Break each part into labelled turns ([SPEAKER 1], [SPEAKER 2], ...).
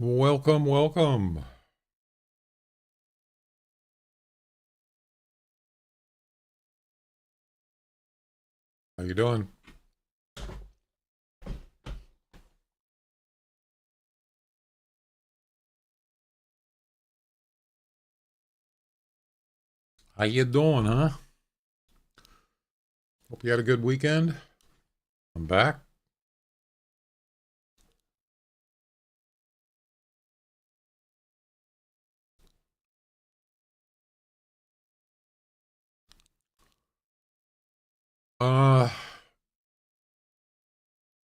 [SPEAKER 1] Welcome, welcome. How you doing? How you doing, huh? Hope you had a good weekend. I'm back. Uh,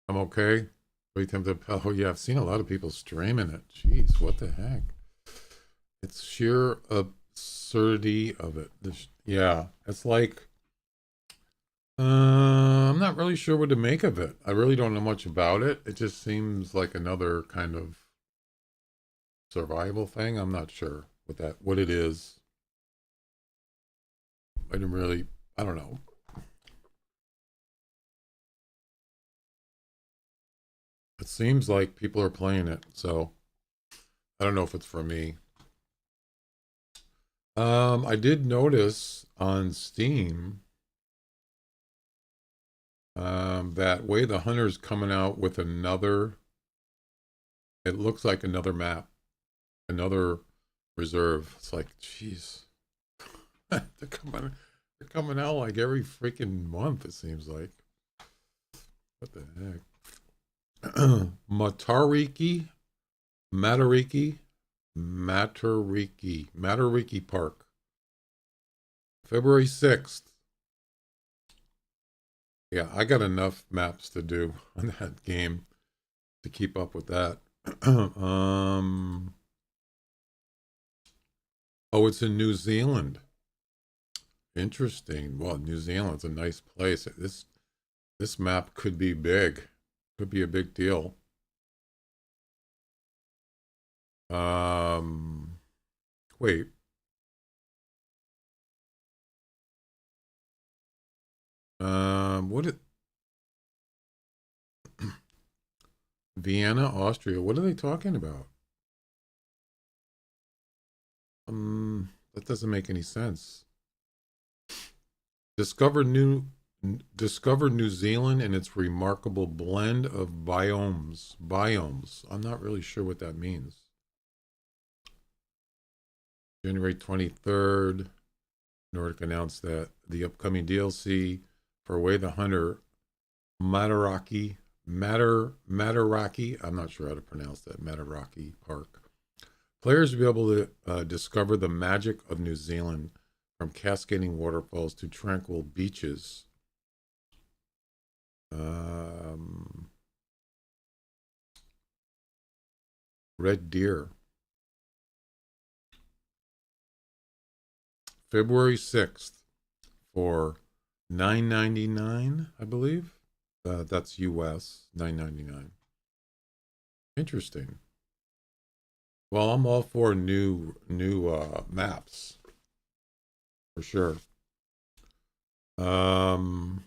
[SPEAKER 1] I'm okay. Wait, oh yeah, I've seen a lot of people streaming it. Jeez, what the heck? It's sheer absurdity of it. Yeah, it's like I'm not really sure what to make of it. I really don't know much about it. It just seems like another kind of survival thing. I'm not sure what it is. I didn't really I don't know. It seems like people are playing it, so I don't know if it's for me. I did notice on Steam that Way the Hunter's coming out with another. It looks like another map, another reserve. It's like, jeez, they're coming, they're coming out like every freaking month. It seems like. What the heck? Matariki, Matariki Park, February 6th. Yeah, I got enough maps to do on that game to keep up with that. um, oh, it's in New Zealand. Interesting. Well, New Zealand's a nice place. This map could be big. Could be a big deal. Um, wait. What it Vienna, Austria. What are they talking about? That doesn't make any sense. Discover new Discover New Zealand and its remarkable blend of biomes. I'm not really sure what that means. January 23rd, Nordic announced that the upcoming DLC for Way the Hunter, Mataraki, I'm not sure how to pronounce that, Mataraki Park. Players will be able to discover the magic of New Zealand, from cascading waterfalls to tranquil beaches. Um, Red Deer, February 6th for $9.99, I believe. That's US $9.99. Interesting. Well, I'm all for new maps for sure. Um,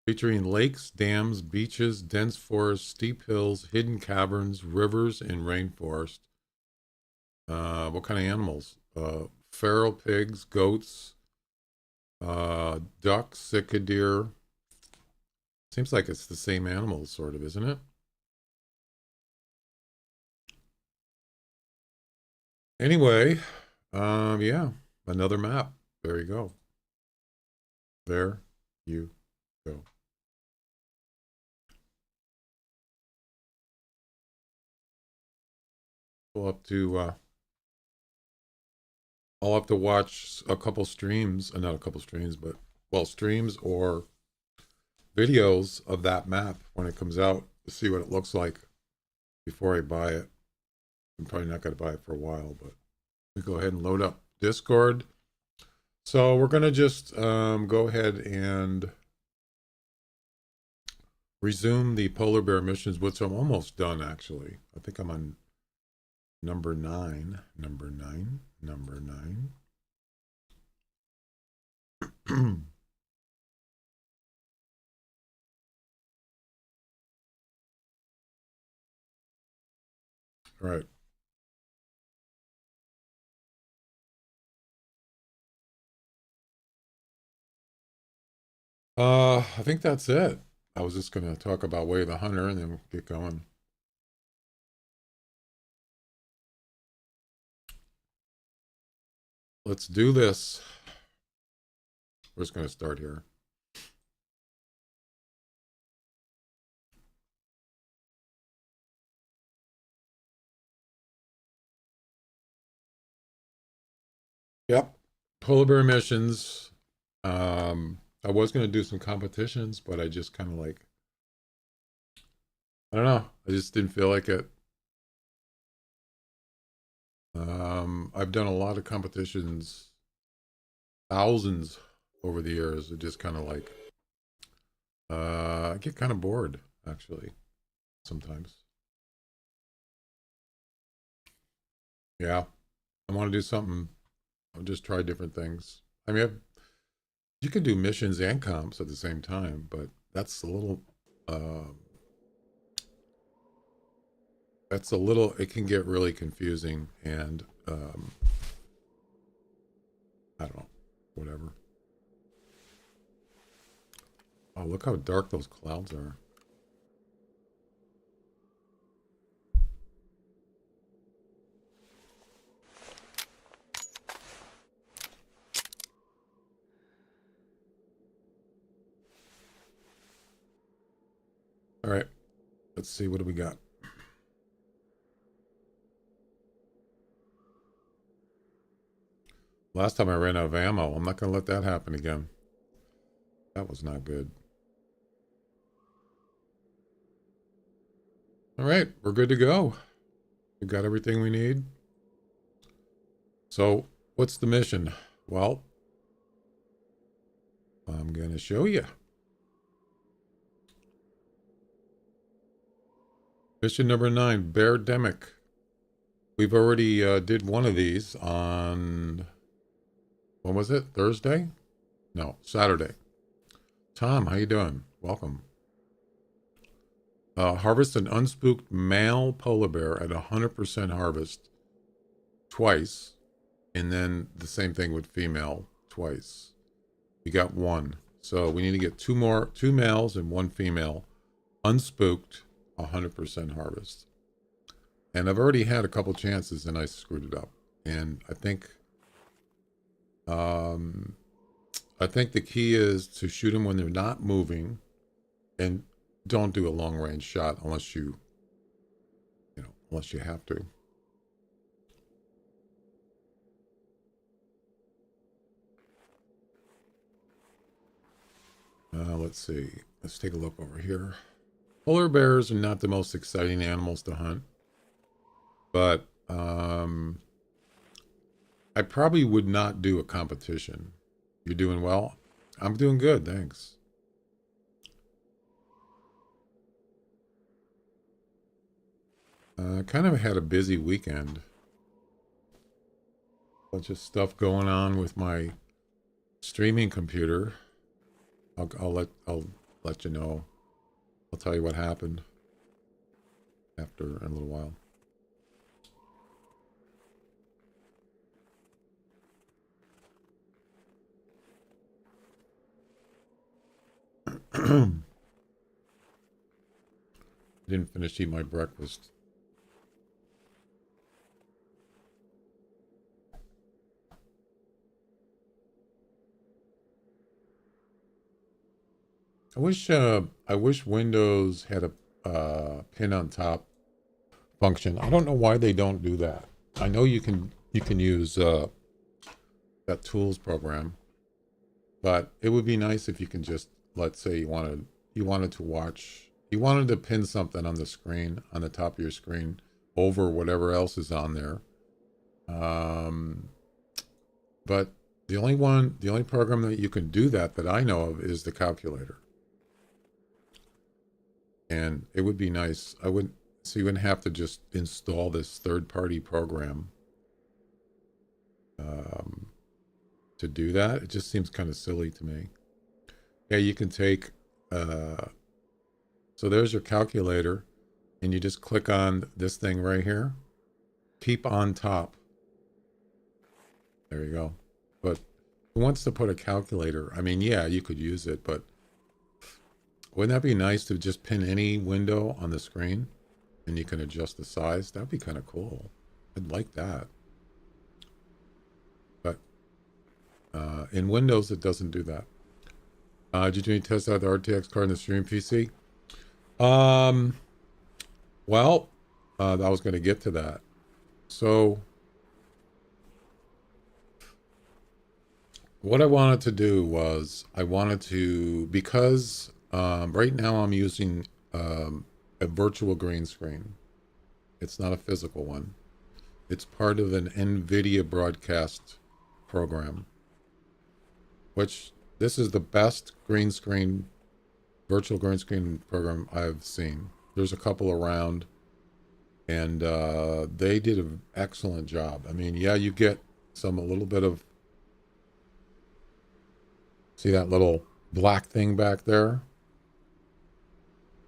[SPEAKER 1] Featuring lakes, dams, beaches, dense forests, steep hills, hidden caverns, rivers, and rainforest. What kind of animals? Feral pigs, goats, ducks, cicadere. Seems like it's the same animals, sort of, isn't it? Anyway, yeah, another map. There you go. There you go. We'll have to. I'll have to watch a couple streams, not a couple streams, but well, streams or videos of that map when it comes out to see what it looks like before I buy it. I'm probably not going to buy it for a while, but we go ahead and load up Discord. So we're going to just go ahead and resume the polar bear missions, which I'm almost done actually. I think I'm on number 9. Number 9. Right. I think that's it. I was just gonna talk about Way of the Hunter and then get going. Let's do this. We're just gonna start here. Yep. Polar bear missions. I was gonna do some competitions, but I just kind of like, I don't know. I just didn't feel like it. I've done a lot of competitions, thousands over the years. It just kind of like, I get kind of bored actually sometimes. Yeah, I want to do something. I'll just try different things. I mean, you can do missions and comps at the same time, but that's a little, um, it can get really confusing and, I don't know, whatever. Oh, look how dark those clouds are. All right, let's see, what do we got? Last time I ran out of ammo. I'm not going to let that happen again. That was not good. All right, we're good to go. We got everything we need. So, what's the mission? Well, I'm going to show you. Mission number 9, Beardemic. We've already did one of these on, when was it? Thursday? No, Saturday. Tom, how you doing? Welcome. Harvest an unspooked male polar bear at 100% harvest twice, and then the same thing with female twice. We got one. So we need to get two males and one female, unspooked, 100% harvest. And I've already had a couple chances and I screwed it up. And um, I think the key is to shoot them when they're not moving, and don't do a long range shot unless unless you have to. Let's see. Let's take a look over here. Polar bears are not the most exciting animals to hunt, but I probably would not do a competition. You're doing well? I'm doing good, thanks. Kind of had a busy weekend. Bunch of stuff going on with my streaming computer. I'll let you know. I'll tell you what happened after in a little while. Didn't finish eating my breakfast. I wish Windows had a pin on top function. I don't know why they don't do that. I know you can use that tools program, but it would be nice if you can just, let's say you wanted to pin something on the screen, on the top of your screen, over whatever else is on there. Um, but the only program that you can do that I know of is the calculator. And it would be nice. So you wouldn't have to just install this third-party program um, to do that. It just seems kind of silly to me. Yeah, you can take. So there's your calculator, and you just click on this thing right here, keep on top. There you go. But who wants to put a calculator? I mean, yeah, you could use it, but wouldn't that be nice to just pin any window on the screen and you can adjust the size? That'd be kind of cool. I'd like that. But in Windows, it doesn't do that. Did you test out the RTX card in the stream PC? Well, I was going to get to that. So what I wanted to do was because right now I'm using a virtual green screen. It's not a physical one. It's part of an NVIDIA broadcast program, which this is the best virtual green screen program I've seen. There's a couple around, and they did an excellent job. I mean, yeah, you get a little bit of, see that little black thing back there?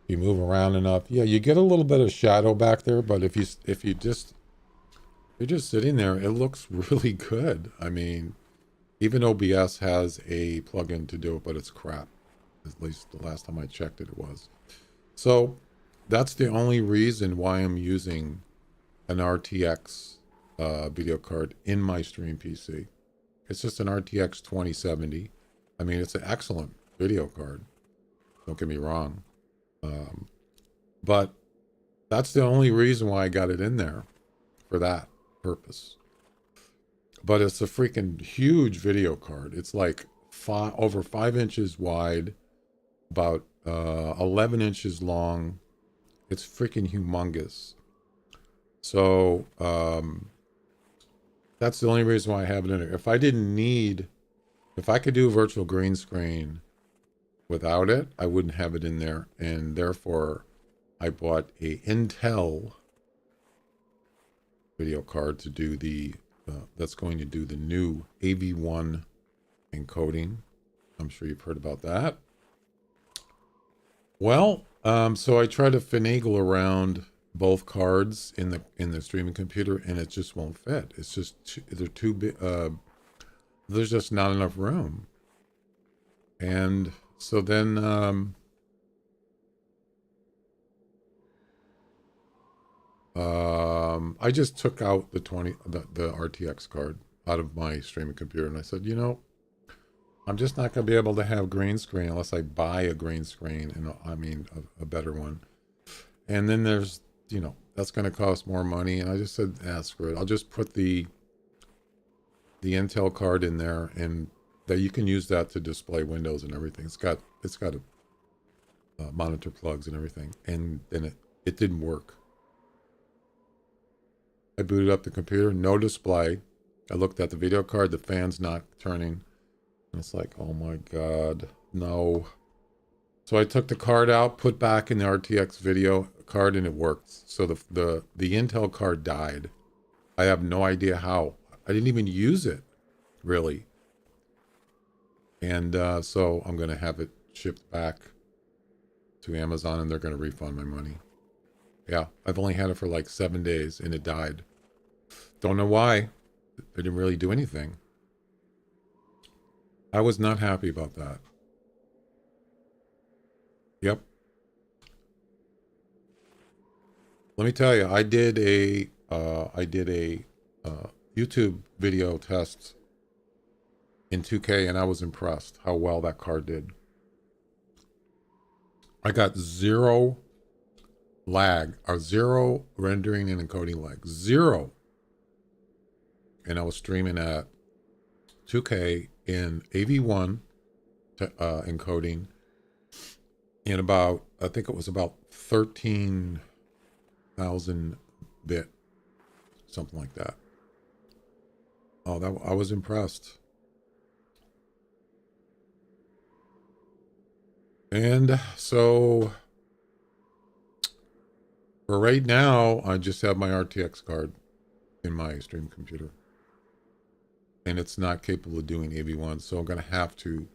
[SPEAKER 1] You move around enough, yeah, you get a little bit of shadow back there, but if you're just sitting there, it looks really good. I mean, even OBS has a plugin to do it, but it's crap. At least the last time I checked it, it was. So that's the only reason why I'm using an RTX video card in my stream PC. It's just an RTX 2070. I mean, it's an excellent video card. Don't get me wrong. But that's the only reason why I got it in there, for that purpose. But it's a freaking huge video card. It's like over 5 inches wide, about 11 inches long. It's freaking humongous. So that's the only reason why I have it in there. If I could do a virtual green screen without it, I wouldn't have it in there. And therefore, I bought a Intel video card to do that's going to do the new AV1 encoding. I'm sure you've heard about that. Well, so I try to finagle around both cards in the streaming computer, and it just won't fit. It's just they're too big. There's just not enough room. And so then I just took out the RTX card out of my streaming computer, and I said, I'm just not going to be able to have green screen unless I buy a green screen, and I mean a better one. And then there's, that's going to cost more money. And I just said, screw it. I'll just put the Intel card in there, and that you can use that to display Windows and everything. It's got a monitor plugs and everything. And then it didn't work. I booted up the computer, no display. I looked at the video card, the fan's not turning. And it's like, oh my God, no. So I took the card out, put back in the RTX video card, and it worked. So the Intel card died. I have no idea how. I didn't even use it, really. And so I'm going to have it shipped back to Amazon, and they're going to refund my money. Yeah, I've only had it for like 7 days, and it died. Don't know why. They didn't really do anything. I was not happy about that. Yep. Let me tell you, I did a YouTube video test in 2K, and I was impressed how well that card did. I got zero lag, or zero rendering and encoding lag, zero. And I was streaming at 2K in AV1 encoding in about, I think it was about 13,000 bit, something like that. Oh, I was impressed. And so for right now, I just have my RTX card in my stream computer, and it's not capable of doing AV1. So I'm going to have to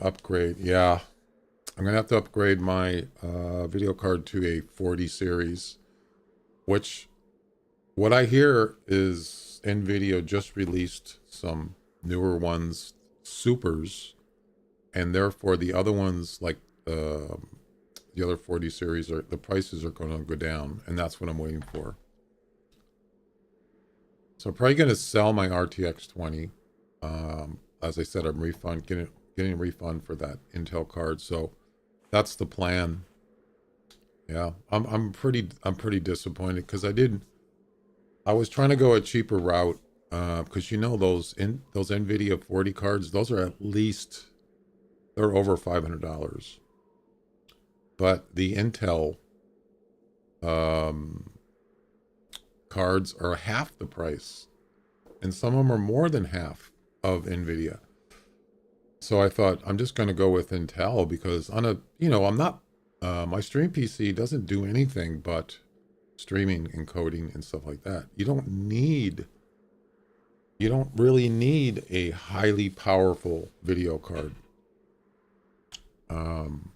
[SPEAKER 1] upgrade. Yeah. I'm going to have to upgrade my video card to a 40 series, which What I hear is NVIDIA just released some newer ones, supers, and therefore the other ones, like the other 40 series, are the prices are going to go down, and that's what I'm waiting for. So I'm probably going to sell my RTX 20. As I said, I'm getting a refund for that Intel card, so that's the plan. Yeah, I'm pretty disappointed because I was trying to go a cheaper route because those Nvidia 40 cards, those are at least they're over $500, but the Intel um, cards are half the price, and some of them are more than half of Nvidia. So I thought I'm just going to go with Intel because I'm not my stream PC doesn't do anything but streaming and coding and stuff like that. You don't really need a highly powerful video card. Um,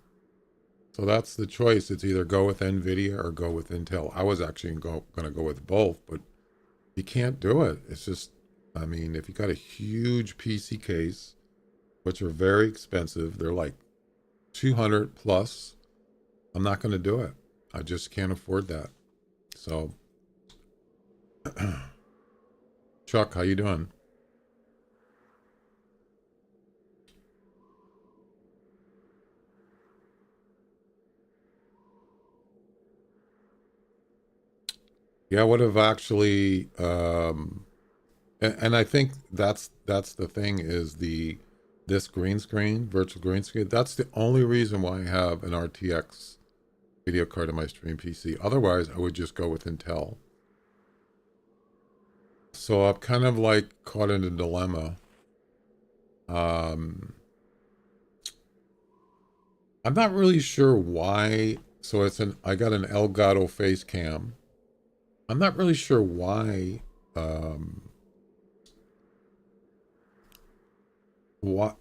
[SPEAKER 1] so that's the choice. It's either go with Nvidia or go with Intel. I was actually going to go with both, but you can't do it. It's just, I mean, if you got a huge PC case, which are very expensive, they're like 200 plus. I'm not going to do it. I just can't afford that. So, Chuck, how you doing? Yeah, I would have actually, and I think that's the thing is this green screen, virtual green screen. That's the only reason why I have an RTX video card in my stream PC. Otherwise, I would just go with Intel. So I'm kind of like caught in a dilemma. Um, I'm not really sure why. So I got an Elgato face cam. I'm not really sure why. Um,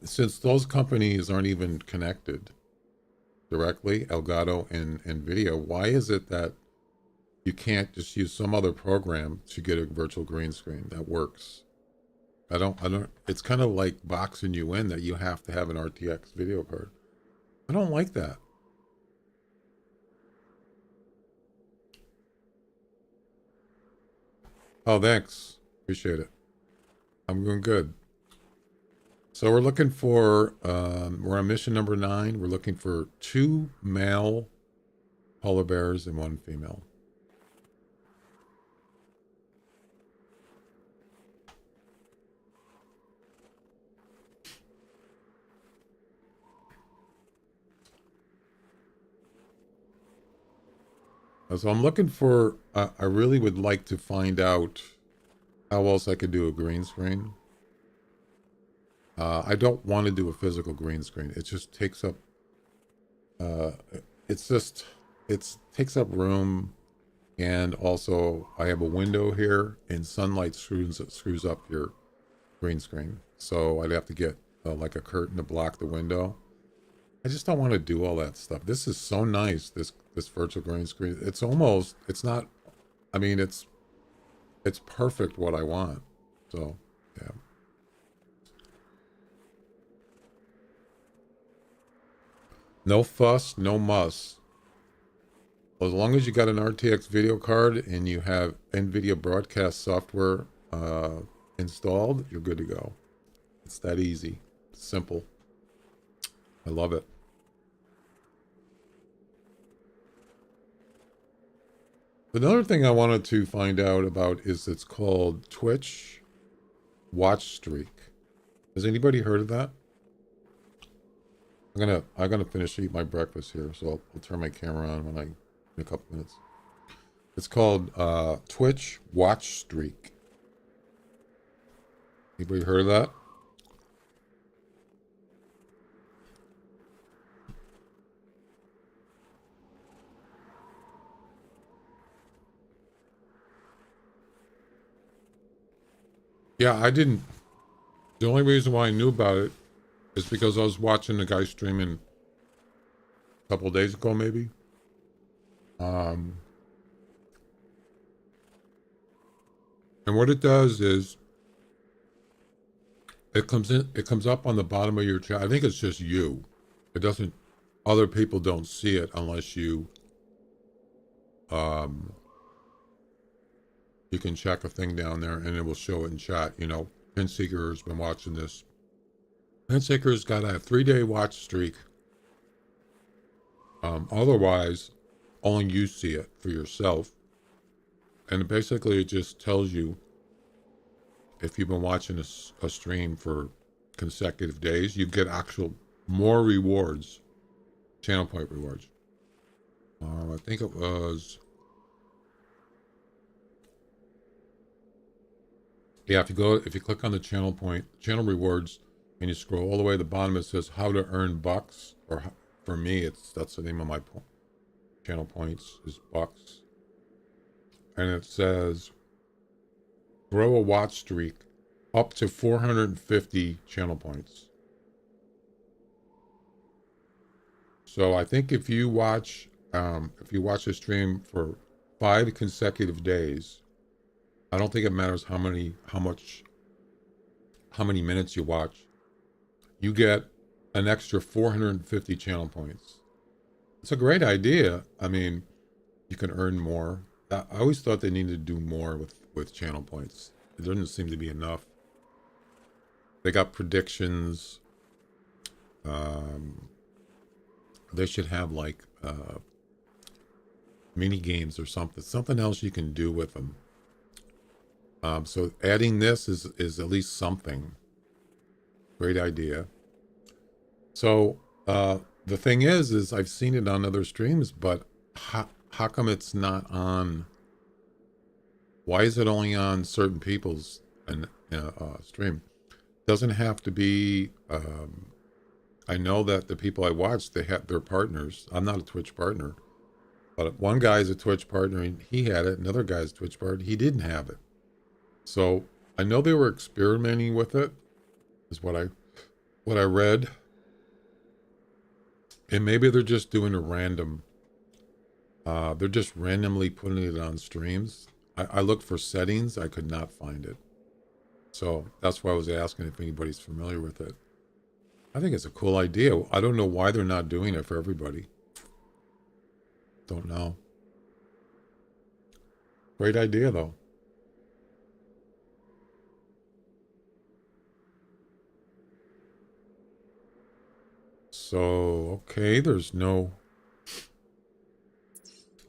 [SPEAKER 1] since those companies aren't even connected directly, Elgato and Nvidia, why is it that you can't just use some other program to get a virtual green screen that works? I don't, it's kind of like boxing you in that you have to have an RTX video card. I don't like that. Oh, thanks. Appreciate it. I'm doing good. So we're on mission number 9. We're looking for 2 male polar bears and 1 female. So I'm looking for, I really would like to find out how else I could do a green screen. I don't want to do a physical green screen. It just takes up, uh, it's just, it takes up room. And also I have a window here and sunlight screws up your green screen. So I'd have to get like a curtain to block the window. I just don't want to do all that stuff. This is so nice. This virtual green screen. It's not. I mean, it's perfect what I want. So yeah. No fuss, no muss. As long as you got an RTX video card and you have NVIDIA broadcast software installed, you're good to go. It's that easy. Simple. I love it. Another thing I wanted to find out about is it's called Twitch Watch Streak. Has anybody heard of that? I'm gonna finish eating my breakfast here, so I'll turn my camera on in a couple minutes. It's called Twitch Watch Streak. Anybody heard of that? Yeah, I didn't. The only reason why I knew about it is because I was watching the guy streaming a couple days ago, maybe. Um, And what it does is it comes up on the bottom of your chat. I think it's just you. It doesn't, other people don't see it unless um, you can check a thing down there and it will show it in chat. You know, Pinseeker has been watching this. Pinseeker's got a 3-day watch streak. Otherwise, only you see it for yourself. And basically, it just tells you if you've been watching a stream for consecutive days, you get actual more rewards, channel point rewards. I think it was, yeah, if you click on the channel rewards, and you scroll all the way to the bottom, it says how to earn bucks, or for me, that's the name of my channel points is bucks. And it says grow a watch streak up to 450 channel points. So I think if you watch a stream for 5 consecutive days, I don't think it matters how many minutes you watch, you get an extra 450 channel points. It's a great idea. I mean, you can earn more. I always thought they needed to do more with channel points. It doesn't seem to be enough. They got predictions. They should have like mini games or something else you can do with them. So adding this is at least something. Great idea. So the thing is I've seen it on other streams, but how come it's not on? Why is it only on certain people's stream? Doesn't have to be. I know that the people I watch, they have their partners. I'm not a Twitch partner, but one guy's a Twitch partner and he had it. Another guy's a Twitch partner, he didn't have it. So I know they were experimenting with it, is what I read. And maybe they're just doing a random. They're just randomly putting it on streams. I looked for settings, I could not find it. So that's why I was asking if anybody's familiar with it. I think it's a cool idea. I don't know why they're not doing it for everybody. Don't know. Great idea, though. So, okay, there's no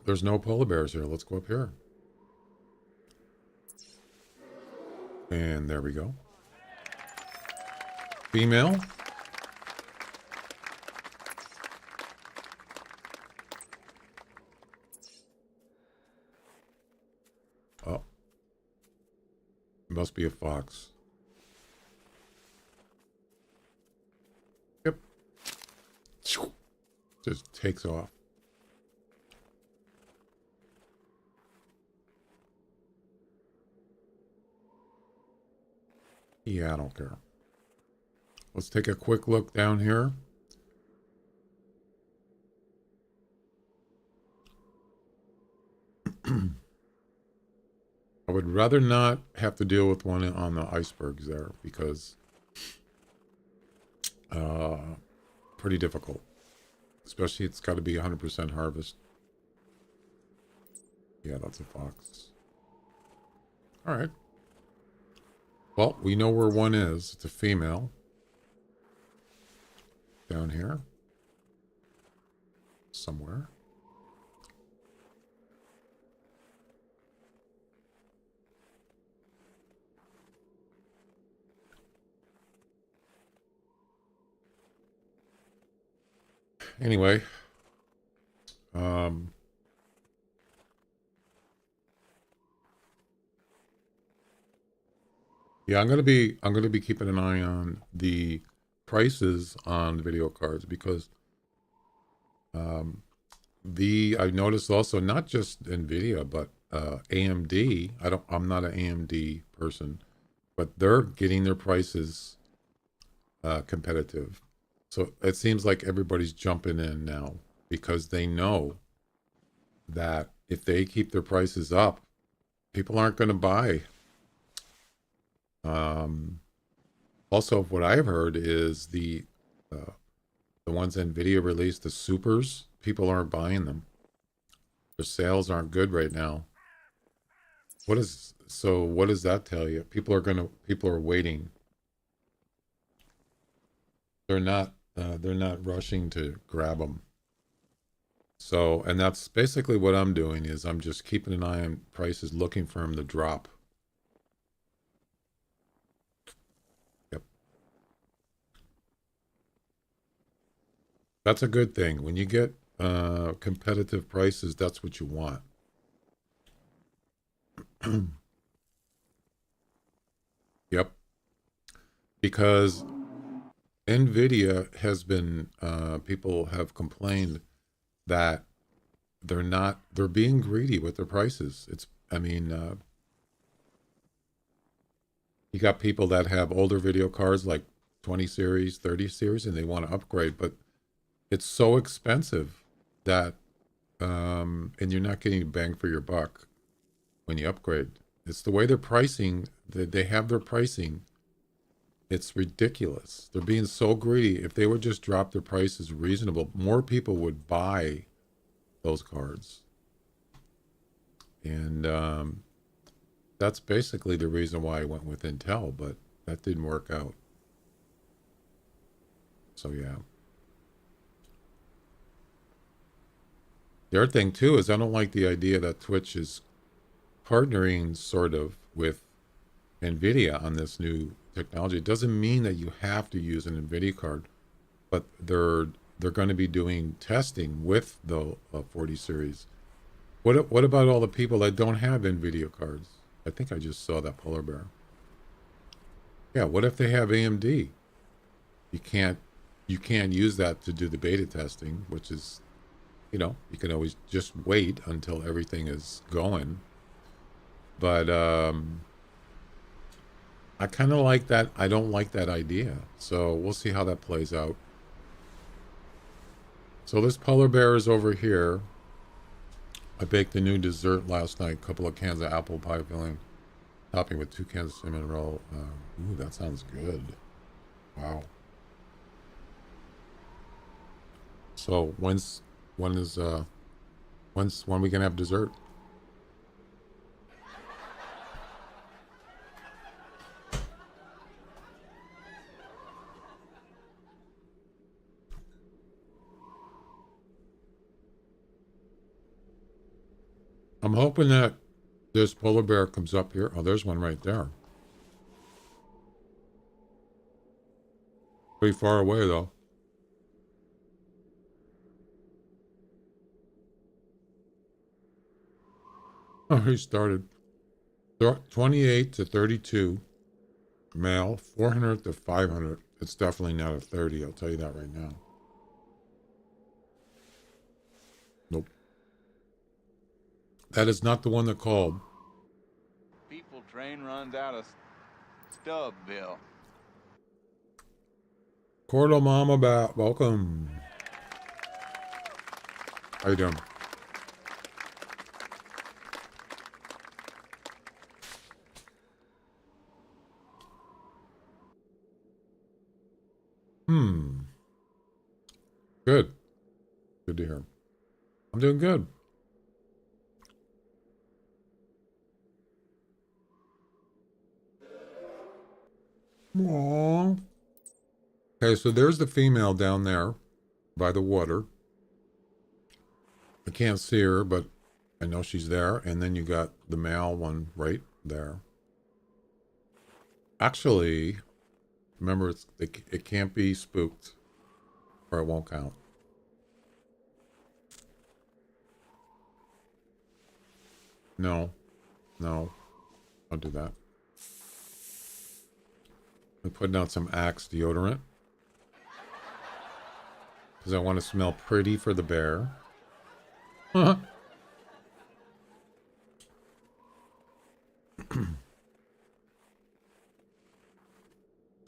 [SPEAKER 1] polar bears here. Let's go up here. And there we go. Female. Oh. It must be a fox. Yep. Just takes off. Yeah, I don't care. Let's take a quick look down here. I would rather not have to deal with one on the icebergs there because pretty difficult. Especially it's got to be 100% harvest. Yeah, that's a fox. All right. Well, we know where one is. It's a female. Down here. Somewhere. Anyway. Yeah, I'm gonna be keeping an eye on the prices on the video cards because I noticed also not just Nvidia but AMD. I'm not an AMD person, but they're getting their prices competitive. So it seems like everybody's jumping in now because they know that if they keep their prices up, people aren't going to buy Also, what I've heard is the ones NVIDIA released, the supers, people aren't buying them. Their sales aren't good right now. What does that tell you? People are waiting. They're not rushing to grab them. So, and that's basically what I'm doing is I'm just keeping an eye on prices, looking for them to drop. Yep. That's a good thing. When you get competitive prices, that's what you want. Yep. Because NVIDIA has been, people have complained that they're being greedy with their prices. You got people that have older video cards like 20 series, 30 series, and they want to upgrade, but it's so expensive that, and you're not getting bang for your buck when you upgrade. It's the way they're pricing, they have their pricing. It's ridiculous. They're being so greedy. If they would just drop their prices reasonable, more people would buy those cards. And that's basically the reason why I went with Intel, but that didn't work out. So yeah. The other thing too is I don't like the idea that Twitch is partnering sort of with NVIDIA on this new technology. It doesn't mean that you have to use an NVIDIA card, but they're going to be doing testing with the 40 series. What about all the people that don't have NVIDIA cards? I think I just saw that polar bear. Yeah, what if they have AMD? You can't use that to do the beta testing, which is, you can always just wait until everything is going. But I kind of like that. I don't like that idea. So we'll see how that plays out. So this polar bear is over here. I baked a new dessert last night. A couple of cans of apple pie filling, topping with 2 cans of cinnamon roll. Ooh, that sounds good. Wow. So when we gonna have dessert? I'm hoping that this polar bear comes up here. Oh, there's one right there. Pretty far away though. Oh, he started. 28 to 32 male, 400 to 500. It's definitely not a 30. I'll tell you that right now. Nope. That is not the one that called.
[SPEAKER 2] People train runs out of Stubbville.
[SPEAKER 1] Cordo Mama Bat, welcome. How you doing? Good. Good to hear. I'm doing good. Aww. Okay, so there's the female down there by the water. I can't see her, but I know she's there. And then you got the male one right there. Actually, remember, it can't be spooked or it won't count. No, no, don't do that. I'm putting out some Axe deodorant because I want to smell pretty for the bear.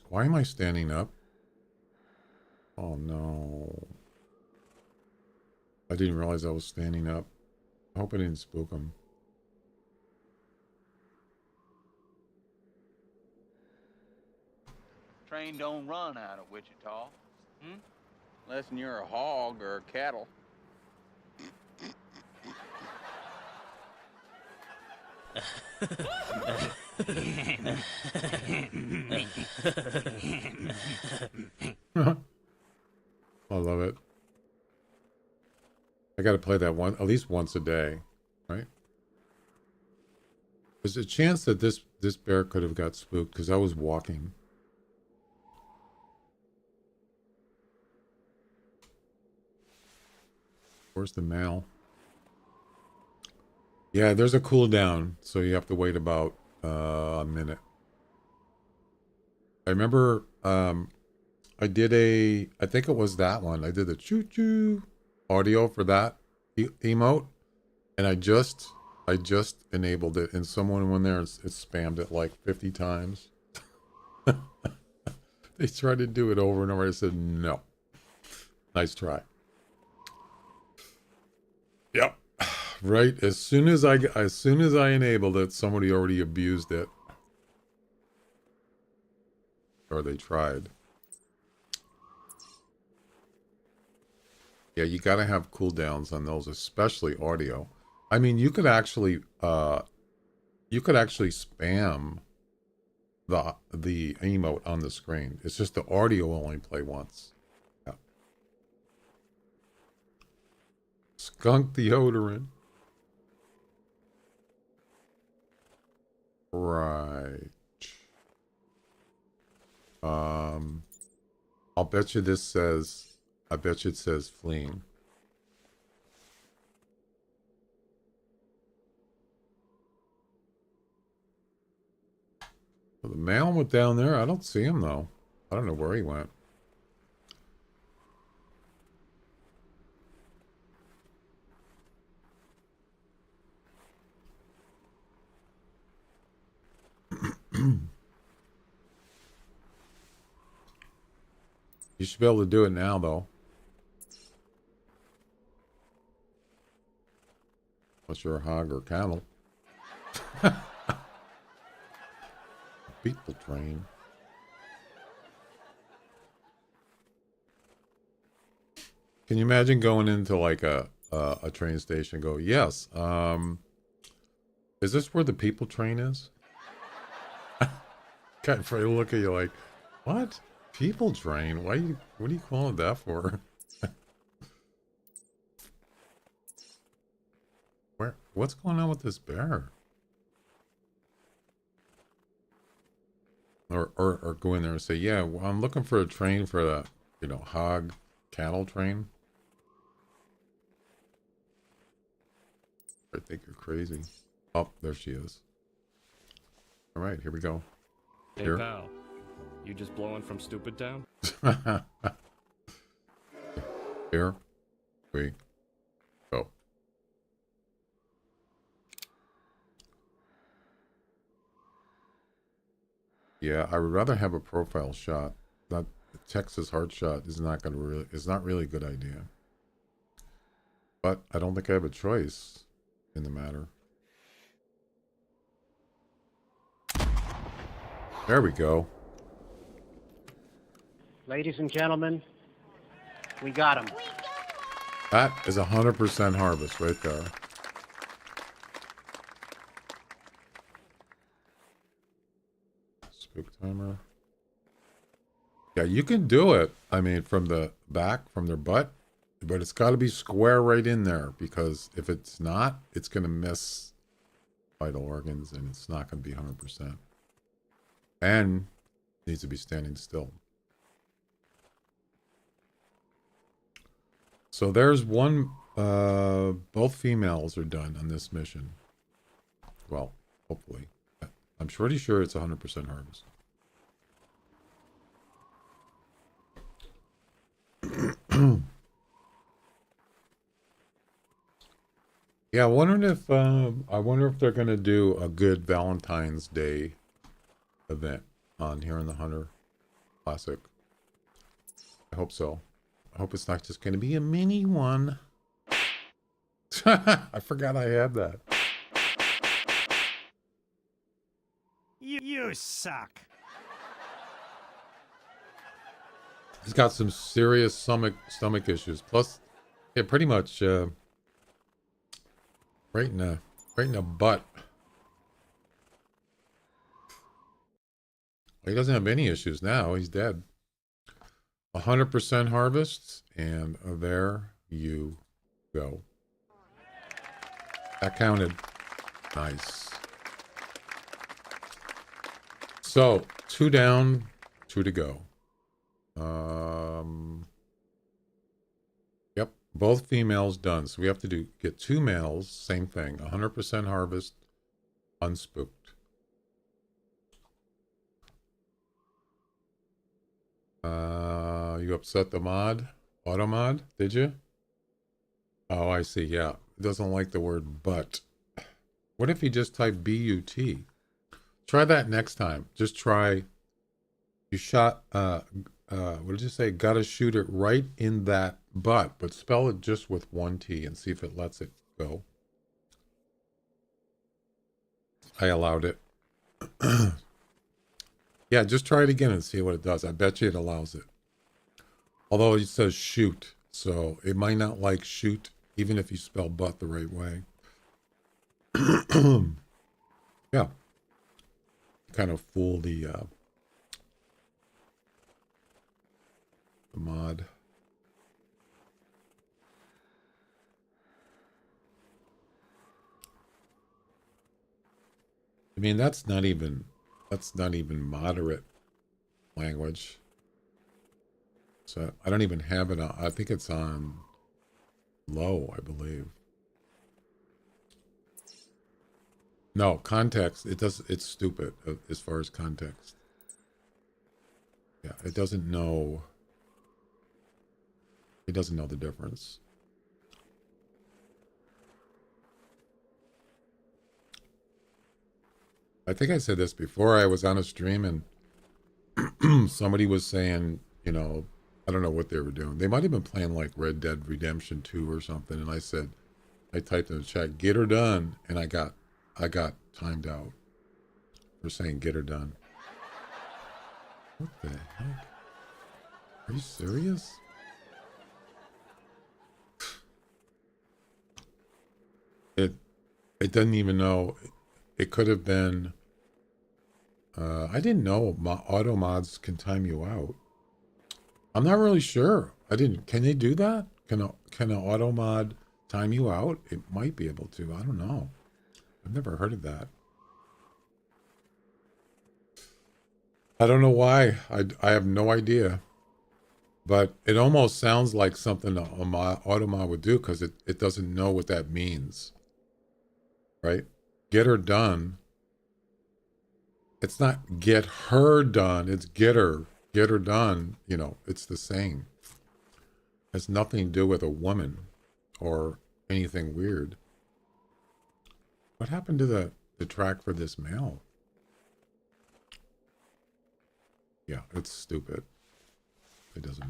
[SPEAKER 1] Why am I standing up? Oh no. I didn't realize I was standing up. I hope I didn't spook him.
[SPEAKER 2] Train don't run out of Wichita. Unless you're a hog or a cattle.
[SPEAKER 1] I love it. I got to play that one at least once a day, right? There's a chance that this bear could have got spooked because I was walking. Where's the male? Yeah, there's a cooldown, so you have to wait about a minute. I remember I did I think it was that one. I did the choo-choo audio for that emote, and I just enabled it, and someone went there and it spammed it like 50 times. They tried to do it over and over. I said no. Nice try. Yep. Right. As soon as I enabled it, somebody already abused it, or they tried. Yeah, you got to have cooldowns on those, especially audio. I mean, you could actually spam the emote on the screen. It's just the audio will only play once. Yeah. Skunk deodorant. Right. I'll bet you this says. I bet you it says fleeing. Well, the male went down there. I don't see him though. I don't know where he went. You should be able to do it now though. Unless you're a hog or cattle. People train. Can you imagine going into like a train station and go, yes, is this where the people train is? Kind of look at you like, what? People train? What are you calling that for? What's going on with this bear? Or go in there and say, yeah, well, I'm looking for a train for the, hog cattle train. I think you're crazy. Oh, there she is. All right, here we go.
[SPEAKER 3] Hey,
[SPEAKER 1] Here.
[SPEAKER 3] pal. You just blowing from Stupid Town?
[SPEAKER 1] Here we go. Yeah, I would rather have a profile shot. That Texas heart shot is not really a good idea. But I don't think I have a choice in the matter. There we go.
[SPEAKER 4] Ladies and gentlemen, we got him.
[SPEAKER 1] That is 100% harvest right there. Spook timer. Yeah, you can do it. I mean, from the back, from their butt, but it's got to be square right in there, because if it's not, it's going to miss vital organs and it's not going to be 100%. And needs to be standing still. So there's one, both females are done on this mission. Well, hopefully. I'm pretty sure it's 100% harvest. Yeah, I wonder if they're gonna do a good Valentine's Day event on here in the Hunter Classic. I hope so. I hope it's not just gonna be a mini one. I forgot I had that.
[SPEAKER 5] You suck.
[SPEAKER 1] He's got some serious stomach issues. Plus, yeah, pretty much right in the butt. He doesn't have any issues now. He's dead. 100% harvests, and there you go. That counted. Nice. So 2 down, 2 to go. Yep, both females done. So we have to get 2 males, same thing. 100% harvest, unspooked. You upset the mod? Auto mod, did you? Oh, I see, yeah. It doesn't like the word but. What if you just type B-U-T? Try that next time. Just try, you shot, what did you say? Gotta shoot it right in that butt, but spell it just with 1 T and see if it lets it go. I allowed it. Yeah, just try it again and see what it does. I bet you it allows it. Although it says shoot, so it might not like shoot, even if you spell butt the right way. Yeah. Kind of fool the mod. I mean, that's not even moderate language. So I don't even have it on. I think it's on low, I believe. No, context. It's stupid as far as context. Yeah, it doesn't know. It doesn't know the difference. I think I said this before. I was on a stream and somebody was saying, you know, I don't know what they were doing. They might have been playing like Red Dead Redemption 2 or something. And I typed in the chat, get her done. And I got timed out for saying get her done. What the heck? Are you serious? It doesn't even know. It could have been. I didn't know auto mods can time you out. I'm not really sure. Can they do that? Can an auto mod time you out? It might be able to. I don't know. I've never heard of that. I don't know why. I have no idea. But it almost sounds like something an auto mod would do because it doesn't know what that means. Right? Get her done. It's not get her done. It's get her done. You know, it's the same. It has nothing to do with a woman or anything weird. What happened to the track for this male? Yeah, it's stupid. It doesn't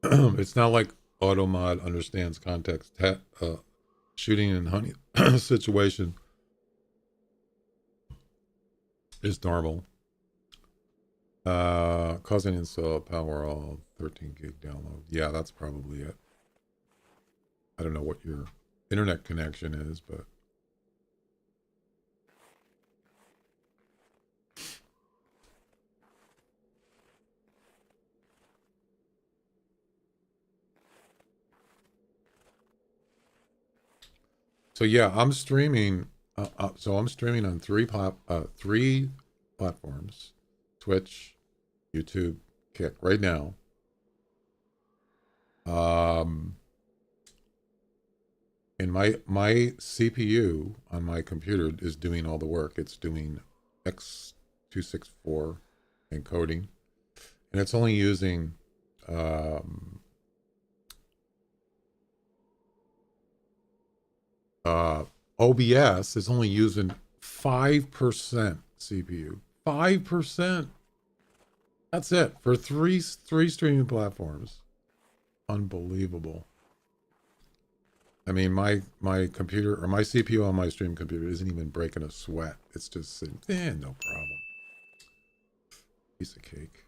[SPEAKER 1] know. It's not like AutoMod understands context. Shooting in honey situation is normal. Causing install power all 13 gig download. Yeah, that's probably it. I don't know what your internet connection is, but so yeah, I'm streaming. So I'm streaming on three platforms: Twitch, YouTube, Kick. Right now. And my CPU on my computer is doing all the work. It's doing X264 encoding, and it's only using OBS is only using 5% CPU. 5%. That's it for three streaming platforms. Unbelievable. I mean, my computer or my CPU on my stream computer isn't even breaking a sweat. It's just sitting, no problem. Piece of cake.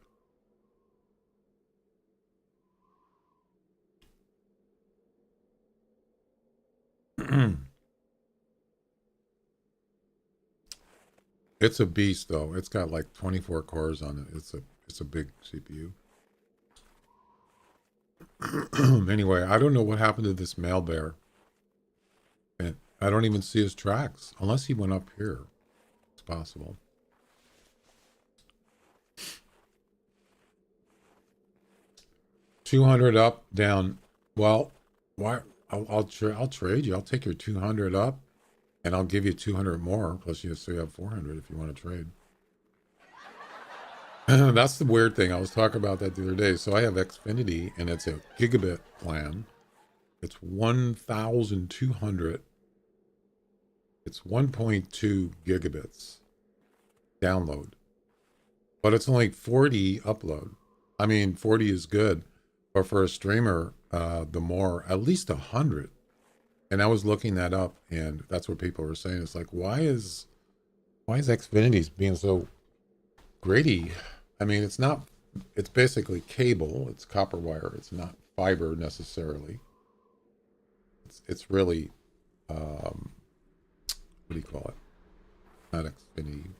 [SPEAKER 1] It's a beast though. It's got like 24 cores on it. It's a big CPU. Anyway, I don't know what happened to this male bear. And I don't even see his tracks unless he went up here. It's possible. $200 up, down. Well, why? I'll trade you. I'll take your 200 up, and I'll give you 200 more. Plus, you still have 400 if you want to trade. That's the weird thing. I was talking about that the other day. So I have Xfinity, and it's a gigabit plan. It's 1,200. It's 1.2 gigabits download, but it's only 40 upload. I mean, 40 is good, but for a streamer, the more, at least 100. And I was looking that up, and that's what people were saying. It's like, why is Xfinity being so greedy? I mean, it's basically cable. It's copper wire. It's not fiber necessarily. It's really, what do you call it? Not Xfinity.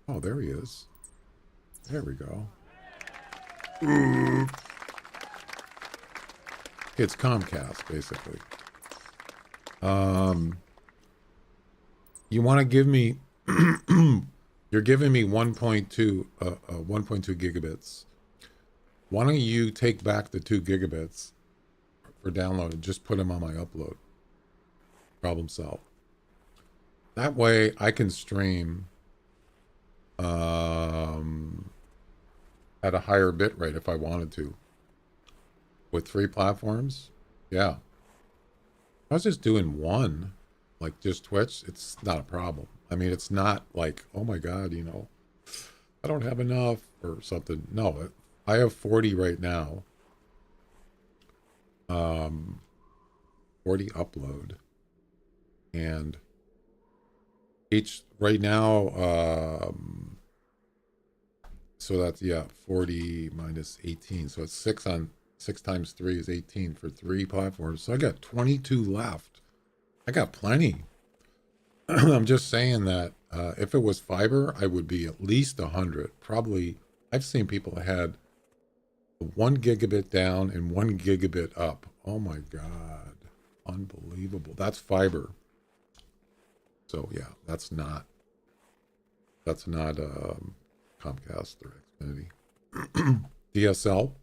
[SPEAKER 1] Oh, there he is. There we go. It's Comcast, basically. You want to give me, you're giving me 1.2 gigabits. Why don't you take back the 2 gigabits for download and just put them on my upload? Problem solved. That way I can stream at a higher bit rate if I wanted to. With 3 platforms, yeah. If I was just doing one, like just Twitch, it's not a problem. I mean, it's not like, oh my God, I don't have enough or something. No, I have 40 right now. 40 upload. And each right now, so that's, yeah, 40 minus 18. So it's 6 times 3 is 18 for 3 platforms. So I got 22 left. I got plenty. I'm just saying that if it was fiber, I would be at least 100. Probably, I've seen people that had 1 gigabit down and 1 gigabit up. Oh my God. Unbelievable. That's fiber. So yeah, that's not Comcast or Xfinity. DSL.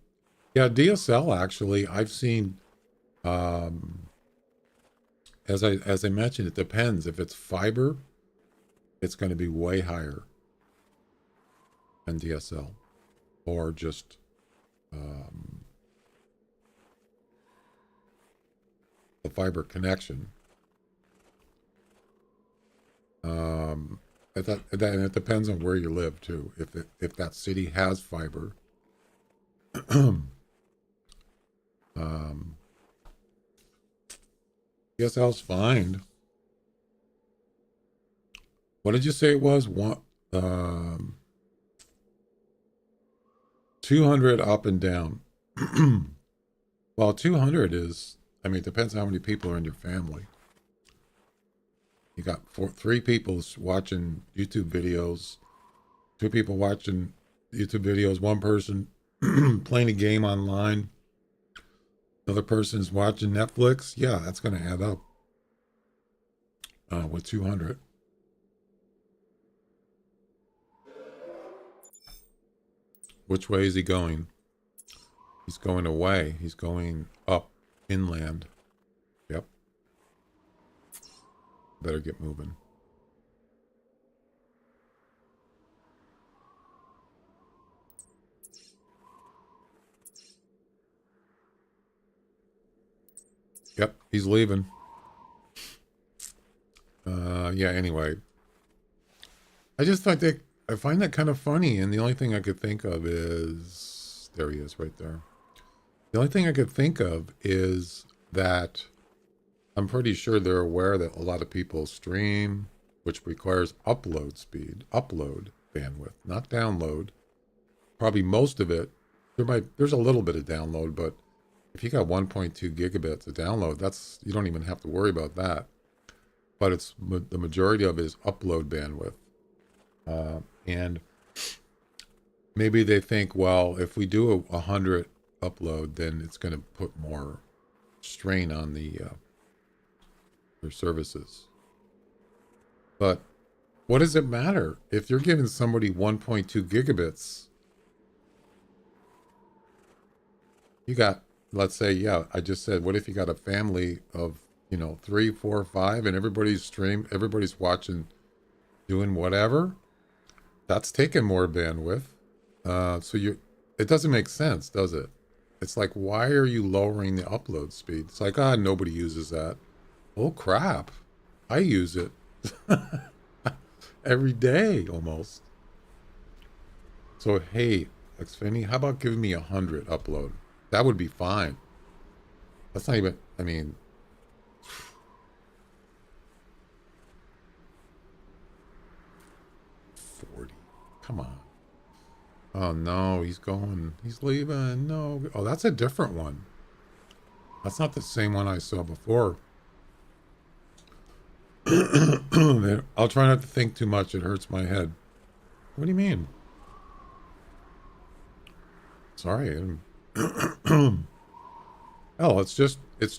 [SPEAKER 1] Yeah, DSL actually, I've seen, as I mentioned, it depends. If it's fiber, it's going to be way higher than DSL, or just the fiber connection. And it depends on where you live too. If that city has fiber. DSL's fine. What did you say it was? 200 up and down. Well, 200 is, I mean, it depends how many people are in your family. You got 3 people watching YouTube videos, 2 people watching YouTube videos, 1 person playing a game online, another person's watching Netflix. Yeah, that's going to add up with 200. Which way is he going? He's going away. He's going up inland. Yep. Better get moving. Yep, he's leaving. Yeah, anyway. I just thought that I find that kind of funny, and the only thing I could think of is there he is right there. The only thing I could think of is that I'm pretty sure they're aware that a lot of people stream, which requires upload speed, upload bandwidth, not download. Probably most of it. There's a little bit of download, but If you got 1.2 gigabits to download, that's, you don't even have to worry about that. But it's the majority of it is upload bandwidth. And maybe they think, well, if we do a 100 upload, then it's going to put more strain on their services. But what does it matter if you're giving somebody 1.2 gigabits? You got, let's say, yeah, I just said, what if you got a family of, 3, 4, 5, and everybody's watching, doing whatever? That's taking more bandwidth. It doesn't make sense, does it? It's like, why are you lowering the upload speed? It's like, nobody uses that. Oh crap, I use it every day almost. So hey, Xfinity, how about giving me 100 upload? That would be fine. That's not even, I mean, 40. Come on. Oh no, he's leaving. No. Oh, that's a different one. That's not the same one I saw before. I'll try not to think too much. It hurts my head. What do you mean? Sorry. Oh, it's just, it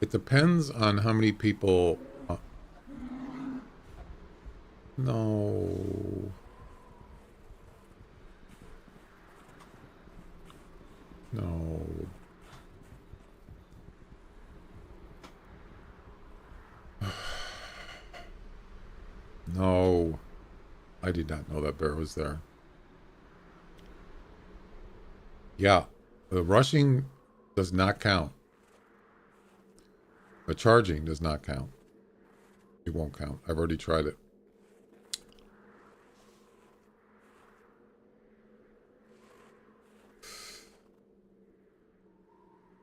[SPEAKER 1] depends on how many people, no. No. No. I did not know that bear was there. Yeah. The rushing does not count. The charging does not count. It won't count. I've already tried it.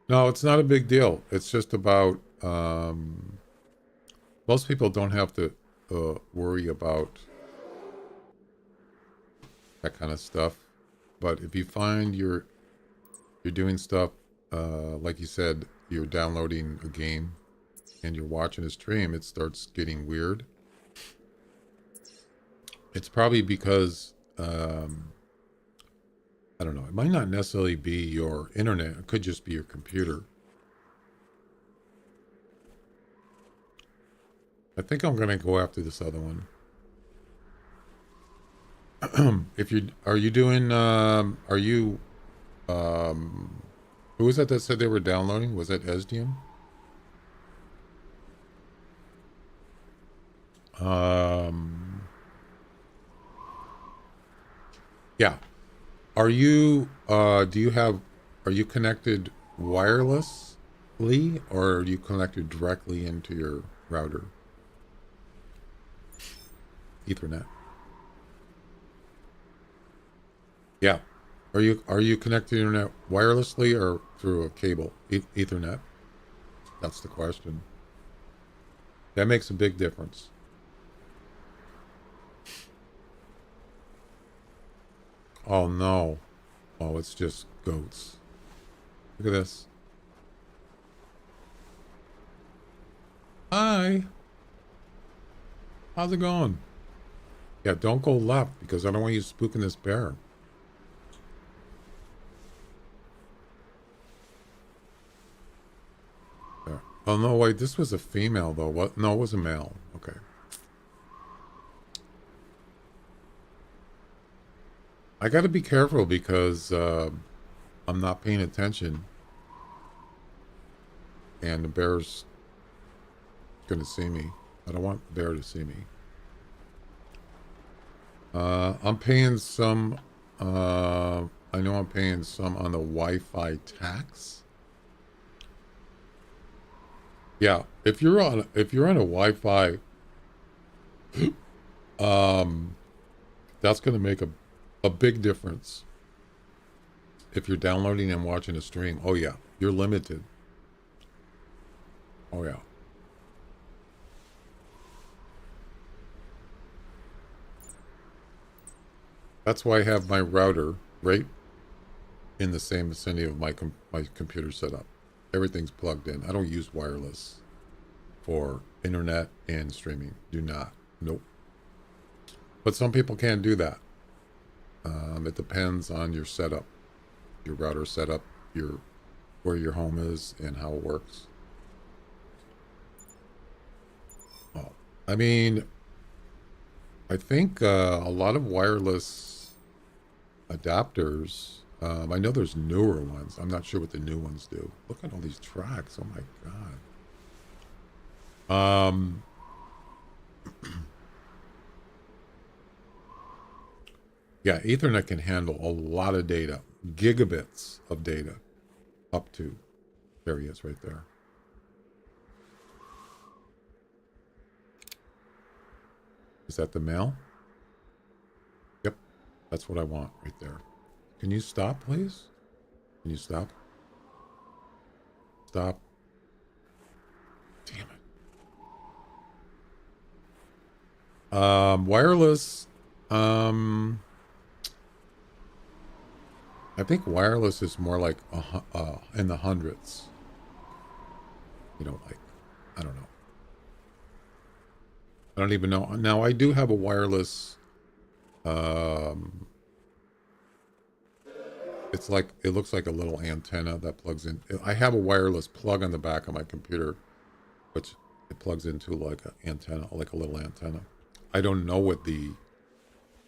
[SPEAKER 1] No, it's not a big deal. It's just about, most people don't have to worry about that kind of stuff. But if you find you're doing stuff, like you said, you're downloading a game and you're watching a stream, it starts getting weird. It's probably because, I don't know, it might not necessarily be your internet. It could just be your computer. I think I'm going to go after this other one. Are you doing, who was that said they were downloading? Was that Esdium? Yeah. Are you connected wirelessly or are you connected directly into your router? Ethernet. Yeah. Are you connected to the internet wirelessly or through a cable? Ethernet. That's the question. That makes a big difference. Oh no. Oh, it's just goats. Look at this. Hi. How's it going? Yeah, don't go left because I don't want you spooking this bear. There. Oh no, wait, this was a female though. What? No, it was a male. Okay. I got to be careful because I'm not paying attention, and the bear's gonna see me. I don't want the bear to see me. I'm paying some. I know I'm paying some on the Wi-Fi tax. Yeah, if you're on a Wi-Fi, that's gonna make a big difference. If you're downloading and watching a stream, oh yeah, you're limited. Oh yeah. That's why I have my router right in the same vicinity of my my computer setup. Everything's plugged in. I don't use wireless for internet and streaming. Do not. Nope. But some people can't do that. It depends on your setup, your router setup, your where your home is, and how it works. Oh, I mean, I think a lot of wireless adapters. I know there's newer ones. I'm not sure what the new ones do. Look at all these tracks. Oh my god. Yeah, Ethernet can handle a lot of data, gigabits of data, up to. There he is, right there. Is that the mail? Yep, that's what I want right there. Can you stop, please? Can you stop? Stop. Damn it. Wireless. I think wireless is more like in the hundreds. You know, like, I don't know. I don't even know. Now, I do have a wireless. It's like, it looks like a little antenna that plugs in. I have a wireless plug on the back of my computer, which it plugs into like an antenna, like a little antenna. I don't know what the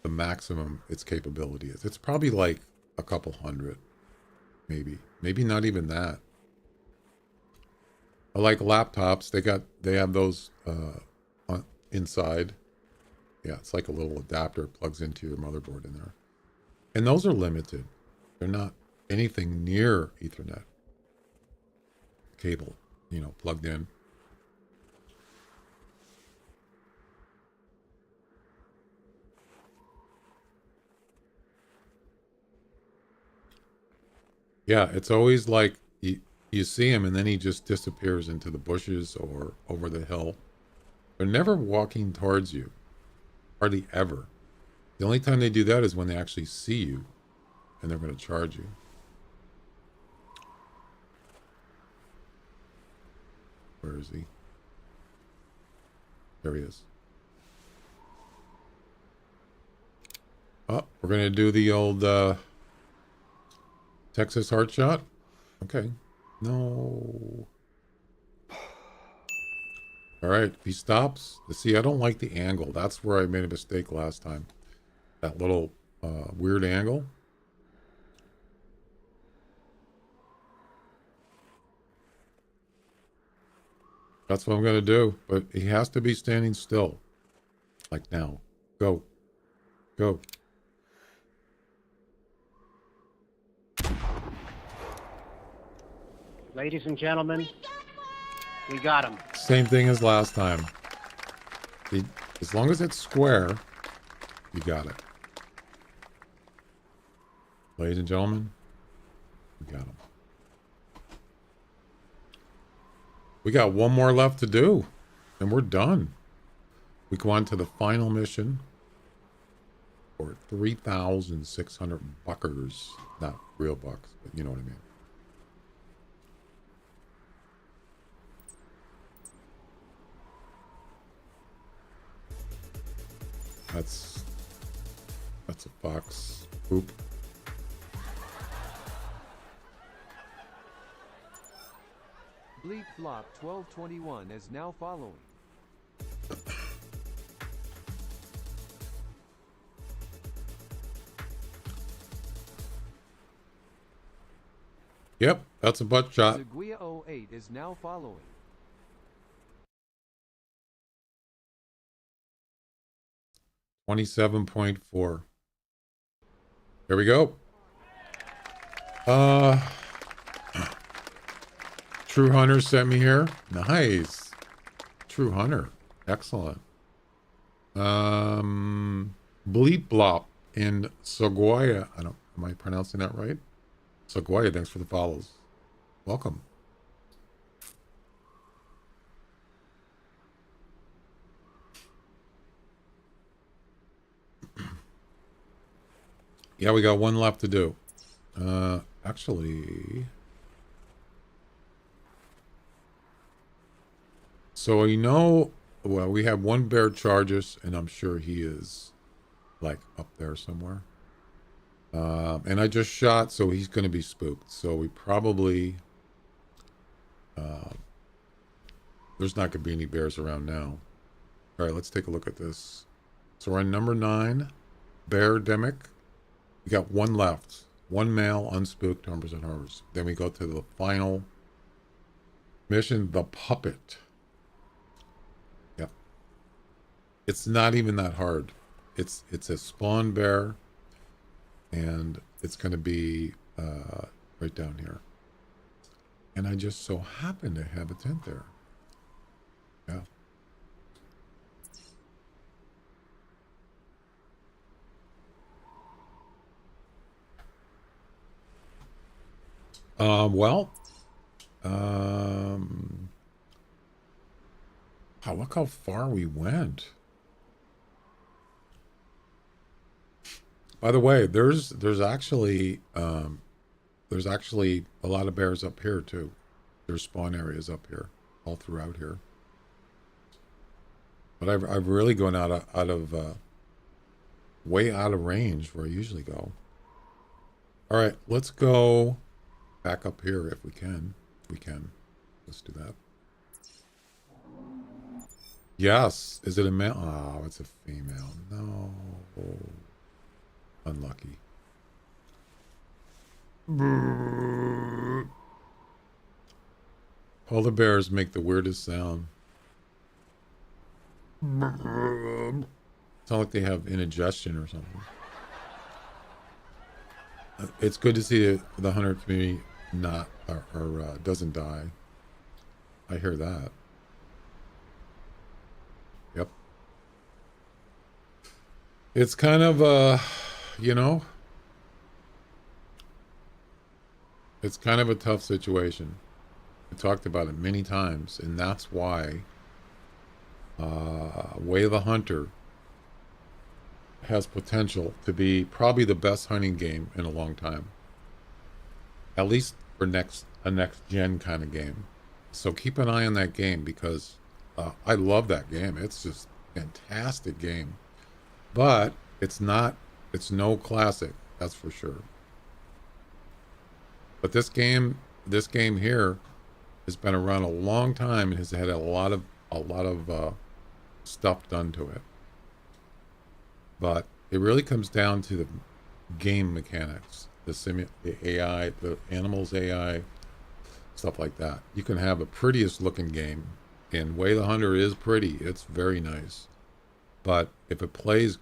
[SPEAKER 1] maximum its capability is. It's probably like a couple hundred, maybe not even that. I like laptops. They have those inside. Yeah, it's like a little adapter plugs into your motherboard in there, and those are limited. They're not anything near Ethernet cable, you know, plugged in. Yeah, it's always like you see him and then he just disappears into the bushes or over the hill. They're never walking towards you, hardly ever. The only time they do that is when they actually see you and they're going to charge you. Where is he? There he is. Oh, we're going to do the old Texas heart shot. Okay. No. All right. If he stops, see, I don't like the angle. That's where I made a mistake last time. That little weird angle. That's what I'm going to do. But he has to be standing still. Like now. Go. Go.
[SPEAKER 4] Ladies and gentlemen, we got him.
[SPEAKER 1] Same thing as last time. As long as it's square, you got it. Ladies and gentlemen, we got him. We got one more left to do, and we're done. We go on to the final mission for 3,600 buckers. Not real bucks, but you know what I mean. That's a fox. Oop.
[SPEAKER 5] Bleep Flop 1221 is now following.
[SPEAKER 1] Yep, that's a butt shot.
[SPEAKER 5] Zaguia 08 is now following.
[SPEAKER 1] $27.4. There we go. True Hunter sent me here. Nice. True Hunter. Excellent. Bleep Blop in Saguaya. Am I pronouncing that right? Saguaya, thanks for the follows. Welcome. Yeah, we got one left to do. Actually, so well, we have one bear charges, and I'm sure he is like up there somewhere. And I just shot, so he's going to be spooked. So we probably there's not going to be any bears around now. All right, let's take a look at this. So we're on number 9, bear demic. We got one left. One male, unspooked, hunters and harvest. Then we go to the final mission, the puppet. Yep. It's not even that hard. It's a spawn bear, and it's going to be right down here. And I just so happen to have a tent there. Yeah. Well, wow, look how far we went. By the way, there's actually a lot of bears up here too. There's spawn areas up here, all throughout here. But I've really gone way out of range where I usually go. All right, let's go back up here if we can. Let's do that. Yes. Is it a male? Oh, it's a female. No. Unlucky. Polar bears make the weirdest sound. Sound like they have indigestion or something. It's good to see the hunter community not or doesn't die. I hear that. Yep. It's kind of it's kind of a tough situation. We talked about it many times, and that's why Way of the Hunter has potential to be probably the best hunting game in a long time. At least for a next gen kind of game. So keep an eye on that game, because I love that game. It's just a fantastic game. But it's no classic, that's for sure. But this game here has been around a long time and has had a lot of stuff done to it. But it really comes down to the game mechanics, the AI, the animals AI, stuff like that. You can have a prettiest looking game, and Way the Hunter is pretty. It's very nice. But if it plays,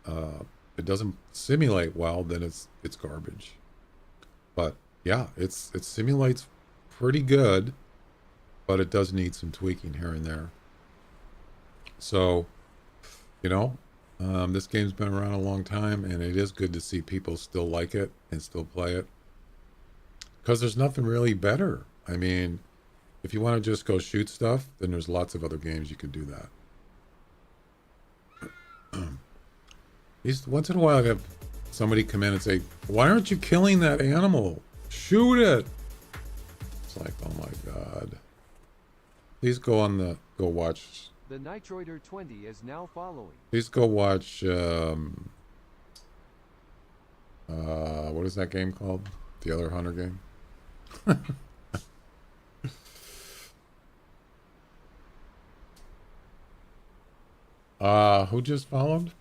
[SPEAKER 1] it doesn't simulate well, then it's garbage. But yeah, it simulates pretty good, but it does need some tweaking here and there. So, this game's been around a long time, and it is good to see people still like it and still play it. Because there's nothing really better. I mean, if you want to just go shoot stuff, then there's lots of other games you can do that. Once in a while, I have somebody come in and say, "Why aren't you killing that animal? Shoot it!" It's like, oh my god. Please go watch.
[SPEAKER 5] The Nitroider 20 is now following.
[SPEAKER 1] Please go watch, what is that game called? The other hunter game? Who just followed?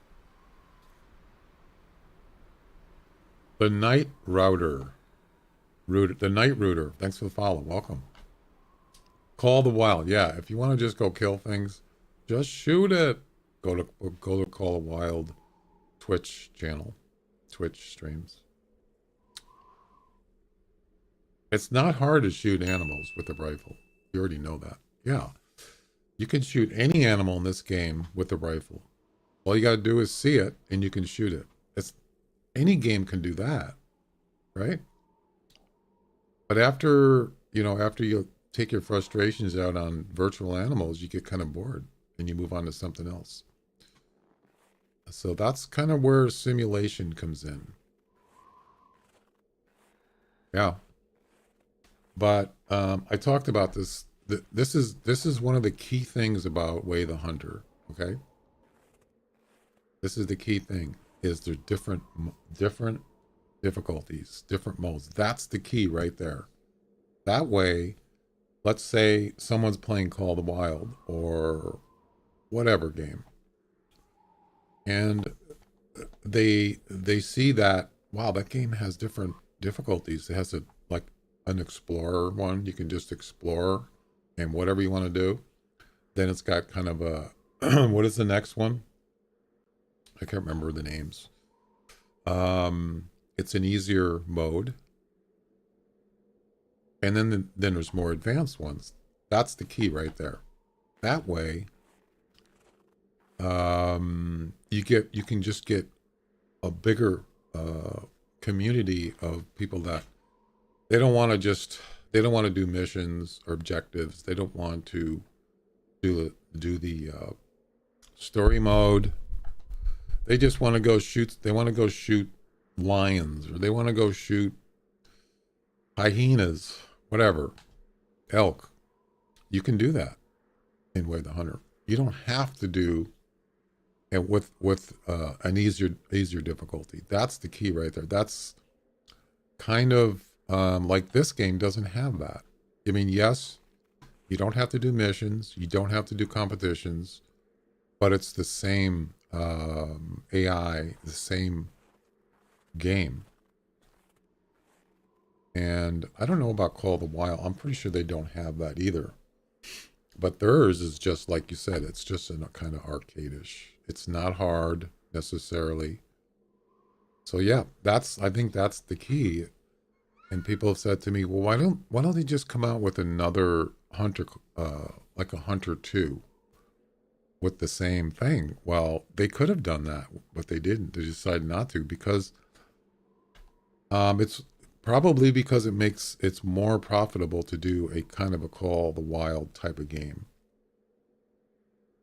[SPEAKER 1] The Night Router. The Night Rooter. Thanks for the follow. Welcome. Call the Wild. Yeah, if you want to just go kill things, just shoot it. Go to Call the Wild Twitch channel. Twitch streams. It's not hard to shoot animals with a rifle. You already know that. Yeah. You can shoot any animal in this game with a rifle. All you got to do is see it, and you can shoot it. Any game can do that, right? But after you take your frustrations out on virtual animals, you get kind of bored, and you move on to something else. So that's kind of where simulation comes in. Yeah. But I talked about this. This is one of the key things about Way the Hunter. Okay, this is the key thing. Is there different difficulties, different modes? That's the key right there. That way, let's say someone's playing Call of the Wild or whatever game, and they see that, wow, that game has different difficulties. It has a like an explorer one. You can just explore and whatever you want to do. Then it's got kind of a what is the next one? I can't remember the names. It's an easier mode, and then there's more advanced ones. That's the key right there. That way, you can just get a bigger community of people that they don't want to just they don't want to do missions or objectives. They don't want to do the story mode. They just want to go shoot. They want to go shoot lions, or they want to go shoot hyenas, whatever, elk. You can do that in Way the Hunter. You don't have to do it with an easier difficulty. That's the key right there. That's kind of like this game doesn't have that. I mean, yes, you don't have to do missions, you don't have to do competitions, but it's the same AI, the same game. And I don't know about Call of the Wild. I'm pretty sure they don't have that either. But theirs is just like you said. It's just a kind of arcade-ish. It's not hard necessarily. So yeah, I think that's the key. And people have said to me, well, why don't they just come out with another Hunter, like a Hunter 2 with the same thing? Well, they could have done that, but they didn't. They decided not to because it's probably because it's more profitable to do a kind of a Call of the Wild type of game.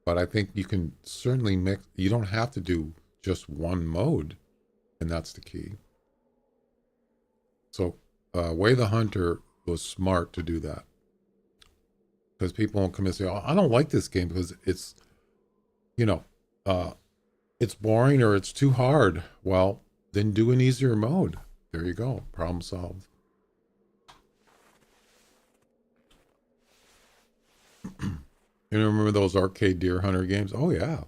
[SPEAKER 1] But I think you can certainly mix. You don't have to do just one mode, and that's the key. So, Way the Hunter was smart to do that, because people won't come and say, "Oh, I don't like this game because it's, you know, it's boring or it's too hard." Well, then do an easier mode. There you go. Problem solved. You remember those arcade deer hunter games? Oh yeah.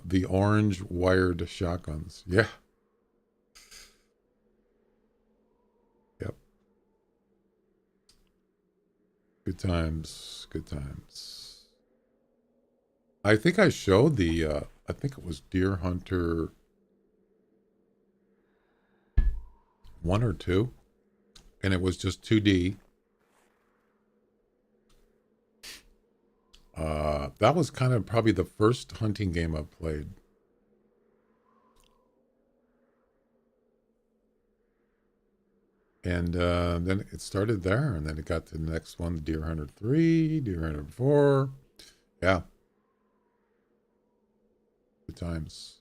[SPEAKER 1] The orange wired shotguns. Yeah. Yep. Good times. Good times. I think I showed I think it was Deer Hunter 1 or 2. And it was just 2D. That was kind of probably the first hunting game I've played. And then it started there, and then it got to the next one, Deer Hunter 3, Deer Hunter 4. Yeah. Good times.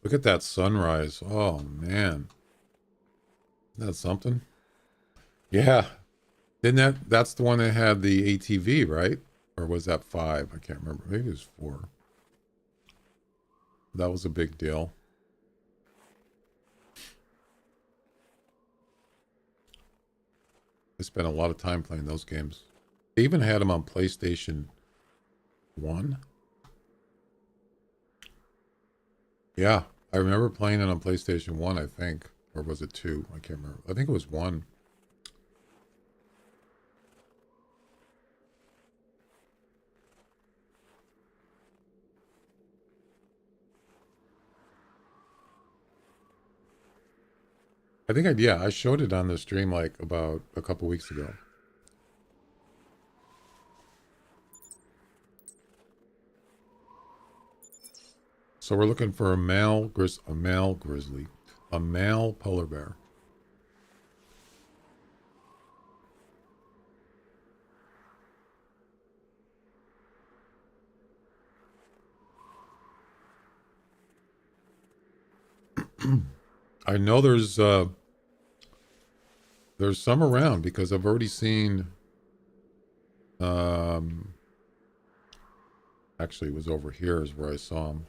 [SPEAKER 1] Look at that sunrise. Oh, man. Isn't that something? Yeah. That's the one that had the ATV, right? Or was that 5? I can't remember. Maybe it was 4. That was a big deal. I spent a lot of time playing those games. They even had them on PlayStation 1. Yeah, I remember playing it on PlayStation 1, I think. Or was it 2? I can't remember. I think it was 1. I showed it on the stream like about a couple weeks ago. So we're looking for a male grizzly, a male polar bear. I know there's some around because I've already seen. Actually, it was over here is where I saw them.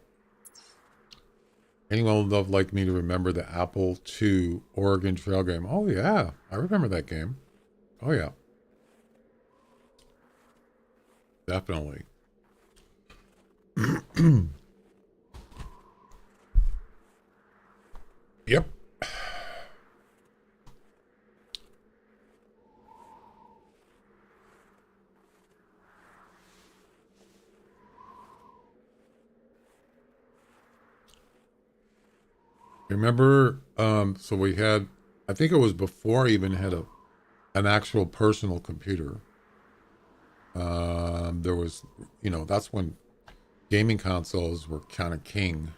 [SPEAKER 1] Anyone would love like me to remember the Apple II Oregon Trail game? Oh yeah, I remember that game. Oh yeah, definitely. Yep. Remember, so we had, I think it was before I even had an actual personal computer. There was, that's when gaming consoles were kind of king,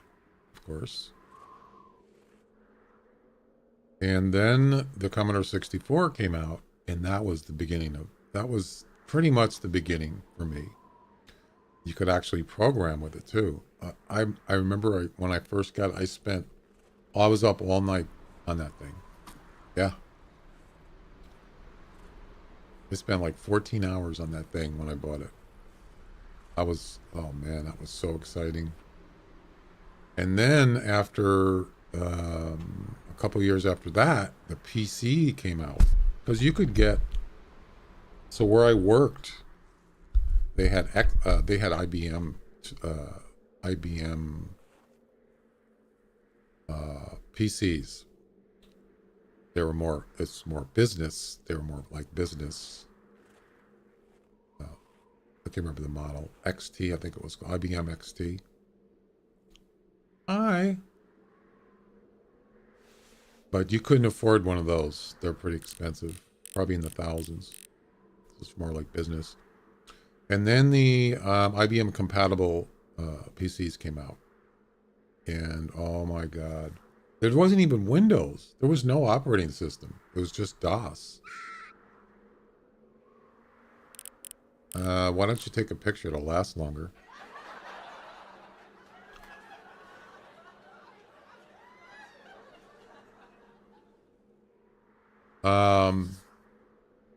[SPEAKER 1] of course. And then the Commodore 64 came out, and that was pretty much the beginning for me. You could actually program with it too. I remember when I first got it, I was up all night on that thing. Yeah. I spent like 14 hours on that thing when I bought it. Oh man, that was so exciting. And then after a couple years after that, the PC came out because you could get. So where I worked, they had IBM PCs. It's more business. They were more like business. I can't remember the model. XT, I think it was IBM XT. But you couldn't afford one of those. They're pretty expensive, probably in the thousands. It's more like business. And then the IBM compatible PCs came out. And oh my God. There wasn't even Windows. There was no operating system. It was just DOS. Why don't you take a picture? It'll last longer.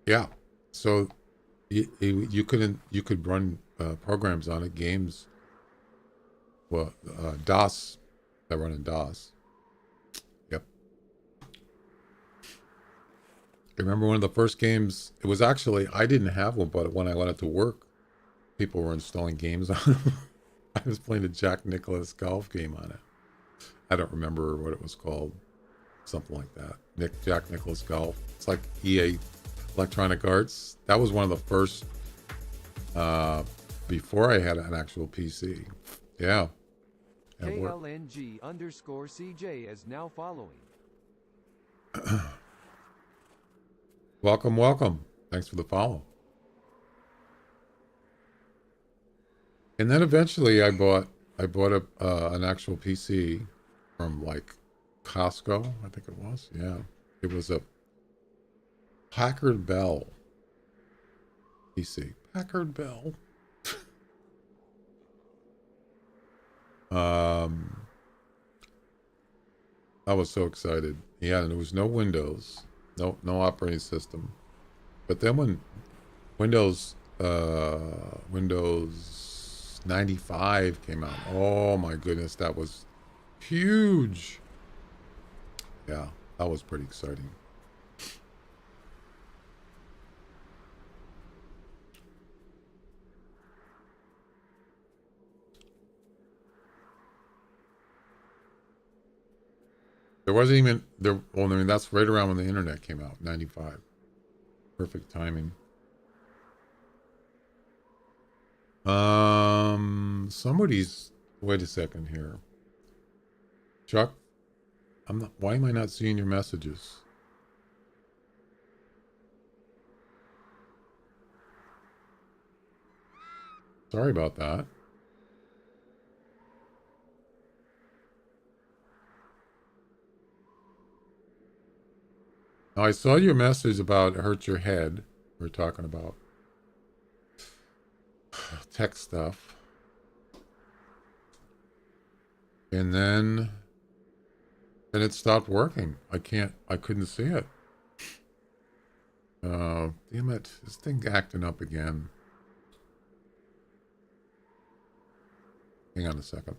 [SPEAKER 1] Yeah. So you could run programs on it, games. Well, DOS that run in DOS. Yep. I remember one of the first games. It was actually I didn't have one, but when I went out to work, people were installing games on them. I was playing a Jack Nicklaus golf game on it. I don't remember what it was called. Something like that. Jack Nicklaus Golf. It's like EA Electronic Arts. That was one of the first before I had an actual PC. Yeah.
[SPEAKER 5] KLNG_CJ is now following.
[SPEAKER 1] Welcome, welcome. Thanks for the follow. And then eventually I bought an actual PC from like Costco, I think it was. Yeah. It was a Packard Bell PC. Packard Bell. I was so excited. Yeah, and there was no Windows, no operating system. But then when Windows 95 came out, oh my goodness, that was huge. Yeah, that was pretty exciting. There wasn't even there. Well, I mean, that's right around when the internet came out, 95. Perfect timing. Somebody's. Wait a second here, Chuck. I'm not. Why am I not seeing your messages? Sorry about that. Now, I saw your message about hurt your head. We're talking about tech stuff. And then and it stopped working. I couldn't see it. Damn it. This thing acting up again. Hang on a second.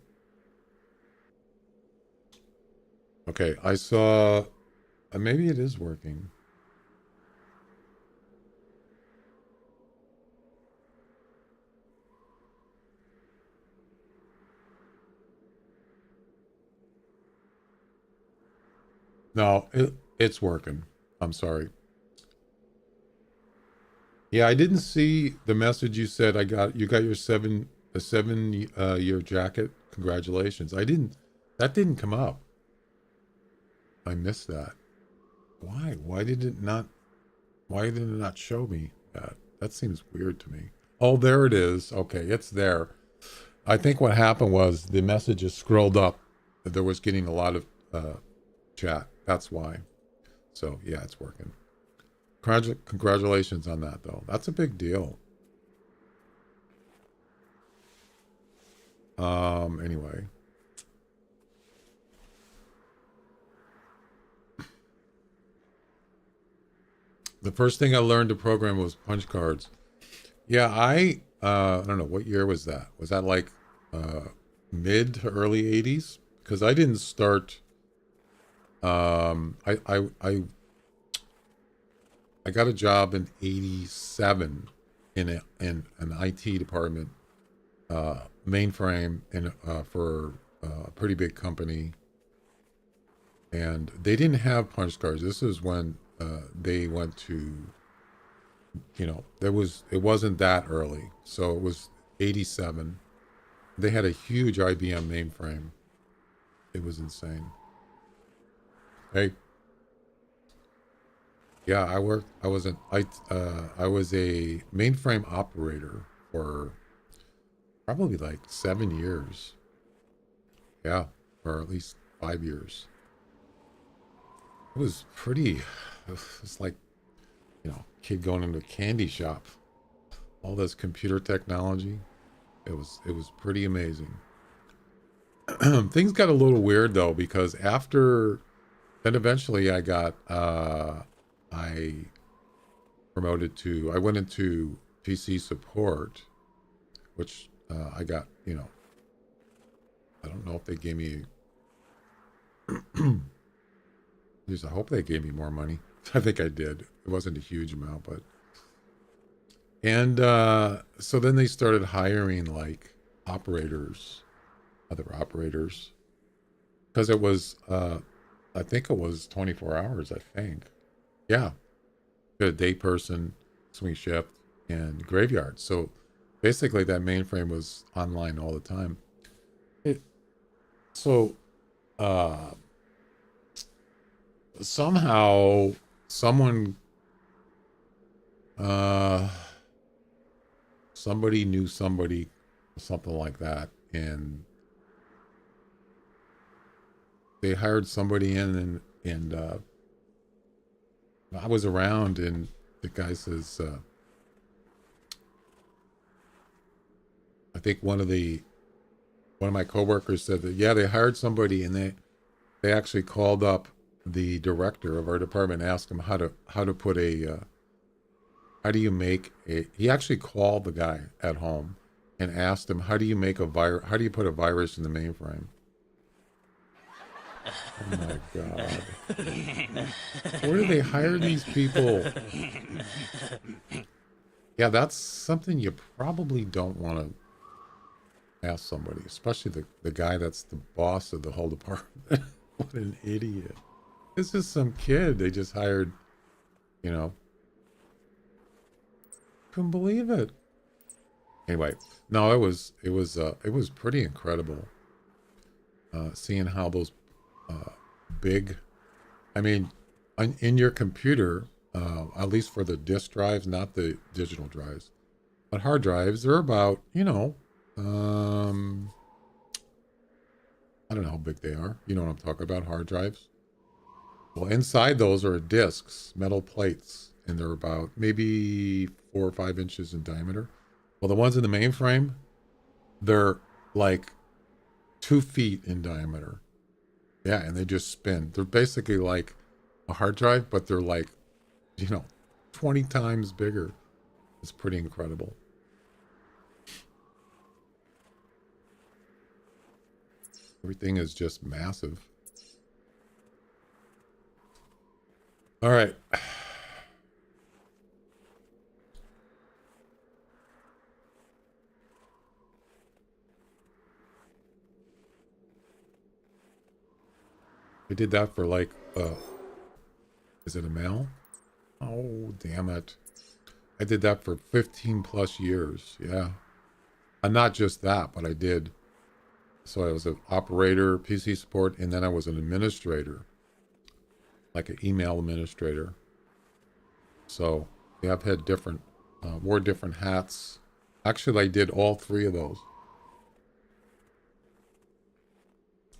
[SPEAKER 1] Okay, I saw, maybe it is working. No, it's working. I'm sorry. Yeah, I didn't see the message you said you got your 7 year jacket. Congratulations. That didn't come up. I missed that. Why? Why did it not show me that? That seems weird to me. Oh, there it is. Okay, it's there. I think what happened was the messages scrolled up. There was getting a lot of chat. That's why. So yeah, it's working. Congratulations on that, though. That's a big deal. Anyway. The first thing I learned to program was punch cards. Yeah, I don't know, what year was that? Was that like mid to early 80s? Because I didn't start I got a job in 87 in an IT department, mainframe for a pretty big company. And they didn't have punch cards. This is when they went to, it wasn't that early. So it was 87. They had a huge IBM mainframe. It was insane. Hey. Yeah, I was a mainframe operator for probably like 7 years. Yeah, or at least 5 years. It was pretty, it's like, kid going into a candy shop. All this computer technology. It was pretty amazing. Things got a little weird though, because then eventually I I went into PC support, which I got, I don't know if they gave me, at least I hope they gave me more money. I think I did. It wasn't a huge amount, but, and so then they started hiring like other operators, because it was, I think it was 24 hours, I think. Yeah. A day person, swing shift, and graveyard. So basically that mainframe was online all the time. So somehow uh, somebody knew somebody, something like that, and they hired somebody in, and I was around, and the guy says, I think one of my coworkers said that, yeah, they hired somebody, and they actually called up the director of our department and asked him how to put how do you make he actually called the guy at home and asked him, how do you put a virus in the mainframe? Oh my God. Where do they hire these people? Yeah, that's something you probably don't want to ask somebody, especially the guy that's the boss of the whole department. What an idiot. This is some kid they just hired, Couldn't believe it. Anyway, no, it was pretty incredible. Seeing how those big, I mean, in your computer, at least for the disk drives, not the digital drives, but hard drives, they're about, I don't know how big they are. You know what I'm talking about, hard drives. Well, inside those are discs, metal plates, and they're about maybe 4 or 5 inches in diameter. Well, the ones in the mainframe, they're like 2 feet in diameter. Yeah, and they just spin. They're basically like a hard drive, but they're like, 20 times bigger. It's pretty incredible. Everything is just massive. All right. I did that for like, is it a male? Oh, damn it. I did that for 15 plus years. Yeah. And not just that, but I did. So I was an operator, PC support, and then I was an administrator, like an email administrator. So yeah, I've had different, wore different hats. Actually, I did all three of those.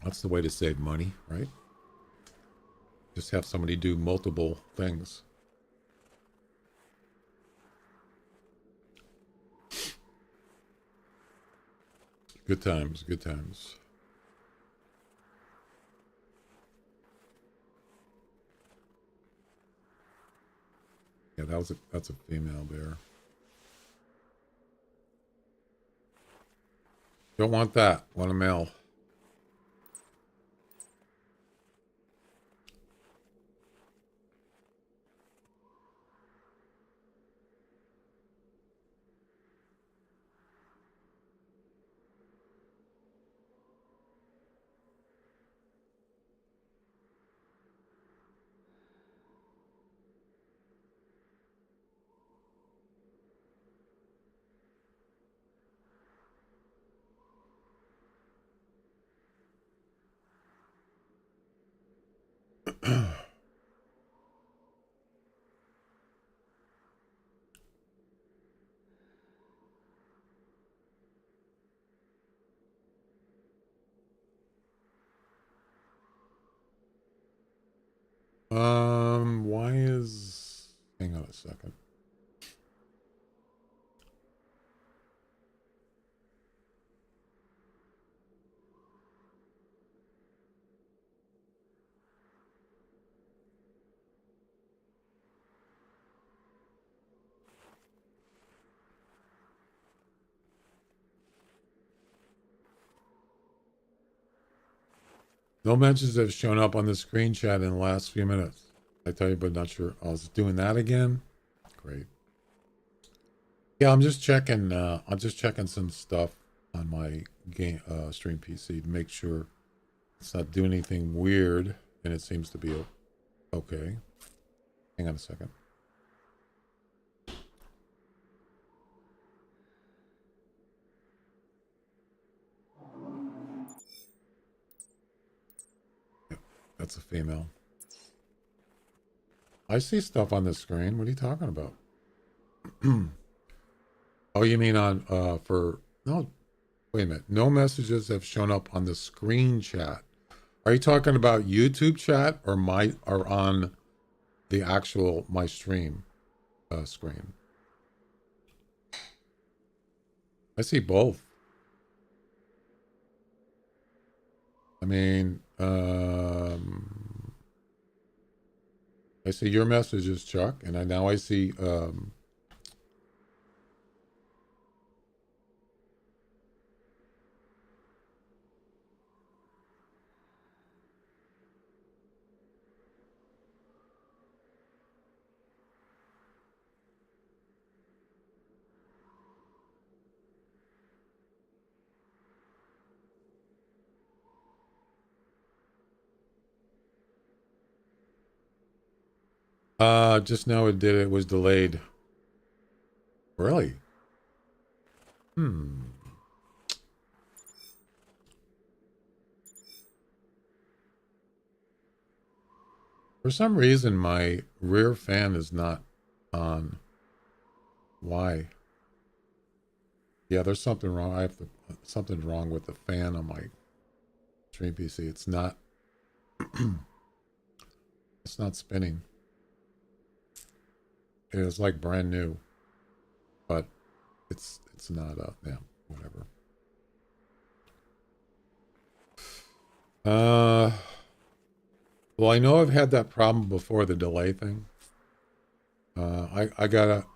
[SPEAKER 1] That's the way to save money, right? Just have somebody do multiple things. Good times, good times. Yeah, that's a female bear. Don't want that. Want a male. Why is, hang on a second. No mentions have shown up on the screen chat in the last few minutes. I tell you, but not sure. I was doing that again. Great. Yeah, I'm just checking. I'm just checking some stuff on my game stream PC to make sure it's not doing anything weird, and it seems to be okay. Hang on a second. Yeah, that's a female. I see stuff on the screen. What are you talking about? Oh, you mean on for no? Wait a minute. No messages have shown up on the screen chat. Are you talking about YouTube chat or on the actual my stream screen? I see both. I mean, I see your messages, Chuck, and now I see just now it did. It was delayed. Really? Hmm. For some reason, my rear fan is not on. Why? Yeah, there's something wrong. I have to, something's wrong with the fan on my stream PC. It's not. It's not spinning. It is like brand new, but it's not. Yeah, whatever. Well, I know I've had that problem before, the delay thing. I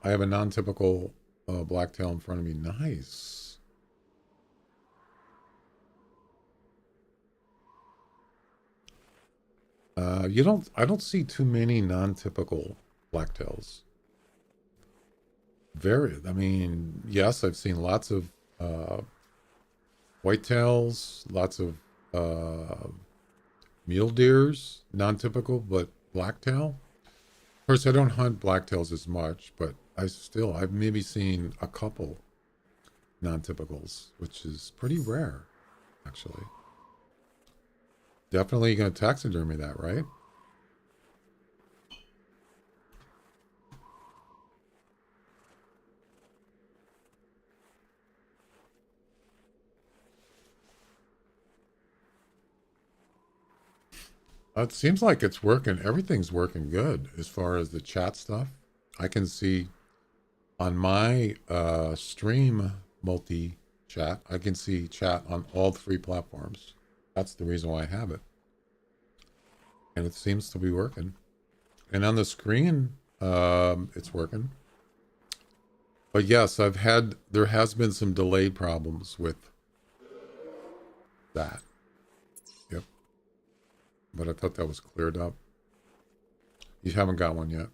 [SPEAKER 1] have a non-typical blacktail in front of me. Nice. I don't see too many non-typical blacktails. I mean, yes, I've seen lots of whitetails, lots of mule deers, non-typical, but blacktail. Of course, I don't hunt blacktails as much, but I've maybe seen a couple non-typicals, which is pretty rare, actually. Definitely gonna taxidermy that, right? It seems like it's working. Everything's working good as far as the chat stuff. I can see on my stream multi chat, I can see chat on all three platforms. That's the reason why I have it. And it seems to be working. And on the screen, it's working. But yes, there has been some delayed problems with that. Yep. But I thought that was cleared up. You haven't got one yet.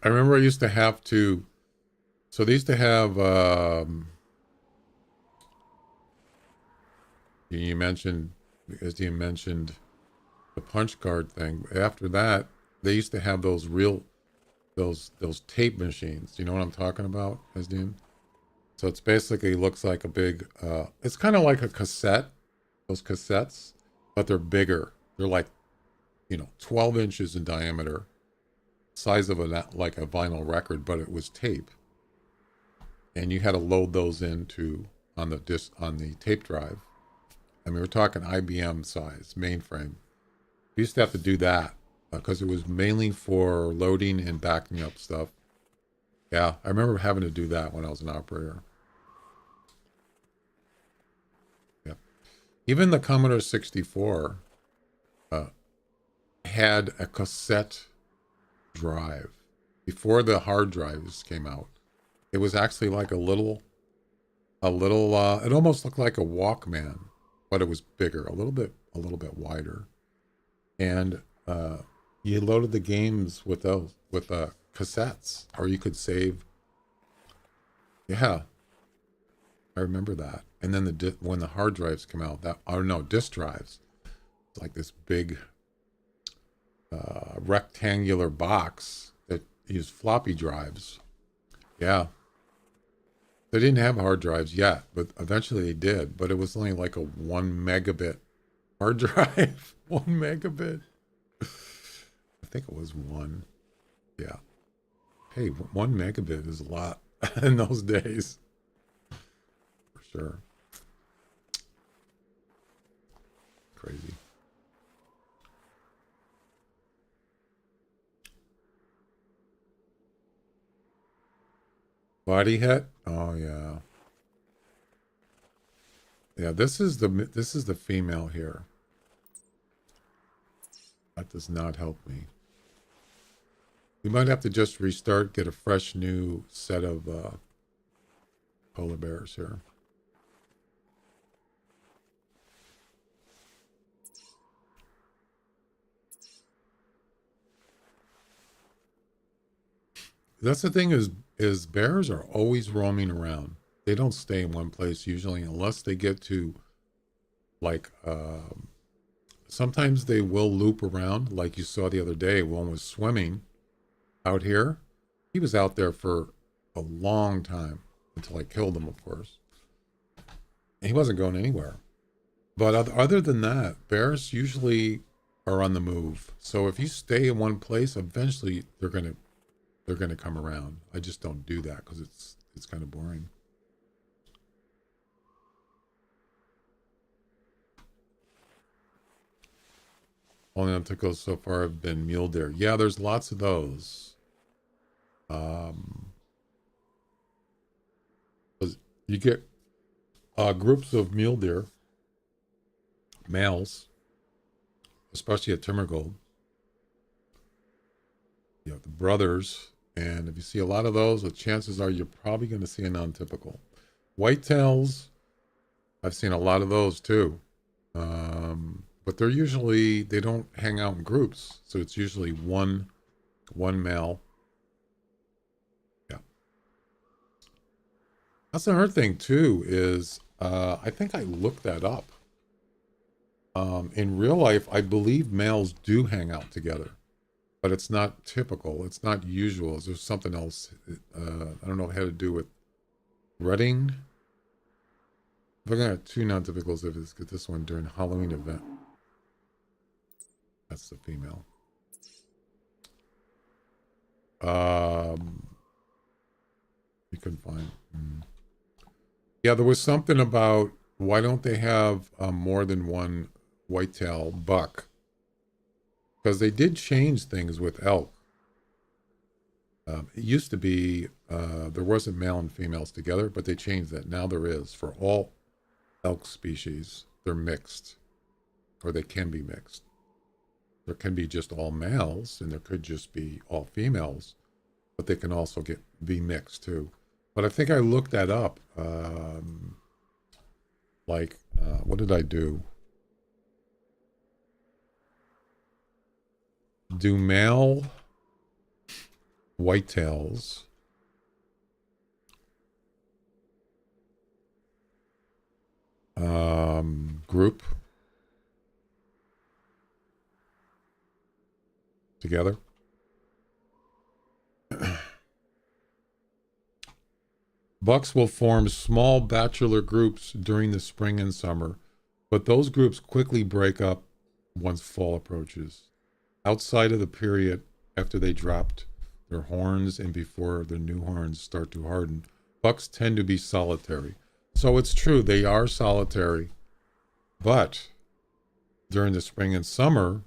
[SPEAKER 1] I remember I used to have to, so they used to have, you mentioned the punch card thing. After that, they used to have those those tape machines. You know what I'm talking about, Asdean? So it's basically looks like a big, it's kind of like a cassette, those cassettes, but they're bigger. They're like, 12 inches in diameter, size of like a vinyl record, but it was tape. And you had to load those into on the tape drive. I mean, we're talking IBM size mainframe. We used to have to do that because it was mainly for loading and backing up stuff. Yeah, I remember having to do that when I was an operator. Yeah, even the Commodore 64 had a cassette drive before the hard drives came out. It was actually like a little. It almost looked like a Walkman, but it was bigger, a little bit wider. And you loaded the games with those with cassettes, or you could save. Yeah, I remember that. And then when the hard drives come out, disk drives. It's like this big rectangular box that used floppy drives. Yeah, they didn't have hard drives yet, but eventually they did. But it was only like a 1 megabit hard drive. 1 megabit. I think it was one. Yeah. Hey, 1 megabit is a lot in those days. For sure. Crazy. Body hit? Oh yeah. Yeah, this is the female here. That does not help me. We might have to just restart, get a fresh new set of polar bears here. That's the thing is bears are always roaming around. They don't stay in one place usually unless they get to like sometimes they will loop around like you saw the other day. One was swimming out here. He was out there for a long time until I killed him, of course. He wasn't going anywhere. But other than that, bears usually are on the move. So if you stay in one place, eventually they're gonna come around. I just don't do that because it's kind of boring. Only tentacles so far have been mule deer. Yeah, there's lots of those. You get groups of mule deer, males, especially at Tiimbergold. You know, the brothers. And if you see a lot of those, the chances are you're probably going to see a non-typical. Whitetails, I've seen a lot of those too. But they're usually, they don't hang out in groups. So it's usually one male. Yeah. That's another thing too, is I think I looked that up. In real life, I believe males do hang out together, but it's not typical. It's not usual. There's something else. I don't know if it had to do with rutting. If I got two non-typicals, if it's get this one during Halloween event. That's the female. You can find. Yeah, there was something about why don't they have more than one whitetail buck? Because they did change things with elk. It used to be there wasn't male and females together, but they changed that. Now there is. For all elk species, they're mixed, or they can be mixed. There can be just all males, and there could just be all females, but they can also be mixed too. But I think I looked that up. What did I do? Do male whitetails group together? Bucks will form small bachelor groups during the spring and summer, but those groups quickly break up once fall approaches. Outside of the period after they dropped their horns and before the new horns start to harden, bucks tend to be solitary. So it's true, they are solitary, but during the spring and summer,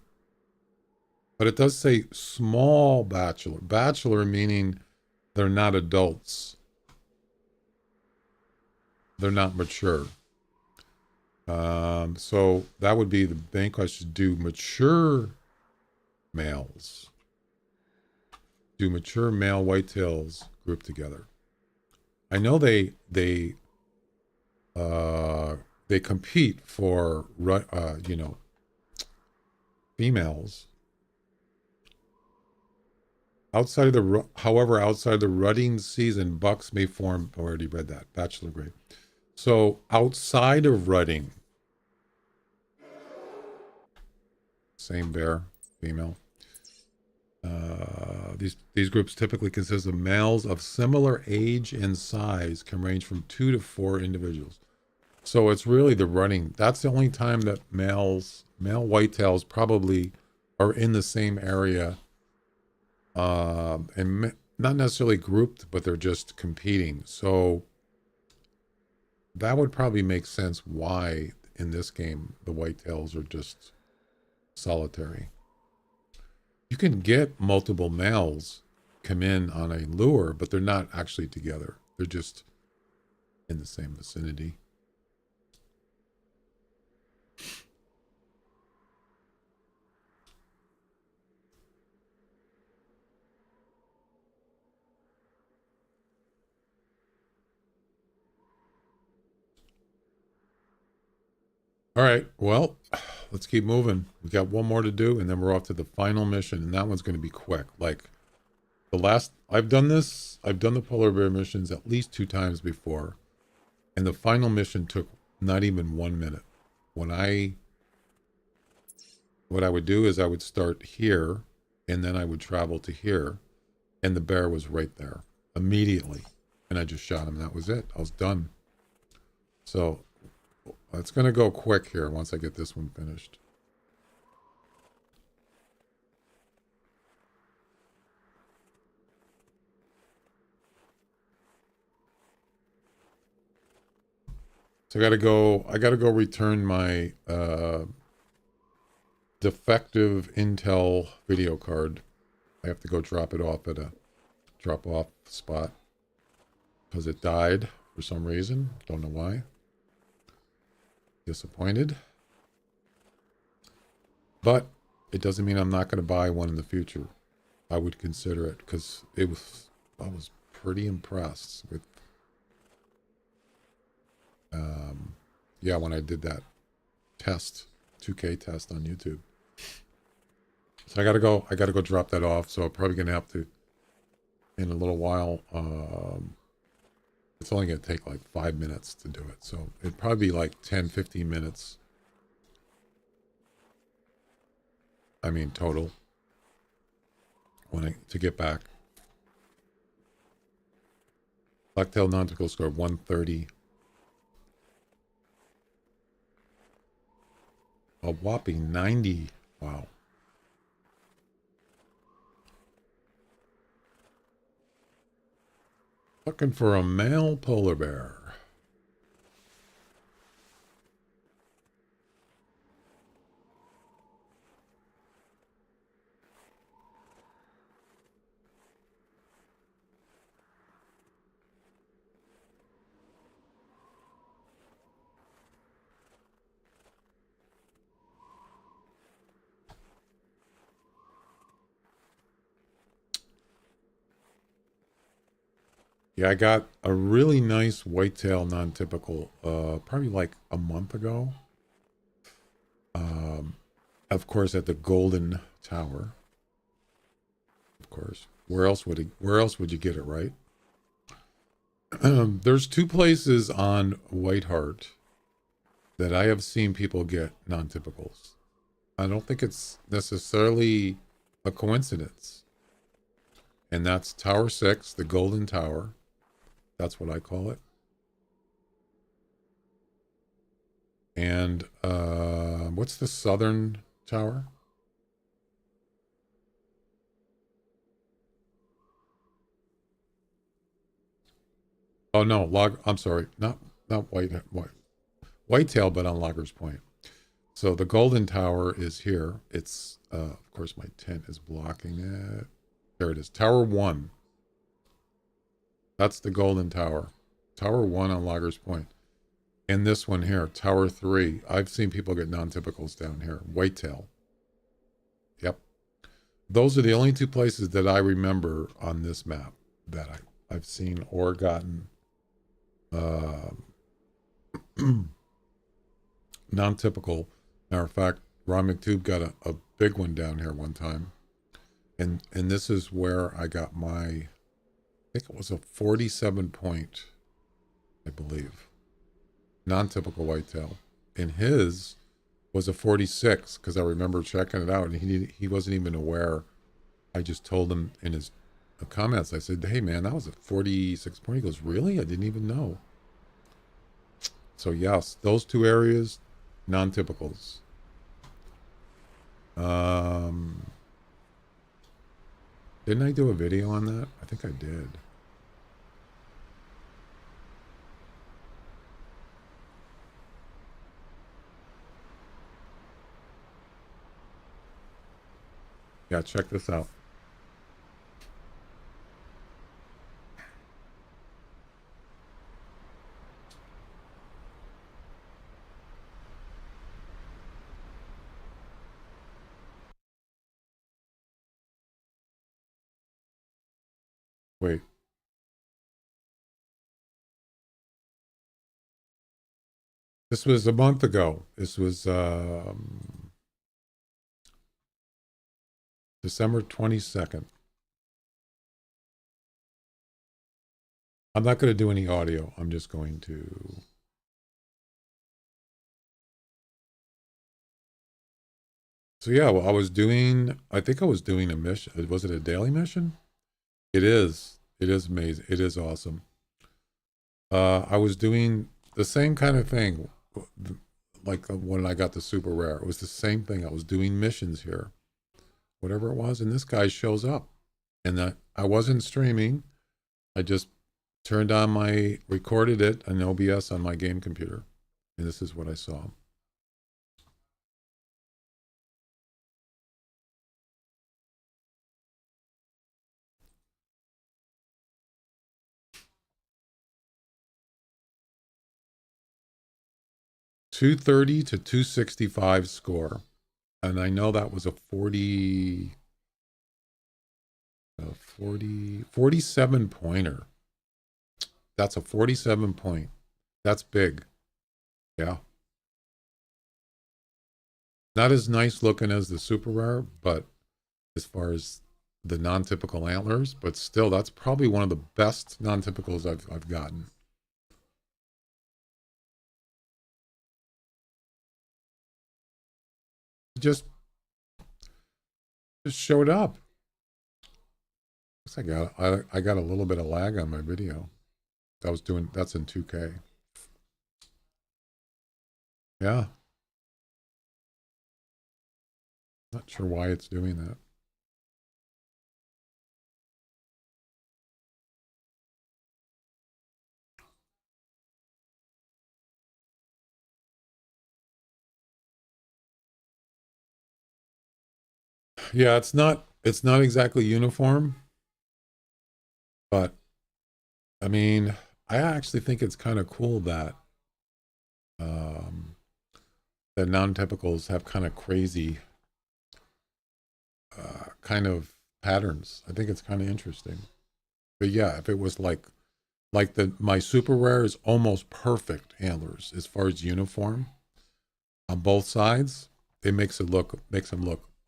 [SPEAKER 1] but it does say small bachelor. Bachelor meaning they're not adults. They're not mature. So that would be the main question. Do mature males, do mature male whitetails group together? I know they compete for females. Outside of the rutting season, bucks may form. I already read that. Bachelor grade. So outside of rutting, same bear, female. These groups typically consist of males of similar age and size, can range from 2 to 4 individuals. So it's really the running. That's the only time that male whitetails probably are in the same area, and not necessarily grouped, but they're just competing. So that would probably make sense why in this game the whitetails are just solitary. You can get multiple males come in on a lure, but they're not actually together. They're just in the same vicinity. All right, well, let's keep moving. We got one more to do, and then we're off to the final mission, and that one's going to be quick. Like I've done the polar bear missions at least 2 times before, and the final mission took not even 1 minute. What I would do is I would start here, and then I would travel to here, and the bear was right there immediately, and I just shot him. That was it. I was done. So it's going to go quick here once I get this one finished. So I got to go return my defective Intel video card. I have to go drop it off at a drop-off spot because it died for some reason. Don't know why. Disappointed. But it doesn't mean I'm not going to buy one in the future. I would consider it because I was pretty impressed with, yeah, when I did that test, 2K test on YouTube. So I gotta go drop that off. So I'm probably gonna have to, in a little while, it's only gonna take like 5 minutes to do it. So it'd probably be like 10, 15 minutes. I mean, total. To get back. Blacktail non-typical score 130. A whopping 90. Wow. Looking for a male polar bear. Yeah, I got a really nice whitetail non-typical, probably like a month ago. Of course, at the Golden Tower. Of course, where else would you get it, right? There's 2 places on Whiteheart that I have seen people get non-typicals. I don't think it's necessarily a coincidence. And that's Tower 6, the Golden Tower. That's what I call it. And what's the southern tower? Oh no, I'm sorry, not Whitetail, but on Loggers Point. So the Golden Tower is here. It's of course my tent is blocking it. There it is, Tower 1. That's the Golden Tower. Tower 1 on Loggers Point. And this one here, Tower 3. I've seen people get non-typicals down here. Whitetail. Yep. Those are the only 2 places that I remember on this map that I've seen or gotten non-typical. Matter of fact, Ron McTube got a big one down here one time. And this is where I got my, I think it was a 47 point, I believe. Non-typical whitetail. And his was a 46 because I remember checking it out and he wasn't even aware. I just told him in his comments, I said, hey man, that was a 46 point. He goes, really? I didn't even know. So yes, those 2 areas, non-typicals. Didn't I do a video on that? I think I did. Yeah, check this out. Wait. This was a month ago. This was December 22nd. I'm not going to do any audio. I'm just going to... So yeah, well, I think I was doing a mission. Was it a daily mission? It is. It is amazing. It is awesome. I was doing the same kind of thing, like when I got the super rare. It was the same thing. I was doing missions here, whatever it was, and this guy shows up. And I wasn't streaming. I just recorded it on OBS on my game computer. And this is what I saw. 230 to 265 score. And I know that was a 47 pointer. That's a 47 point. That's big. Yeah. Not as nice looking as the super rare, but as far as the non-typical antlers, but still, that's probably one of the best non-typicals I've gotten. Just showed up. I got a little bit of lag on my video. That's in 2K. Yeah. Not sure why it's doing that. Yeah, it's not exactly uniform, but I mean, I actually think it's kind of cool that that non-typicals have kind of crazy kind of patterns. I think it's kind of interesting. But yeah, if it was like my super rare is almost perfect antlers as far as uniform on both sides, it makes them look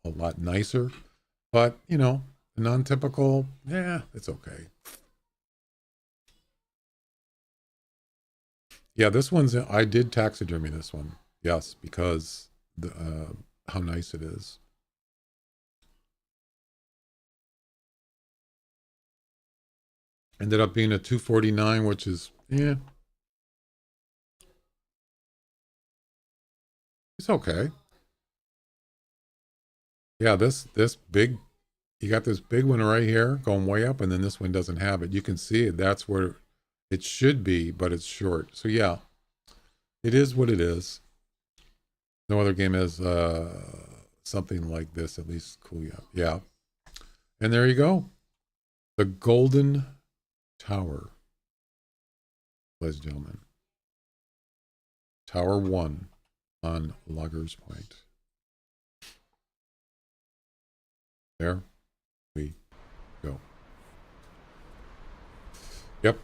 [SPEAKER 1] a lot nicer. But you know, non-typical, yeah, it's okay. Yeah, this one's I did taxidermy this one. Yes, because the how nice it is. Ended up being a 249, which is yeah. It's okay. Yeah, this big, you got this big one right here going way up, and then this one doesn't have it. You can see it. That's where it should be, but it's short. So yeah, it is what it is. No other game has something like this, at least cool. Yeah, yeah. And there you go, the Golden Tower, ladies and gentlemen. Tower 1 on Loggers Point. There we go. Yep.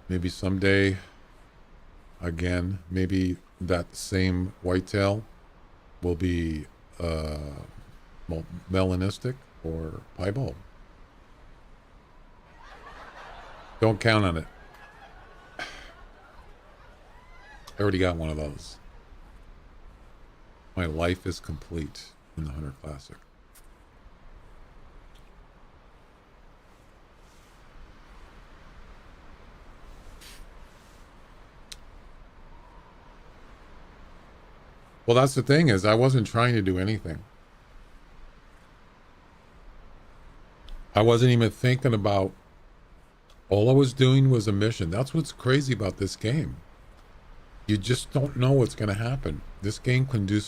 [SPEAKER 1] Maybe someday, again, maybe that same whitetail will be melanistic or piebald. Don't count on it. I already got one of those. My life is complete in the Hunter Classic. Well, that's the thing is I wasn't trying to do anything. I wasn't even thinking about, all I was doing was a mission. That's what's crazy about this game. You just don't know what's going to happen. This game can do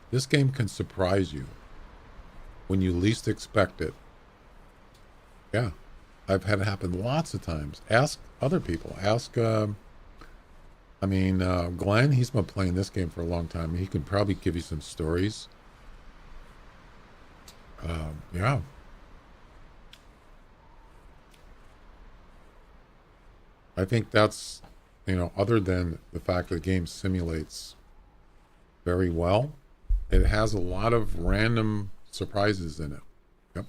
[SPEAKER 1] this game can surprise you when you least expect it. Yeah. I've had it happen lots of times. Ask other people. Ask, Glenn, he's been playing this game for a long time. He can probably give you some stories. Yeah. I think that's, other than the fact that the game simulates very well, it has a lot of random surprises in it. Yep.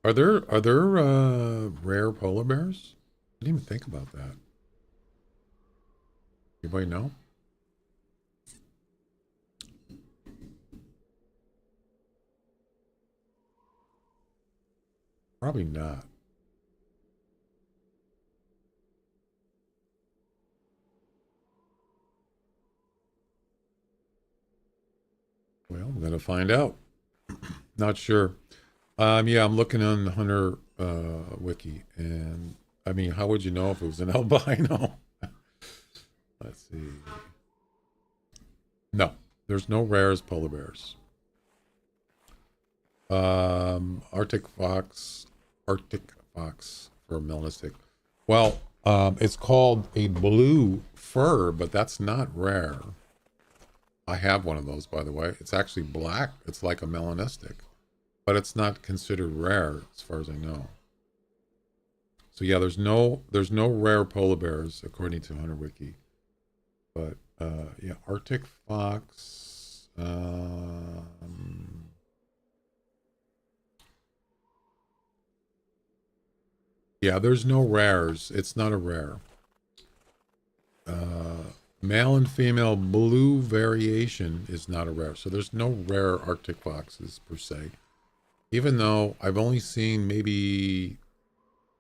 [SPEAKER 1] Are there rare polar bears? I didn't even think about that. Anybody know? Probably not. Well, I'm gonna find out. Not sure. Yeah, I'm looking on the Hunter wiki, and I mean, how would you know if it was an albino? Let's see. No, there's no rares polar bears. Arctic fox for melanistic. Well, it's called a blue fur, but that's not rare. I have one of those, by the way. It's actually black. It's like a melanistic, but it's not considered rare as far as I know. So yeah, there's no rare polar bears according to Hunter Wiki. But yeah, Arctic fox. Yeah, there's no rares. It's not a rare. Male and female blue variation is not a rare. So there's no rare Arctic foxes per se. Even though I've only seen maybe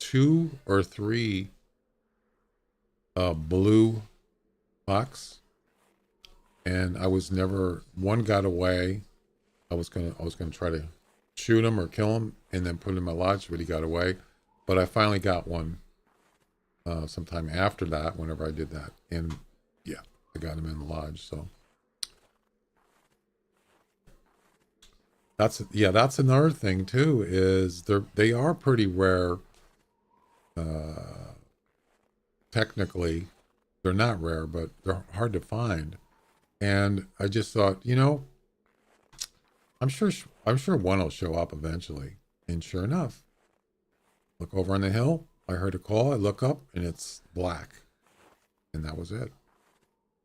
[SPEAKER 1] 2 or 3 blue fox, and I was never, one got away. I was gonna try to shoot him or kill him and then put him in my lodge, but he got away. But I finally got one sometime after that, whenever I did that, and yeah, I got him in the lodge. So that's another thing too, is they are pretty rare. Technically, they're not rare, but they're hard to find. And I just thought, you know, I'm sure one will show up eventually. And sure enough, look over on the hill. I heard a call. I look up, and it's black, and that was it.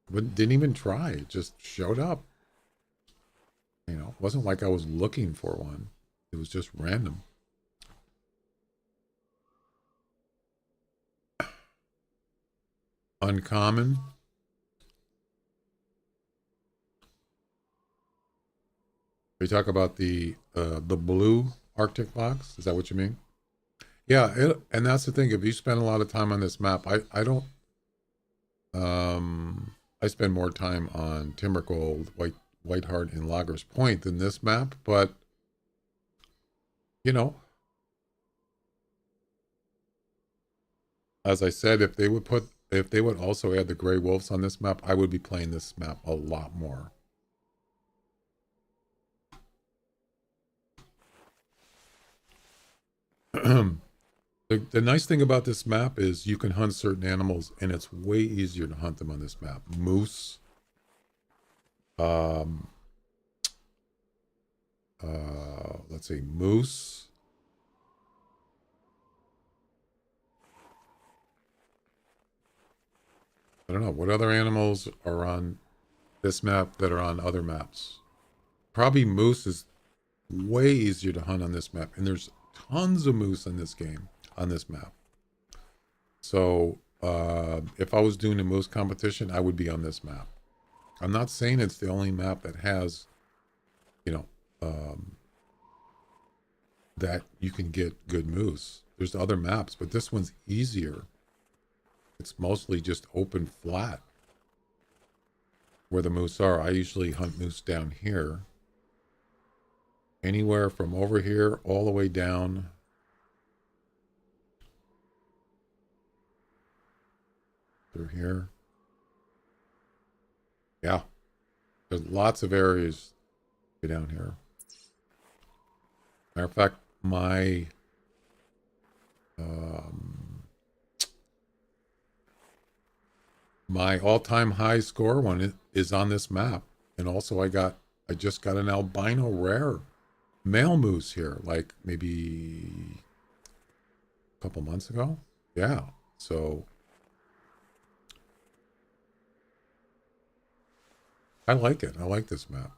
[SPEAKER 1] But didn't even try. It just showed up. You know, it wasn't like I was looking for one. It was just random. Uncommon. We talk about the blue Arctic fox. Is that what you mean? Yeah, and that's the thing. If you spend a lot of time on this map, I don't. I spend more time on Tiimbergold, Whiteheart, and Loggers Point than this map, but you know, as I said, if they would also add the gray wolves on this map, I would be playing this map a lot more. The nice thing about this map is you can hunt certain animals, and it's way easier to hunt them on this map. Moose, let's see, moose. I don't know what other animals are on this map that are on other maps. Probably moose is way easier to hunt on this map, and there's tons of moose in this game, on this map. So if I was doing a moose competition, I would be on this map. I'm not saying it's the only map that has, you know, that you can get good moose. There's other maps, but this one's easier. It's mostly just open flat where the moose are. I usually hunt moose down here. Anywhere from over here all the way down through here. Yeah. There's lots of areas down here. Matter of fact, my all-time high score one is on this map. And also I just got an albino rare male moose here, like maybe a couple months ago. Yeah. So I like it. I like this map.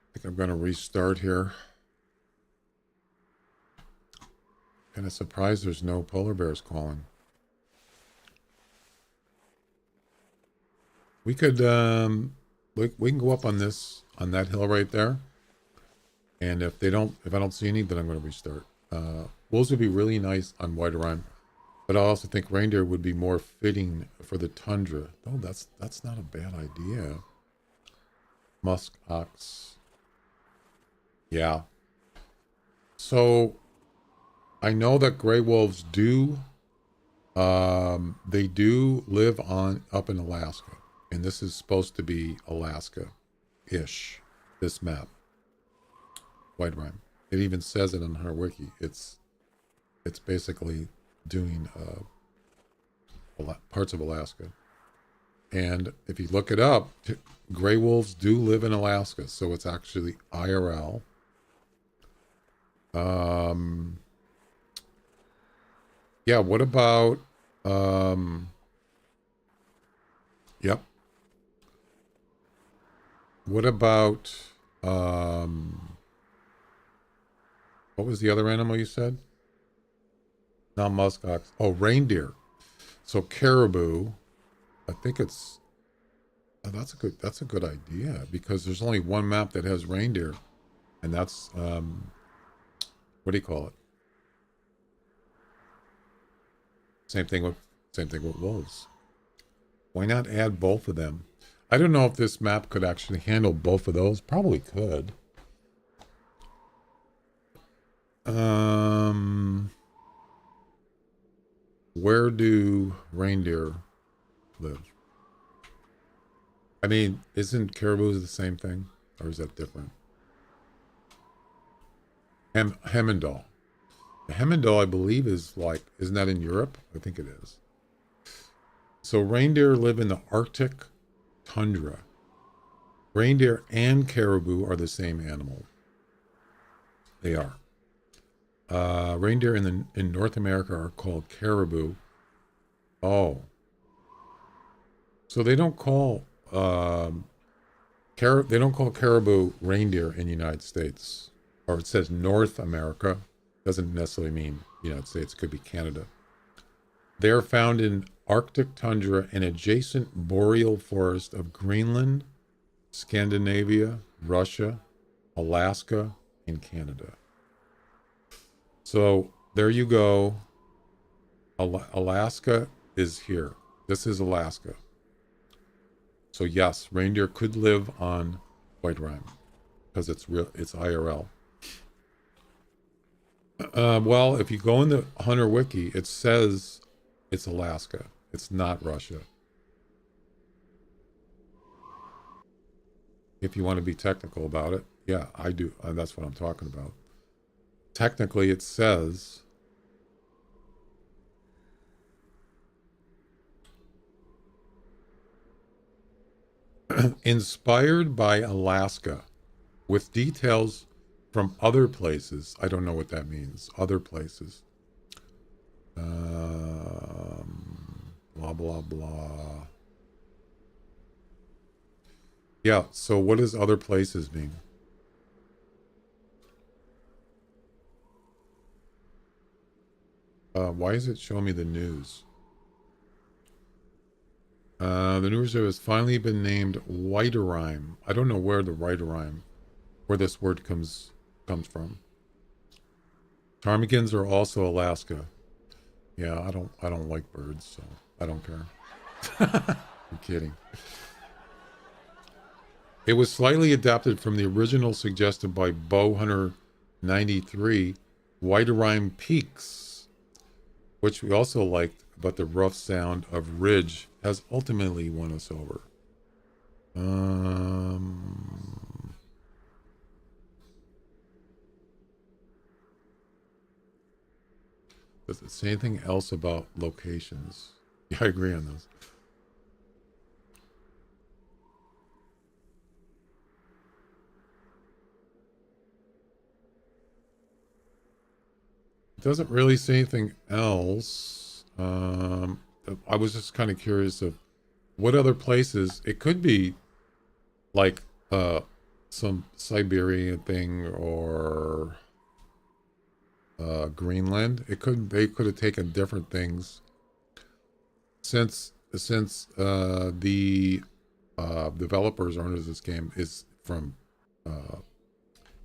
[SPEAKER 1] I think I'm going to restart here. Kind of surprised there's no polar bears calling. We could we can go up on that hill right there. And if I don't see any, then I'm going to restart. Wolves would be really nice on White Rhyme. But I also think reindeer would be more fitting for the tundra. Oh, that's not a bad idea. Musk ox. Yeah. So I know that gray wolves do they do live on up in Alaska. And this is supposed to be Alaska-ish, this map. White Rime. It even says it on her wiki. It's basically doing parts of Alaska. And if you look it up, gray wolves do live in Alaska, so it's actually IRL. Yeah, what about yep. What about what was the other animal you said? Not muskox. Oh, reindeer. So caribou. I think it's that's a good idea because there's only one map that has reindeer, and that's what do you call it? Same thing with wolves. Why not add both of them? I don't know if this map could actually handle both of those. Probably could. Where do reindeer live? I mean, isn't caribou the same thing? Or is that different? Hemendal. Hemendal, I believe, is like, isn't that in Europe? I think it is. So reindeer live in the Arctic tundra. Reindeer and caribou are the same animal. They are. Reindeer in North America are called caribou. Oh. So they don't call caribou reindeer in the United States. Or it says North America. Doesn't necessarily mean United States. It could be Canada. They are found in Arctic tundra and adjacent boreal forest of Greenland, Scandinavia, Russia, Alaska, and Canada. So there you go. Alaska is here. This is Alaska. So yes, reindeer could live on White Rime because it's real. It's IRL. Well, if you go in the Hunter Wiki, it says it's Alaska. It's not Russia. If you want to be technical about it, yeah, I do. That's what I'm talking about. Technically, it says inspired by Alaska with details from other places. I don't know what that means. Other places. Blah, blah, blah. Yeah, so what does other places mean? Why is it showing me the news? The new reserve has finally been named Whiterime. I don't know where the Whiterime, where this word comes from. Ptarmigans are also Alaska. Yeah, I don't like birds, so I don't care. I'm kidding. It was slightly adapted from the original suggested by Bowhunter 93, Whiterime Peaks, which we also liked, but the rough sound of Ridge has ultimately won us over. Does it say anything else about locations? Yeah, I agree on those. It doesn't really say anything else. I was just kind of curious of what other places. It could be like some Siberian thing or Greenland. They could have taken different things since the developers owners of this game is from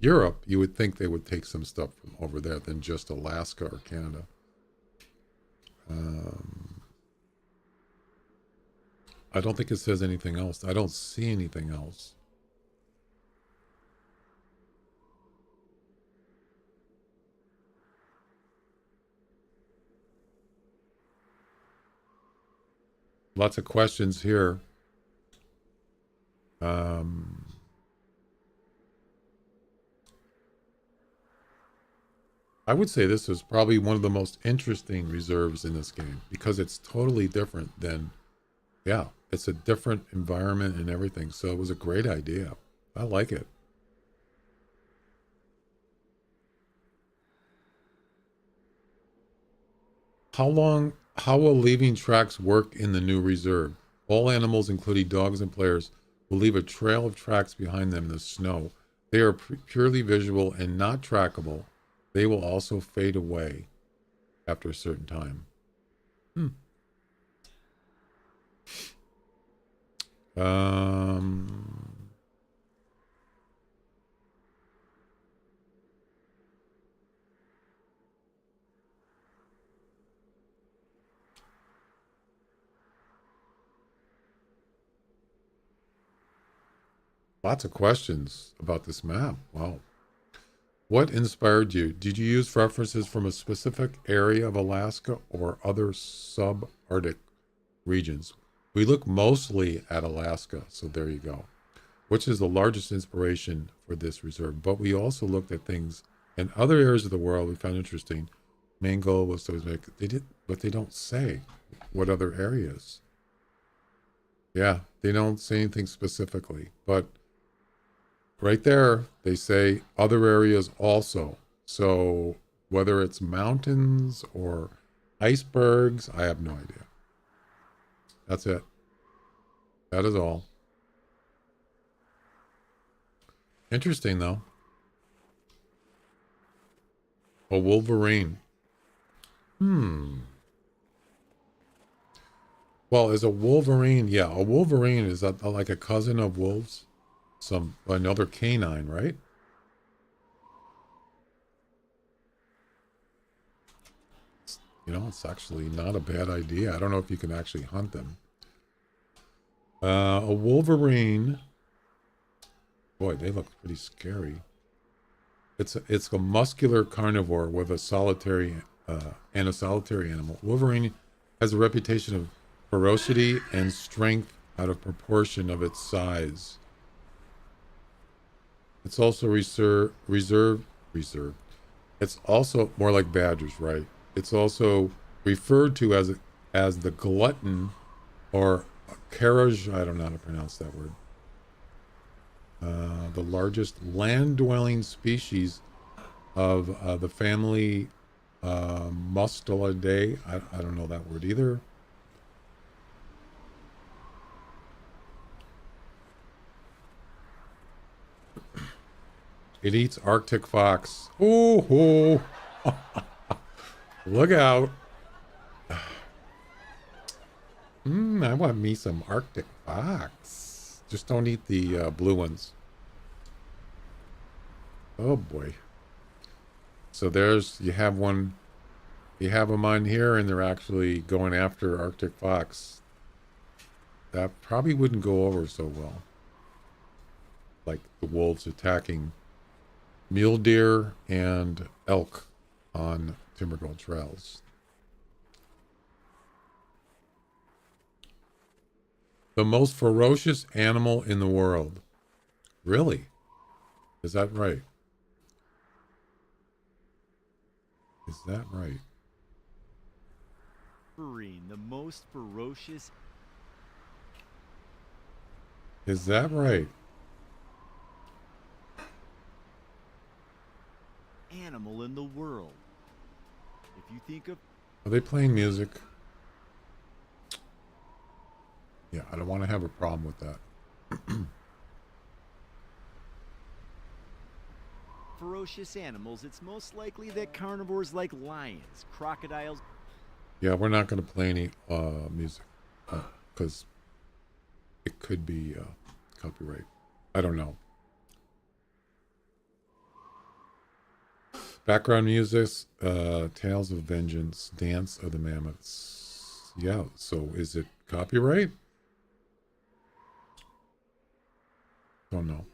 [SPEAKER 1] Europe. You would think they would take some stuff from over there than just Alaska or Canada. I don't think it says anything else. I don't see anything else. Lots of questions here. I would say this is probably one of the most interesting reserves in this game because it's totally different than, yeah, it's a different environment and everything. So it was a great idea. I like it. How will leaving tracks work in the new reserve? All animals, including dogs and players, will leave a trail of tracks behind them in the snow. They are purely visual and not trackable. They will also fade away after a certain time. Lots of questions about this map. Wow. What inspired you? Did you use references from a specific area of Alaska or other subarctic regions? We look mostly at Alaska, so there you go, which is the largest inspiration for this reserve. But we also looked at things in other areas of the world we found interesting. Main goal was to make, but they don't say what other areas. Yeah, they don't say anything specifically, but right there, they say other areas also. So whether it's mountains or icebergs, I have no idea. That's it. That is all. Interesting, though. A wolverine. Well, is a wolverine, yeah, a wolverine, is that like a cousin of wolves? Another canine, right? You know, it's actually not a bad idea. I don't know if you can actually hunt them. A wolverine. Boy, they look pretty scary. It's a muscular carnivore with a solitary animal. Wolverine has a reputation of ferocity and strength out of proportion of its size. It's also reserved. It's also more like badgers, right? It's also referred to as the glutton or carriage. I don't know how to pronounce that word. The largest land-dwelling species of the family Mustelidae. I don't know that word either. It eats Arctic fox. Oh, look out. I want me some Arctic fox. Just don't eat the blue ones. Oh boy. So you have one. You have them on here and they're actually going after Arctic fox. That probably wouldn't go over so well. Like the wolves attacking mule deer and elk on Tiimbergold trails. The most ferocious animal in the world. Really? Is that right? Is that right?
[SPEAKER 6] The most ferocious.
[SPEAKER 1] Is that right?
[SPEAKER 6] Animal in the world. If you think of
[SPEAKER 1] Are they playing music? Yeah, I don't want to have a problem with that.
[SPEAKER 6] ferocious animals, it's most likely that carnivores like lions, crocodiles.
[SPEAKER 1] Yeah, we're not going to play any music because it could be copyright. I don't know. Background music, Tales of Vengeance, Dance of the Mammoths. Yeah, so is it copyright? Don't know.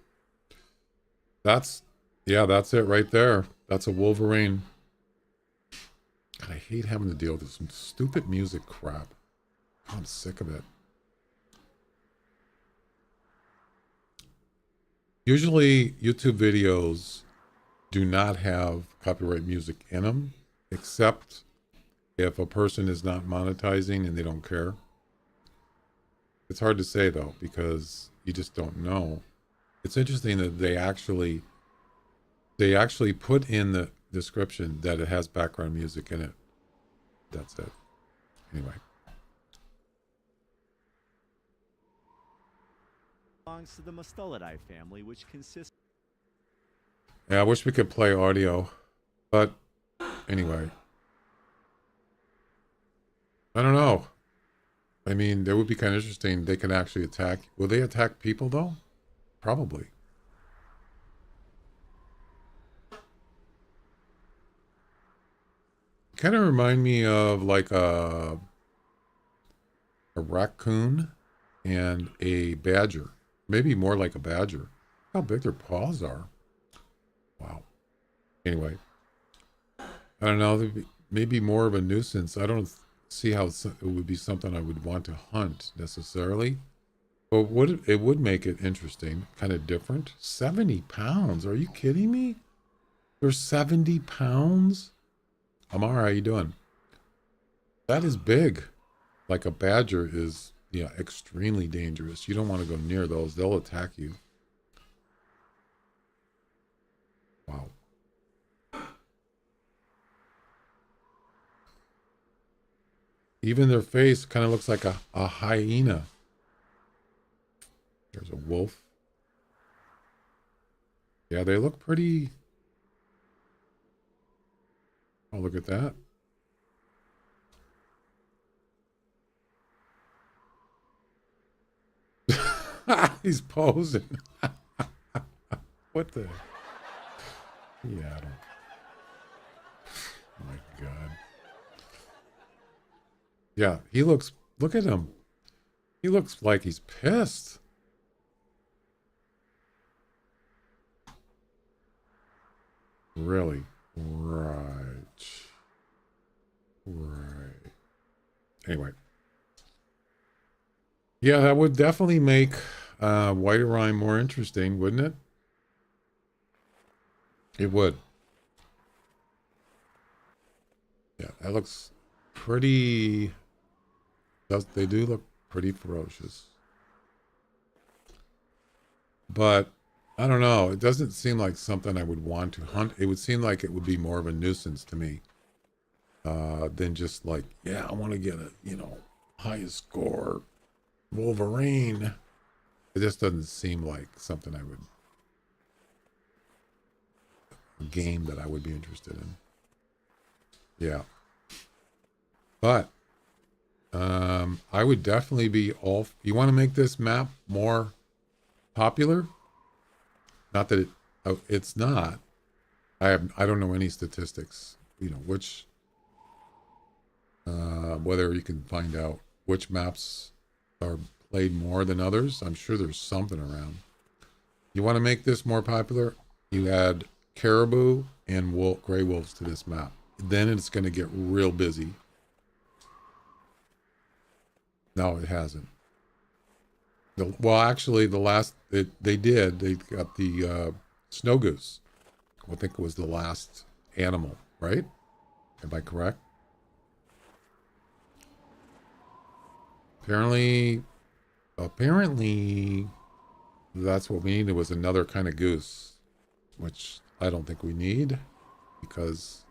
[SPEAKER 1] That's it right there. That's a Wolverine. God, I hate having to deal with this stupid music crap. I'm sick of it. Usually, YouTube videos do not have copyright music in them, except if a person is not monetizing and they don't care. It's hard to say though, because you just don't know. It's interesting that they actually put in the description that it has background music in it. That's it. Anyway.
[SPEAKER 6] Belongs to the Mustelidae family, which consists.
[SPEAKER 1] Yeah, I wish we could play audio, but anyway. I don't know. I mean, that would be kind of interesting. They can actually attack. Will they attack people though? Probably. Kind of remind me of like a raccoon and a badger. Maybe more like a badger. How big their paws are. Wow. Anyway. I don't know. Maybe more of a nuisance. I don't see how it would be something I would want to hunt necessarily. But it would make it interesting. Kind of different. 70 pounds. Are you kidding me? They're 70 pounds? Amara, how you doing? That is big. Like a badger is, yeah, extremely dangerous. You don't want to go near those. They'll attack you. Wow. Even their face kind of looks like a hyena. There's a wolf. Yeah, they look pretty... Oh, look at that. He's posing. What the? Yeah, I don't. Oh my God. Yeah, he looks. Look at him. He looks like he's pissed. Really? Right. Right. Anyway. Yeah, that would definitely make White Orion more interesting, wouldn't it? It would. Yeah, that looks pretty... They do look pretty ferocious. But, I don't know. It doesn't seem like something I would want to hunt. It would seem like it would be more of a nuisance to me. Than just like, yeah, I want to get a, highest score Wolverine. It just doesn't seem like something I would... A game that I would be interested in. Yeah. But, I would definitely be all... You want to make this map more popular? Not that it's not. I don't know any statistics, which... whether you can find out which maps are played more than others. I'm sure there's something around. You want to make this more popular? You add caribou and gray wolves to this map. Then it's going to get real busy. No, it hasn't. Well, actually, they got the snow goose. I think it was the last animal, right? Am I correct? Apparently, that's what we needed, was another kind of goose, which I don't think we need because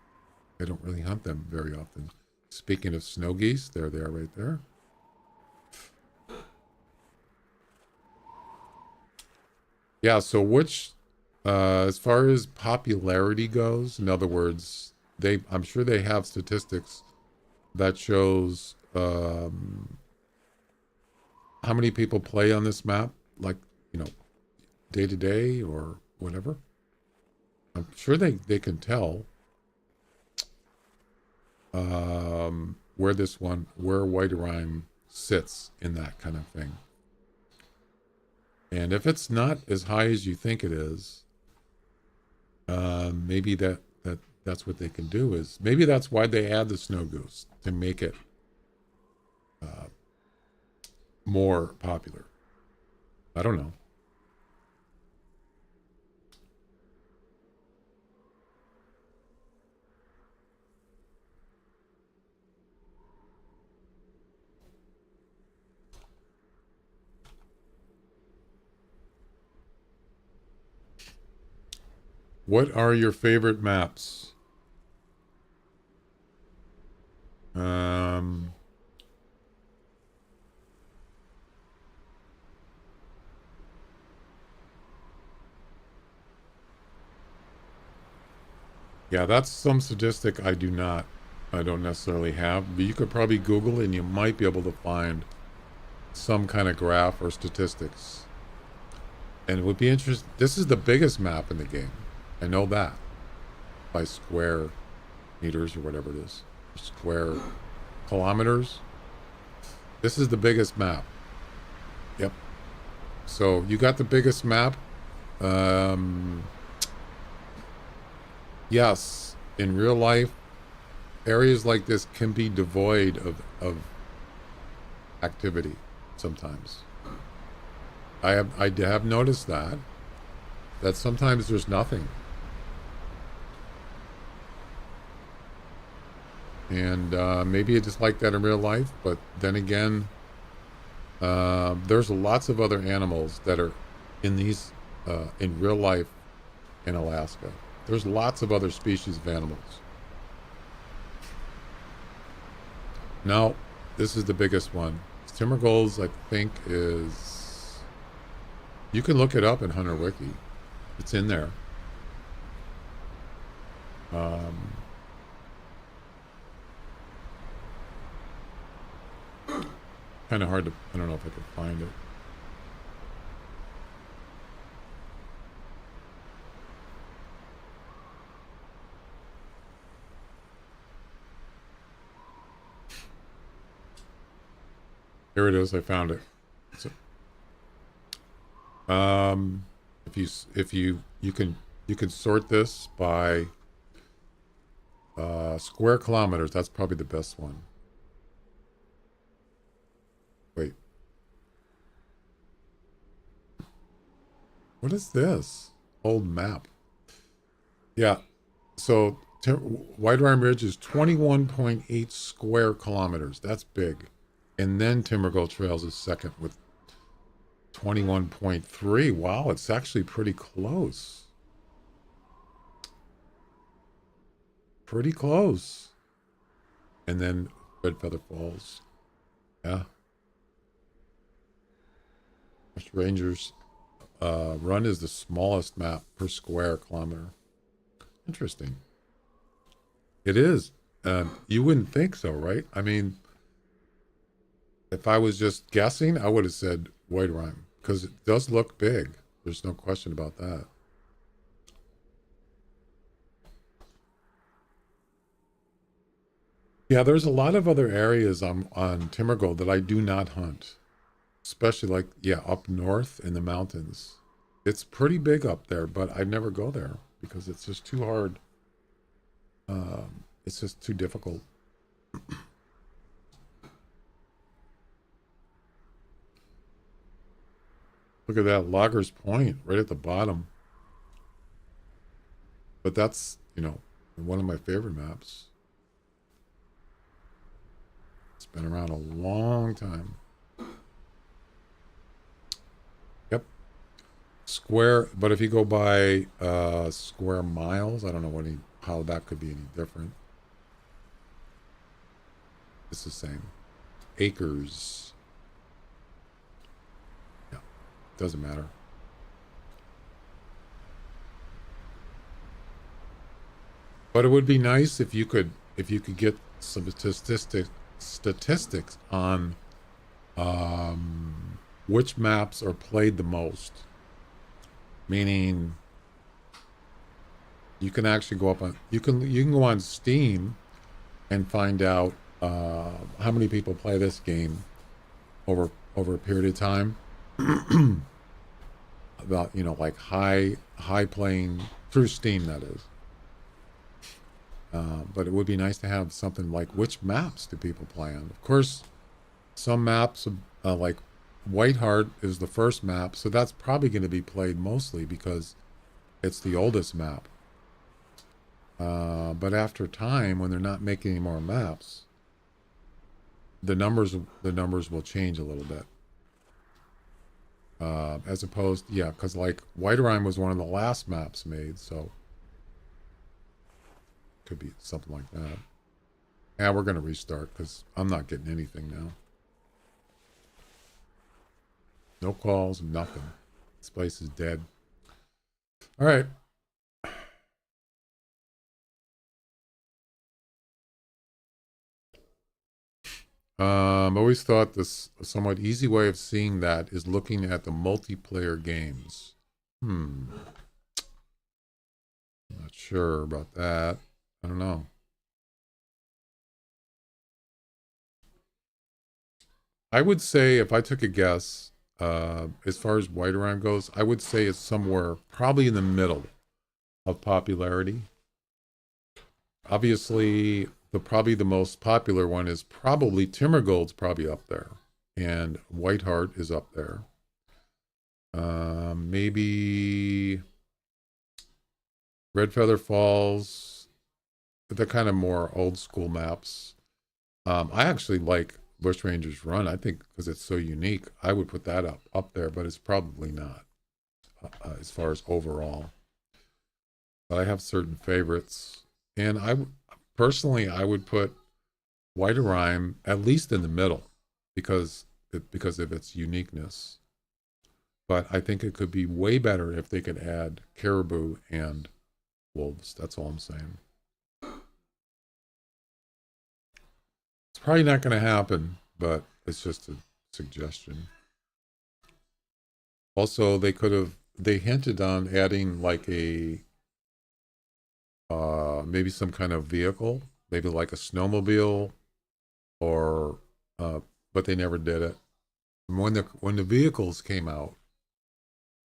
[SPEAKER 1] I don't really hunt them very often. Speaking of snow geese, there they are right there. Yeah, so as far as popularity goes, in other words, I'm sure they have statistics that shows how many people play on this map, like, day to day or whatever. I'm sure they can tell. where White Rhyme sits in that kind of thing. And if it's not as high as you think it is, maybe that's what they can do. Is maybe that's why they add the snow goose, to make it more popular. I don't know. What are your favorite maps? Yeah, that's some statistic I don't necessarily have, but you could probably Google it and you might be able to find some kind of graph or statistics. And it would be interesting. This is the biggest map in the game. I know that. By square meters or whatever it is. Square kilometers. This is the biggest map. Yep. So you got the biggest map. Yes, in real life, areas like this can be devoid of activity sometimes. I have noticed that sometimes there's nothing. And maybe it's just like that in real life, but then again, there's lots of other animals that are in these in real life in Alaska. There's lots of other species of animals. Now, this is the biggest one. Tiimbergold, I think, is... You can look it up in Hunter Wiki. It's in there. Kind of hard to... I don't know if I could find it. Here it is. I found it. So, if you can sort this by square kilometers. That's probably the best one. Wait. What is this? Old map. Yeah. So White Rime Ridge is 21.8 square kilometers. That's big. And then Tiimbergold Trails is second with 21.3. Wow, it's actually pretty close. Pretty close. And then Red Feather Falls. Yeah. West Rangers Run is the smallest map per square kilometer. Interesting. It is. You wouldn't think so, right? I mean, if I was just guessing, I would have said White Rime, because it does look big. There's no question about that. Yeah, there's a lot of other areas on Tiimbergold that I do not hunt. Especially like, yeah, up north in the mountains. It's pretty big up there, but I never go there because it's just too hard. It's just too difficult. Look at that, Loggers Point, right at the bottom. But that's, you know, one of my favorite maps. It's been around a long time. Yep. Square, but if you go by square miles, I don't know how that could be any different. It's the same. Acres. Yeah, doesn't matter. But it would be nice if you could get some statistics on which maps are played the most. Meaning, you can actually go up on you can go on Steam and find out how many people play this game over a period of time. About, you know, like high playing through Steam, that is. But it would be nice to have something like which maps do people play on. Of course, some maps like Whiteheart is the first map, so that's probably going to be played mostly because it's the oldest map. But after time, when they're not making any more maps, the numbers will change a little bit. As opposed, yeah, because like Whiterime was one of the last maps made, so could be something like that. Yeah, we're gonna restart because I'm not getting anything now. No calls, nothing. This place is dead. All right. Always thought this a somewhat easy way of seeing that is looking at the multiplayer games. Not sure about that. I don't know. I would say if I took a guess, as far as Whiterime goes, I would say it's somewhere probably in the middle of popularity. Obviously, probably the most popular one is probably Tiimbergold's probably up there, and Whiteheart is up there. Maybe Red Feather Falls, the kind of more old school maps. I actually like Bushrangers Run. I think because it's so unique, I would put that up there, but it's probably not as far as overall. But I have certain favorites, and personally I would put Whiterime at least in the middle because of its uniqueness. But I think it could be way better if they could add caribou and wolves. That's all I'm saying. It's probably not going to happen, but it's just a suggestion. Also, they hinted on adding like a maybe some kind of vehicle, maybe like a snowmobile, or but they never did it. And when the vehicles came out,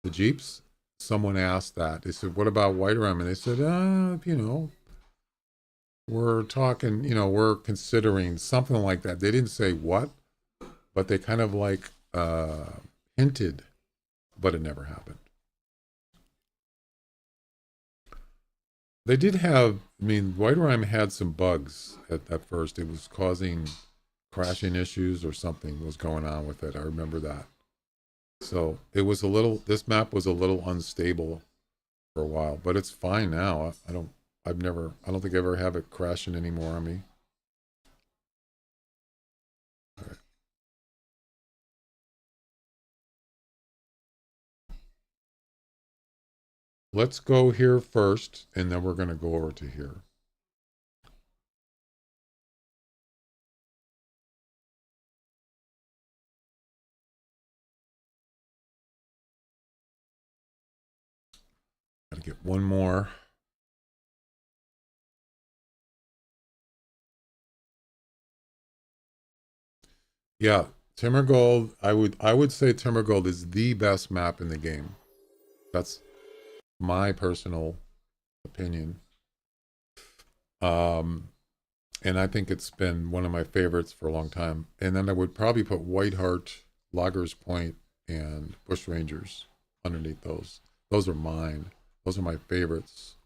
[SPEAKER 1] the Jeeps, someone asked that. They said, "What about Whiterime?" And they said, you know, we're talking, you know, we're considering something like that." They didn't say what, but they kind of like hinted, but it never happened. They did have, I mean, Whiterime had some bugs at first. It was causing crashing issues or something was going on with it. I remember that. So it was this map was a little unstable for a while, but it's fine now. I don't think I ever have it crashing anymore on me. All right. Let's go here first, and then we're going to go over to here. Gotta get one more. Yeah, Tiimbergold. I would say Tiimbergold is the best map in the game. That's my personal opinion. And I think it's been one of my favorites for a long time. And then I would probably put Whiteheart, Loggers Point, and Bushrangers underneath those. Those are mine. Those are my favorites.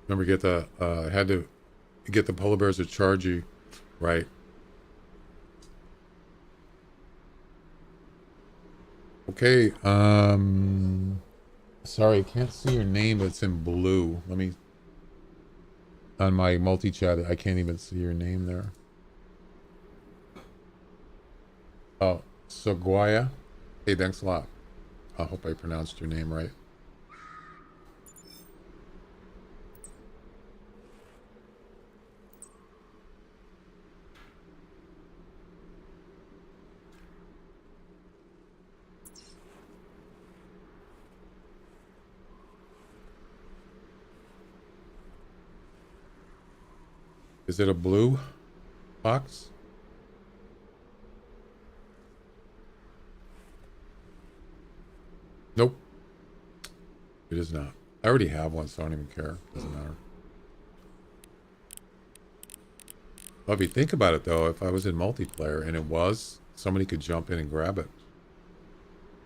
[SPEAKER 1] Remember, had to get the polar bears to charge you, right? Okay. Sorry, I can't see your name. It's in blue. Let me. On my multi-chat, I can't even see your name there. Oh, Soguaya. Hey, thanks a lot. I hope I pronounced your name right. Is it a blue fox? Nope. It is not. I already have one, so I don't even care. Doesn't matter. Well, if you think about it, though, if I was in multiplayer and it was, somebody could jump in and grab it.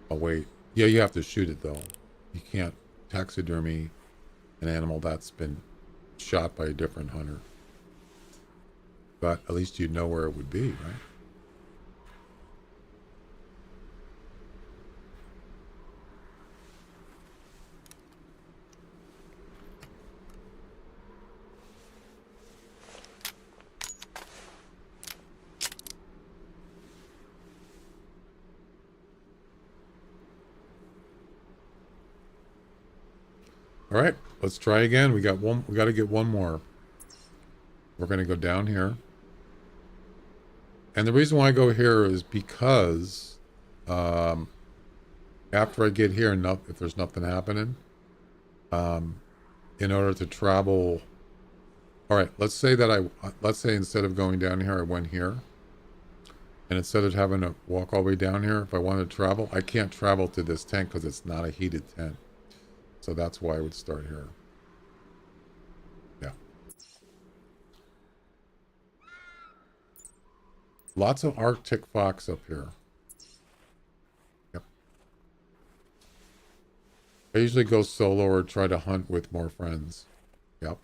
[SPEAKER 1] Oh, wait. Yeah, you have to shoot it, though. You can't taxidermy an animal that's been shot by a different hunter. But at least you'd know where it would be, right? All right, let's try again. We got to get one more. We're going to go down here. And the reason why I go here is because after I get here, if there's nothing happening, in order to travel. All right, let's say instead of going down here, I went here. And instead of having to walk all the way down here, if I wanted to travel, I can't travel to this tent because it's not a heated tent. So that's why I would start here. Yeah. Lots of Arctic fox up here. Yep. I usually go solo or try to hunt with more friends. Yep.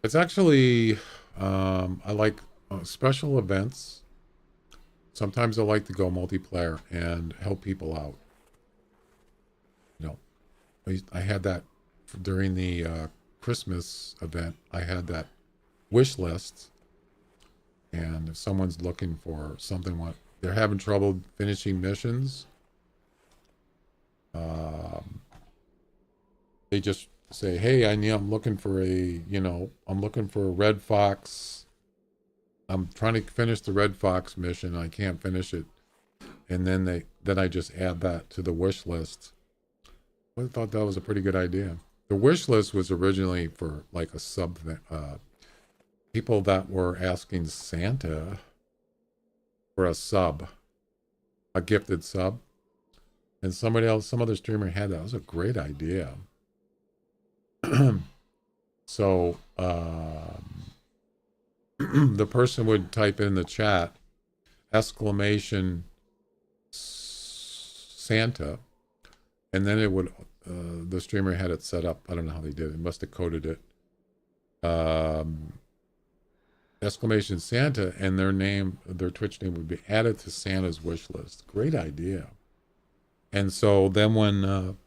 [SPEAKER 1] It's actually, I like special events. Sometimes I like to go multiplayer and help people out. You know, I had that during the Christmas event. I had that wish list. And if someone's looking for something, they're having trouble finishing missions, they just say, hey, I'm looking for I'm looking for a red fox. I'm trying to finish the red fox mission. I can't finish it. And then I just add that to the wish list. I thought that was a pretty good idea. The wish list was originally for like a sub people that were asking Santa for a gifted sub. And some other streamer had that. It was a great idea. So the person would type in the chat exclamation Santa, and then it would the streamer had it set up. I don't know how they did it. Must have coded it. Exclamation Santa, and their Twitch name would be added to Santa's wish list. Great idea. And so then when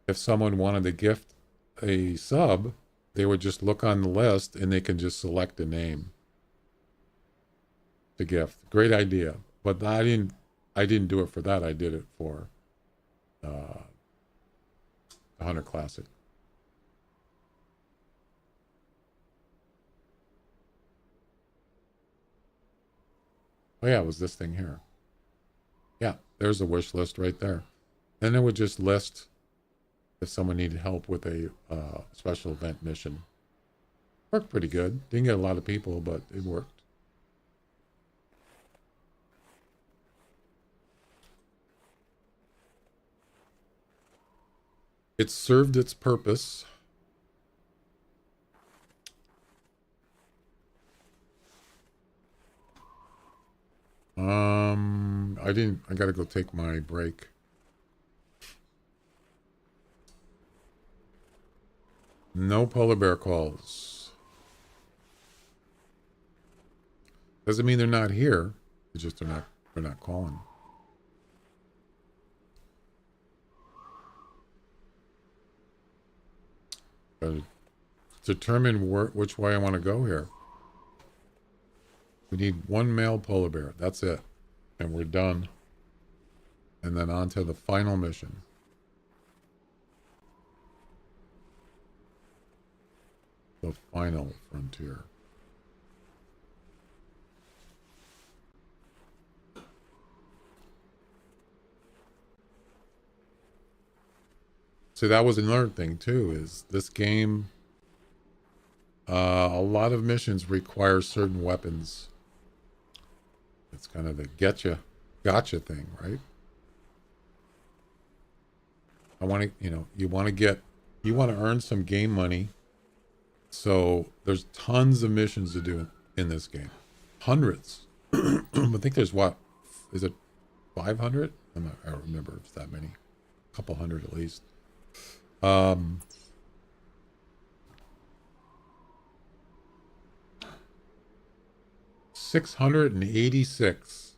[SPEAKER 1] if someone wanted to gift a sub, they would just look on the list and they can just select a name to gift. Great idea. But I didn't do it for that. I did it for the Hunter Classic. Oh yeah, it was this thing here. Yeah, there's a wish list right there. Then it would just list if someone needed help with a special event mission. Worked pretty good. Didn't get a lot of people, but it worked. It served its purpose. I gotta go take my break. No polar bear calls. Doesn't mean they're not here. It's just they're not calling. Gotta determine which way I want to go here. We need one male polar bear. That's it. And we're done. And then on to the final mission. The final frontier. So that was another thing too, is this game, a lot of missions require certain weapons. It's kind of the gotcha thing, right? I want to, you want to earn some game money. So there's tons of missions to do in this game. Hundreds. I think there's is it 500? I don't remember if it's that many. A couple hundred at least. 686.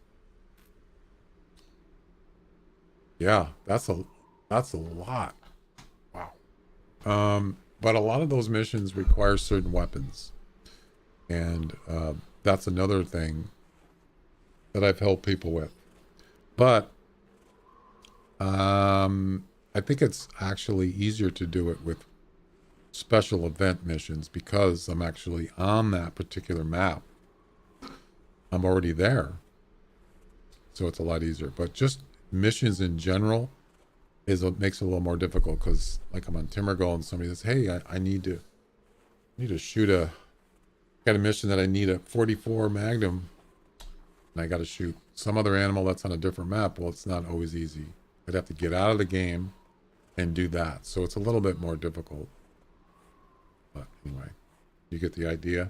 [SPEAKER 1] Yeah, that's a lot. Wow. But a lot of those missions require certain weapons. And that's another thing that I've helped people with. But I think it's actually easier to do it with special event missions because I'm actually on that particular map. I'm already there. So it's a lot easier. But just missions in general makes it a little more difficult because like I'm on Tiimbergold and somebody says, hey, I need to shoot got a mission that I need a 44 Magnum and I got to shoot some other animal that's on a different map. Well, it's not always easy. I'd have to get out of the game and do that. So it's a little bit more difficult. But anyway, you get the idea.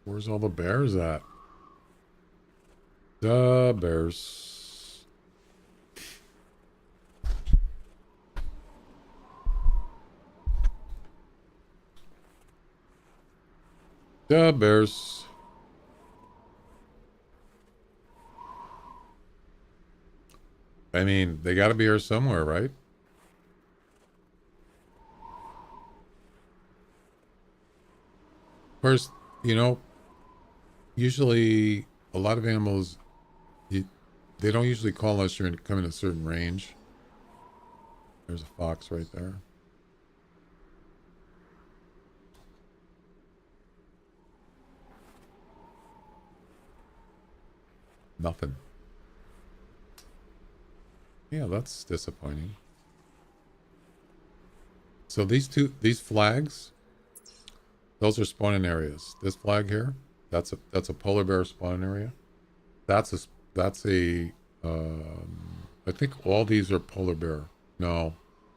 [SPEAKER 1] Where's all the bears at? The bears. The bears. I mean, they got to be here somewhere, right? Of course, usually a lot of animals, they don't usually call unless you're coming in a certain range. There's a fox right there. Nothing. Yeah, that's disappointing. So these flags, those are spawning areas. This flag here, that's a polar bear spawning area. That's I think all these are polar bear. No,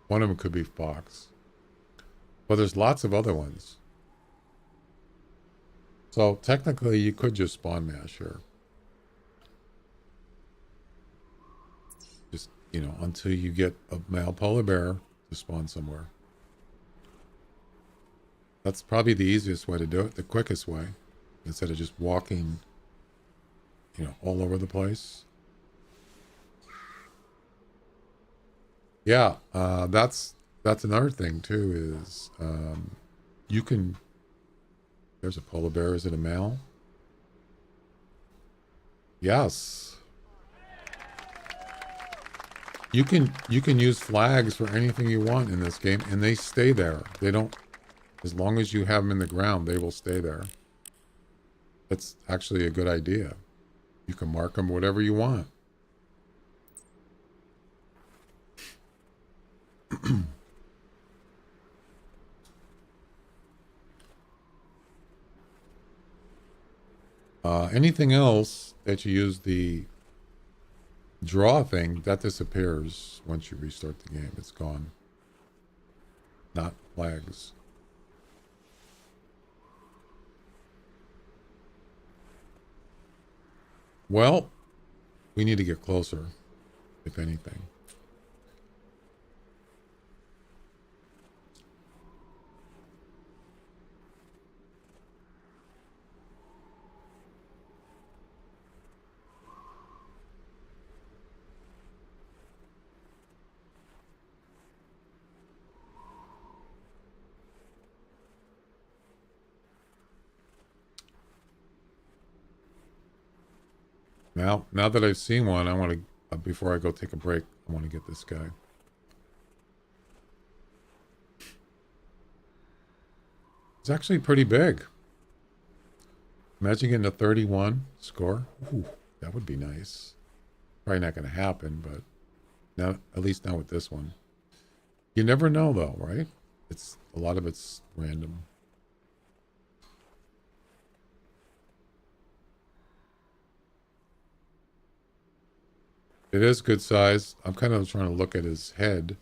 [SPEAKER 1] one of them could be fox. But there's lots of other ones. So technically you could just spawn mash here. Just, until you get a male polar bear to spawn somewhere. That's probably the easiest way to do it, the quickest way, instead of just walking, all over the place. Yeah, that's another thing too, is there's a polar bear. Is it a male? Yes. You can use flags for anything you want in this game, and they stay there. They don't, as long as you have them in the ground, they will stay there. That's actually a good idea. You can mark them whatever you want. Anything else that you use the draw thing, that disappears once you restart the game. It's gone. Not flags. Well, we need to get closer, if anything. Now that I've seen one, I want to, before I go take a break, I want to get this guy. It's actually pretty big. Imagine getting a 31 score. Ooh, that would be nice. Probably not going to happen, but now, at least not with this one. You never know, though, right? It's a lot of it's random. It is good size. I'm kind of trying to look at his head.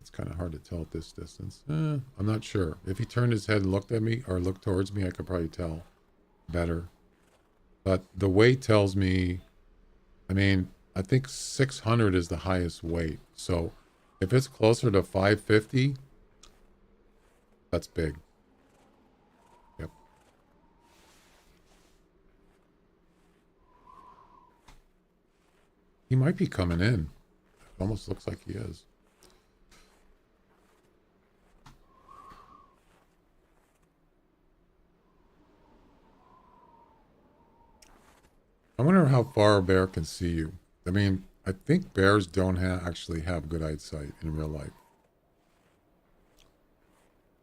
[SPEAKER 1] It's kind of hard to tell at this distance. I'm not sure. If he turned his head and looked at me or looked towards me, I could probably tell better. But the weight tells me, I mean, I think 600 is the highest weight. So if it's closer to 550, that's big. Yep. He might be coming in. It almost looks like he is. I wonder how far a bear can see you. I mean, I think bears don't actually have good eyesight in real life.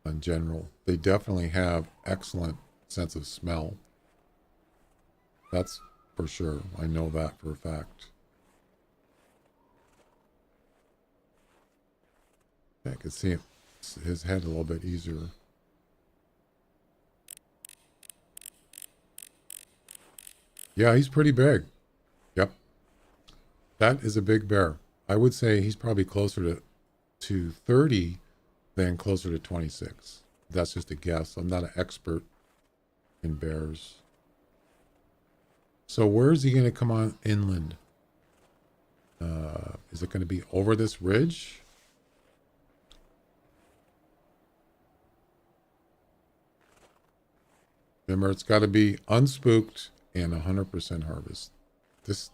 [SPEAKER 1] In general, they definitely have excellent sense of smell. That's for sure. I know that for a fact. Yeah, I can see his head a little bit easier. Yeah, he's pretty big. Yep. That is a big bear. I would say he's probably closer to 30 than closer to 26. That's just a guess. I'm not an expert in bears. So where is he going to come on inland? Is it going to be over this ridge? Remember, it's got to be unspooked and 100% harvest. This,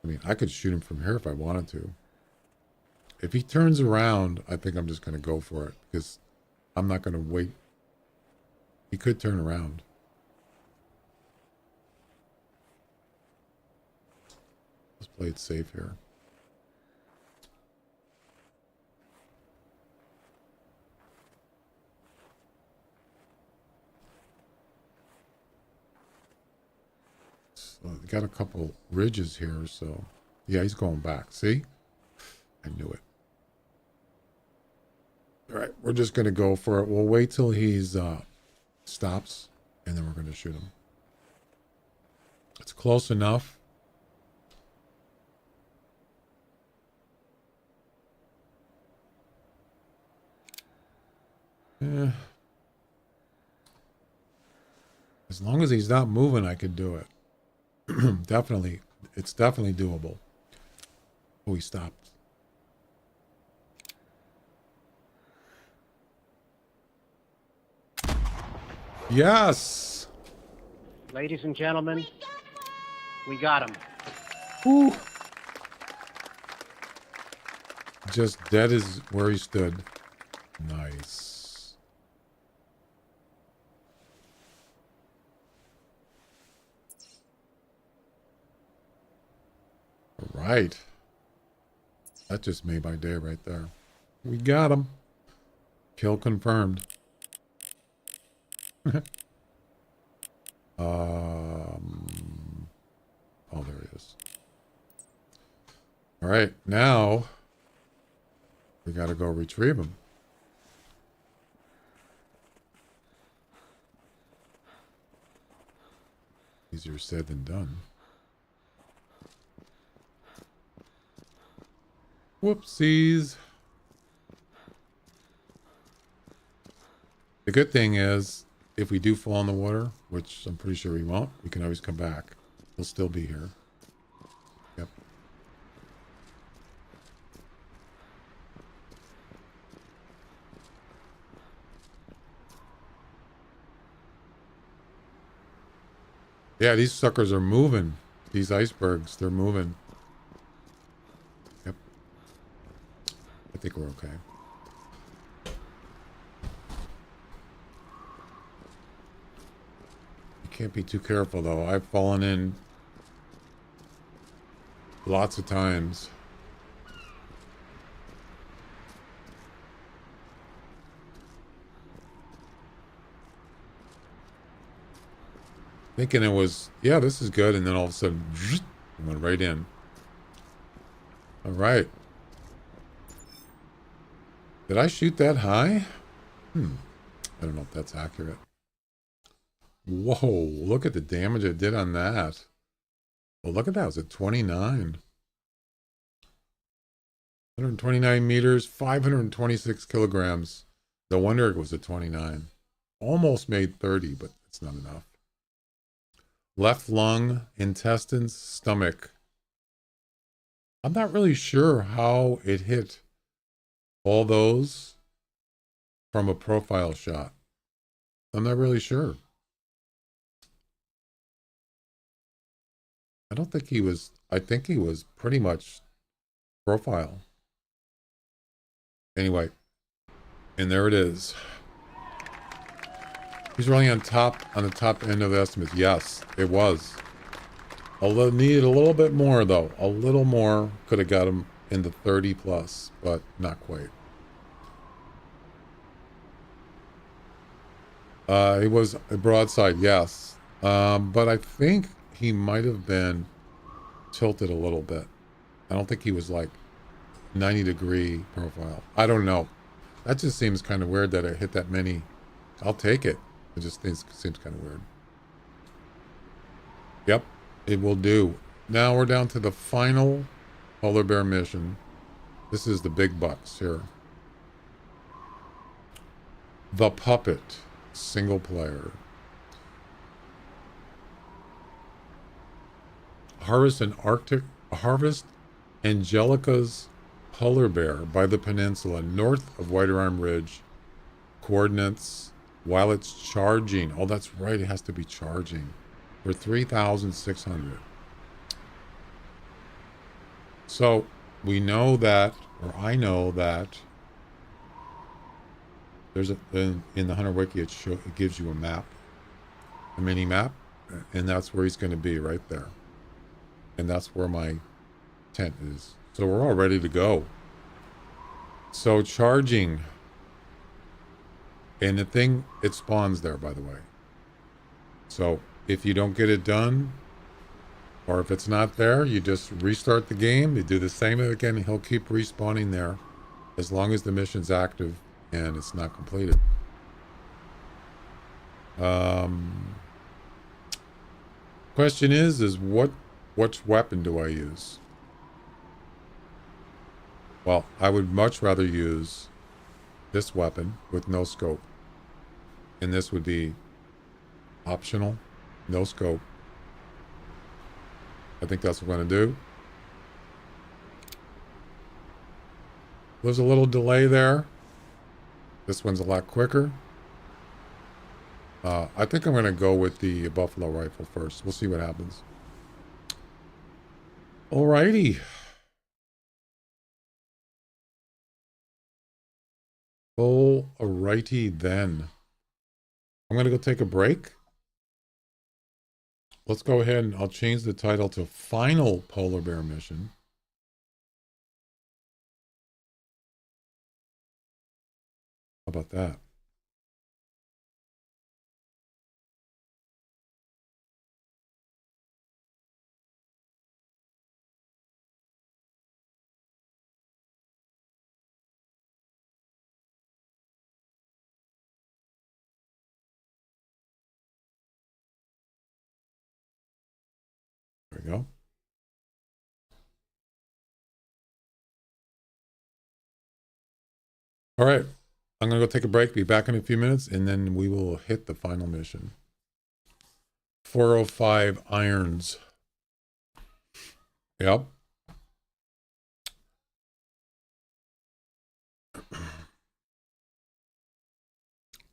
[SPEAKER 1] I mean, I could shoot him from here if I wanted to. If he turns around, I think I'm just going to go for it because I'm not going to wait. He could turn around. Let's play it safe here. Got a couple ridges here, so yeah, he's going back. See? I knew it. All right, we're just going to go for it. We'll wait till he's stops, and then we're going to shoot him. It's close enough. Yeah. As long as he's not moving, I could do it. Definitely. It's definitely doable. Oh, he stopped. Yes!
[SPEAKER 4] Ladies and gentlemen, we got him.
[SPEAKER 1] Whew. Just dead as where he stood. Nice. All right. That just made my day right there. We got him. Kill confirmed. Oh, there he is. All right, now we got to go retrieve him. Easier said than done. Whoopsies. The good thing is, if we do fall in the water, which I'm pretty sure we won't, we can always come back. He'll still be here. Yep. Yeah, these suckers are moving. These icebergs, they're moving. Yep. I think we're okay. Can't be too careful though. I've fallen in lots of times. Thinking it was, yeah, this is good, and then all of a sudden, it went right in. All right. Did I shoot that high? I don't know if that's accurate. Whoa, look at the damage it did on that. Well, look at that. It was at 29. 129 meters, 526 kilograms. No wonder it was at 29. Almost made 30, but it's not enough. Left lung, intestines, stomach. I'm not really sure how it hit all those from a profile shot. I'm not really sure. I don't think he was, I think he was pretty much profile. Anyway, and there it is. He's running on the top end of the estimates. Yes, it was. Although needed a little bit more though. A little more could have got him in the 30 plus, but not quite. He was a broadside, yes. But I think he might have been tilted a little bit. I don't think he was like 90-degree profile. I don't know. That just seems kind of weird that I hit that many. I'll take it. It just seems kind of weird. Yep, it will do. Now we're down to the final polar bear mission. This is the big bucks here. The Puppet, single player. Harvest Angelica's polar bear by the peninsula north of White Arm Ridge. Coordinates while it's charging. Oh, that's right. It has to be charging for 3,600. So we know that, or I know that there's in the Hunter Wiki, it gives you a map, a mini map, and that's where he's going to be right there. And that's where my tent is. So we're all ready to go. So charging. And the thing, it spawns there, by the way. So if you don't get it done, or if it's not there, you just restart the game. You do the same again, and he'll keep respawning there as long as the mission's active and it's not completed. Question is which weapon do I use? Well, I would much rather use this weapon with no scope. And this would be optional, no scope. I think that's what I'm going to do. There's a little delay there. This one's a lot quicker. I think I'm going to go with the buffalo rifle first. We'll see what happens. Alrighty. Alrighty then. I'm going to go take a break. Let's go ahead and I'll change the title to Final Polar Bear Mission. How about that? There we go. All right. I'm going to go take a break, be back in a few minutes, and then we will hit the final mission. 405 irons. Yep.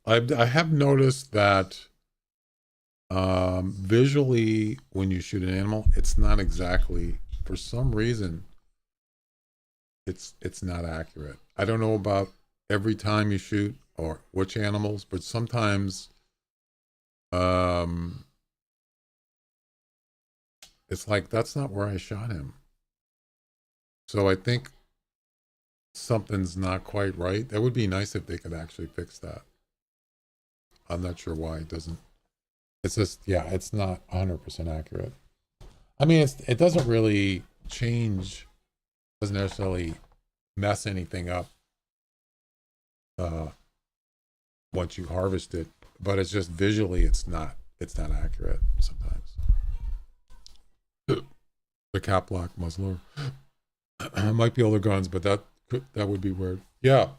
[SPEAKER 1] I have noticed that visually, when you shoot an animal, it's not exactly, for some reason, it's not accurate. I don't know about every time you shoot or which animals, but sometimes it's like, that's not where I shot him. So I think something's not quite right. That would be nice if they could actually fix that. I'm not sure why it doesn't. It's just, yeah, it's not 100% accurate. I mean, it doesn't really change, doesn't necessarily mess anything up once you harvest it, but it's just visually, it's not accurate sometimes. The cap block muzzler might be older guns, but that would be weird. Yeah,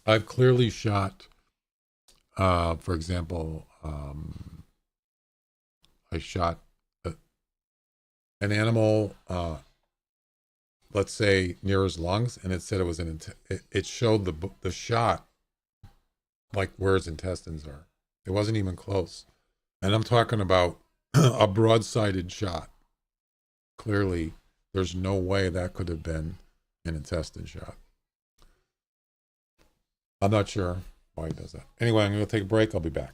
[SPEAKER 1] I've clearly shot. For example, I shot an animal, let's say near his lungs, and it said it was it showed the shot like where his intestines are. It wasn't even close, and I'm talking about a broad-sided shot. Clearly, there's no way that could have been an intestine shot. I'm not sure why he does that. Anyway, I'm going to take a break. I'll be back.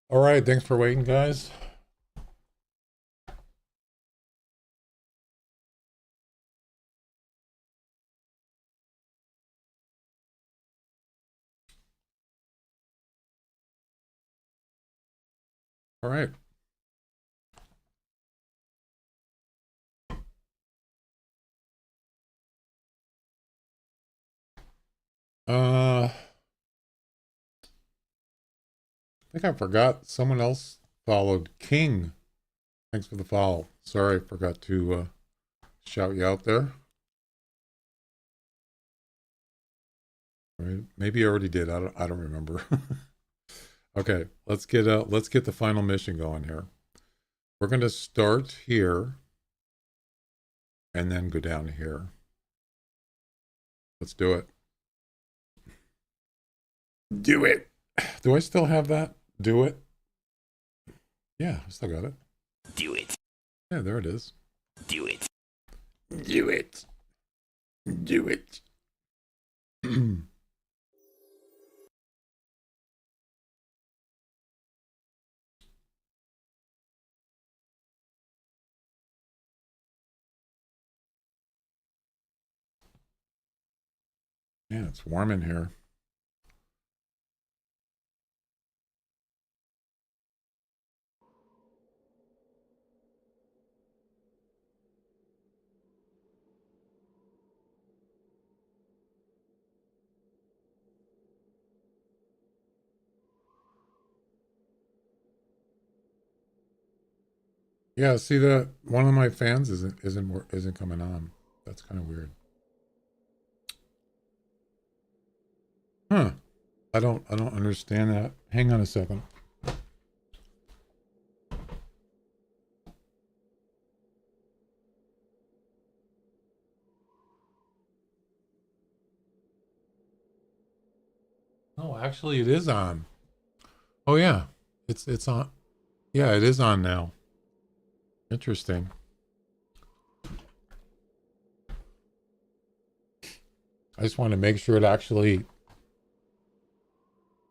[SPEAKER 1] All right, thanks for waiting, guys. All right. I think I forgot someone else followed. King. Thanks for the follow. Sorry, I forgot to shout you out there. All right. Maybe I already did. I don't remember. Okay, let's get the final mission going here. We're gonna start here and then go down here. Let's do it. Do it. Do I still have that? Do it. Yeah, I still got it.
[SPEAKER 7] Do it.
[SPEAKER 1] Yeah, there it is.
[SPEAKER 7] Do it.
[SPEAKER 1] Do it. Do it. Yeah, it's warm in here. Yeah, see that one of my fans isn't coming on. That's kind of weird. Huh. I don't understand that. Hang on a second. Oh, actually it is on. Oh yeah. It's on. Yeah, it is on now. Interesting. I just want to make sure it actually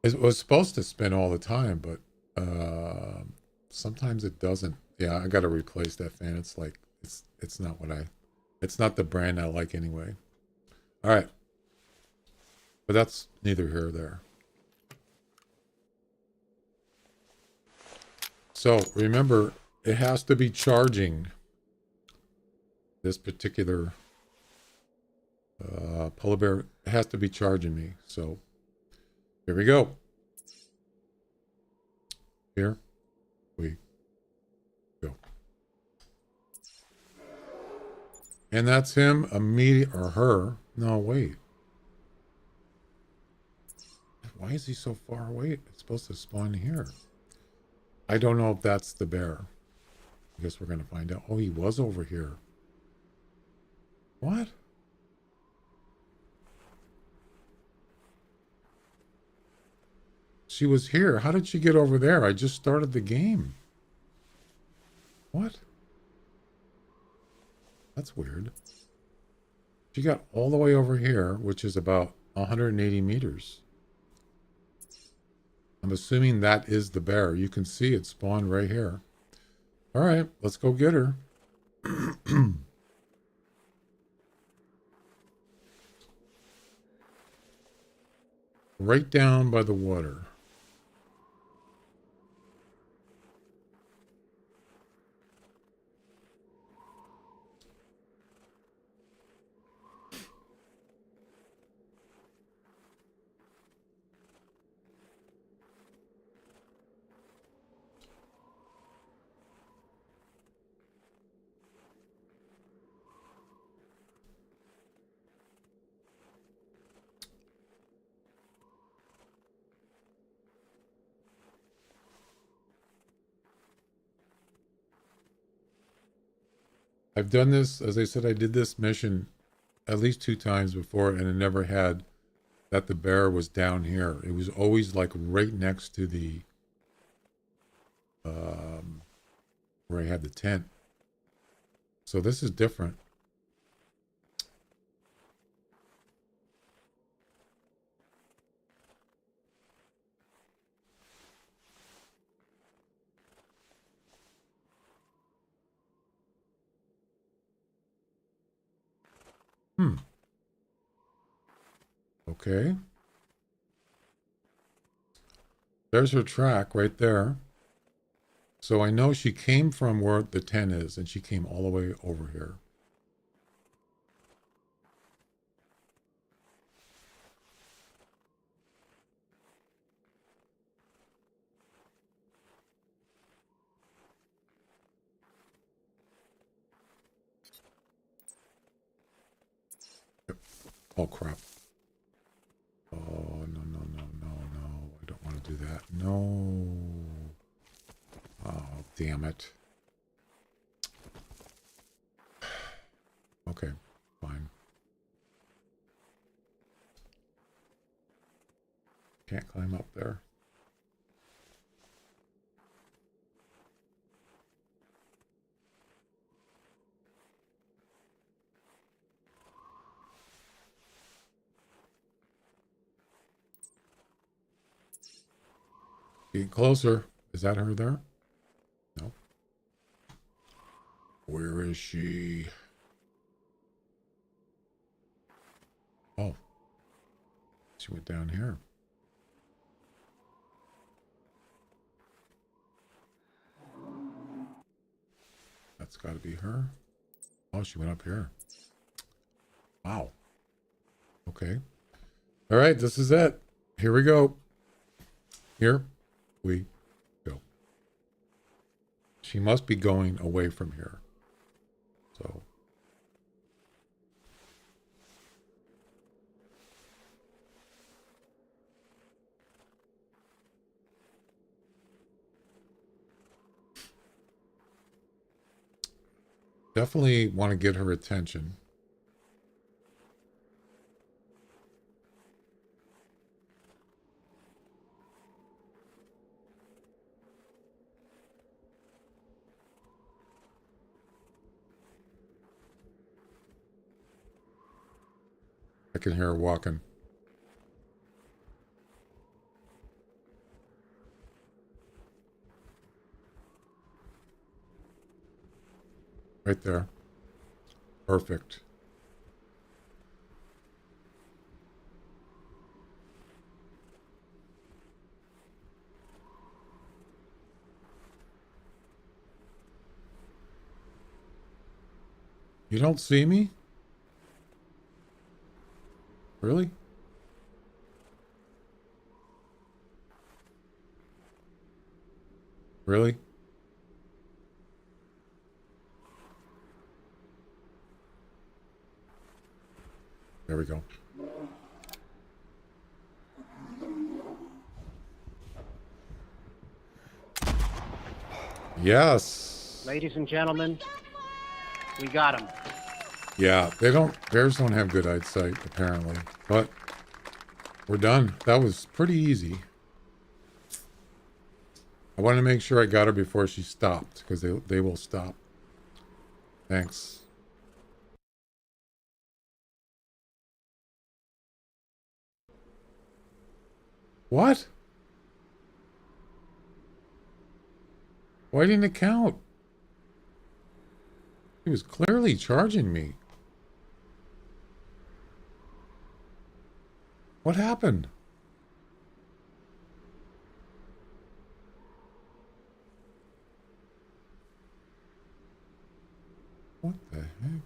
[SPEAKER 1] it was supposed to spin all the time, but sometimes it doesn't. Yeah, I got to replace that fan. It's like it's not what it's not the brand I like anyway. All right. But that's neither here nor there. So remember, it has to be charging this particular polar bear. It has to be charging me. So here we go. Here we go. And that's him immediate or her. No, wait. Why is he so far away? It's supposed to spawn here. I don't know if that's the bear. I guess we're going to find out. Oh, he was over here. What? She was here. How did she get over there? I just started the game. What? That's weird. She got all the way over here, which is about 180 meters. I'm assuming that is the bear. You can see it spawned right here. All right, let's go get her. Right down by the water. I've done this, as I said, I did this mission at least 2 times before, and it never had that the bear was down here. It was always like right next to the where I had the tent. So this is different. Hmm. Okay. There's her track right there. So I know she came from where the 10 is, and she came all the way over here. Yep. Oh, crap. Oh, no, no, no, no, no. I don't want to do that. No. Oh, damn it. Okay, fine. Can't climb up there. Getting closer. Is that her there? No. Where is she? Oh. She went down here. That's got to be her. Oh, she went up here. Wow. Okay. All right, this is it. Here we go. Here we go. She must be going away from here. So. Definitely want to get her attention. I can hear her walking. Right there. Perfect. You don't see me? Really? Really? There we go. Yes.
[SPEAKER 4] Ladies and gentlemen, we got him.
[SPEAKER 1] Yeah, bears don't have good eyesight, apparently. But we're done. That was pretty easy. I wanted to make sure I got her before she stopped, because they will stop. Thanks. What? Why didn't it count? He was clearly charging me. What happened? What the heck?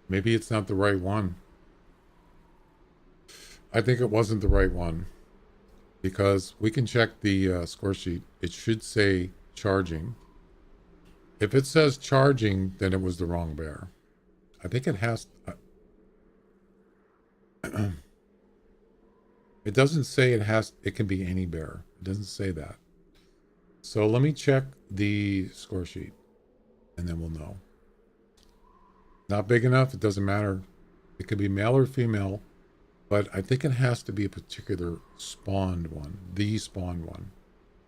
[SPEAKER 1] Maybe it's not the right one. I think it wasn't the right one. Because we can check the score sheet. It should say charging. If it says charging, then it was the wrong bear. I think it has... it doesn't say it can be any bear. It doesn't say that. So let me check the score sheet. And then we'll know. Not big enough, it doesn't matter. It could be male or female. But I think it has to be a particular spawned one. The spawned one.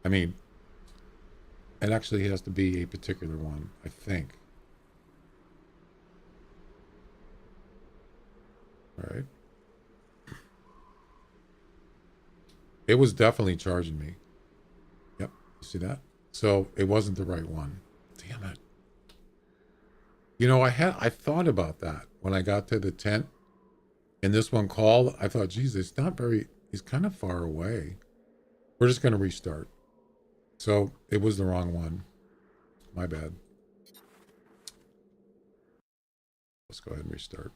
[SPEAKER 1] I mean, it actually has to be a particular one, I think. All right. It was definitely charging me. Yep. You see that? So it wasn't the right one. Damn it. You know, I thought about that when I got to the tent and this one called. I thought, geez, it's not very, he's kind of far away. We're just going to restart. So it was the wrong one. My bad. Let's go ahead and restart.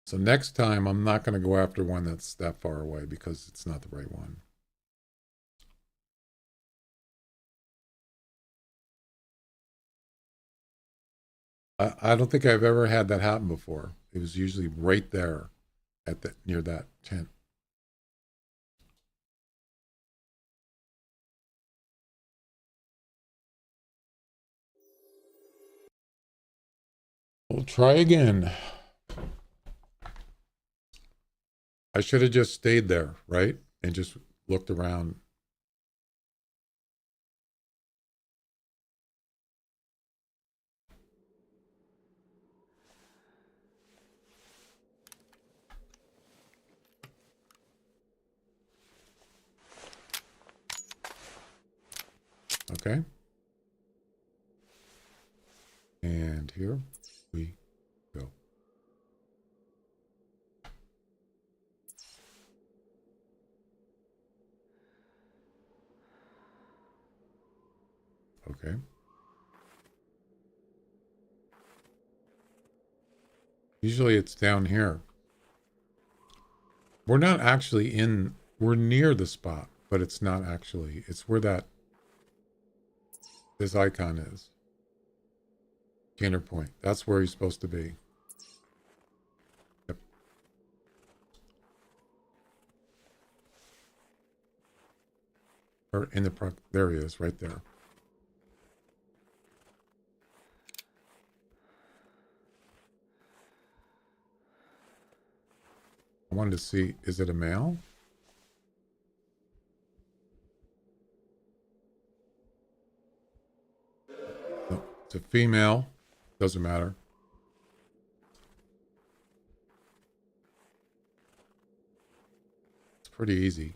[SPEAKER 1] So next time, I'm not going to go after one that's that far away because it's not the right one. I don't think I've ever had that happen before. It was usually right there at the near that tent. We'll try again. I should have just stayed there, right? And just looked around. Okay. And here we go. Okay. Usually it's down here. We're not actually in, we're near the spot, but it's not actually. It's where this icon is. Counterpoint. That's where he's supposed to be. Yep. Or in the, there he is, right there. I wanted to see, is it a male? No, it's a female. Doesn't matter. It's pretty easy.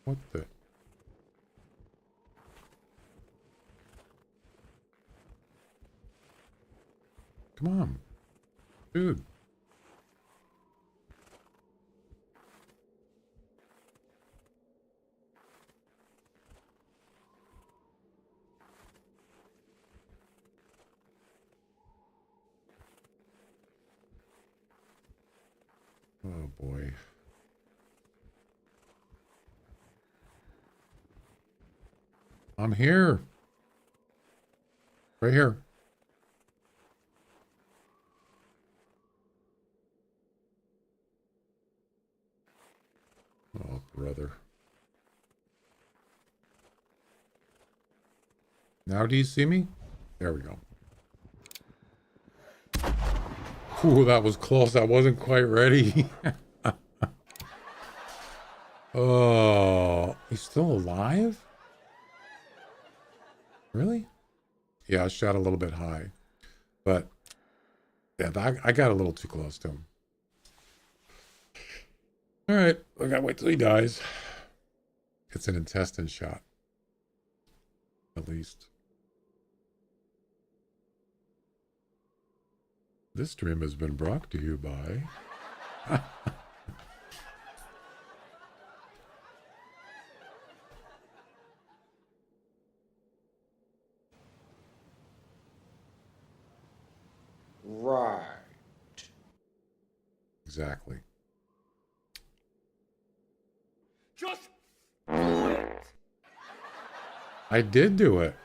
[SPEAKER 1] What the? Come on. Dude. Oh boy. I'm here. Right here. Oh, brother. Now do you see me? There we go. Ooh, that was close. I wasn't quite ready. Oh, he's still alive? Really? Yeah, I shot a little bit high. But, yeah, I got a little too close to him. All right, I gotta wait till he dies. It's an intestine shot. At least. This stream has been brought to you by...
[SPEAKER 7] Right.
[SPEAKER 1] Exactly.
[SPEAKER 7] Just do it.
[SPEAKER 1] I did do it.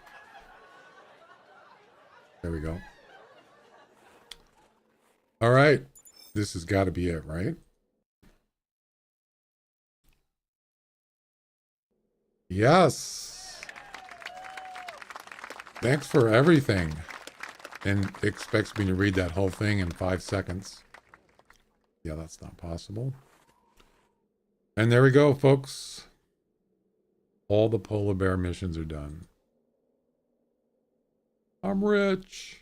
[SPEAKER 1] There we go. All right. This has got to be it, right? Yes. Thanks for everything. And expects me to read that whole thing in 5 seconds. Yeah, that's not possible. And there we go, folks. All the polar bear missions are done. I'm rich.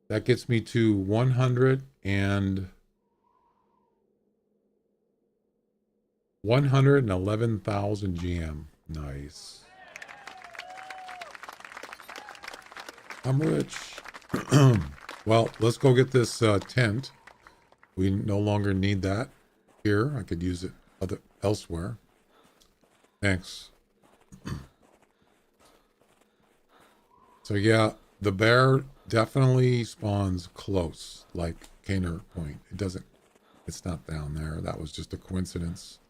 [SPEAKER 1] That gets me to 111,000 GM. Nice. I'm rich. Well, let's go get this tent. We no longer need that here. I could use it elsewhere. Thanks. So yeah, the bear definitely spawns close, like Caner Point. It's not down there. That was just a coincidence.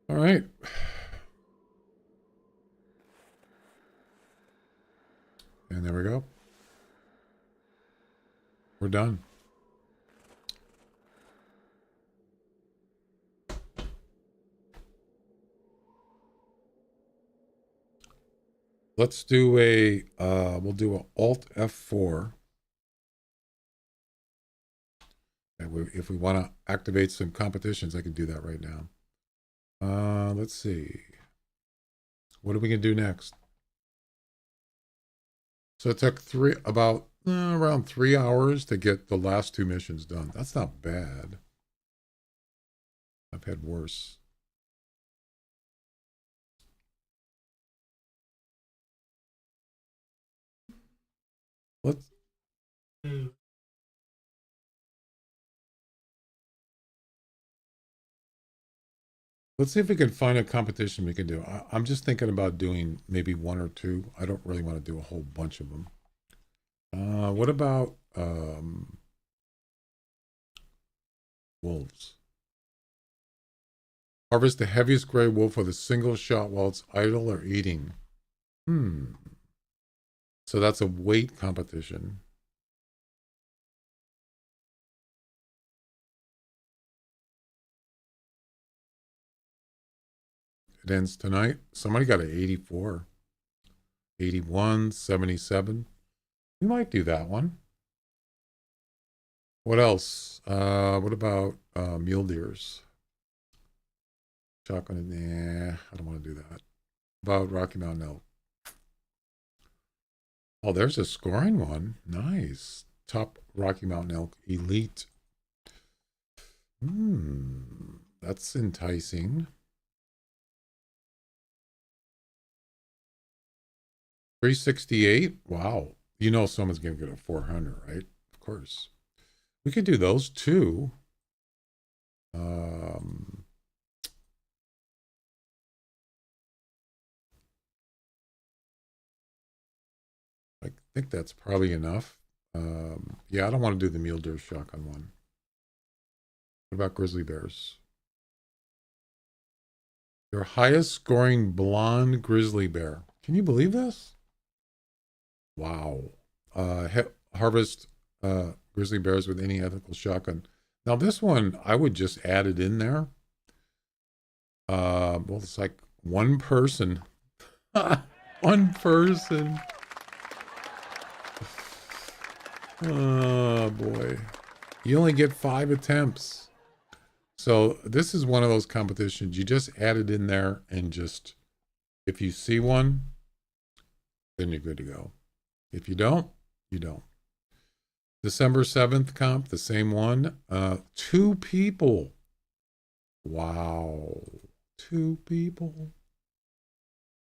[SPEAKER 1] All right. And there we go. We're done. Let's do we'll do a Alt F4. And if we want to activate some competitions, I can do that right now. Let's see. What are we going to do next? So it took around 3 hours to get the last 2 missions done. That's not bad. I've had worse. Let's see if we can find a competition we can do. I'm just thinking about doing maybe 1 or 2. I don't really want to do a whole bunch of them. What about wolves? Harvest the heaviest gray wolf with a single shot while it's idle or eating. So that's a weight competition. It ends tonight. Somebody got an 84. 81, 77. We might do that one. What else? What about mule deers? Shotgun, nah, I don't want to do that. About Rocky Mountain elk. Oh, there's a scoring one. Nice. Top Rocky Mountain elk elite. That's enticing. 368. Wow. You know someone's going to get a 400, right? Of course. We could do those too. I think that's probably enough. Yeah, I don't want to do the mule deer shotgun one. What about grizzly bears? Your highest scoring blonde grizzly bear. Can you believe this? Wow. Harvest grizzly bears with any ethical shotgun. Now this one, I would just add it in there. Well, it's like one person. One person. Oh boy. You only get 5 attempts. So this is one of those competitions. You just add it in there and just, if you see one, then you're good to go. If you don't, you don't. December 7th comp, the same one. 2 people. Wow. 2 people.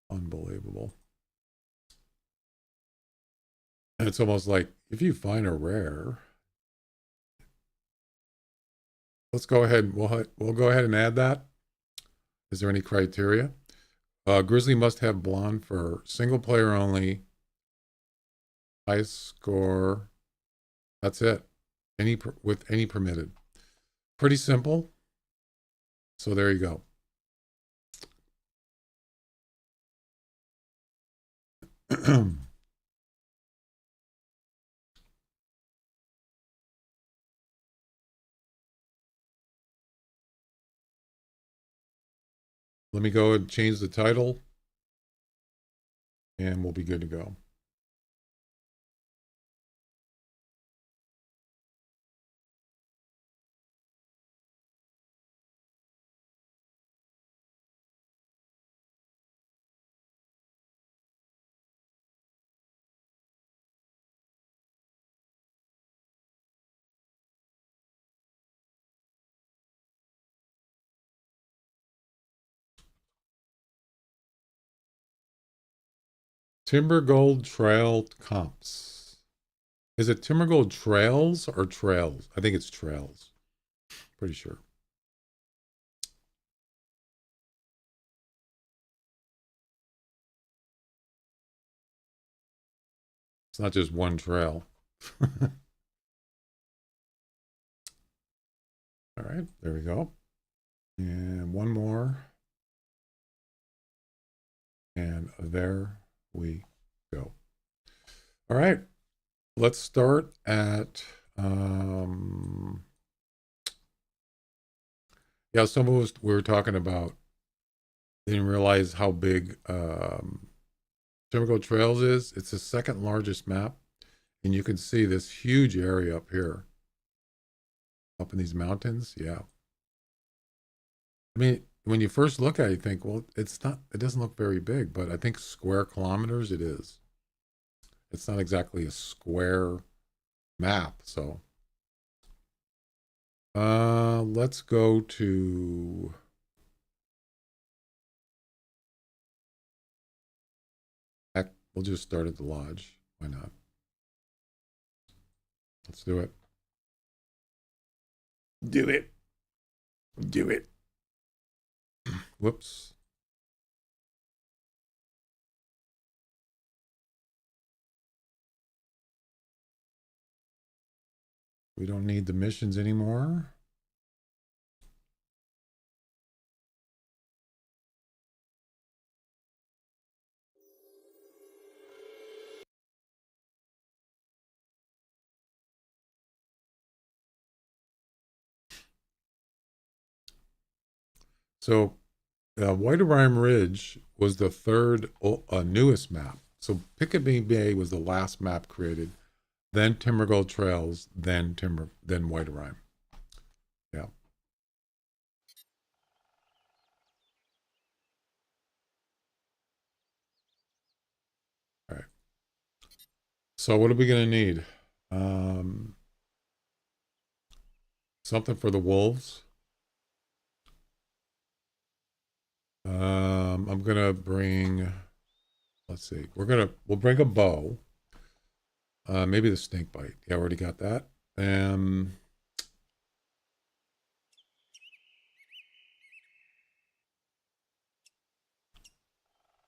[SPEAKER 1] Unbelievable. And it's almost like, if you find a rare, let's go ahead. We'll go ahead and add that. Is there any criteria? Grizzly must have blonde for single player only. Highest score. That's it. With any permitted. Pretty simple. So there you go. let me go and change the title, and we'll be good to go. Tiimbergold Trail comps. Is it Tiimbergold Trails or Trails? I think it's Trails. Pretty sure. It's not just one trail. All right, there we go. And one more. And there we go. All right, let's start at, yeah, some of us, we were talking about, didn't realize how big Tiimbergold Trails is. It's the second largest map. And you can see this huge area up here. Up in these mountains, yeah. I mean, when you first look at it, you think, well, it's not, it doesn't look very big, but I think square kilometers it is. It's not exactly a square map, so. Let's go to, heck, we'll just start at the lodge. Why not? Let's do it. Do it. Do it. Whoops. We don't need the missions anymore. So White Rime Ridge was the third newest map. So Pickaninny Bay was the last map created, then Tiimbergold Trails, then White Rime. Yeah. All right. So what are we going to need? Something for the wolves. I'm gonna bring, let's see, we'll bring a bow. Maybe the snake bite. Yeah, I already got that.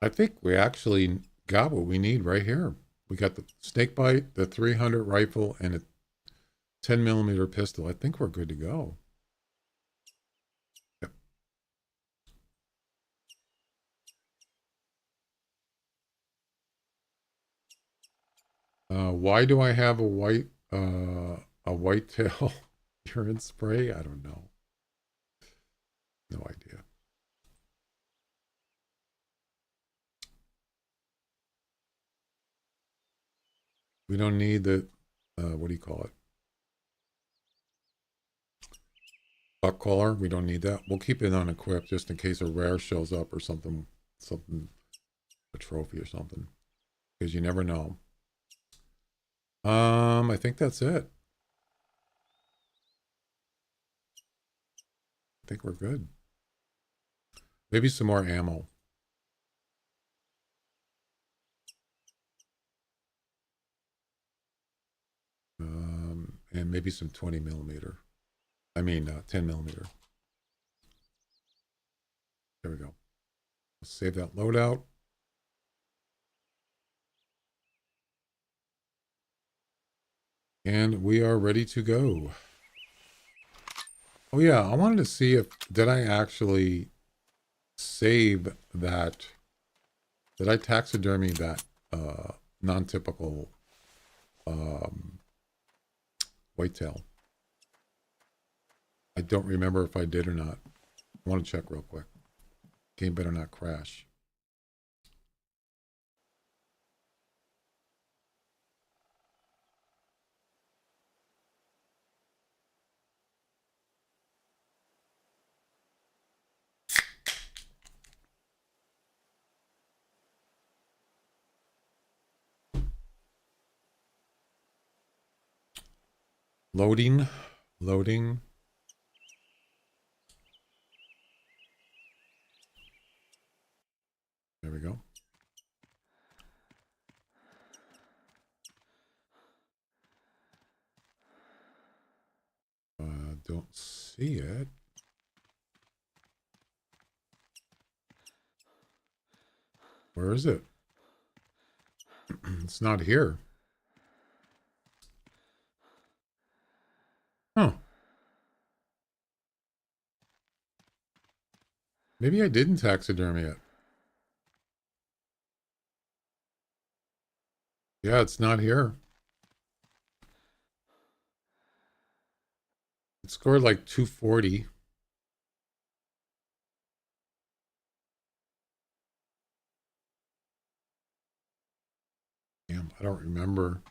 [SPEAKER 1] I think we actually got what we need right here. We got the snake bite, the 300 rifle, and a 10mm pistol. I think we're good to go. Yep. Why do I have a whitetail urine spray? I don't know. No idea. We don't need the, what do you call it? Buck collar. We don't need that. We'll keep it unequipped just in case a rare shows up or something, a trophy or something, because you never know. I think that's it. I think we're good. Maybe some more ammo. And maybe some 20mm. I mean, 10mm. There we go. Let's save that loadout. And we are ready to go. Oh yeah, I wanted to see if, did I actually save that, did I taxidermy that non-typical whitetail? I don't remember if I did or not. I want to check real quick. Game better not crash. Loading. Loading. There we go. Don't see it. Where is it? It's not here. Huh. Maybe I didn't taxidermy it. Yeah, it's not here. It scored like 240. Damn, I don't remember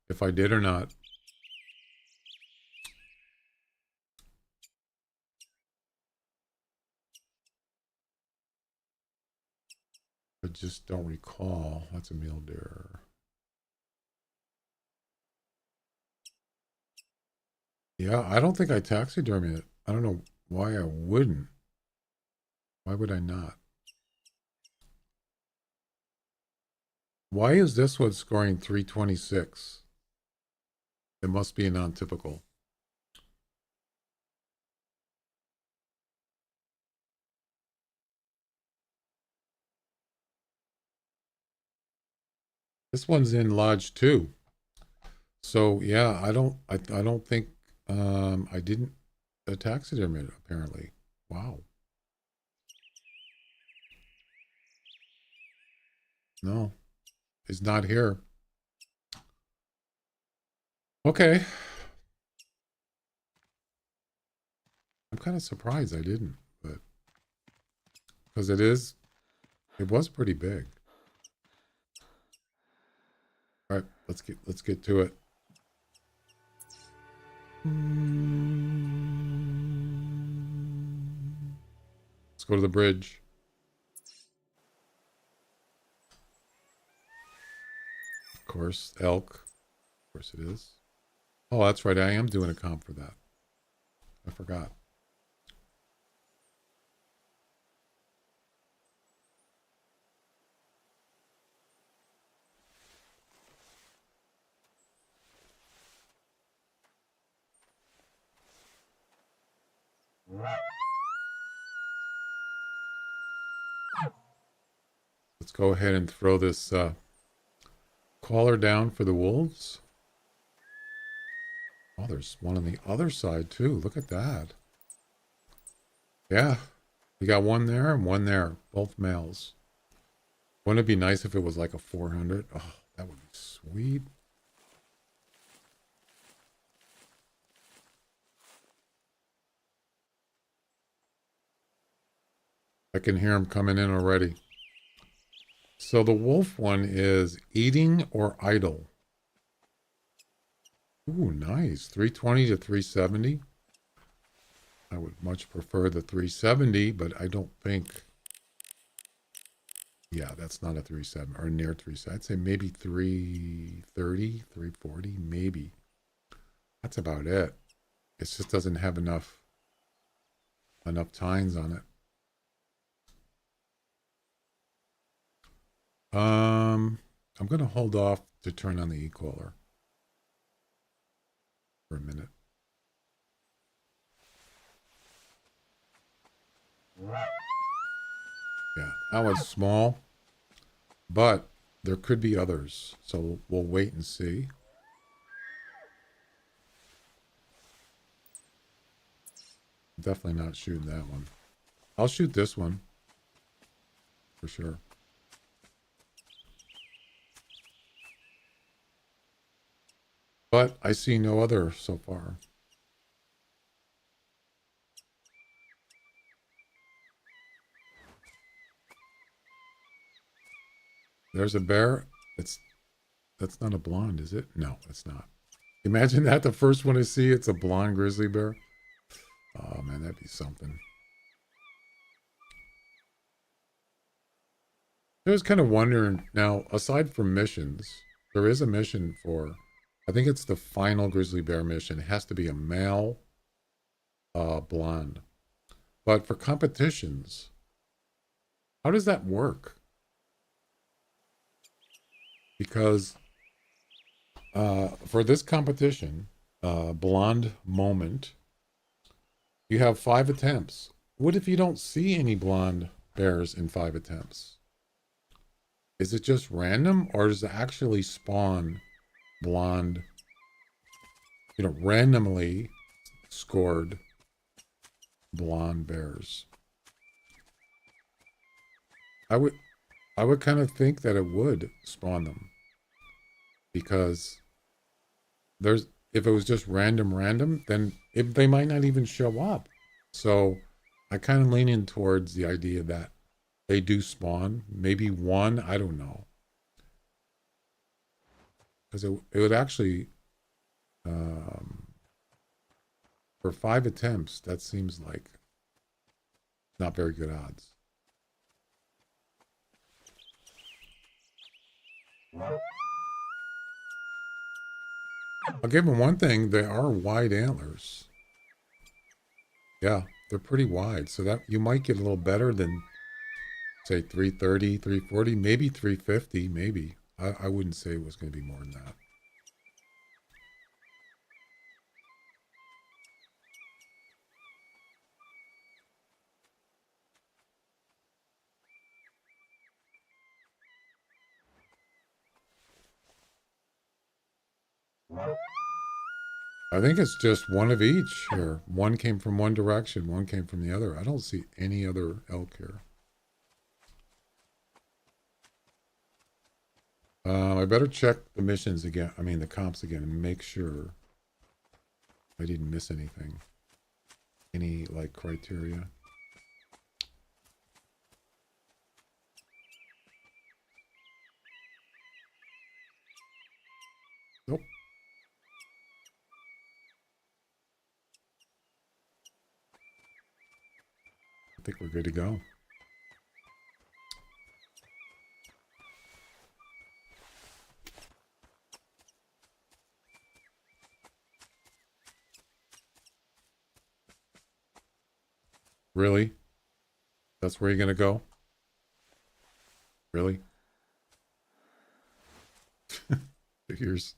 [SPEAKER 1] if I did or not. I just don't recall. That's a mule deer. Yeah, I don't think I taxidermy it. I don't know why I wouldn't. Why would I not? Why is this one scoring 326? It must be a non-typical. This one's in Lodge 2. So yeah, I don't think I didn't taxidermy it apparently. Wow. No, it's not here. Okay. I'm kind of surprised I didn't, but because it was pretty big. All right, let's get to it. Let's go to the bridge. Of course, elk. Of course it is. Oh, that's right. I am doing a comp for that. I forgot. Let's go ahead and throw this caller down for the wolves. Oh, there's one on the other side too. Look at that. Yeah, we got one there and one there, both males. Wouldn't it be nice if it was like a 400? Oh, that would be sweet. I can hear him coming in already. So the wolf one is eating or idle. Ooh, nice. 320 to 370. I would much prefer the 370, but I don't think... Yeah, that's not a 370 or near 370. I'd say maybe 330, 340, maybe. That's about it. It just doesn't have enough tines on it. I'm going to hold off to turn on the e-caller for a minute. Yeah, that was small, but there could be others. So we'll wait and see. Definitely not shooting that one. I'll shoot this one for sure. But I see no other so far. there's a bear. That's not a blonde, is it? No, it's not. Imagine that the first one I see, it's a blonde grizzly bear. Oh man, that'd be something. I was kind of wondering now, aside from missions, there is a mission for, I think it's the final grizzly bear mission. It has to be a male blonde. But for competitions, how does that work? Because for this competition, blonde moment, you have 5 attempts. What if you don't see any blonde bears in 5 attempts? Is it just random, or does it actually spawn blonde, randomly scored blonde bears? I would kind of think that it would spawn them, because if it was just random, then they might not even show up. So I kind of lean in towards the idea that they do spawn, maybe one, I don't know. Because it would actually, for 5 attempts, that seems like not very good odds. I'll give them one thing, they are wide antlers. Yeah, they're pretty wide, so that you might get a little better than, say, 330, 340, maybe 350, maybe. I wouldn't say it was going to be more than that. I think it's just one of each here. One came from one direction, one came from the other. I don't see any other elk here. I better check the missions again. I mean, the comps again, and make sure I didn't miss anything. Any, like, criteria. Nope. I think we're good to go. Really? That's where you're gonna go? Really? Here's.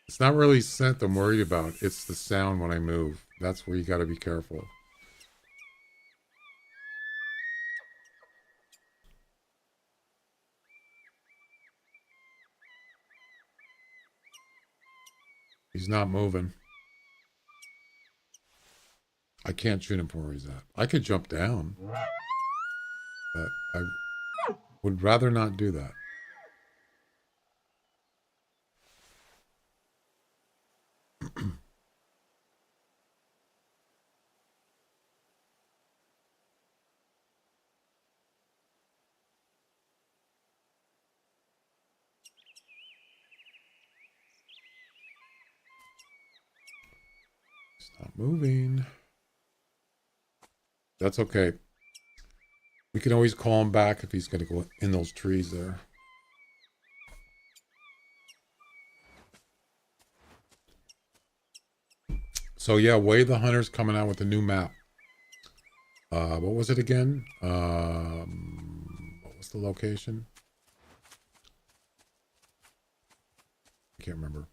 [SPEAKER 1] It's not really scent I'm worried about. It's the sound when I move. That's where you got to be careful. He's not moving. I can't shoot him from where he's at. I could jump down, but I would rather not do that. He's not moving. That's okay. We can always call him back if he's going to go in those trees there. So yeah, Way the Hunter's coming out with a new map. What was it again? What was the location? I can't remember.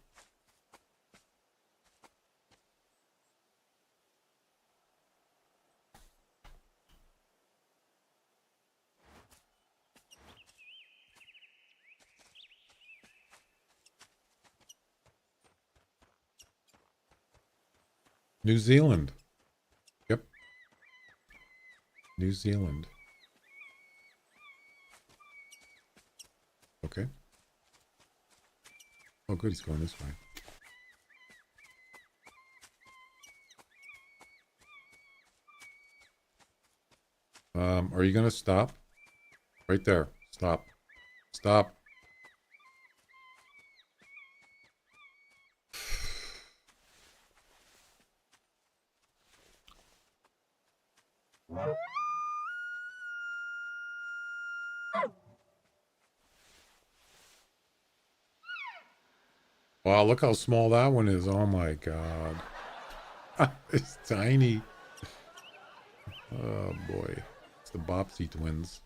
[SPEAKER 1] New Zealand. Yep. New Zealand. Okay. Oh, good. He's going this way. Are you gonna stop? Right there. Stop. Stop. Wow, look how small that one is. Oh my god. It's tiny. Oh boy. It's the Bopsy twins.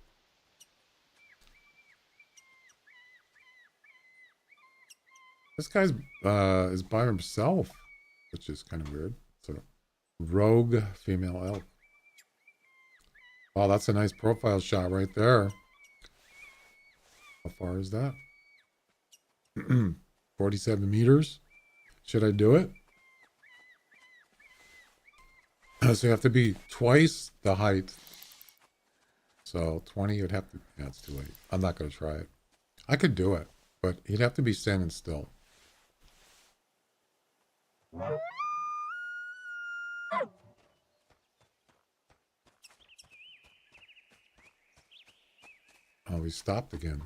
[SPEAKER 1] This guy's is by himself, which is kind of weird. So rogue female elk. Wow, that's a nice profile shot right there. How far is that? 47 meters. Should I do it? So you have to be twice the height. So 20, you'd have to, yeah, it's too late. I'm not going to try it. I could do it, but he'd have to be standing still. Oh, he stopped again.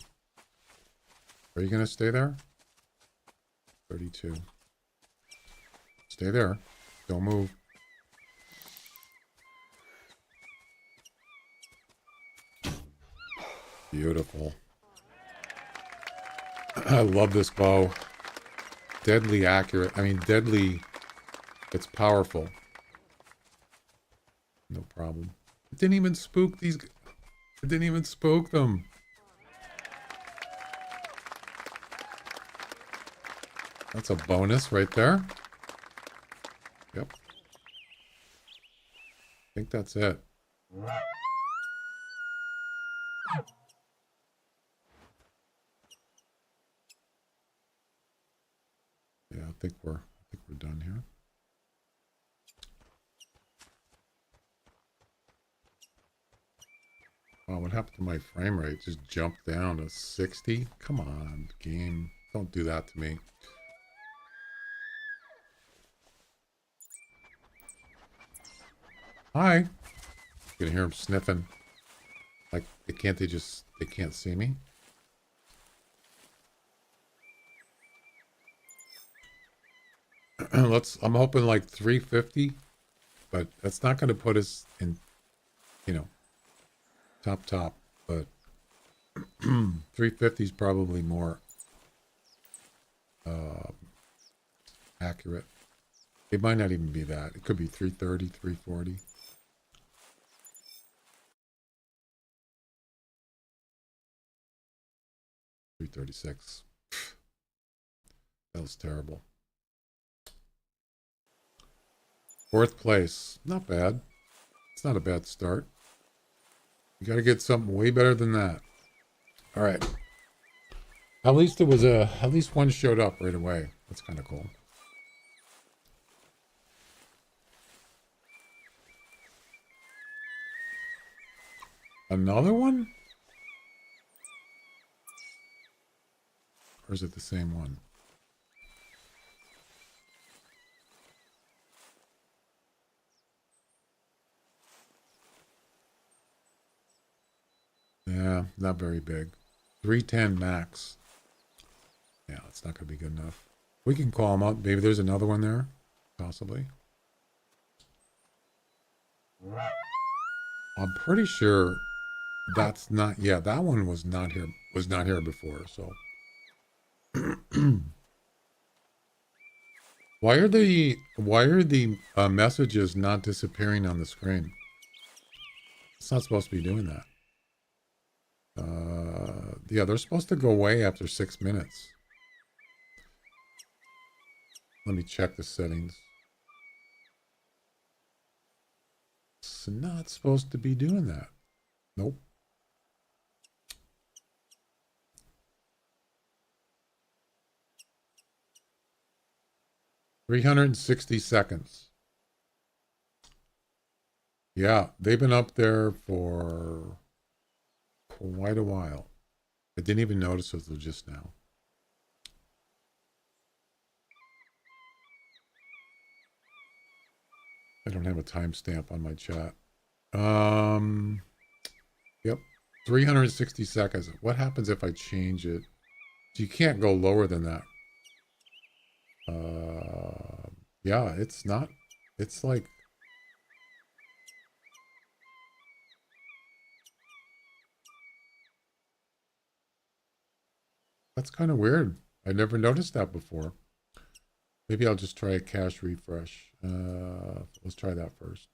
[SPEAKER 1] Are you going to stay there? 32. Stay there. Don't move. Beautiful. I love this bow. Deadly accurate. I mean, deadly. It's powerful. No problem. It didn't even spook these. It didn't even spook them. That's a bonus right there. Yep. I think that's it. Yeah, I think we're done here. Wow, what happened to my frame rate? Just jumped down to 60? Come on, game. Don't do that to me. Hi. You can hear him sniffing. Like, they can't see me? I'm hoping like 350, but that's not going to put us in, top, but 350 is probably more accurate. It might not even be that. It could be 330, 340. $336. That was terrible. Fourth place. Not bad. It's not a bad start. You got to get something way better than that. All right. At least at least one showed up right away. That's kind of cool. Another one? Or is it the same one? Yeah, not very big. 310 max. Yeah, it's not going to be good enough. We can call them up. Maybe there's another one there. Possibly. I'm pretty sure that's not... Yeah, that one was not here. Was not here before, so... Why are the messages not disappearing on the screen? It's not supposed to be doing that. Yeah, they're supposed to go away after 6 minutes. Let me check the settings. It's not supposed to be doing that. Nope. $360. Yeah, they've been up there for quite a while. I didn't even notice it until just now. I don't have a timestamp on my chat. Yep. 360 seconds. What happens if I change it? You can't go lower than that. Yeah, it's not. It's like. That's kind of weird. I never noticed that before. Maybe I'll just try a cache refresh. Let's try that first.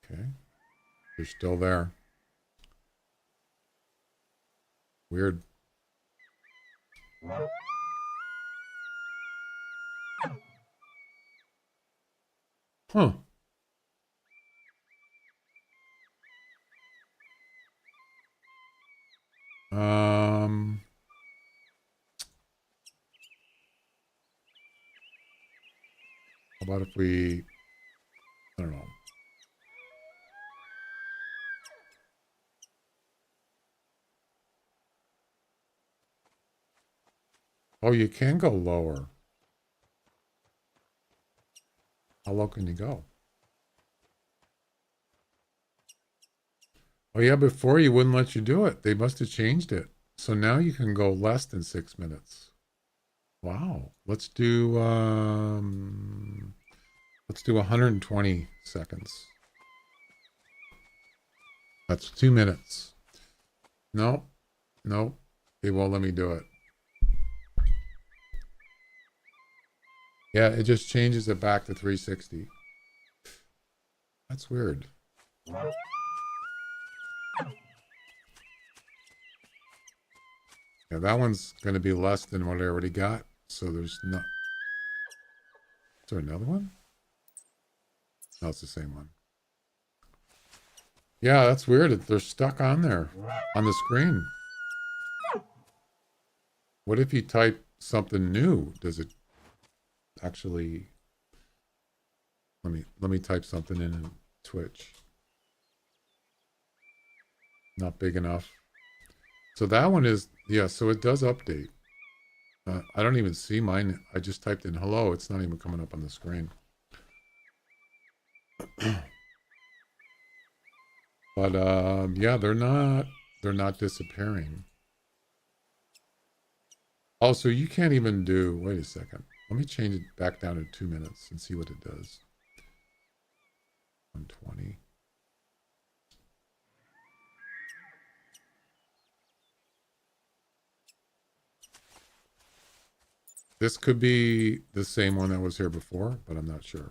[SPEAKER 1] Okay. They're still there. Weird. Huh. How about if we, I don't know. Oh, you can go lower. How low can you go? Oh yeah, before you wouldn't let you do it. They must have changed it. So now you can go less than 6 minutes. Wow. Let's do 120 seconds. That's 2 minutes. No, no, they won't let me do it. Yeah, it just changes it back to 360. That's weird. Yeah, that one's going to be less than what I already got. So there's not. Is there another one? No, it's the same one. Yeah, that's weird. They're stuck on there on the screen. What if you type something new? Does it actually? Let me type something in Twitch. Not big enough. So that one is, yeah, so it does update. I don't even see mine. I just typed in hello. It's not even coming up on the screen. But yeah, they're not disappearing. Also, you can't even do, wait a second. Let me change it back down to 2 minutes and see what it does. 120. This could be the same one that was here before, but I'm not sure.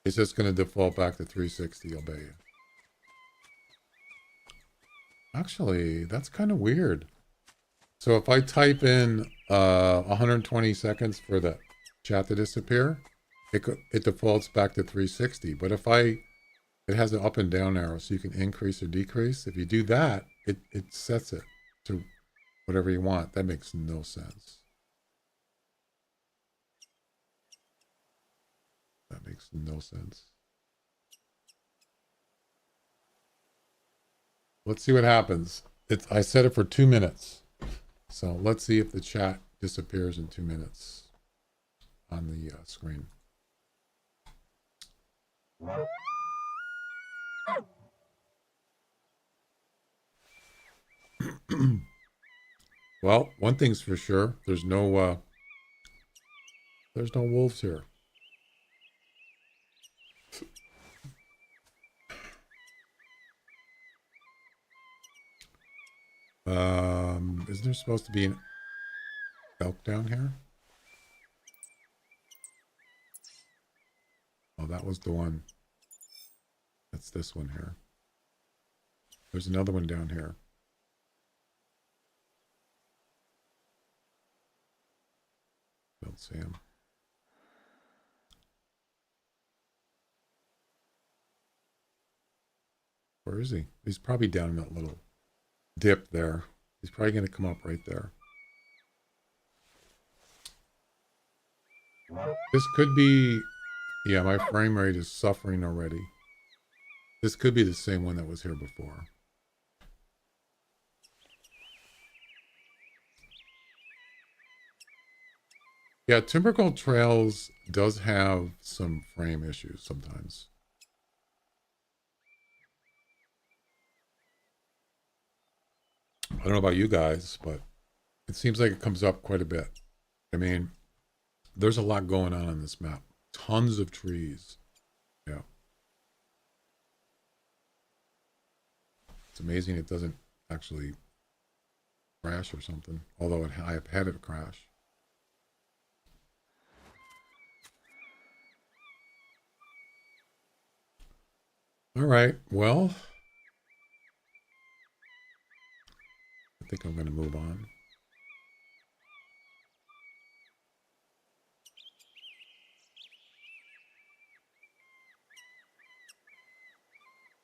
[SPEAKER 1] It's just going to default back to 360, I'll bet you. Actually, that's kind of weird. So if I type in 120 seconds for the chat to disappear, it defaults back to 360. But if it has an up and down arrow, so you can increase or decrease. If you do that, it sets it to whatever you want. That makes no sense. That makes no sense. Let's see what happens. I set it for 2 minutes. So let's see if the chat disappears in 2 minutes on the screen. Well, one thing's for sure. There's no wolves here. Isn't there supposed to be an elk down here? Oh, that was the one. That's this one here. There's another one down here. Don't see him. Where is he? He's probably down in that little dip there. He's probably going to come up right there. This could be... Yeah, my frame rate is suffering already. This could be the same one that was here before. Yeah, Tiimbergold Trails does have some frame issues sometimes. I don't know about you guys, but it seems like it comes up quite a bit. I mean, there's a lot going on this map. Tons of trees. Yeah. It's amazing it doesn't actually crash or something. Although I have had it crash. All right, well, I think I'm going to move on.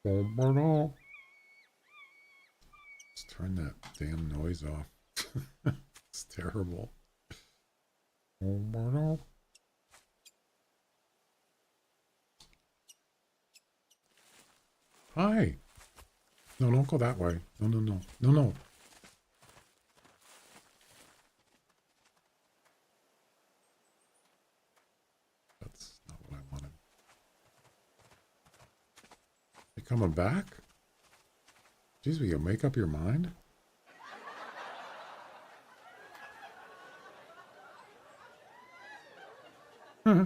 [SPEAKER 1] Let's turn that damn noise off. It's terrible. Hi. No, don't go that way. No, no, no. No, no. That's not what I wanted. You coming back? Jeez, will you make up your mind? Huh.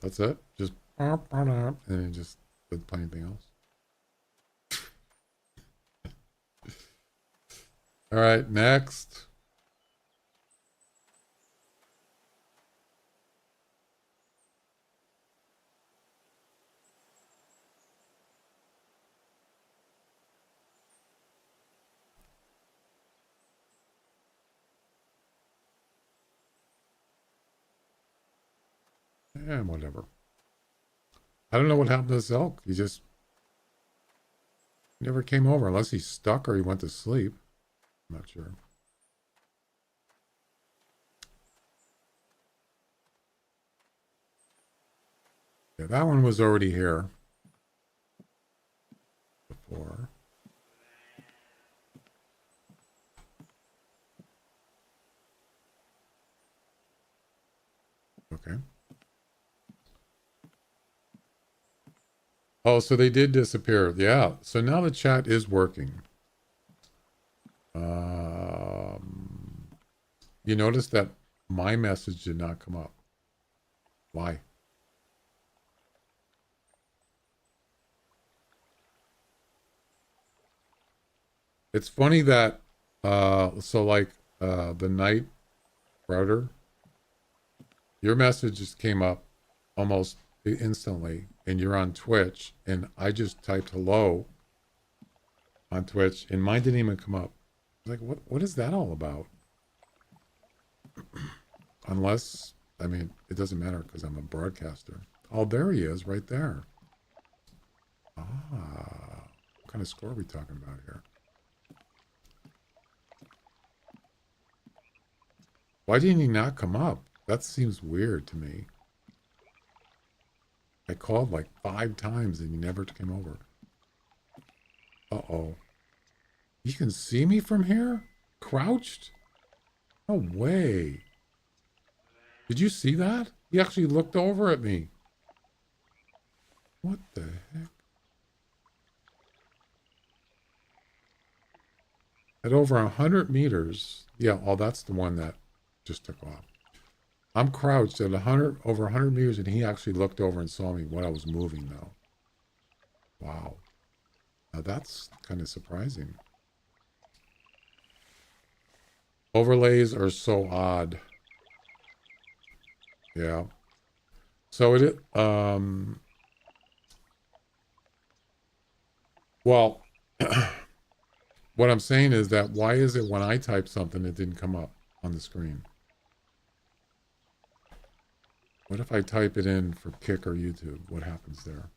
[SPEAKER 1] That's it? Just and then just doesn't play anything else. All right, next. Yeah, whatever. I don't know what happened to this elk. He just never came over unless he's stuck or he went to sleep. I'm not sure. Yeah, that one was already here before. Okay. Oh, so they did disappear. Yeah. So now the chat is working. You notice that my message did not come up. Why? It's funny that so like the night router, your message just came up almost instantly, and you're on Twitch, and I just typed hello on Twitch, and mine didn't even come up. I was like, what is that all about? Unless, I mean, it doesn't matter because I'm a broadcaster. Oh, there he is, right there. Ah, what kind of score are we talking about here? Why didn't he not come up? That seems weird to me. I called like 5 times and he never came over. Uh-oh. You can see me from here? Crouched? No way. Did you see that? He actually looked over at me. What the heck? At over 100 meters. Yeah, oh, that's the one that just took off. I'm crouched at over 100 meters, and he actually looked over and saw me when I was moving, though. Wow. Now that's kind of surprising. Overlays are so odd. Yeah. So it, well, what I'm saying is that why is it when I type something, it didn't come up on the screen? What if I type it in for Kick or YouTube? What happens there?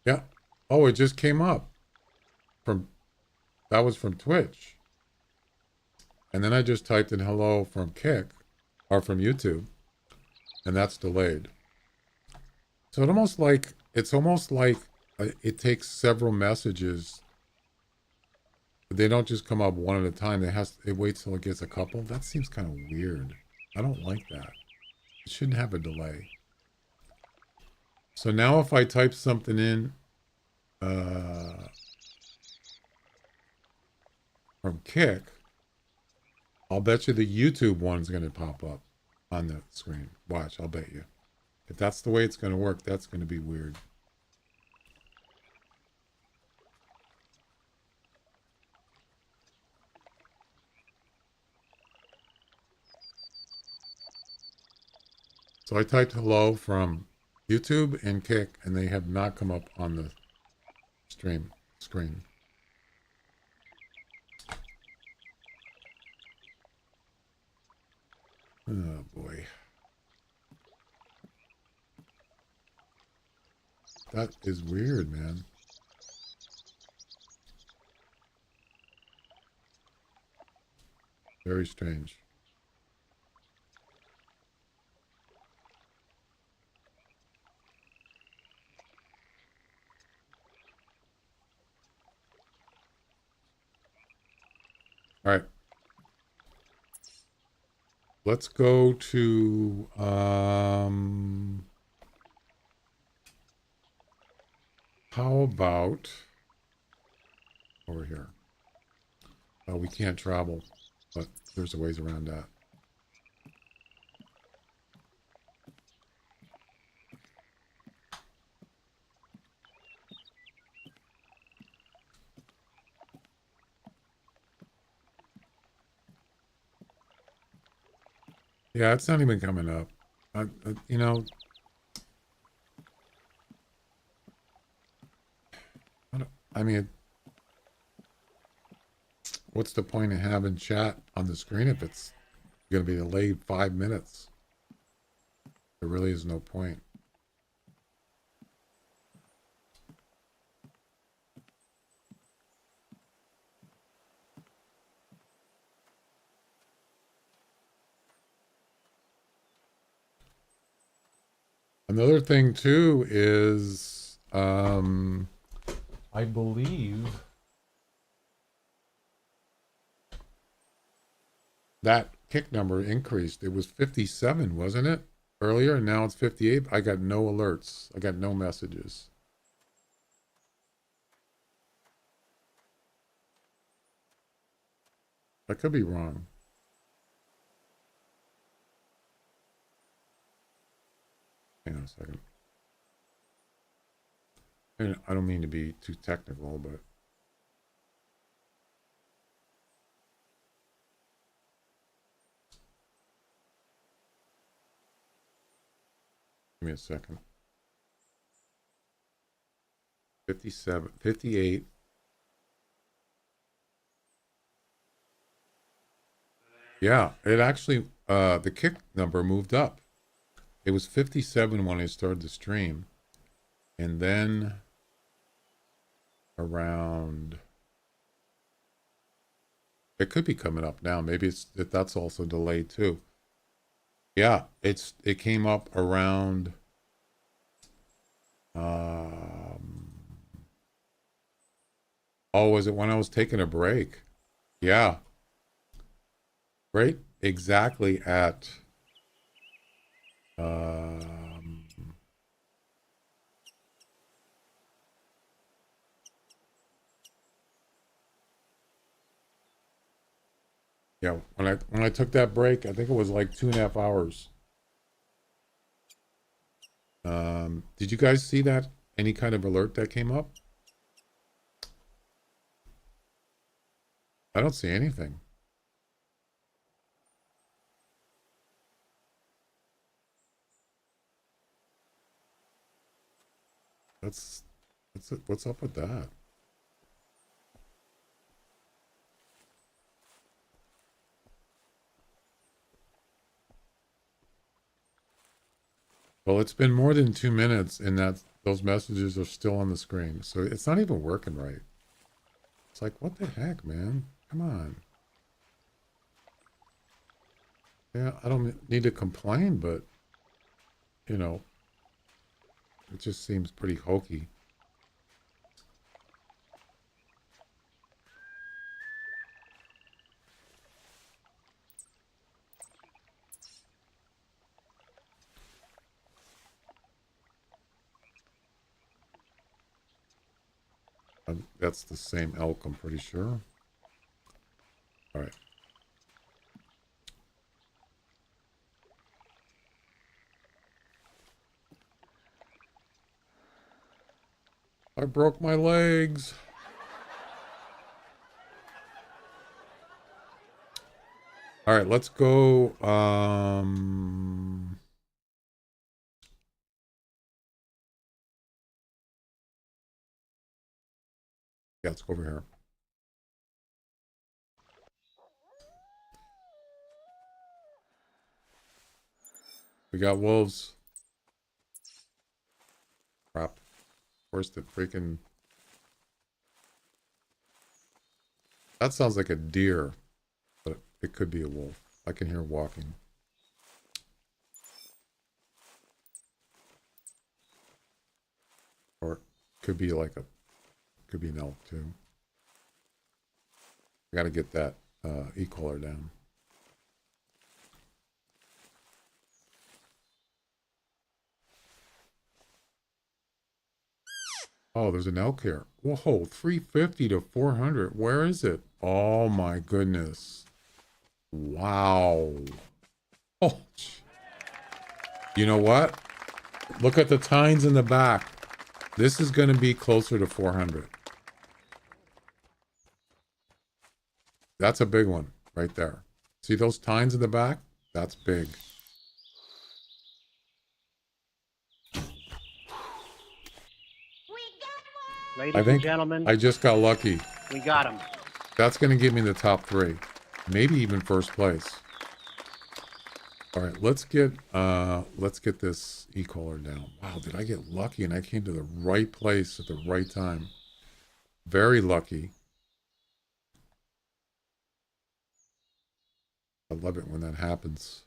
[SPEAKER 1] Yeah. Oh, it just came up from, that was from Twitch. And then I just typed in hello from Kick or from YouTube, and that's delayed. So it's almost like it takes several messages. They don't just come up one at a time. It waits till it gets a couple. That seems kind of weird. I don't like that. It shouldn't have a delay. So now if I type something in from Kick, I'll bet you the YouTube one's going to pop up on the screen. Watch, I'll bet you. If that's the way it's going to work, that's going to be weird. So I typed hello from YouTube and Kick, and they have not come up on the stream screen. Oh boy. That is weird, man. Very strange. All right. Let's go to how about over here? Oh, we can't travel, but there's a ways around that. Yeah, it's not even coming up. You know, I mean, what's the point of having chat on the screen if it's going to be delayed 5 minutes? There really is no point. Another thing too is, I believe that Kick number increased. It was 57, wasn't it? Earlier, and now it's 58. I got no alerts. I got no messages. I could be wrong. Hang on a second. And I don't mean to be too technical, but give me a second. 57, 58. Yeah, it actually, the Kick number moved up. It was 57 when I started the stream. And then around, it could be coming up now. Maybe that's also delayed too. Yeah, it came up around oh, was it when I was taking a break? Yeah. Right? Exactly at yeah, when I took that break, I think it was like 2.5 hours. Did you guys see that? Any kind of alert that came up? I don't see anything. What's up with that? Well, it's been more than 2 minutes and those messages are still on the screen. So it's not even working right. It's like, what the heck, man? Come on. Yeah, I don't need to complain, but, you know, it just seems pretty hokey. That's the same elk, I'm pretty sure. All right. I broke my legs. All right, let's go. Yeah, let's go over here. We got wolves. Crap. Where's the freaking... That sounds like a deer, but it could be a wolf. I can hear walking. Or it could be like could be an elk too. I gotta get that e-collar down. Oh, there's an elk here. Whoa, 350 to 400. Where is it? Oh my goodness. Wow. Oh, you know what? Look at the tines in the back. This is going to be closer to 400. That's a big one right there. See those tines in the back? That's big.
[SPEAKER 4] Ladies and gentlemen,
[SPEAKER 1] I just got lucky.
[SPEAKER 4] we got him.
[SPEAKER 1] That's going to give me the top 3. Maybe even first place. All right, let's get this e-collar down. Wow, did I get lucky and I came to the right place at the right time. Very lucky. I love it when that happens.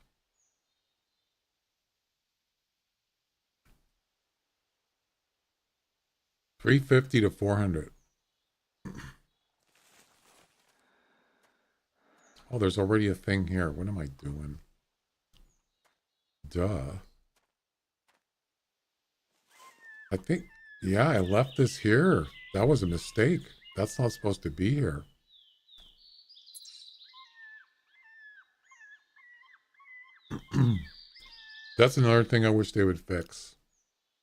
[SPEAKER 1] $350 to 400. Oh, there's already a thing here. What am I doing? Duh. I think, yeah, I left this here. That was a mistake. That's not supposed to be here. That's another thing I wish they would fix.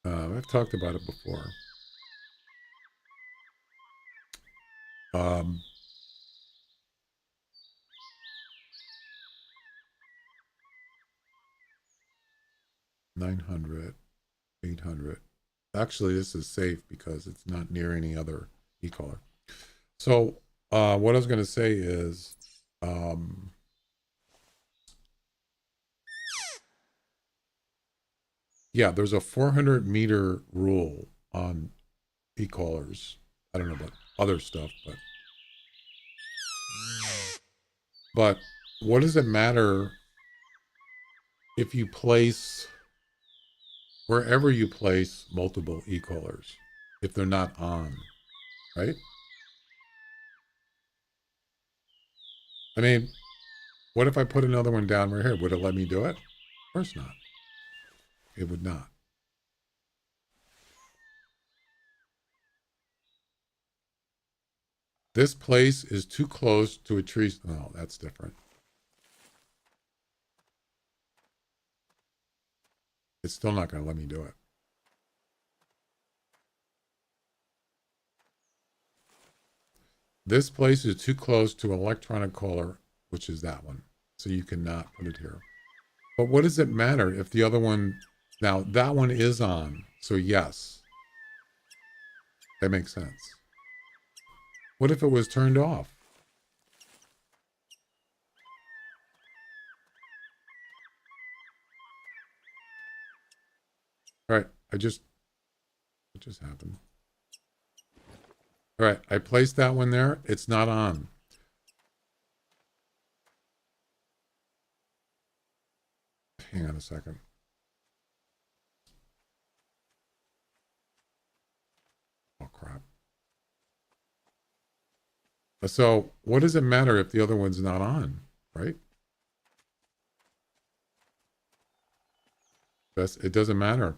[SPEAKER 1] I've talked about it before. Um, 900, 800. Actually, this is safe because it's not near any other e-collar. So, what I was going to say is, yeah, there's a 400 meter rule on e-collars. I don't know about other stuff, but what does it matter if you place, wherever you place multiple e-collars, if they're not on, right? I mean, what if I put another one down right here? Would it let me do it? Of course not. It would not. This place is too close to a tree. Oh, that's different. It's still not going to let me do it. This place is too close to electronic collar, which is that one. So you cannot put it here. But what does it matter if the other one, now that one is on. So yes, that makes sense. What if it was turned off? All right, it just happened. All right, I placed that one there. It's not on. Hang on a second. Oh, crap. So what does it matter if the other one's not on, right? It doesn't matter.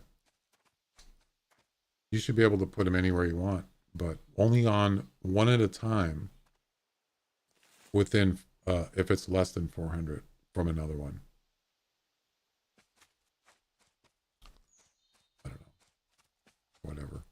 [SPEAKER 1] You should be able to put them anywhere you want, but only on one at a time within, if it's less than 400 from another one. I don't know. Whatever.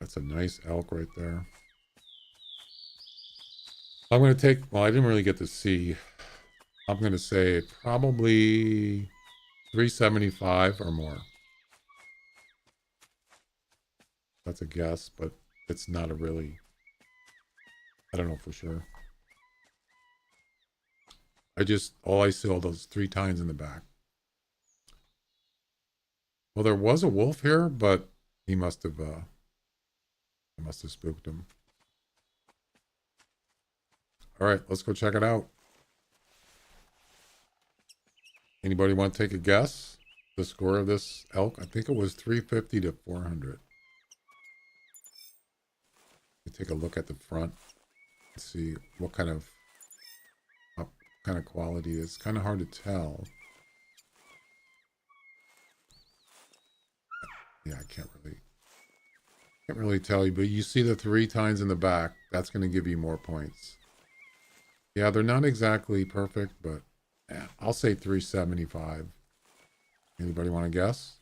[SPEAKER 1] That's a nice elk right there. I'm going to take, well, I didn't really get to see. I'm going to say probably 375 or more. That's a guess, but it's not a really, I don't know for sure. All I saw those 3 tines in the back. Well, there was a wolf here, but he must have spooked him. All right, let's go check it out. Anybody want to take a guess? The score of this elk? I think it was 350 to 400. Take a look at the front. See what kind of quality. It's kind of hard to tell. Yeah, I can't really tell you, but you see the 3 tines in the back. That's going to give you more points. Yeah, they're not exactly perfect, but yeah, I'll say 375. Anybody want to guess?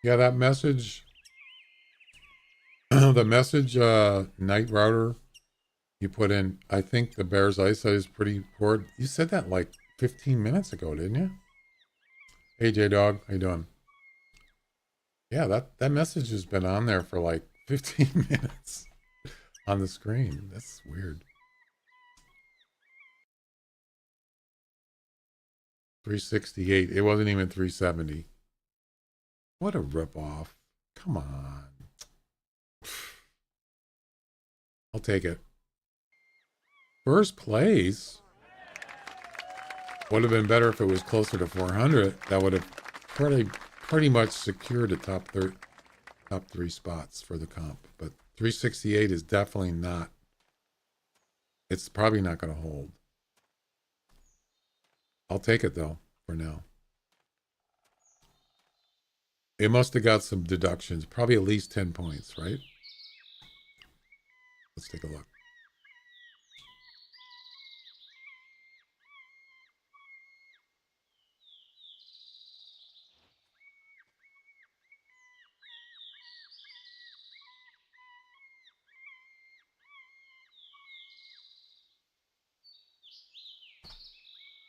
[SPEAKER 1] Yeah, that message, the message night router you put in, I think the bear's eyesight is pretty poor. You said that like 15 minutes ago, didn't you? Hey, J-Dog, how you doing? Yeah, that message has been on there for like 15 minutes on the screen. That's weird. 368. It wasn't even 370. What a ripoff. Come on. I'll take it. First place. Would have been better if it was closer to 400. That would have pretty much secured the top 3 spots for the comp. But 368 is definitely not. It's probably not going to hold. I'll take it though for now. It must have got some deductions, probably at least 10 points, right? Let's take a look.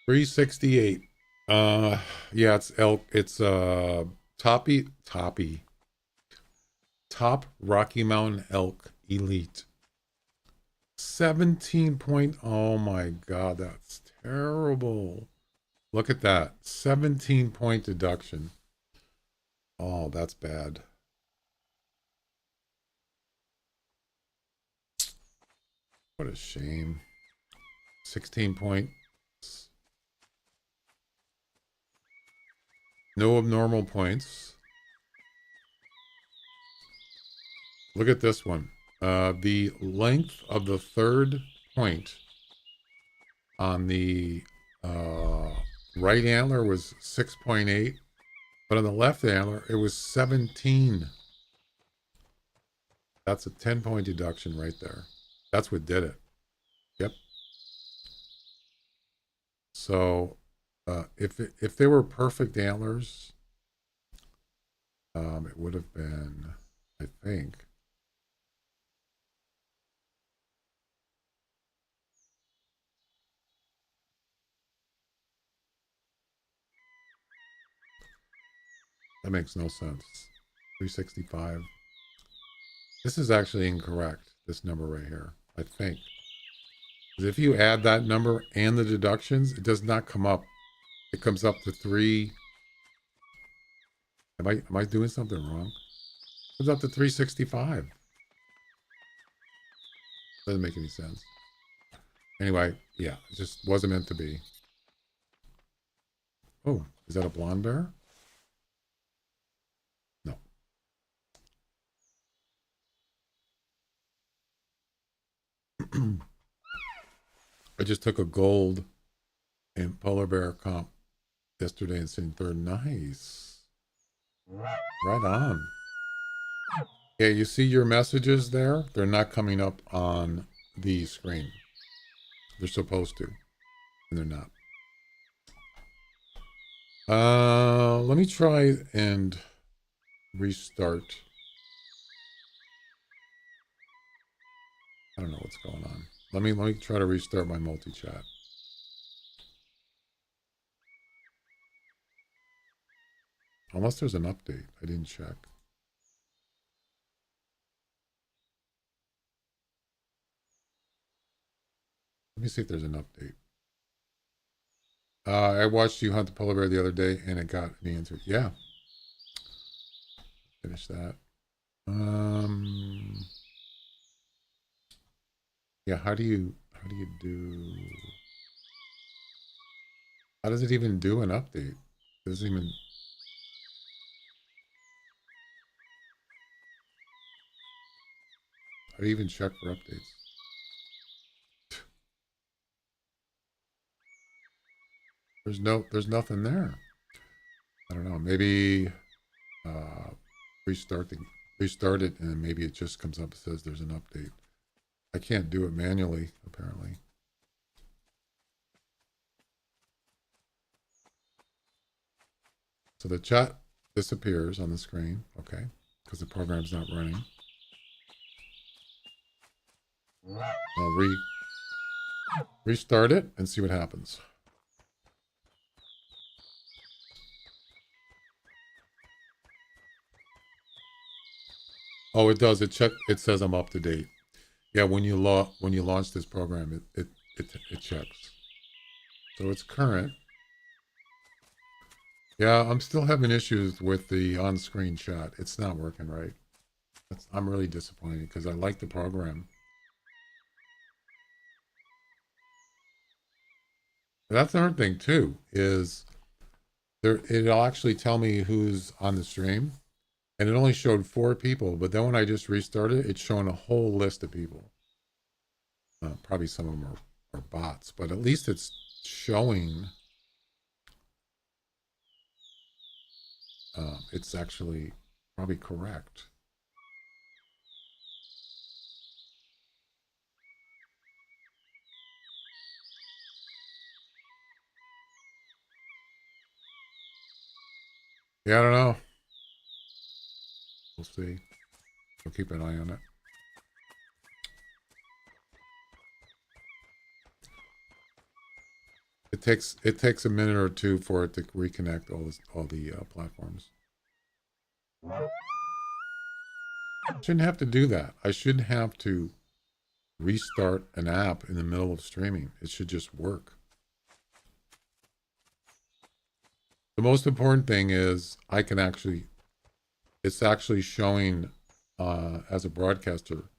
[SPEAKER 1] $368. Yeah, it's elk. It's top Rocky Mountain elk elite. 17 point. Oh my God, that's terrible. Look at that. 17 point deduction. Oh, that's bad. What a shame. 16 point. No abnormal points. Look at this one. The length of the 3rd point on the right antler was 6.8. But on the left antler, it was 17. That's a 10-point deduction right there. That's what did it. Yep. So if they were perfect antlers, it would have been, I think. That makes no sense. 365. This is actually incorrect, this number right here, I think. Because if you add that number and the deductions, it does not come up. It comes up to 3. Am I doing something wrong? It comes up to 365. Doesn't make any sense. Anyway, yeah, it just wasn't meant to be. Oh, is that a blonde bear? No. I just took a gold and polar bear comp yesterday and seen third. Nice. Right on. Yeah, you see your messages there? They're not coming up on the screen. They're supposed to, and they're not. Let me try and restart. I don't know what's going on. Let me try to restart my multi-chat. Unless there's an update. I didn't check. Let me see if there's an update. I watched you hunt the polar bear the other day and it got an answer. Yeah. Finish that. Yeah, how does it even do an update? It doesn't even. How do you even check for updates? There's nothing there. I don't know. Maybe restart it, and then maybe it just comes up and says there's an update. I can't do it manually, apparently. So the chat disappears on the screen, okay, because the program's not running. I'll restart it and see what happens. Oh, it does. It says I'm up to date. Yeah, when you launch this program, it checks. So it's current. Yeah, I'm still having issues with the on-screen chat. It's not working right. I'm really disappointed because I like the program. That's another thing too, is it'll actually tell me who's on the stream. And it only showed 4 people, but then when I just restarted, it's showing a whole list of people. Probably some of them are bots, but at least it's showing it's actually probably correct. Yeah, I don't know. We'll see. We'll keep an eye on it. It takes a minute or two for it to reconnect all the platforms. Shouldn't have to do that. I shouldn't have to restart an app in the middle of streaming. It should just work. The most important thing is it's actually showing as a broadcaster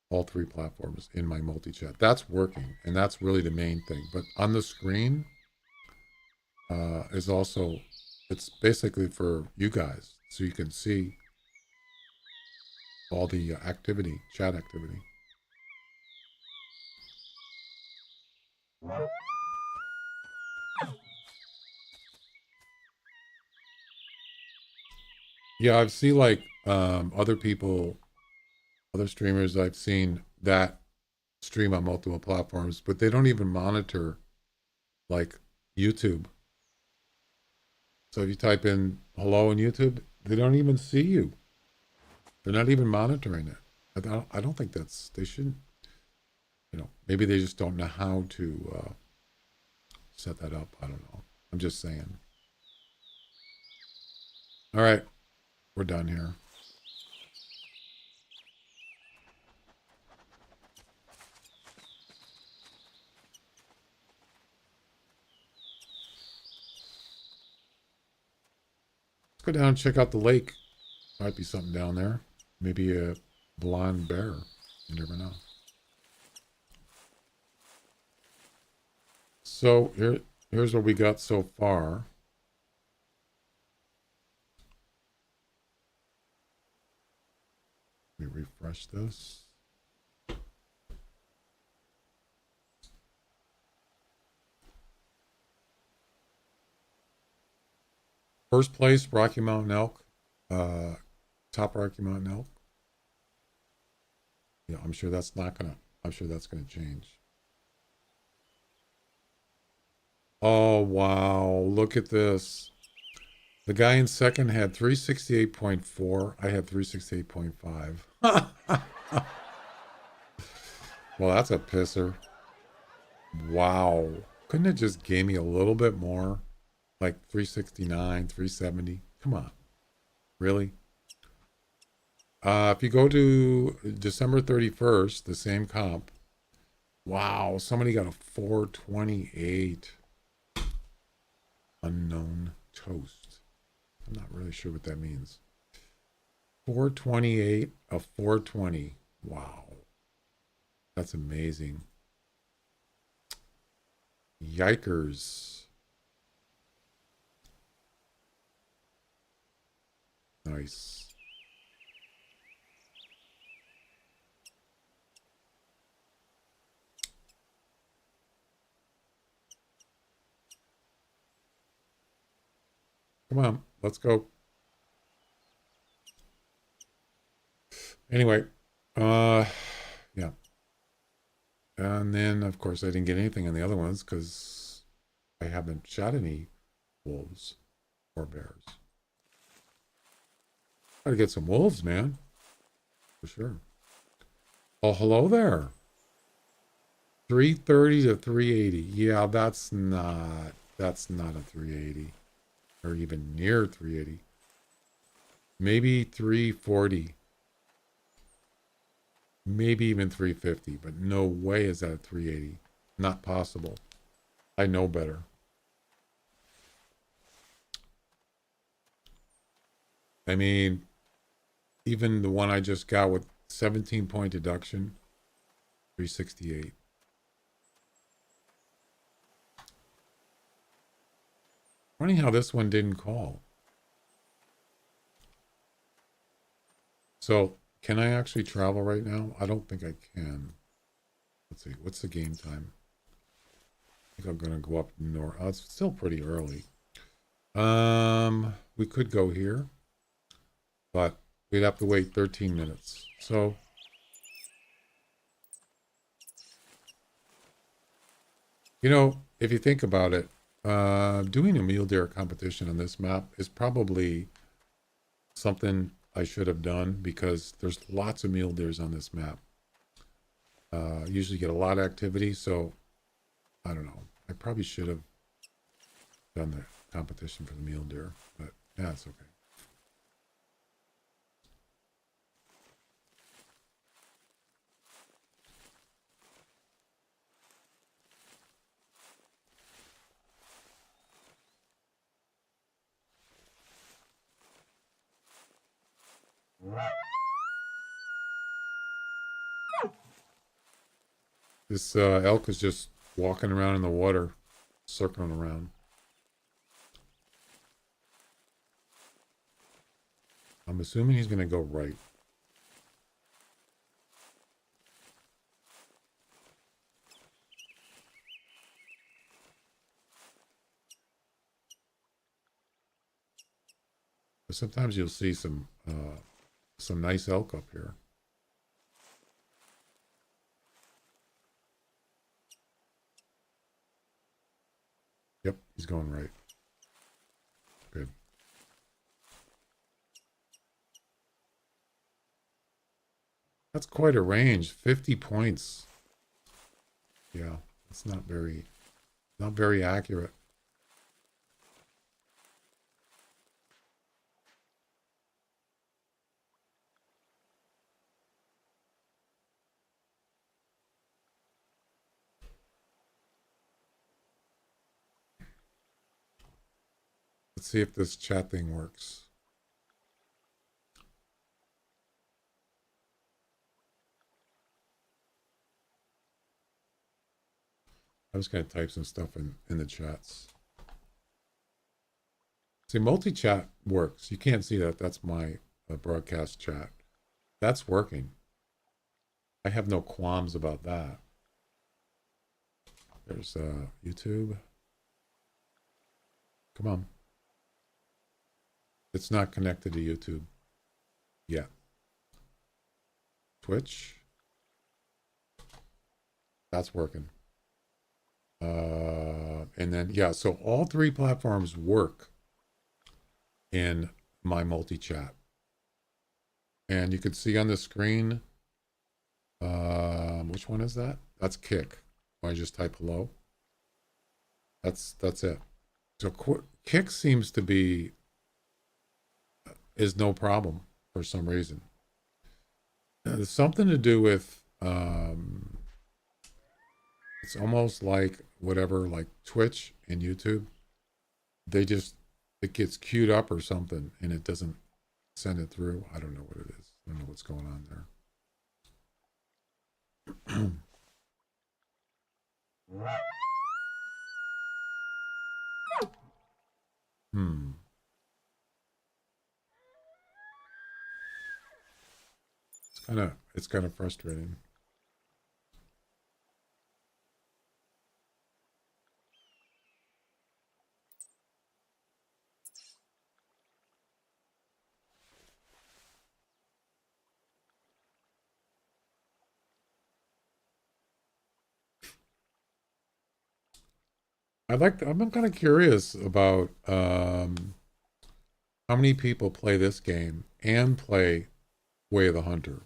[SPEAKER 1] all 3 platforms in my multi-chat. That's working, and that's really the main thing. But on the screen is also, it's basically for you guys, so you can see all the activity, chat activity. Yeah, I've seen like other people, other streamers I've seen that stream on multiple platforms, but they don't even monitor like YouTube. So if you type in hello on YouTube, they don't even see you. They're not even monitoring it. I don't think that's, they shouldn't, maybe they just don't know how to set that up. I don't know. I'm just saying. All right, we're done here. Let's go down and check out the lake. Might be something down there. Maybe a blonde bear. You never know. So here's what we got so far. Let me refresh this. First place, Rocky Mountain Elk. Top Rocky Mountain Elk. Yeah, I'm sure that's gonna change. Oh wow, look at this. The guy in second had 368.4. I had 368.5. Well, that's a pisser. Wow. Couldn't it just gave me a little bit more? Like 369, 370? Come on. Really? If you go to December 31st, the same comp. Wow, somebody got a 428. Unknown toast. I'm not really sure what that means. 428, a 420. Wow. That's amazing. Yikers. Nice. Come on, let's go. Anyway, yeah. And then, of course, I didn't get anything on the other ones because I haven't shot any wolves or bears. Gotta get some wolves, man. For sure. Oh, hello there. 330 to 380. Yeah, that's not a 380. Or even near 380. Maybe 340. Maybe even 350, but no way is that a 380. Not possible. I know better. I mean, even the one I just got with 17-point deduction, 368. Funny how this one didn't call. So, can I actually travel right now? I don't think I can. Let's see. What's the game time? I think I'm going to go up north. Oh, it's still pretty early. We could go here, but we'd have to wait 13 minutes. So, if you think about it, doing a mule deer competition on this map is probably something I should have done because there's lots of mule deers on this map. Usually get a lot of activity, so I don't know. I probably should have done the competition for the mule deer, but yeah, it's okay. This elk is just walking around in the water, circling around. I'm assuming he's going to go right. sometimes you'll see some nice elk up here. Yep, he's going right. Good. That's quite a range. 50 points. Yeah, it's not very accurate. Let's see if this chat thing works. I'm just going to type some stuff in the chats. See, multi-chat works. You can't see that. That's my broadcast chat. That's working. I have no qualms about that. There's YouTube. Come on. It's not connected to YouTube yet. Twitch. That's working. And then, yeah, so all three platforms work in my multi-chat. And you can see on the screen, which one is that? That's Kick. I just type hello. That's it. So Kick seems to be, is no problem for some reason. There's something to do with, it's almost like whatever, like Twitch and YouTube. It gets queued up or something and it doesn't send it through. I don't know what it is. I don't know what's going on there. It's kind of frustrating. I'm kind of curious about how many people play this game and play Way of the Hunter.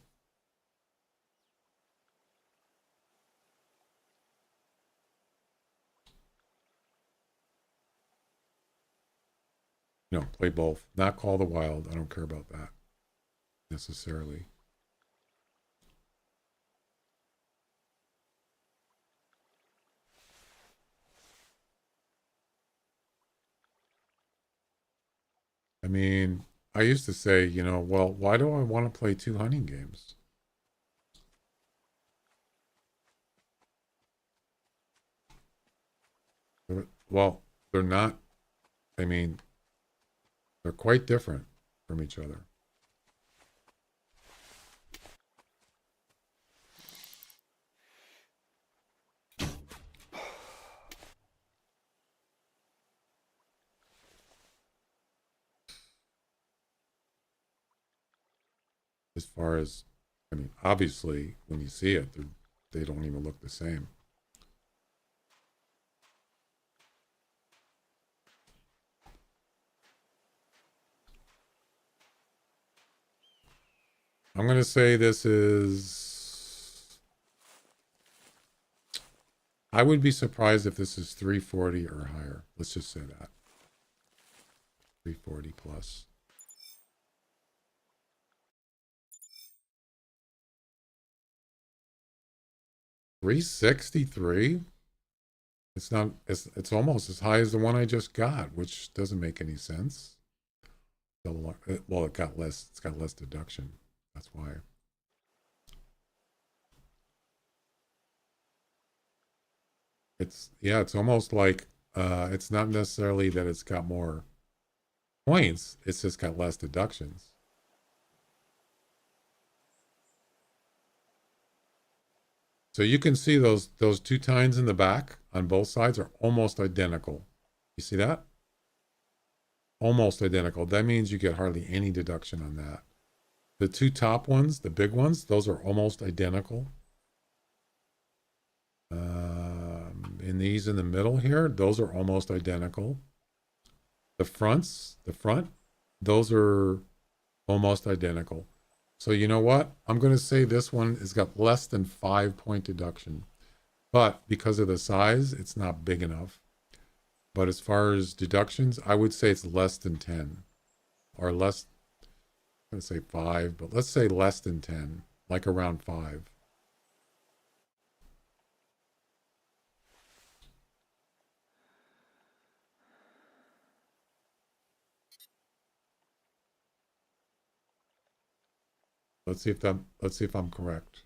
[SPEAKER 1] No, play both. Not Call of the Wild. I don't care about that necessarily. I mean, I used to say, well, why do I want to play two hunting games? Well, they're not. I mean, they're quite different from each other. As far as, I mean, obviously, when you see it, they don't even look the same. I'm going to say this is... I would be surprised if this is 340 or higher. Let's just say that. 340 plus. $363? It's not, it's almost as high as the one I just got, which doesn't make any sense. Well, it's got less deduction. That's why. It's almost like it's not necessarily that it's got more points, it's just got less deductions. So you can see those two tines in the back on both sides are almost identical. You see that? almost identical. That means you get hardly any deduction on that. The two top ones, the big ones, those are almost identical. And these in the middle here, those are almost identical. The front, those are almost identical. So you know what? I'm going to say this one has got less than 5-point deduction. But because of the size, it's not big enough. But as far as deductions, I would say it's less than 10. Or less, I'm going to say 5, but let's say less than 10. Like around 5. Let's see if I'm correct.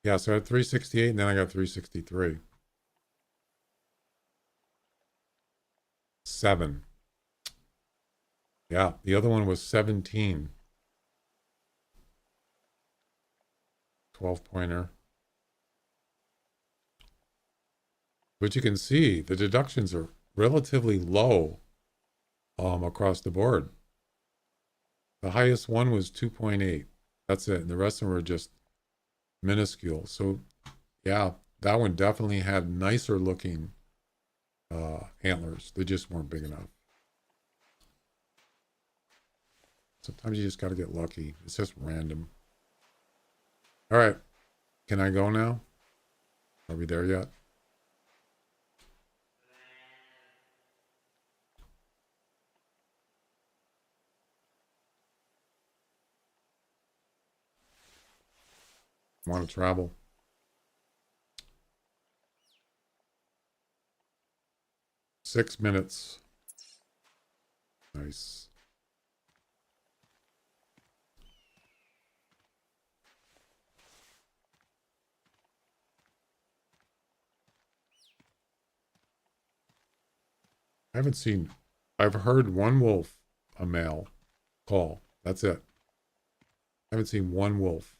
[SPEAKER 1] Yeah, so I had 368 and then I got 363. 7. Yeah, the other one was 17. 12-pointer. But you can see the deductions are relatively low across the board. The highest one was 2.8. That's it. And the rest of them were just minuscule. So, yeah, that one definitely had nicer looking antlers. They just weren't big enough. Sometimes you just got to get lucky. It's just random. All right. Can I go now? Are we there yet? Want to travel? Six minutes. Nice. I've heard one wolf, a male, call. That's it. I haven't seen one wolf.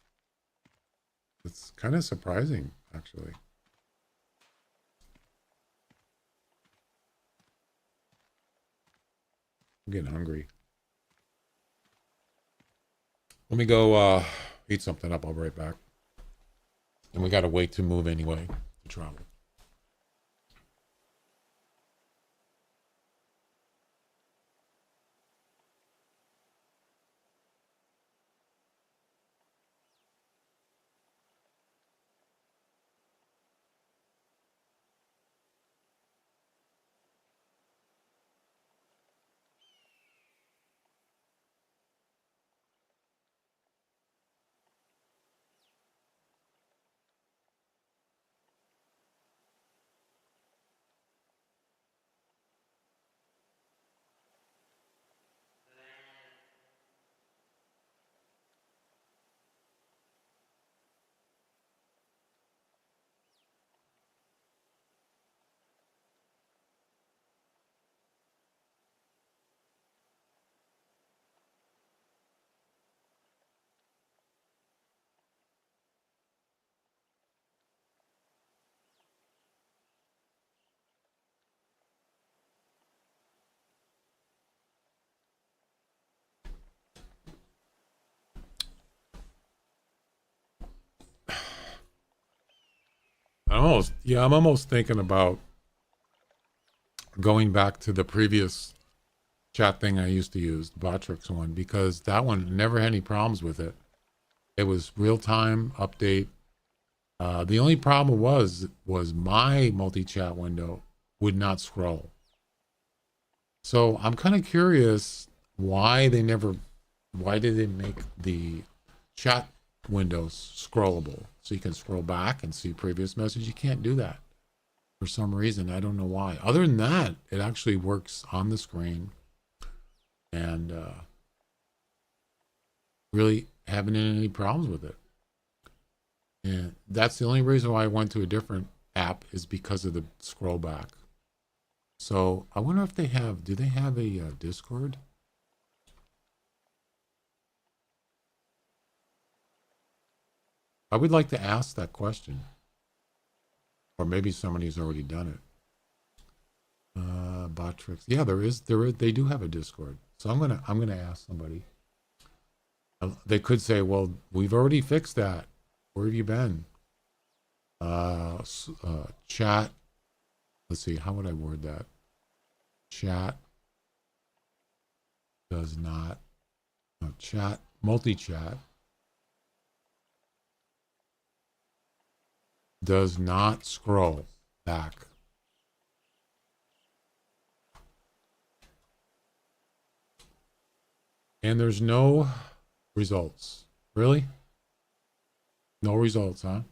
[SPEAKER 1] It's kind of surprising, actually. I'm getting hungry. Let me go eat something up. I'll be right back. And we got to wait to move anyway to travel. I'm almost thinking about going back to the previous chat thing I used to use, the Botrix one, because that one never had any problems with it. It was real time update. The only problem was my multi-chat window would not scroll. So I'm kind of curious why did they make the chat windows scrollable so you can scroll back and see previous message? You can't do that for some reason. I don't know why. Other than that, it actually works on the screen, and really haven't had any problems with it. And that's the only reason why I went to a different app, is because of the scroll back. So I wonder if do they have a Discord? I would like to ask that question. Or maybe somebody's already done it. Bot tricks. Yeah, there is. They do have a Discord. So I'm gonna ask somebody. They could say, "Well, we've already fixed that. Where have you been?" Chat. Let's see. How would I word that? Chat does not. No, chat. Multi-chat does not scroll back. And there's no results. Really? No results, huh?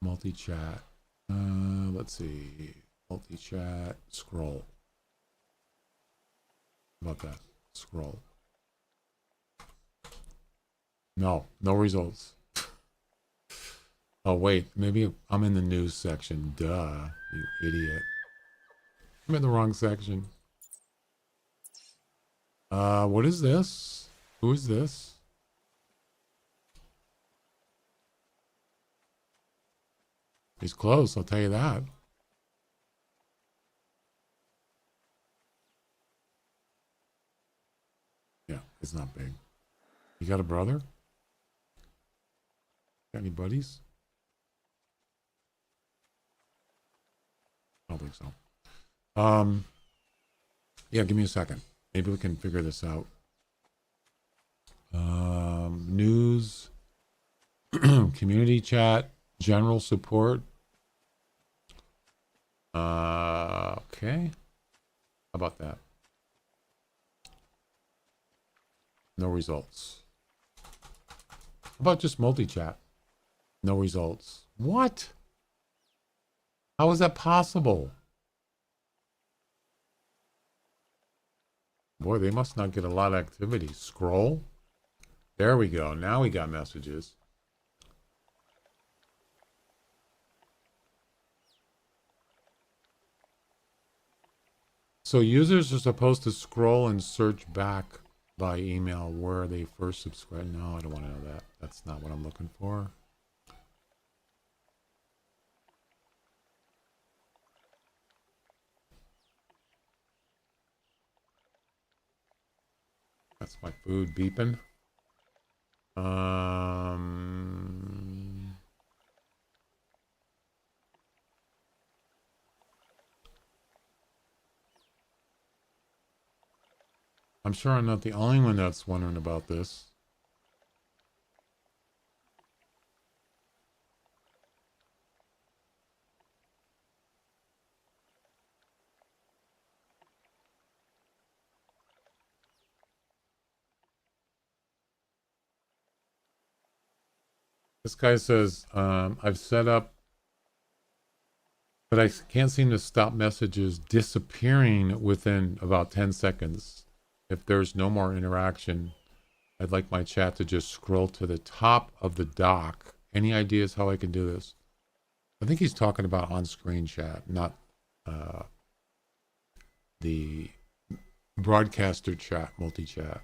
[SPEAKER 1] Multi-chat. Let's see. Multi-chat. Scroll. How about that? Scroll. No results. Oh, wait. Maybe I'm in the news section. Duh, you idiot. I'm in the wrong section. What is this? Who is this? He's close, I'll tell you that. Yeah, it's not big. You got a brother? Got any buddies? I don't think so. Yeah, give me a second. Maybe we can figure this out. News, community chat, general support. Okay. How about that? No results. How about just multi-chat? No results. What? How is that possible? Boy, they must not get a lot of activity. Scroll. There we go. Now we got messages. So users are supposed to scroll and search back by email where they first subscribed. No, I don't want to know that. That's not what I'm looking for. That's my food beeping. I'm sure I'm not the only one that's wondering about this. This guy says, I've set up, but I can't seem to stop messages disappearing within about 10 seconds. If there's no more interaction, I'd like my chat to just scroll to the top of the dock. Any ideas how I can do this? I think he's talking about on-screen chat, not the broadcaster chat, multi-chat.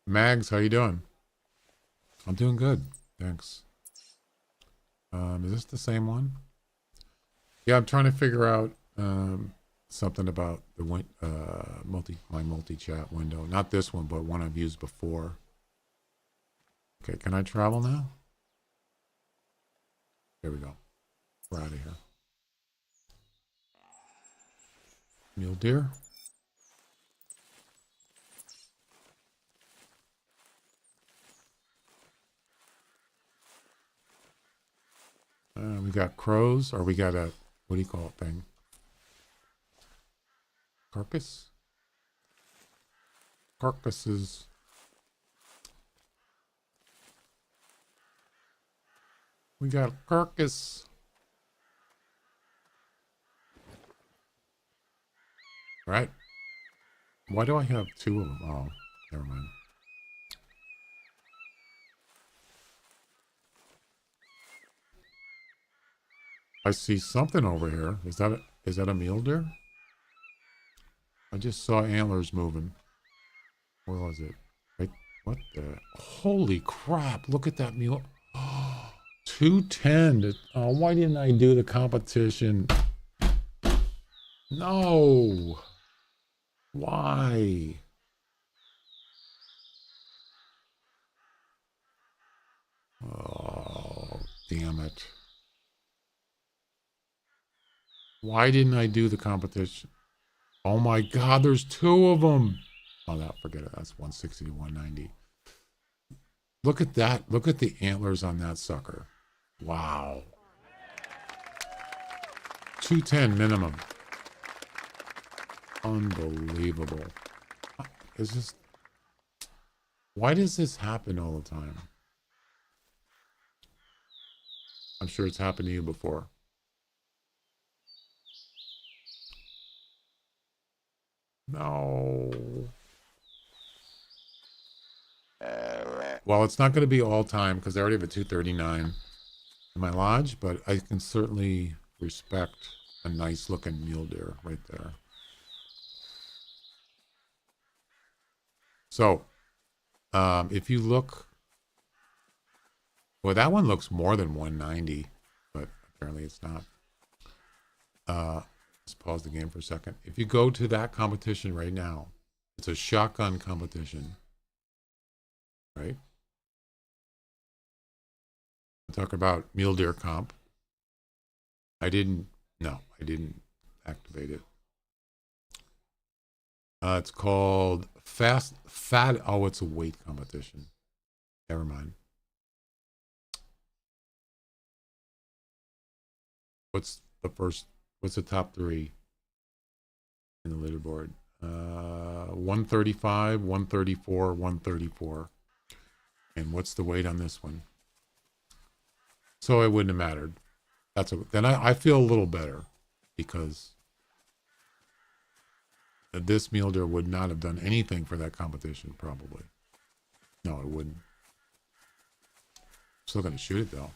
[SPEAKER 1] Mags, how you doing? I'm doing good, thanks. Is this the same one? Yeah, I'm trying to figure out something about the my multi-chat window. Not this one, but one I've used before. Okay, can I travel now? There we go. We're out of here. Mule deer. We got crows, or we got a, what do you call it thing? Carcass? Carcasses. We got a carcass. Right. Why do I have two of them? Oh, never mind. I see something over here. Is that a mule deer? I just saw antlers moving. Where was it? Right. What the? Holy crap! Look at that mule. 210. Oh, why didn't I do the competition? No. Why? Oh, damn it. Why didn't I do the competition? Oh my God, there's two of them. Oh, that, forget it. That's 160 to 190. Look at that. Look at the antlers on that sucker. Wow. 210 minimum. Unbelievable. It's just, why does this happen all the time? I'm sure it's happened to you before. No. Well, it's not going to be all time because I already have a 239 in my lodge, but I can certainly respect a nice looking mule deer right there. So, if you look, well, that one looks more than 190, but apparently it's not. Let's pause the game for a second. If you go to that competition right now, it's a shotgun competition, right? Talk about mule deer comp. I didn't activate it. It's called Fat. Oh, it's a weight competition. Never mind. What's the top three in the leaderboard? 135, 134, 134. And what's the weight on this one? So it wouldn't have mattered. Then I feel a little better because this mule deer would not have done anything for that competition, probably. No, it wouldn't. Still gonna shoot it though.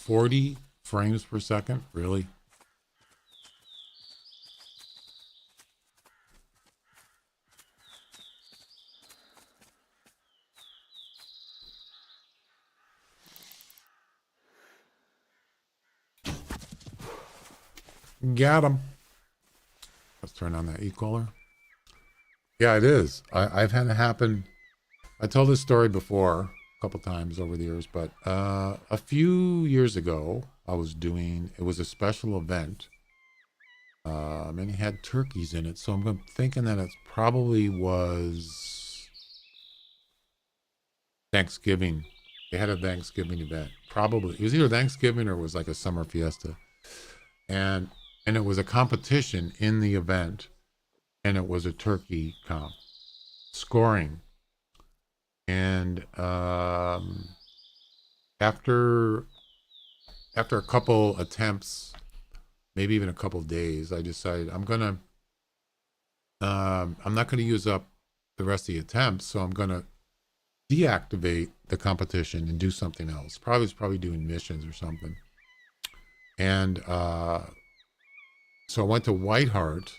[SPEAKER 1] $40 frames per second, really? Got him. Let's turn on that e-collar. Yeah, it is. I've had it happen. I told this story before a couple times over the years, but a few years ago, it was a special event. And it had turkeys in it, so I'm thinking that it probably was Thanksgiving. They had a Thanksgiving event. Probably. It was either Thanksgiving or it was like a summer fiesta. And it was a competition in the event, and it was a turkey comp scoring. And after a couple attempts, maybe even a couple days, I decided I'm not gonna use up the rest of the attempts, so I'm gonna deactivate the competition and do something else. Probably doing missions or something. And so I went to Whitehart,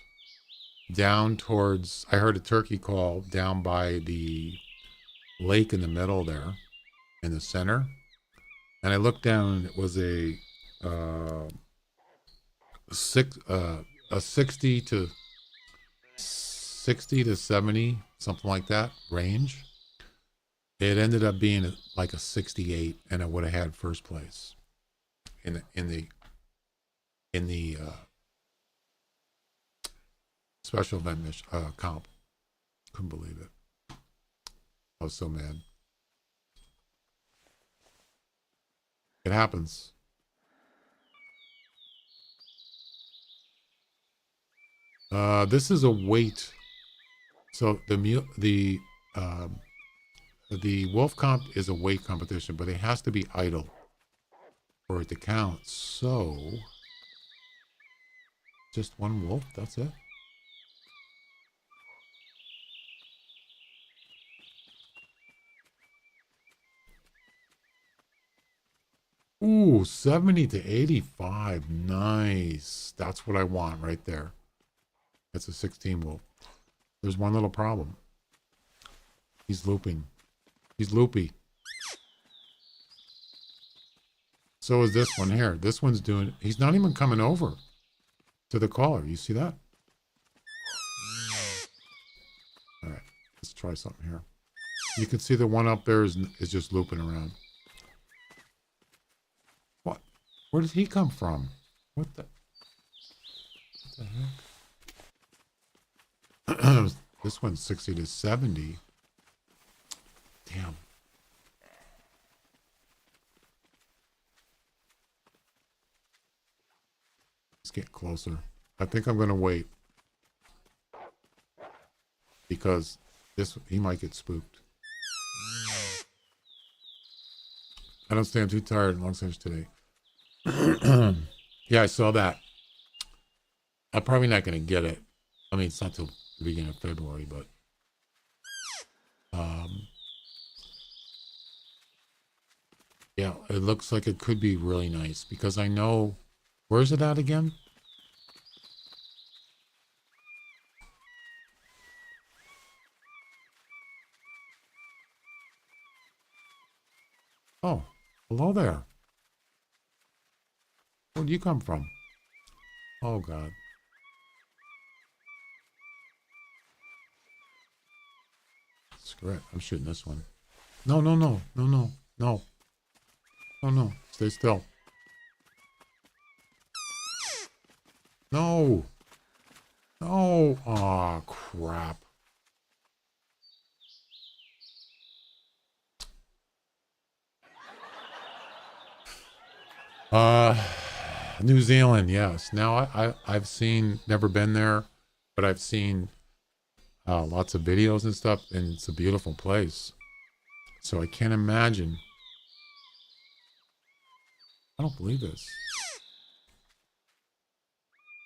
[SPEAKER 1] down towards, I heard a turkey call down by the lake in the middle there, in the center. And I looked down, and it was a 60 to 70, something like that range. It ended up being like a 68, and I would have had first place in the special event comp. Couldn't believe it. I was so mad. It happens. This is a weight. So the wolf comp is a weight competition, but it has to be idle for it to count. So just one wolf, that's it. Ooh, 70 to 85. Nice. That's what I want right there. That's a 16 wolf. There's one little problem. He's looping. He's loopy. So is this one here. This one's doing, he's not even coming over to the collar. You see that? All right, let's try something here. You can see the one up there is just looping around. What? Where did he come from? What the heck? This one's 60 to 70. Damn. Let's get closer. I think I'm going to wait. Because he might get spooked. I don't stay. I'm too tired and long session today. Yeah, I saw that. I'm probably not going to get it. I mean, it's not till the beginning of February, but yeah, it looks like it could be really nice because I know, where's it at again? Oh, hello there. Where'd you come from? Oh, God. Screw it. I'm shooting this one. No, no, no. No, no. No. Oh, no. Stay still. No. No. Aw, crap. New Zealand, yes. Now I've seen, never been there, but I've seen lots of videos and stuff, and it's a beautiful place. So I can't imagine. I don't believe this.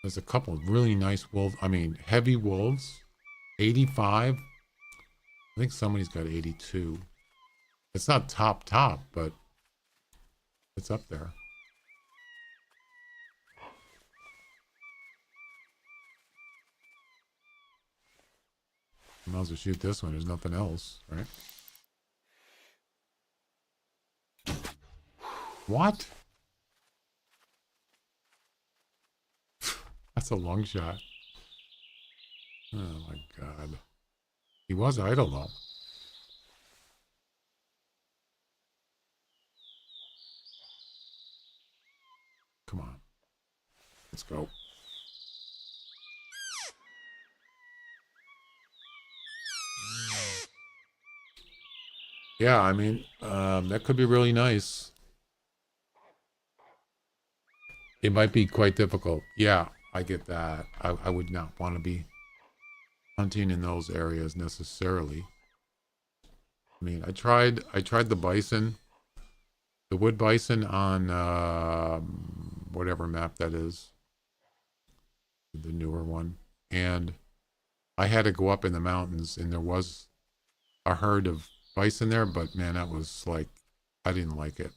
[SPEAKER 1] There's a couple of really nice wolves. I mean, heavy wolves. 85. I think somebody's got 82. It's not top, but it's up there. I might as well shoot this one. There's nothing else, right? What? That's a long shot. Oh my God. He was idle though. Come on. Let's go. Yeah, I mean, that could be really nice. It might be quite difficult. Yeah, I get that. I would not want to be hunting in those areas necessarily. I mean, I tried the bison, the wood bison on whatever map that is, the newer one, and I had to go up in the mountains, and there was a herd of bison there, but man, that was like, I didn't like it.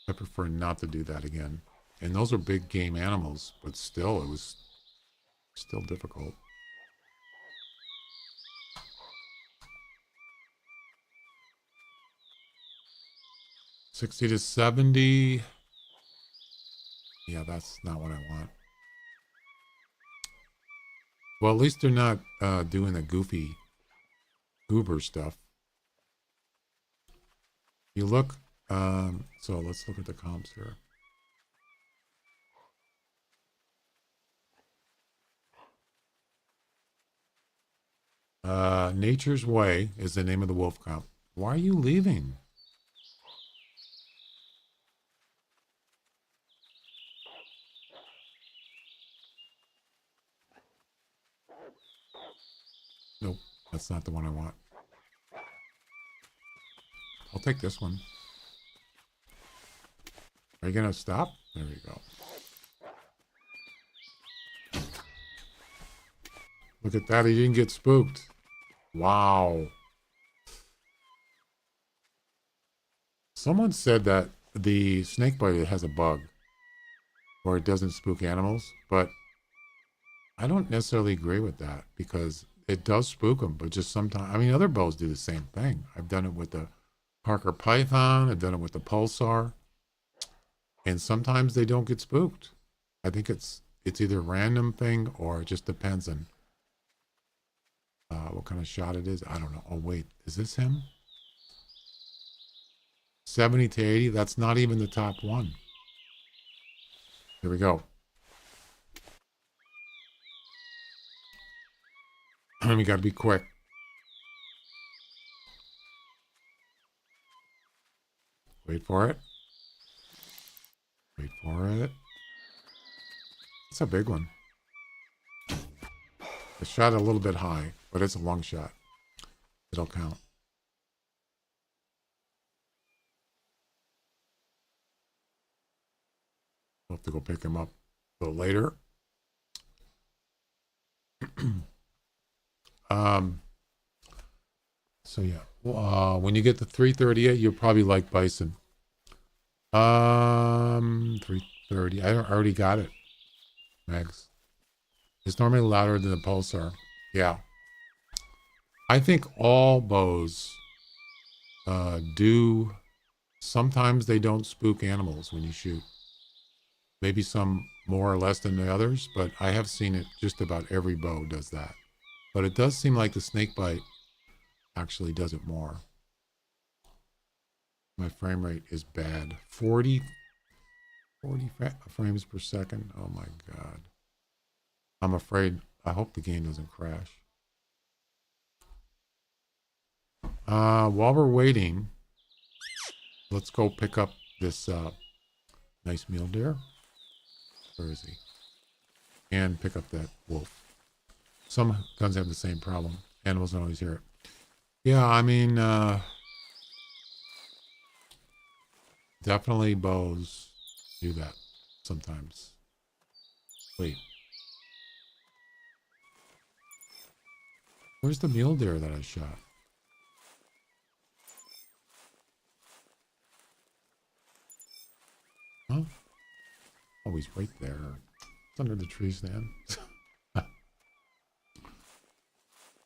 [SPEAKER 1] I prefer not to do that again. And those are big game animals, but still, it was still difficult. $60 to $70. Yeah, that's not what I want. Well, at least they're not doing the goofy goober stuff. You look, so let's look at the comps here. Nature's Way is the name of the wolf comp. Why are you leaving? Nope, that's not the one I want. I'll take this one. Are you gonna stop? There you go. Look at that, he didn't get spooked. Wow. Someone said that the snakebite has a bug, or it doesn't spook animals, but I don't necessarily agree with that because it does spook them, but just sometimes, I mean, other bows do the same thing. I've done it with the Parker Python, I've done it with the Pulsar, and sometimes they don't get spooked. I think it's either a random thing or it just depends on what kind of shot it is. I don't know. Oh, wait, is this him? 70 to 80, that's not even the top one. Here we go. We gotta be quick. Wait for it. Wait for it. It's a big one. I shot a little bit high, but it's a long shot. It'll count. We'll have to go pick him up a little later. So yeah, when you get to 338, you'll probably like Bison. 330. I already got it. Mags. It's normally louder than the Pulsar. Yeah. I think all bows do. Sometimes they don't spook animals when you shoot. Maybe some more or less than the others, but I have seen it. Just about every bow does that. But it does seem like the snakebite actually does it more. My frame rate is bad. 40 frames per second. Oh my God. I'm afraid. I hope the game doesn't crash. While we're waiting, let's go pick up this nice mule deer. Where is he? And pick up that wolf. Some guns have the same problem. Animals don't always hear it. Yeah, I mean, definitely bows do that sometimes. Wait. Where's the mule deer that I shot? Huh? Oh, he's right there. It's under the tree stand.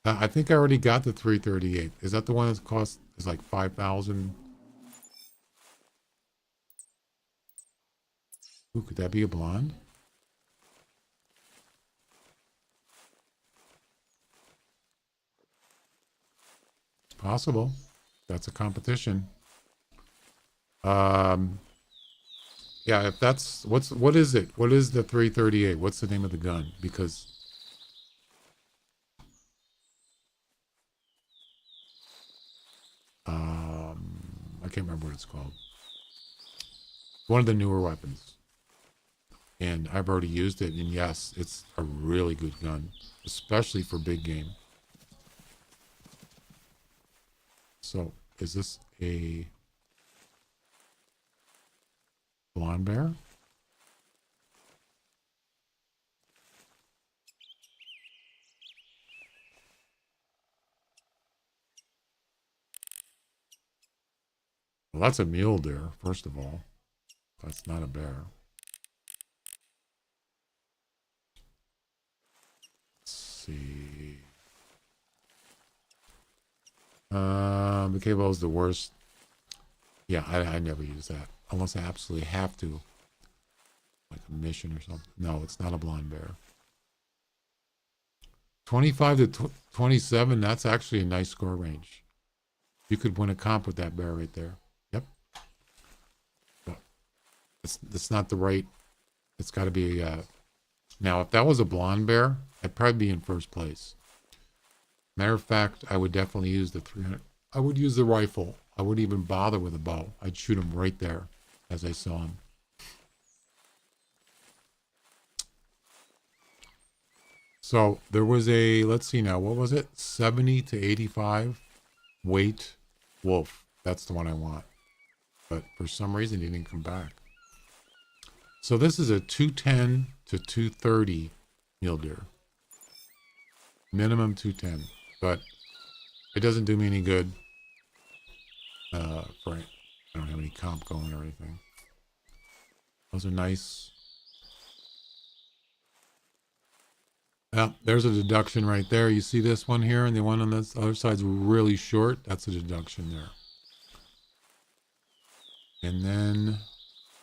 [SPEAKER 1] I think I already got the 338. Is that the one that cost is like 5,000? Ooh, could that be a blonde? It's possible. That's a competition. Yeah, if that's what is it? What is the 338? What's the name of the gun? Because I can't remember what it's called. One of the newer weapons. And I've already used it, and yes, it's a really good gun, especially for big game. So, is this a blonde bear? Well, that's a mule deer, first of all. That's not a bear. Let's see. The cable is the worst. Yeah, I never use that. Unless I absolutely have to. Like a mission or something. No, it's not a blonde bear. 25 to 27, that's actually a nice score range. You could win a comp with that bear right there. Yep. But it's not the right. It's got to be. Now, if that was a blonde bear, I'd probably be in first place. Matter of fact, I would definitely use the 300. I would use the rifle. I wouldn't even bother with a bow. I'd shoot him right there as I saw him. So there was a, let's see now, what was it? 70 to 85 weight wolf. That's the one I want. But for some reason, he didn't come back. So this is a 210 to 230 mule deer. Minimum 210. But it doesn't do me any good. For I don't have any comp going or anything. Those are nice. Yeah, there's a deduction right there. You see this one here, and the one on this other side's really short. That's a deduction there. And then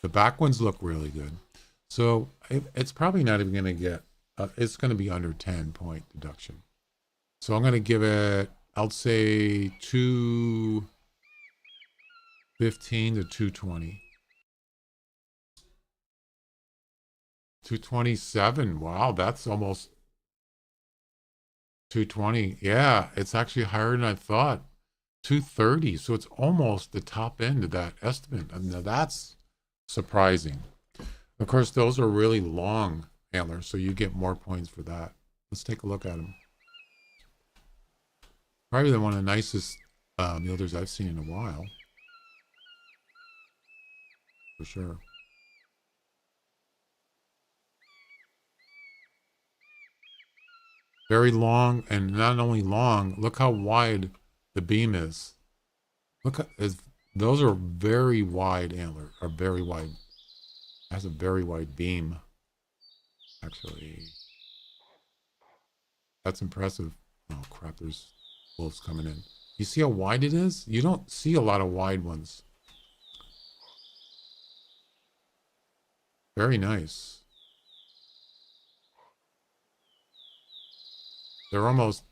[SPEAKER 1] the back ones look really good. So it's probably not even going to get, it's going to be under 10-point deduction. So I'm going to give it, I'll say 215 to 220. 227. Wow, that's almost 220. Yeah, it's actually higher than I thought. 230. So it's almost the top end of that estimate. And now that's surprising. Of course, those are really long antlers, so you get more points for that. Let's take a look at them. Probably one of the nicest mule deers I've seen in a while. For sure. Very long, and not only long, look how wide the beam is. Look at those are very wide antler, are very wide. Has a very wide beam. Actually, that's impressive. Oh crap, there's wolves coming in. You see how wide it is? You don't see a lot of wide ones. Very nice. They're almost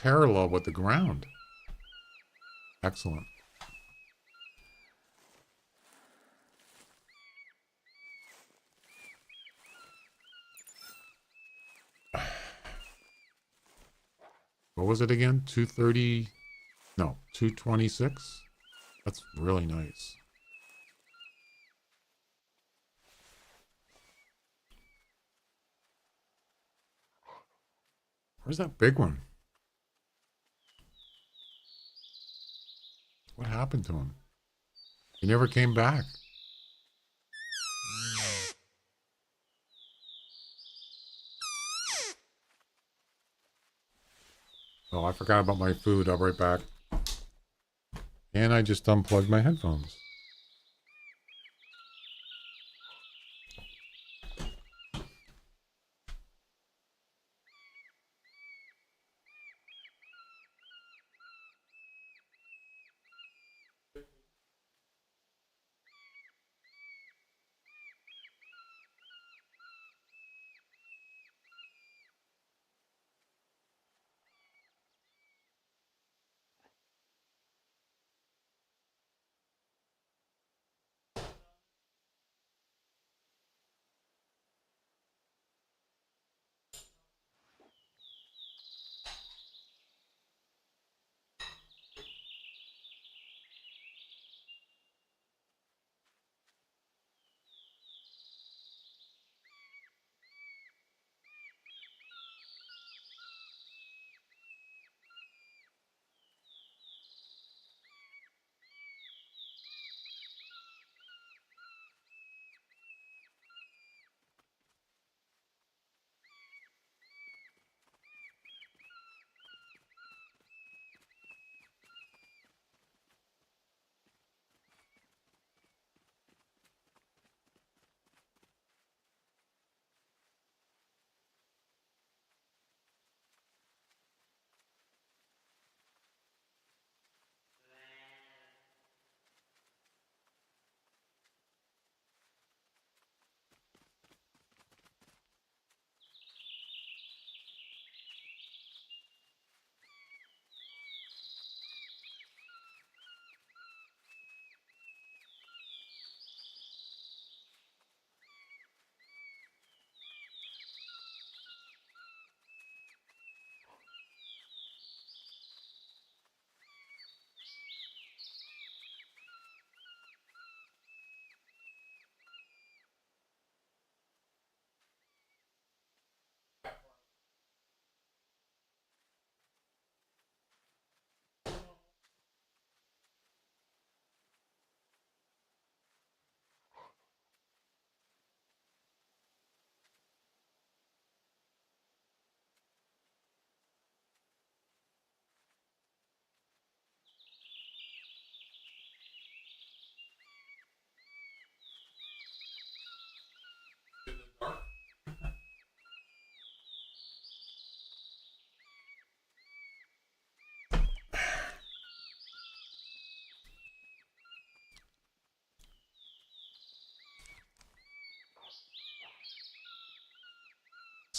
[SPEAKER 1] parallel with the ground. Excellent. What was it again? 230? No, 226? That's really nice. Where's that big one? What happened to him? He never came back. Oh, I forgot about my food. I'll be right back. And I just unplugged my headphones.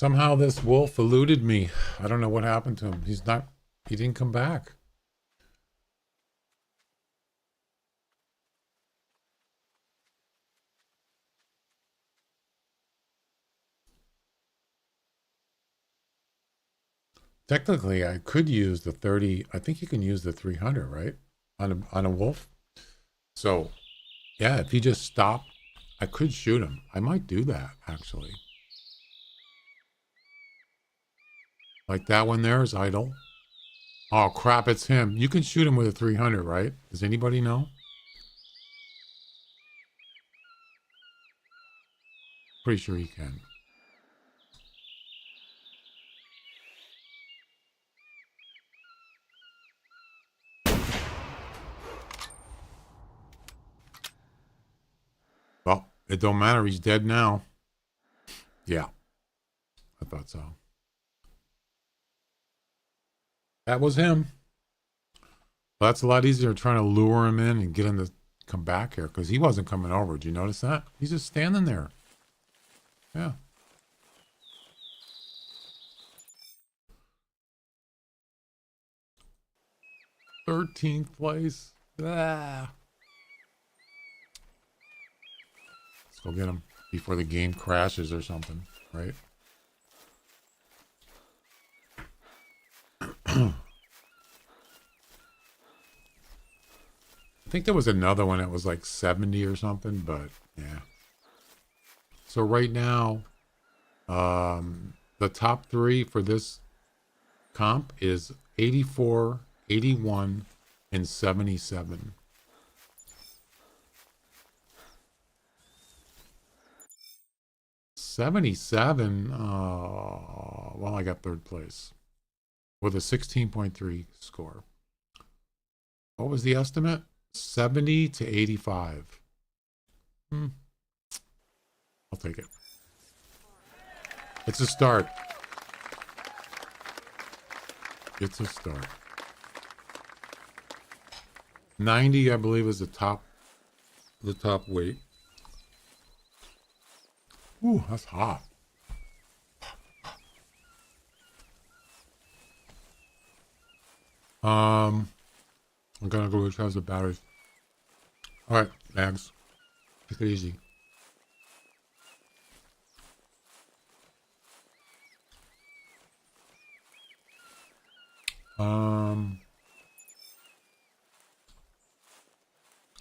[SPEAKER 1] Somehow this wolf eluded me. I don't know what happened to him. He didn't come back. Technically, I could use the 30. I think you can use the 300, right? On a wolf. So, yeah, if he just stopped, I could shoot him. I might do that, actually. Like that one there is idle. Oh, crap, it's him. You can shoot him with a 300, right? Does anybody know? Pretty sure you can. Well, it don't matter. He's dead now. Yeah, I thought so. That was him. Well, that's a lot easier trying to lure him in and get him to come back here because he wasn't coming over. Did you notice that? He's just standing there. Yeah. "13th place. Ah. Let's go get him before the game crashes or something, right? I think there was another one that was like 70 or something, but yeah. So right now, the top three for this comp is 84, 81, and 77. '77. Well, I got third place with a 16.3 score. What was the estimate? 70 to 85. I'll take it. It's a start. It's a start. 90, I believe, is the top weight. Ooh, that's hot. I'm gonna go recharge the batteries. All right, Mags, take it easy.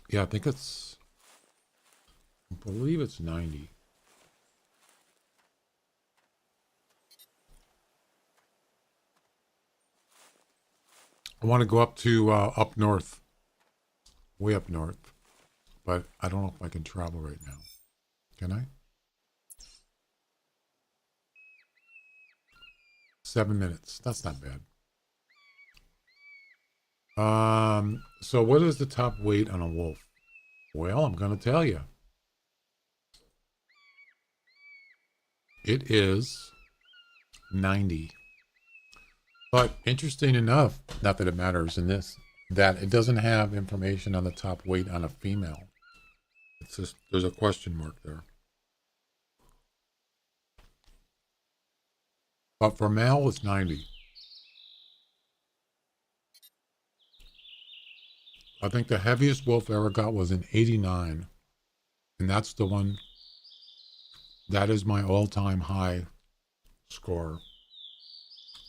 [SPEAKER 1] Yeah, I believe it's 90. I want to go up to up north, way up north, but I don't know if I can travel right now. Can I? 7 minutes. That's not bad. So what is the top weight on a wolf? Well, I'm going to tell you. It is 90. But interesting enough, not that it matters in this, that it doesn't have information on the top weight on a female. It's just, there's a question mark there. But for male, it's 90. I think the heaviest wolf I ever got was an 89. And that's the one, that is my all-time high score.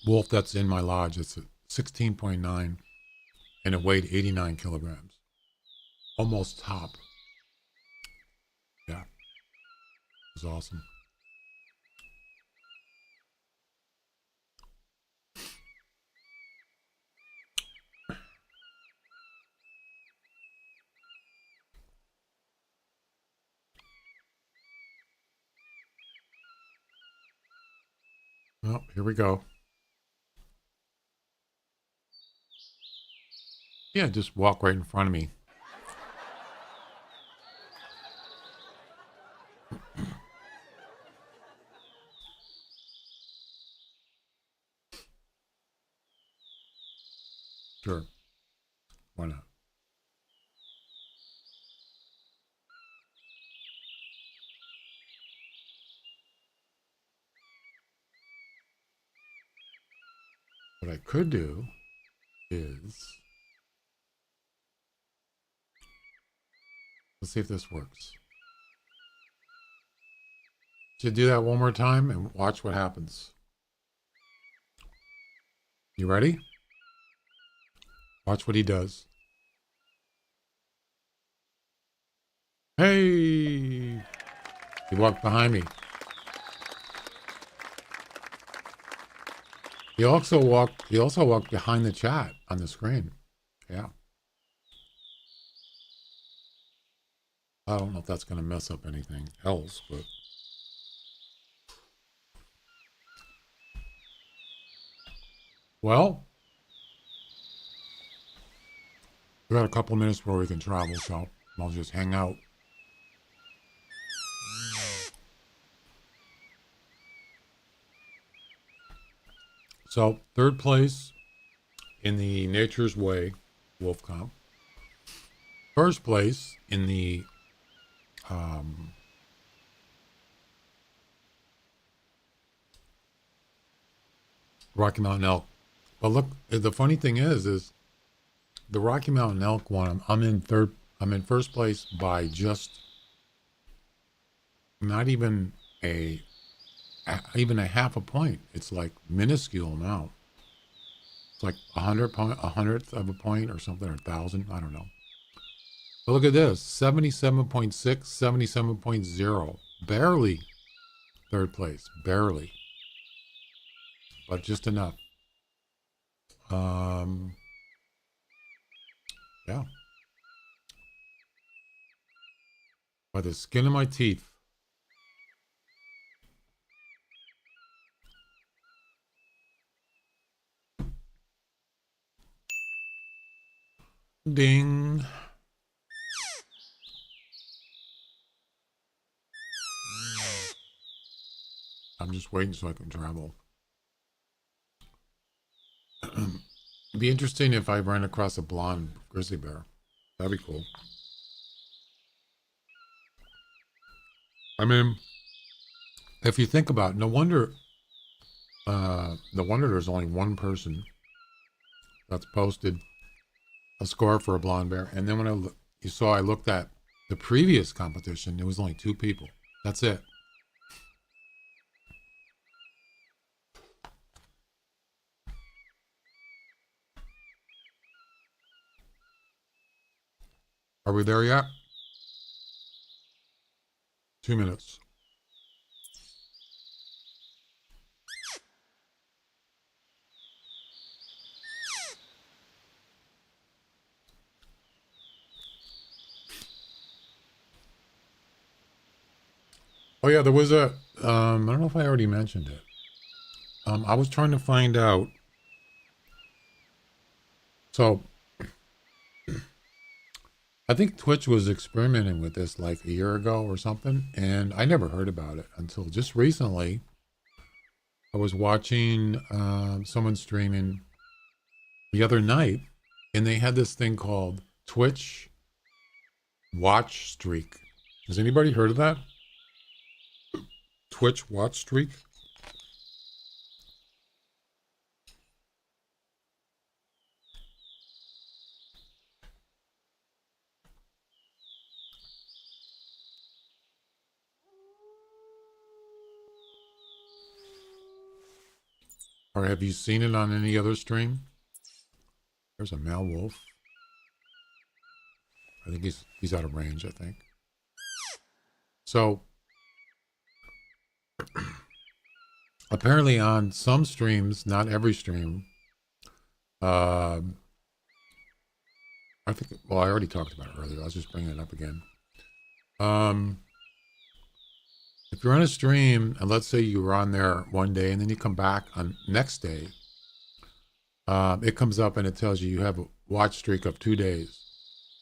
[SPEAKER 1] Wolf that's in my lodge, it's a 16.9 and it weighed 89 kilograms. Almost top. Yeah. It was awesome. Well, here we go. Yeah, just walk right in front of me. Sure. Why not? What I could do is, let's see if this works. Should do that one more time and watch what happens. You ready? Watch what he does. Hey! He walked behind me. He also walked behind the chat on the screen. Yeah. I don't know if that's going to mess up anything else, but well, we got a couple minutes where we can travel, so I'll just hang out. So, third place in the Nature's Way Wolf Comp. First place in the Rocky Mountain Elk. But look, the funny thing is the Rocky Mountain Elk one. I'm in first place by just not even a half a point. It's like minuscule amount. It's like a hundredth of a point or something, or 1,000. I don't know. But look at this: 77.6, 77.0, barely third place, barely, but just enough. Yeah. By the skin of my teeth. Ding. I'm just waiting so I can travel. It'd be interesting if I ran across a blonde grizzly bear. That'd be cool. I mean, if you think about it, no wonder there's only one person that's posted a score for a blonde bear. And then when I looked at the previous competition, there was only 2 people. That's it. Are we there yet? 2 minutes. Oh yeah, there was a, I don't know if I already mentioned it. I was trying to find out. So I think Twitch was experimenting with this like a year ago or something, and I never heard about it until just recently. I was watching someone streaming the other night, and they had this thing called Twitch Watch Streak. Has anybody heard of that? Twitch Watch Streak? Or have you seen it on any other stream? There's a male wolf. I think he's out of range, I think. So apparently on some streams, not every stream, I think, well, I already talked about it earlier. I was just bringing it up again. If you're on a stream, and let's say you were on there one day and then you come back on next day, it comes up and it tells you have a watch streak of 2 days.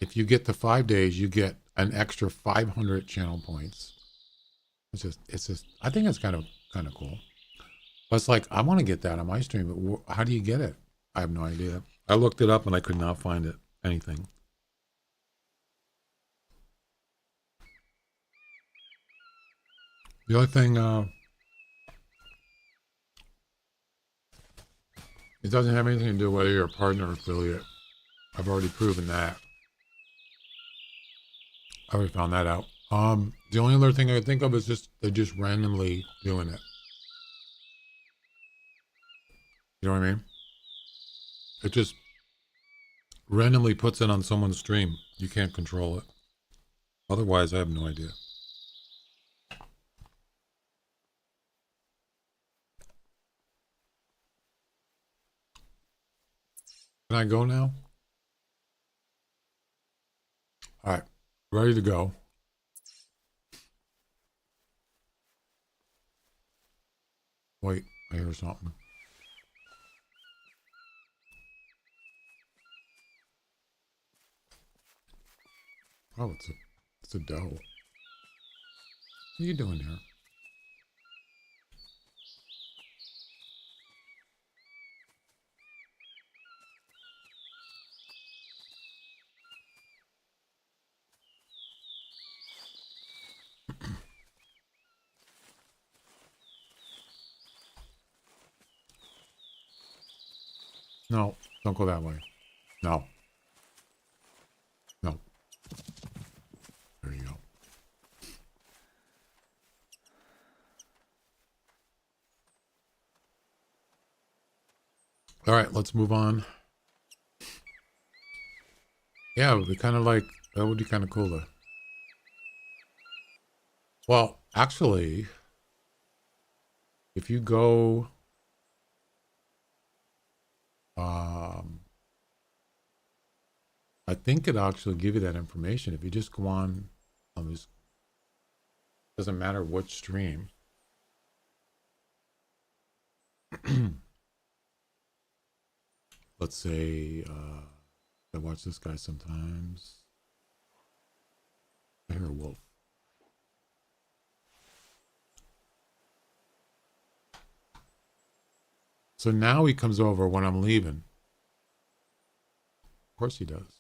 [SPEAKER 1] If you get to 5 days, you get an extra 500 channel points. It's just, I think it's kind of cool. But it's like, I want to get that on my stream, but how do you get it? I have no idea. I looked it up and I could not find it, anything. The only thing It doesn't have anything to do whether you're a partner or affiliate. I've already proven that. I already found that out. The only other thing I could think of is just they're just randomly doing it. You know what I mean? It just randomly puts it on someone's stream. You can't control it. Otherwise, I have no idea. Can I go now? All right, ready to go. Wait, I hear something. Oh, it's a doe. What are you doing here? No, don't go that way. No. No. There you go. All right, let's move on. Yeah, it would be kind of like, that would be kind of cool to. Well, actually, if you go, I think it'll actually give you that information. If you just go on, doesn't matter which stream. Let's say, I watch this guy sometimes. I hear a wolf. So now he comes over when I'm leaving. Of course he does.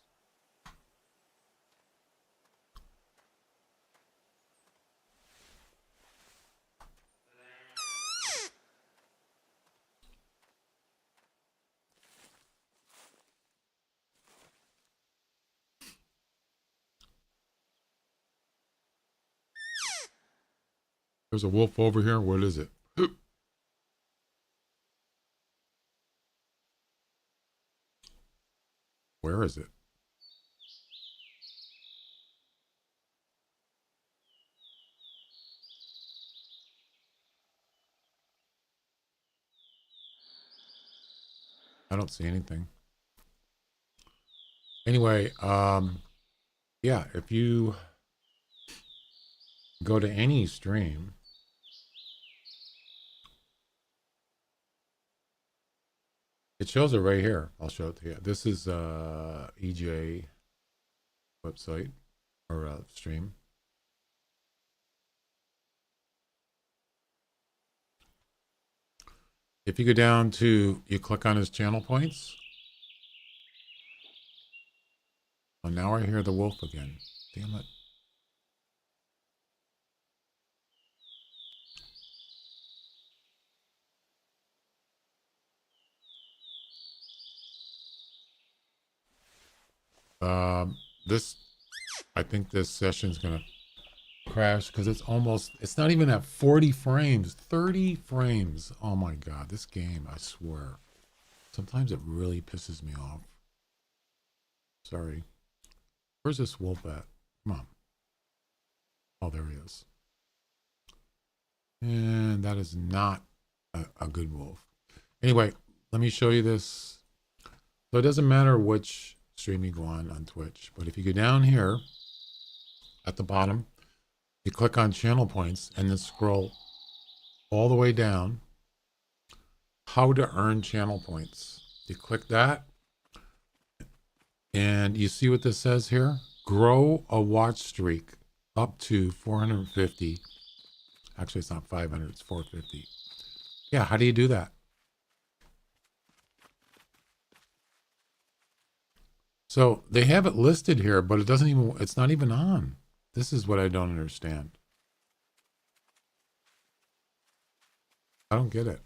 [SPEAKER 1] There's a wolf over here. What is it? Where is it? I don't see anything. Anyway, yeah, if you go to any stream, it shows it right here. I'll show it to you. This is EJ website or stream. If you go down to, you click on his channel points. Oh, now I hear the wolf again. Damn it. This, I think this session's gonna crash because it's not even at 40 frames, 30 frames. Oh my God, this game, I swear. Sometimes it really pisses me off. Sorry. Where's this wolf at? Come on. Oh, there he is. And that is not a good wolf. Anyway, let me show you this. So it doesn't matter which stream you go on Twitch, but if you go down here at the bottom, you click on channel points and then scroll all the way down. How to earn channel points. You click that and you see what this says here? Grow a watch streak up to 450. Actually, it's not 500, it's 450. Yeah, how do you do that? So they have it listed here, but it's not even on. This is what I don't understand. I don't get it.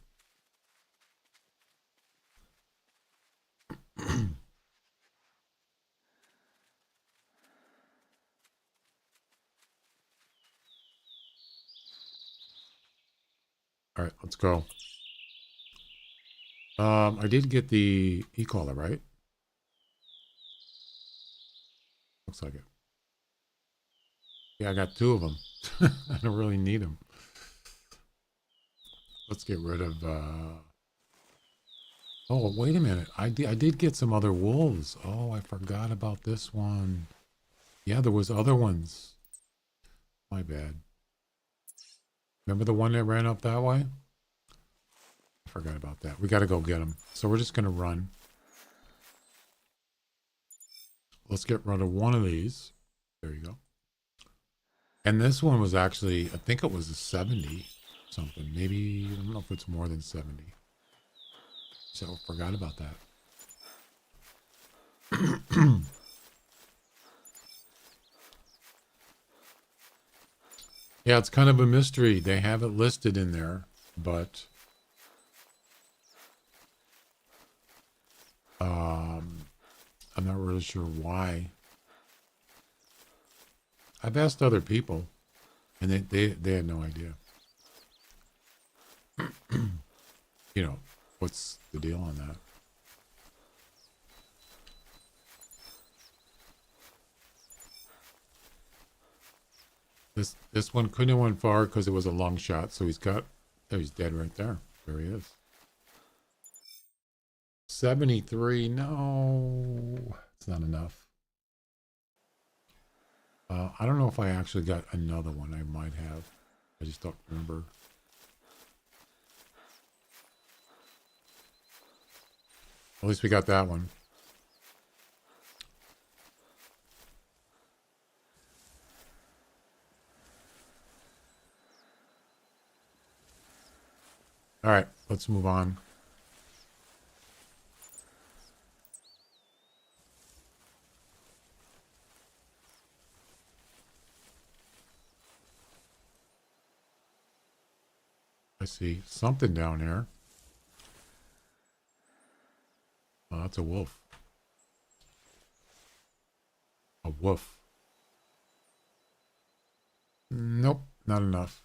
[SPEAKER 1] All right, let's go. I did get the e-collar, right? Looks like it. Yeah, I got 2 of them. I don't really need them. Let's get rid of, oh, wait a minute. I did get some other wolves. Oh, I forgot about this one. Yeah, there was other ones. My bad. Remember the one that ran up that way? I forgot about that. We got to go get him. So we're just going to run. Let's get rid of one of these. There you go. And this one was actually, I think it was a 70 something. Maybe, I don't know if it's more than 70. So forgot about that. Yeah, it's kind of a mystery. They have it listed in there, but I'm not really sure why. I've asked other people, and they had no idea. You know, what's the deal on that? This one couldn't have went far because it was a long shot, so he's got, oh, he's dead right there. There he is. 73, no, it's not enough. I don't know if I actually got another one. I might have. I just don't remember. At least we got that one. All right, let's move on. I see something down here. Oh, that's a wolf. A wolf. Nope, not enough.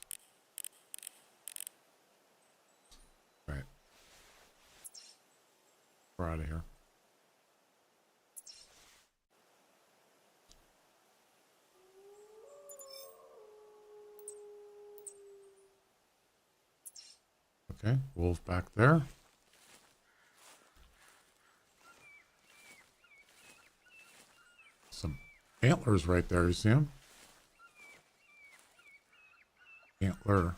[SPEAKER 1] Right. We're out of here. Okay, wolf back there. Some antlers right there, you see them? Antler.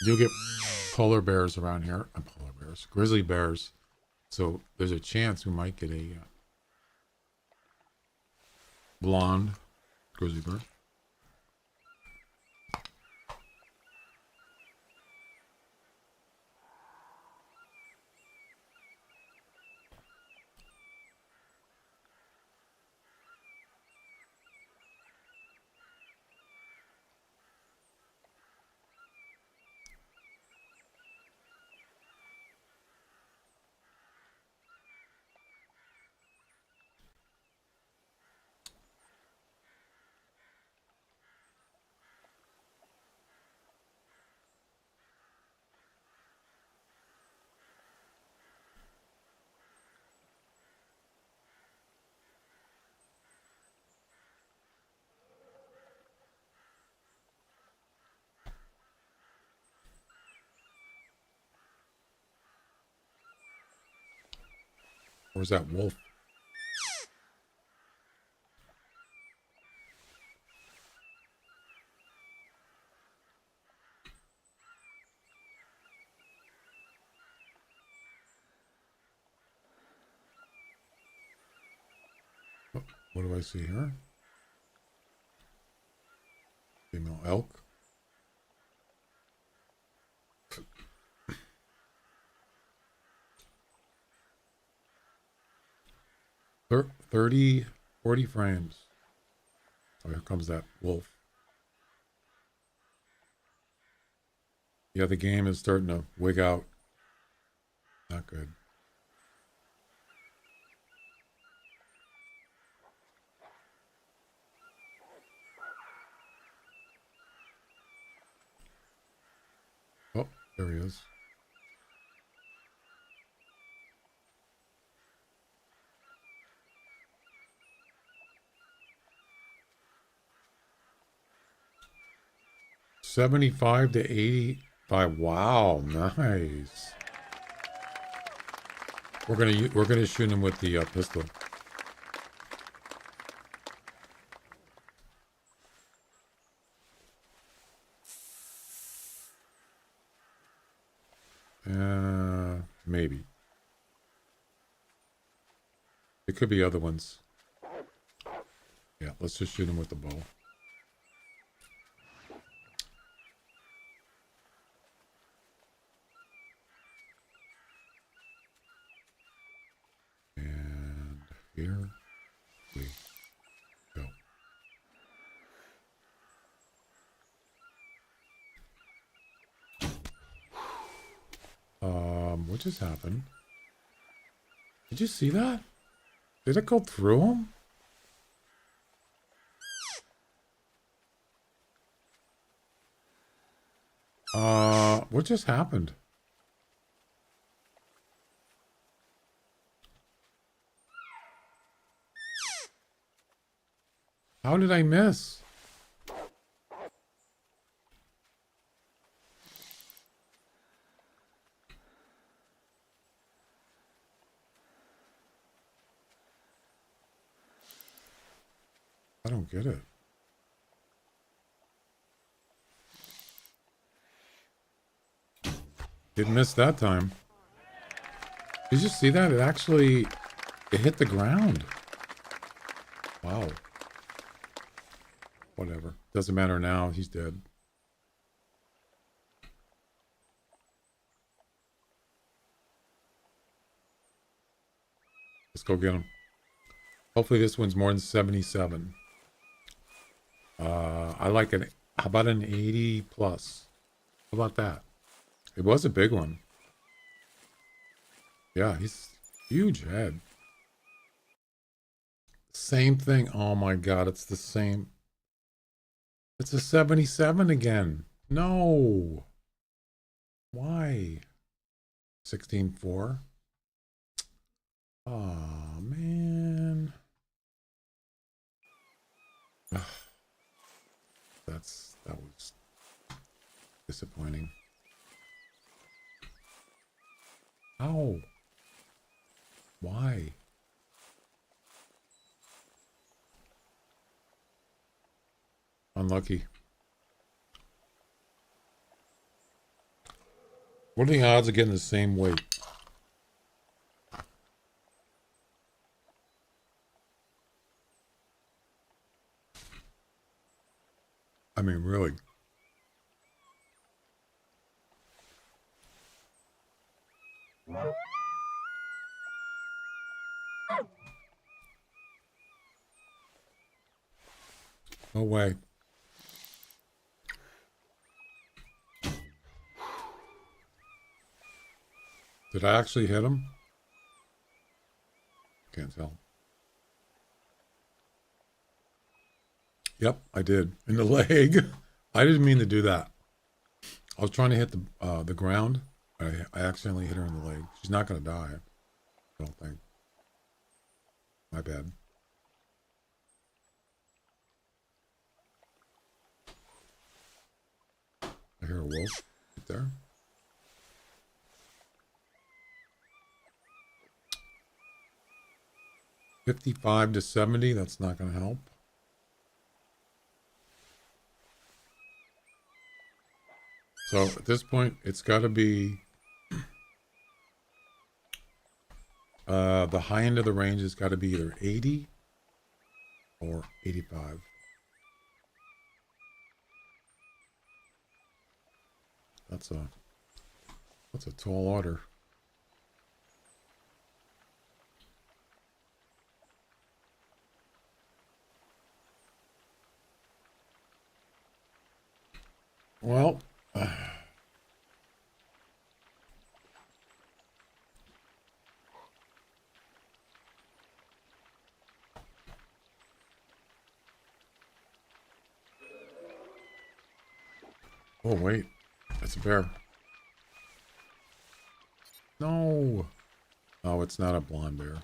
[SPEAKER 1] You'll get polar bears around here. Polar bears. Grizzly bears. So there's a chance we might get a blonde grizzly bear. Where's that wolf? Oh, what do I see here? Female elk. 30, 40 frames. Oh, here comes that wolf. Yeah, the game is starting to wig out. Not good. Oh, there he is. $75 to $85. Wow, nice. We're gonna shoot him with the pistol. Maybe. It could be other ones. Yeah, let's just shoot him with the bow. And here we go. What just happened? Did you see that? Did it go through him? What just happened? How did I miss? I don't get it. Didn't miss that time. Did you see that? It hit the ground. Wow. Whatever. Doesn't matter now. He's dead. Let's go get him. Hopefully this one's more than 77. I like it. How about an 80 plus? How about that? It was a big one. Yeah, he's huge head. Same thing. Oh my God, it's the same. It's a 77 again. No. Why? 16.4. Oh man. That was disappointing. Ow. Why? Unlucky. What are the odds of getting the same weight? I mean, really. No way. Did I actually hit him? Can't tell. Yep, I did. In the leg. I didn't mean to do that. I was trying to hit the ground. I accidentally hit her in the leg. She's not going to die. I don't think. My bad. I hear a wolf right there. $55 to $70. That's not going to help. So at this point, it's got to be the high end of the range has got to be either 80 or 85. That's a tall order. . Well, oh wait, that's a bear. No. Oh, it's not a blonde bear.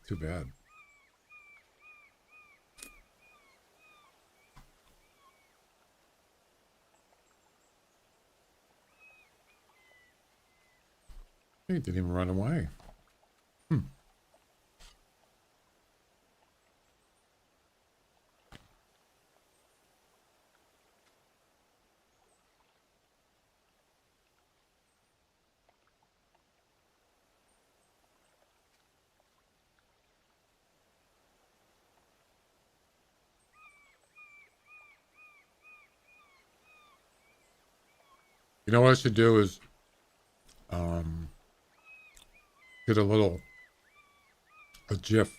[SPEAKER 1] Too bad. He didn't even run away. Hmm. You know what I should do is um, get a GIF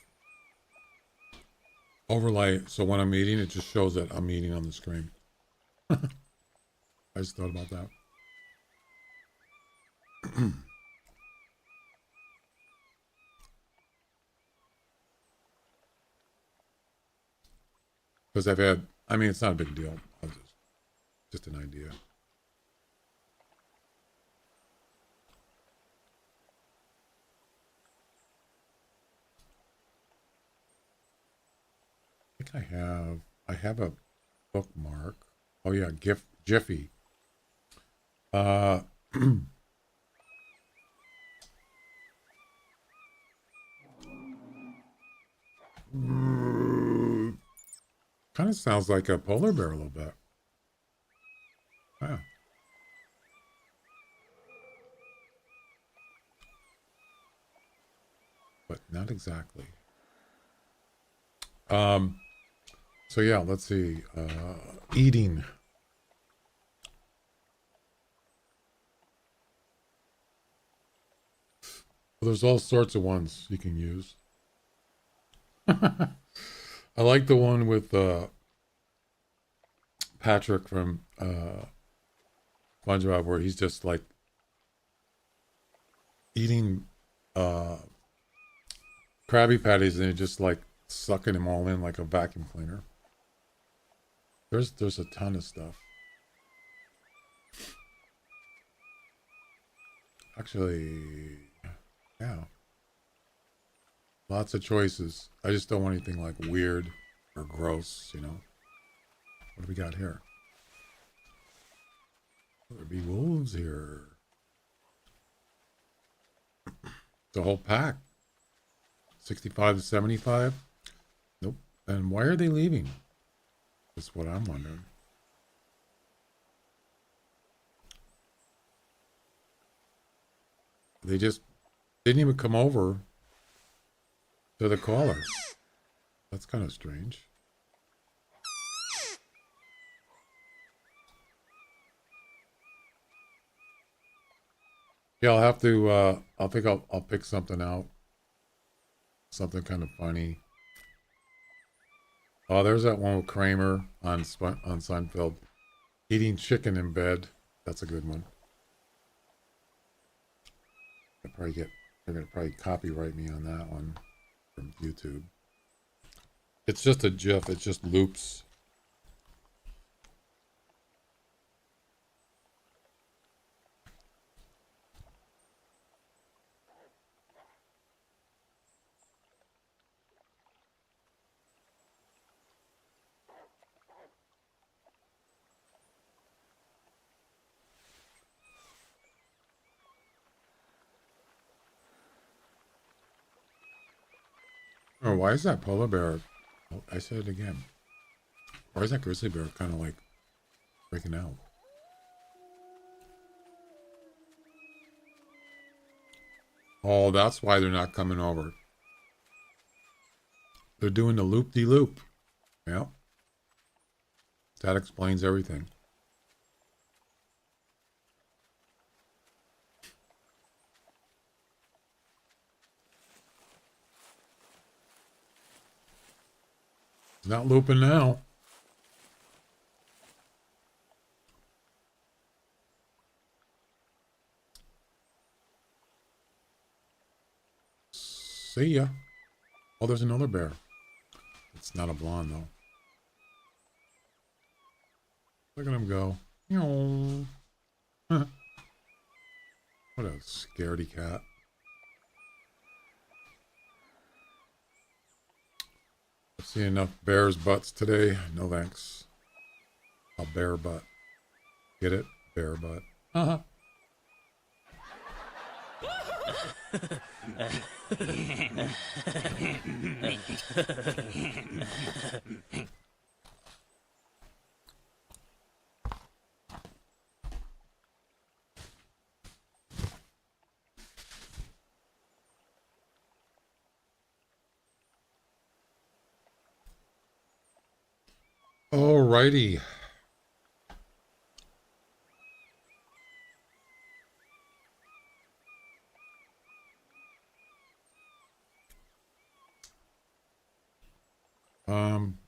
[SPEAKER 1] overlay, so when I'm eating, it just shows that I'm eating on the screen. I just thought about that. Because I mean, it's not a big deal. Just an idea. I think I have a bookmark. Oh yeah, Jiffy. Uh, kind of sounds like a polar bear a little bit. Wow. But not exactly. So yeah, let's see. Eating. Well, there's all sorts of ones you can use. I like the one with Patrick from SpongeBob, where he's just like eating Krabby Patties and just like sucking them all in like a vacuum cleaner. There's a ton of stuff. Actually, yeah. Lots of choices. I just don't want anything like weird or gross, you know. What do we got here? There'd be wolves here. The whole pack. 65 to 75? Nope. And why are they leaving? That's what I'm wondering. They just didn't even come over to the caller. That's kind of strange. Yeah, I'll have to, I think I'll pick something out. Something kind of funny. Oh, there's that one with Kramer on Seinfeld. Eating chicken in bed. That's a good one. They're gonna probably copyright me on that one from YouTube. It's just a GIF. It just loops. Oh, why is that polar bear? Oh, I said it again. Why is that grizzly bear kind of like freaking out? Oh, that's why they're not coming over. They're doing the loop-de-loop. Yep. That explains everything. It's not looping now. See ya. Oh, there's another bear. It's not a blonde, though. Look at him go. Meow. What a scaredy cat. I've seen enough bears' butts today. No thanks. A bear butt. Get it? Bear butt. Uh-huh. Alrighty. Um,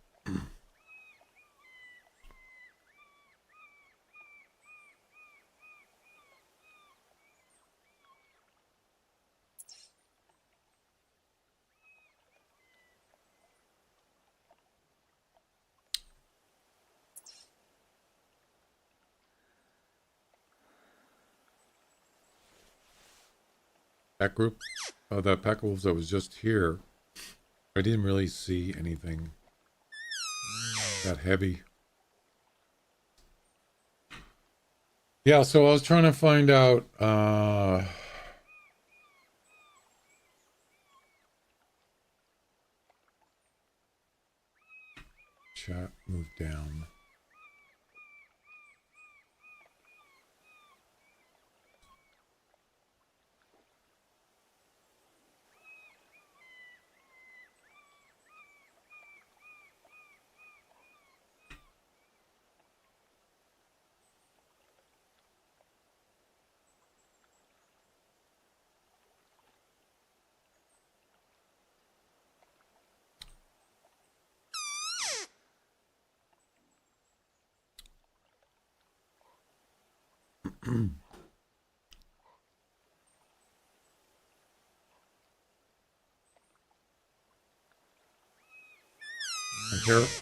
[SPEAKER 1] that group, that pack of wolves that was just here, I didn't really see anything that heavy. Yeah, so I was trying to find out, chat moved down.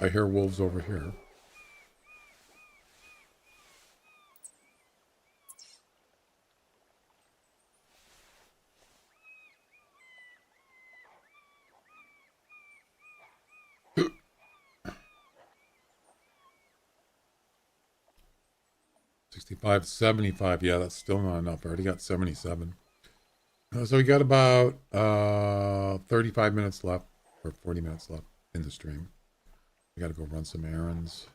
[SPEAKER 1] I hear wolves over here. $65, $75. Yeah, that's still not enough. I already got 77. So we got about 35 minutes left, or 40 minutes left in the stream. We got to go run some errands.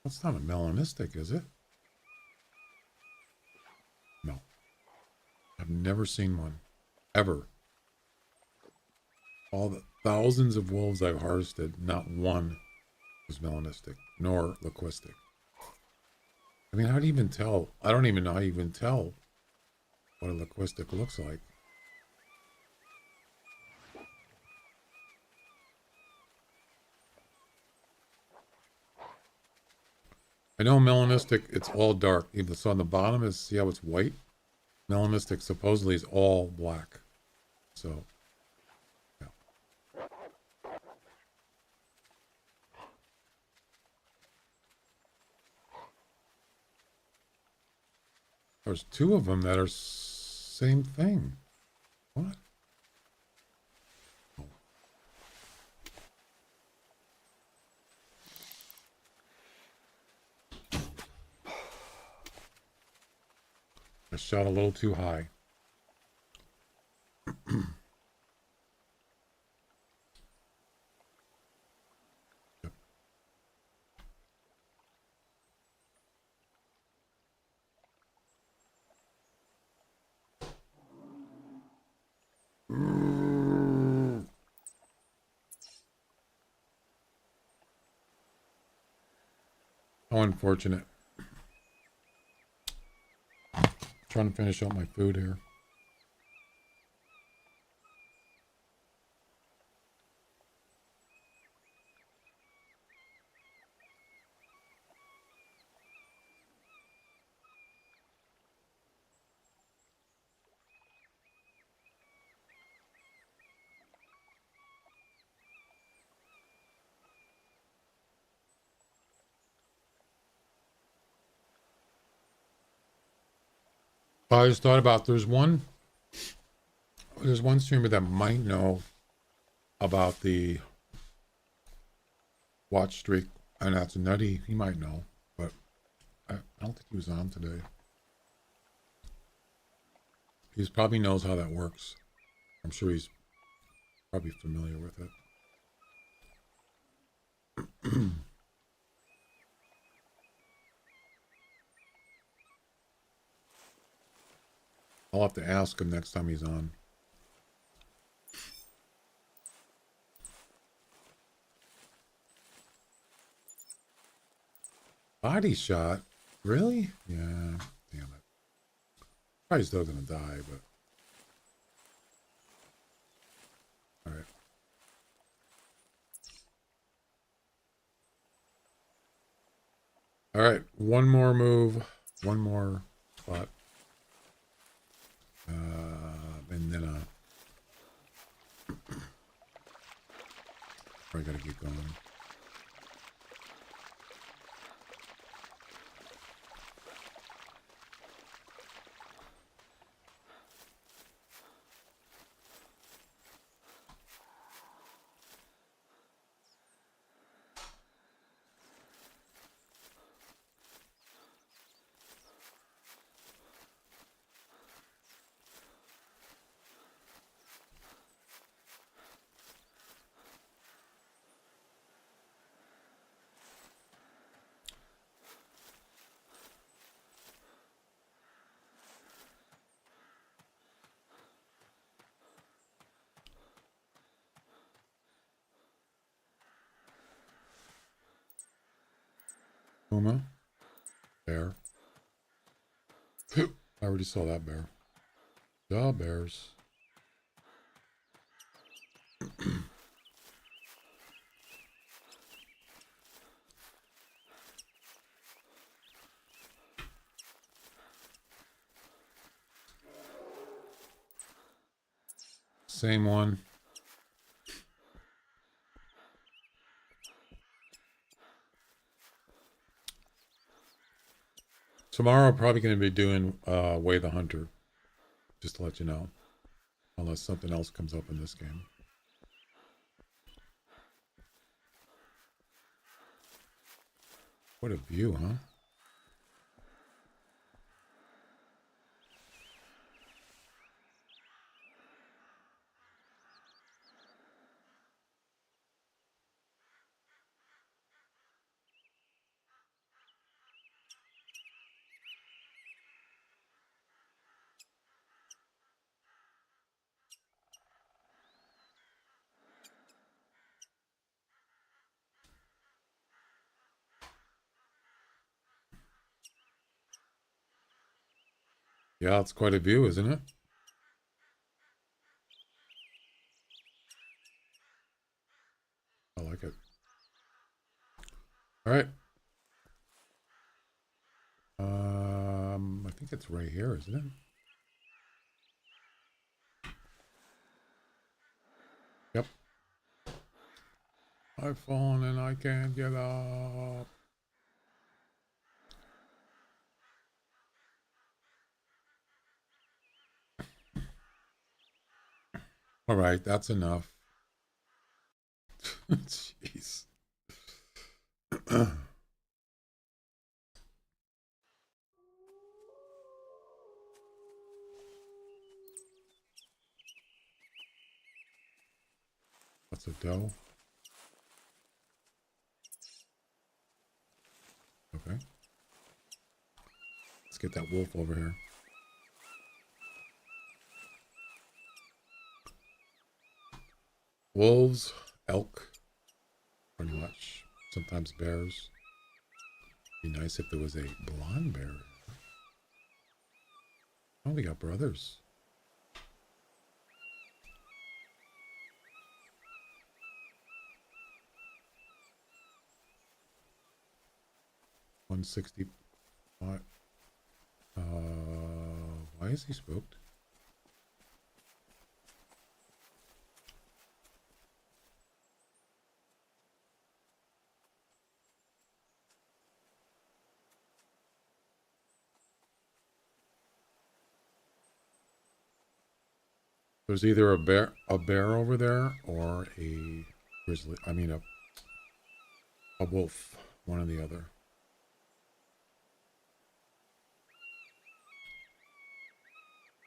[SPEAKER 1] That's not a melanistic, is it? No. I've never seen one. Ever. All the thousands of wolves I've harvested, not one was melanistic, nor linguistic. I mean, how do you even tell? I don't even know how you even tell what a linguistic looks like. I know melanistic, it's all dark. Even so on the bottom is, see how it's white? Melanistic supposedly is all black. So, yeah. There's two of them that are same thing. What? Oh. I shot a little too high. Yep. How unfortunate. Trying to finish up my food here. I just thought about there's one streamer that might know about the watch streak, and that's Nutty. He might know, but I don't think he was on today. He probably knows how that works. I'm sure he's probably familiar with it. I'll have to ask him next time he's on. Body shot? Really? Yeah, damn it. Probably still gonna die, but... Alright. Alright, one more move. One more spot. And then I gotta keep going. Puma. Bear. I already saw that bear. The bears. Same one. Tomorrow I'm probably going to be doing Way the Hunter. Just to let you know. Unless something else comes up in this game. What a view, huh? Yeah, it's quite a view, isn't it? I like it. All right. I think it's right here, isn't it? Yep. I've fallen and I can't get up. All right, that's enough. Jeez. What's a doe? Okay. Let's get that wolf over here. Wolves, elk, pretty much. Sometimes bears. Be nice if there was a blonde bear. Oh, we got brothers. $160. Why is he spooked? There's either a bear over there or a grizzly. I mean a wolf. One or the other.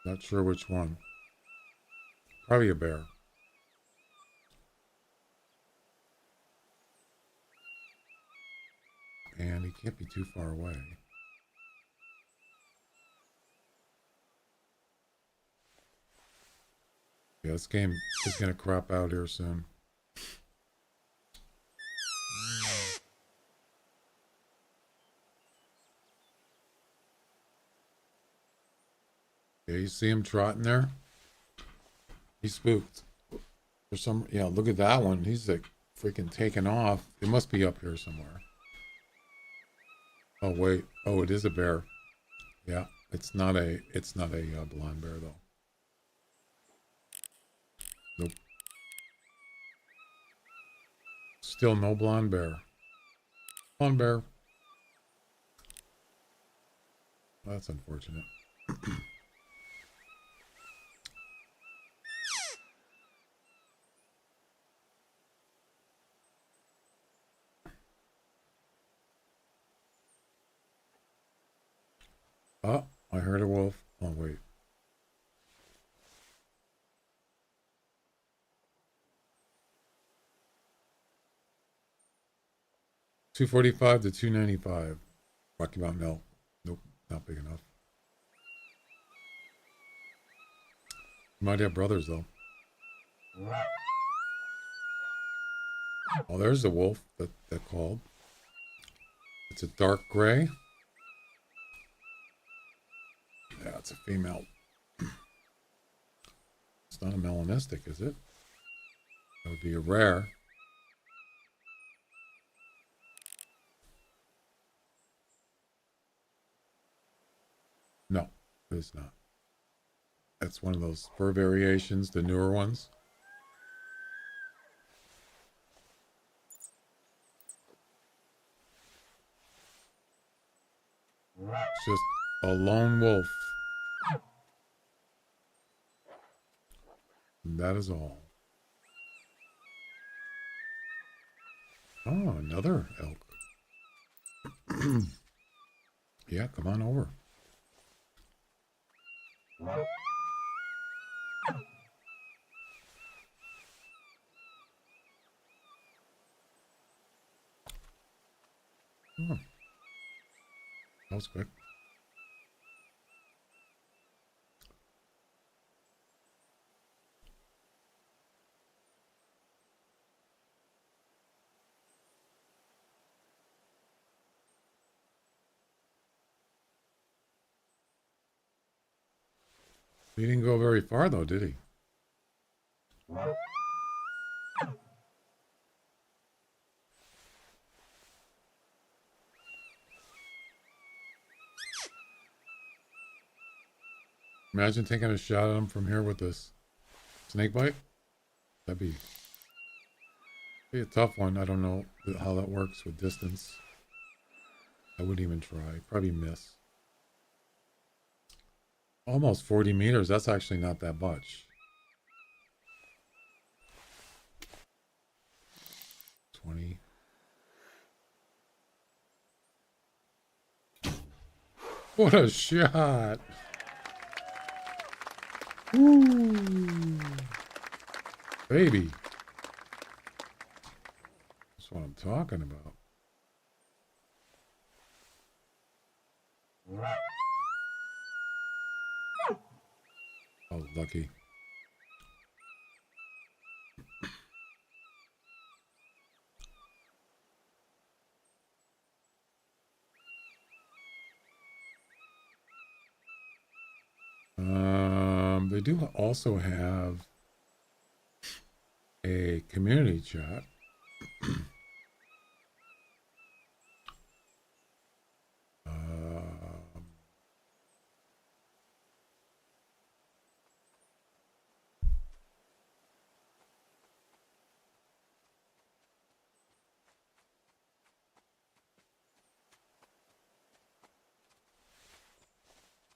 [SPEAKER 1] Not sure which one. Probably a bear. And he can't be too far away. Yeah, this game is gonna crap out here soon. Yeah, you see him trotting there? He's spooked. For some, yeah, look at that one. He's like freaking taking off. It must be up here somewhere. Oh wait. Oh, it is a bear. Yeah, it's not a blonde bear though. Nope. Still no blonde bear. Blonde bear. That's unfortunate. Oh, I heard a wolf. Oh, wait. $245 to $295. Rocky Mountain elk. Nope, not big enough. Might have brothers though. Oh, there's the wolf that called. It's a dark gray. Yeah, it's a female. It's not a melanistic, is it? That would be a rare. No, it is not. That's one of those fur variations, the newer ones. It's just a lone wolf. And that is all. Oh, another elk. Yeah, come on over. Oh, that was quick. He didn't go very far though, did he? Imagine taking a shot at him from here with this snake bite. That'd be a tough one. I don't know how that works with distance. I wouldn't even try. Probably miss. Almost 40 meters. That's actually not that much. 20. What a shot. Woo. Baby. That's what I'm talking about. I was lucky. They do also have a community chat.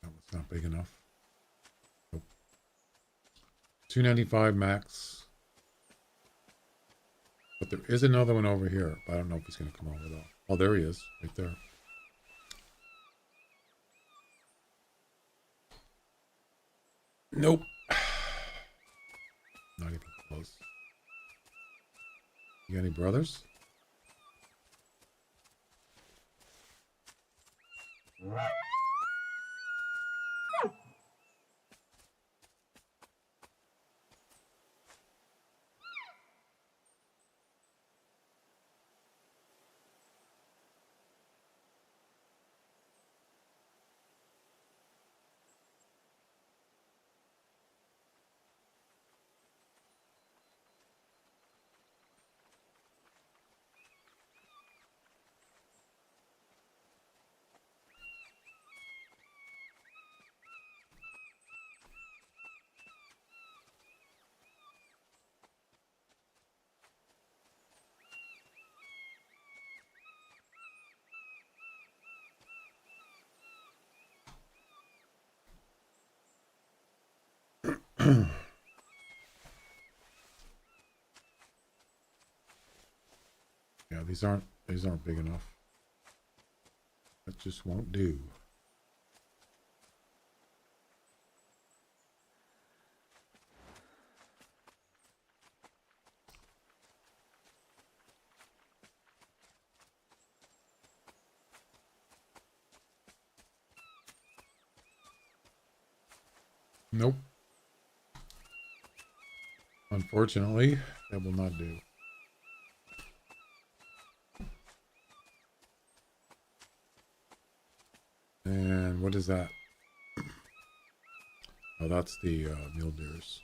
[SPEAKER 1] That was not big enough. Nope. 295 max. But there is another one over here. I don't know if he's going to come over though. Oh, there he is, right there. Nope. Not even close. You got any brothers? Yeah, these aren't big enough. That just won't do. Nope. Unfortunately, that will not do. And what is that? Oh, that's the mule deers.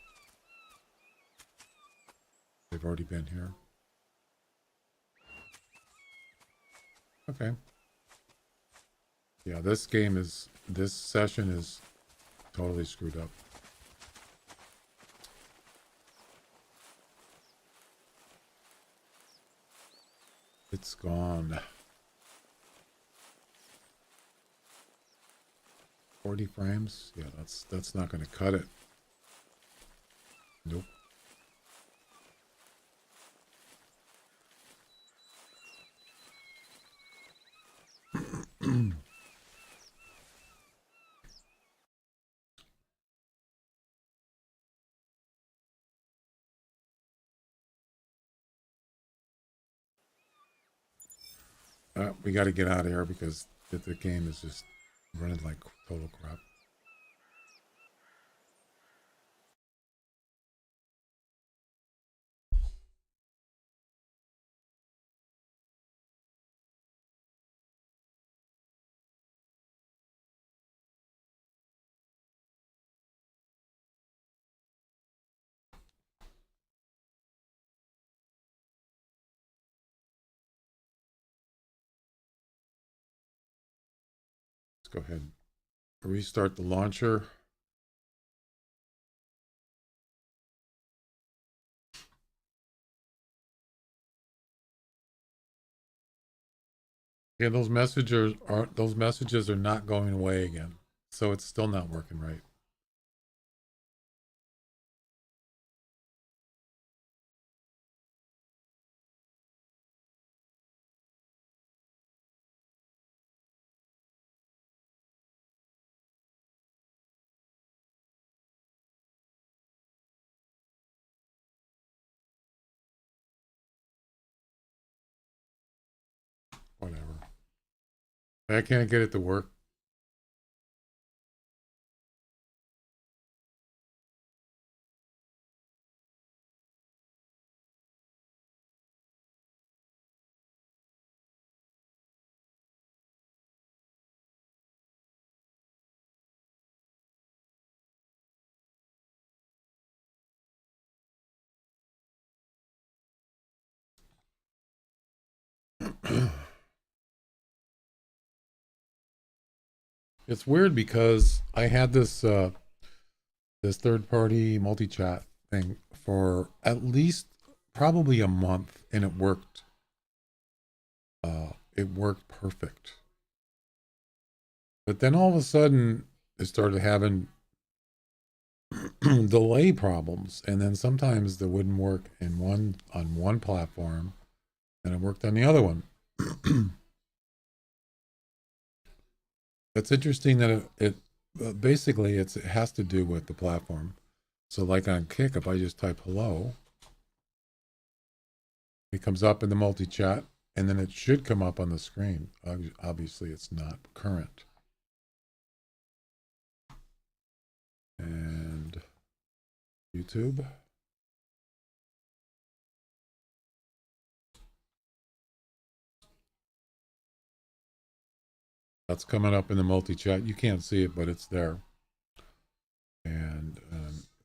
[SPEAKER 1] They've already been here. Okay. Yeah, this session is totally screwed up. It's gone. 40 frames? Yeah, that's not going to cut it. Nope. We got to get out of here because the game is just running like total crap. Let's go ahead and restart the launcher. Yeah, those messages are not going away again. So it's still not working right. Whatever. I can't get it to work. It's weird because I had this this third-party multi-chat thing for at least probably a month, and it worked. It worked perfect. But then all of a sudden, it started having delay problems, and then sometimes it wouldn't work on one platform, and it worked on the other one. It's interesting that basically it has to do with the platform. So like on Kick, if I just type hello, it comes up in the multi-chat, and then it should come up on the screen. Obviously, it's not current. And YouTube. That's coming up in the multi-chat. You can't see it, but it's there. And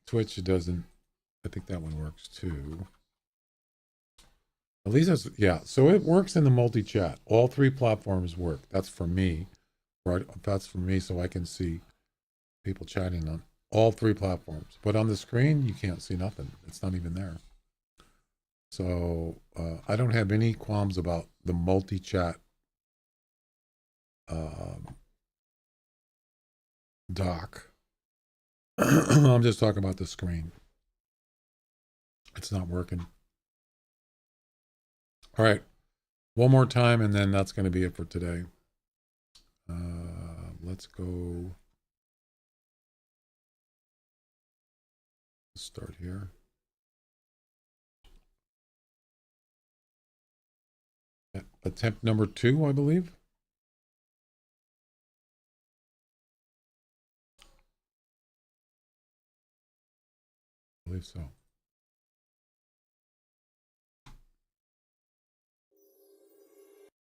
[SPEAKER 1] Twitch, it doesn't. I think that one works too. At least that's, yeah. So it works in the multi-chat. All three platforms work. That's for me. Right? That's for me, so I can see people chatting on all three platforms. But on the screen, you can't see nothing. It's not even there. So I don't have any qualms about the multi-chat dock. I'm just talking about the screen. It's not working. All right. One more time, and then that's going to be it for today. Let's go. Let's start here. Attempt number 2, I believe. I believe so.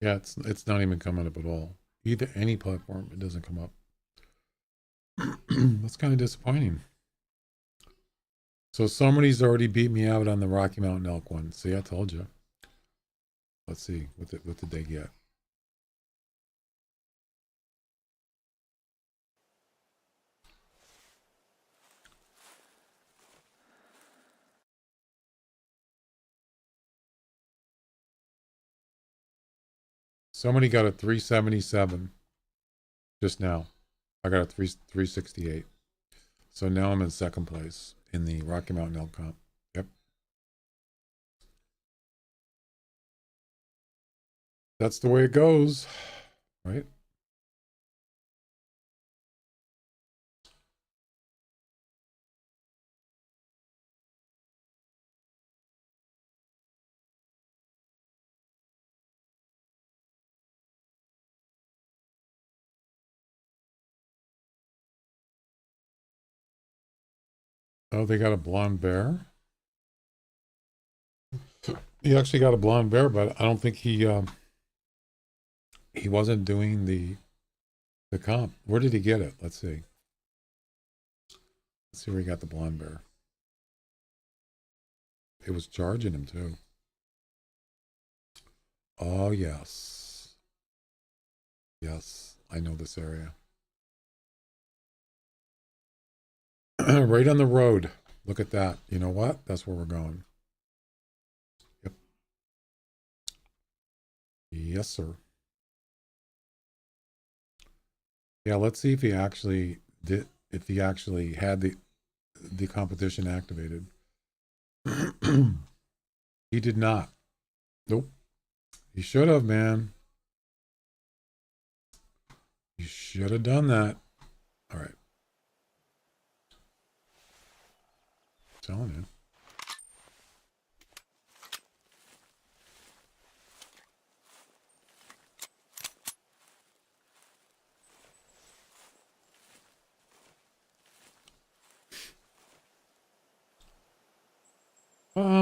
[SPEAKER 1] Yeah, it's not even coming up at all. Either any platform, it doesn't come up. That's kind of disappointing. So somebody's already beat me out on the Rocky Mountain Elk one. See, I told you. Let's see, what did they get? Somebody got a 377 just now. I got a 368. So now I'm in second place in the Rocky Mountain Elk Comp. Yep. That's the way it goes, right? Oh, they got a blonde bear. He actually got a blonde bear, but I don't think he wasn't doing the comp. Where did he get it? Let's see. Let's see where he got the blonde bear. It was charging him too. Oh yes. Yes, I know this area. Right on the road. Look at that. You know what? That's where we're going. Yep. Yes, sir. Yeah, let's see if he actually did, if he actually had the competition activated. He did not. Nope. He should have, man. You should have done that. All right. I'm telling you.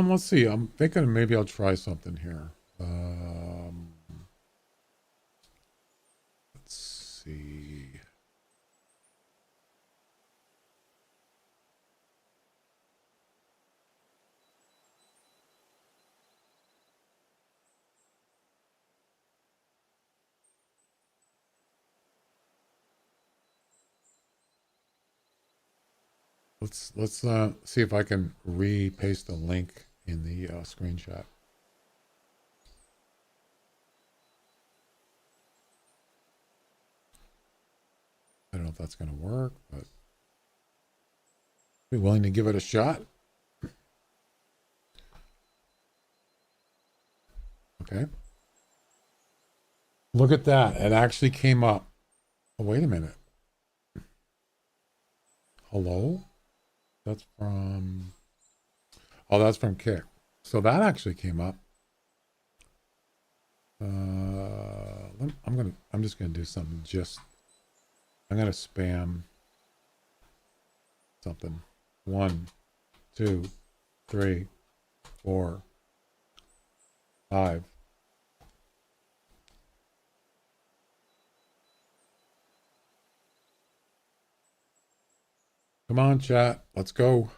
[SPEAKER 1] Let's see. I'm thinking maybe I'll try something here. Let's see. Let's see if I can re-paste the link in the screenshot. I don't know if that's going to work, but Be willing to give it a shot? Okay. Look at that. It actually came up. Oh, wait a minute. Hello? That's from... Oh, that's from Kick. So that actually came up. I'm just gonna do something. I'm gonna spam something. 1, 2, 3, 4, 5. Come on, chat. Let's go.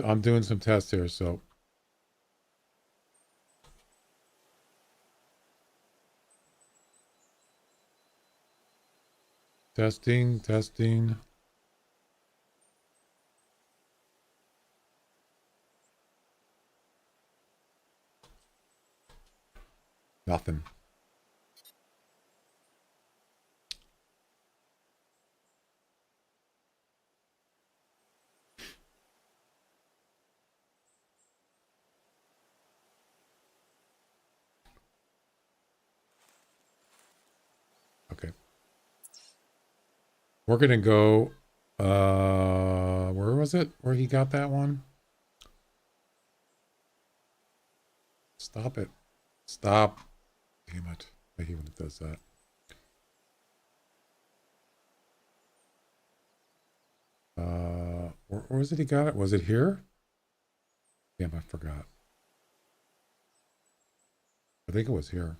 [SPEAKER 1] I'm doing some tests here, so. Testing, testing. Nothing. Okay. We're gonna go, where was it? Where he got that one? Stop it. Stop. Damn it. I hate when it does that. Where was it he got it? Was it here? Damn, I forgot. I think it was here.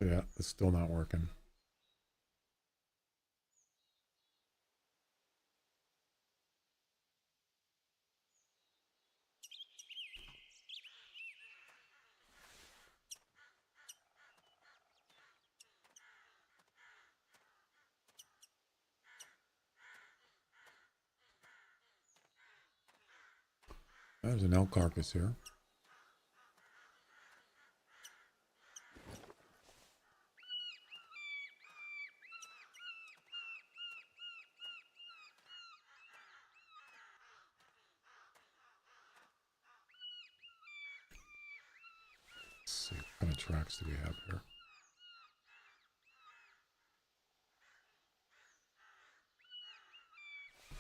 [SPEAKER 1] Yeah, it's still not working. There's an elk carcass here. Let's see, what kind of tracks do we have here?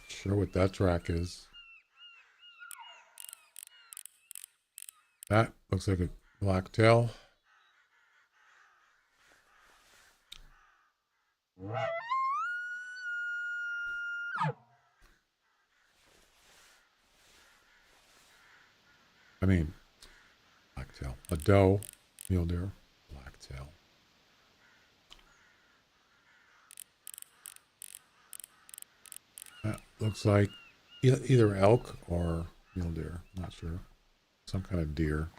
[SPEAKER 1] Sure what that track is. That looks like a blacktail. I mean, blacktail. A doe, mule deer, blacktail. That looks like either elk or mule deer. Not sure. Some kind of deer.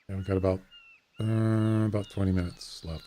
[SPEAKER 1] Yeah, we've got about 20 minutes left.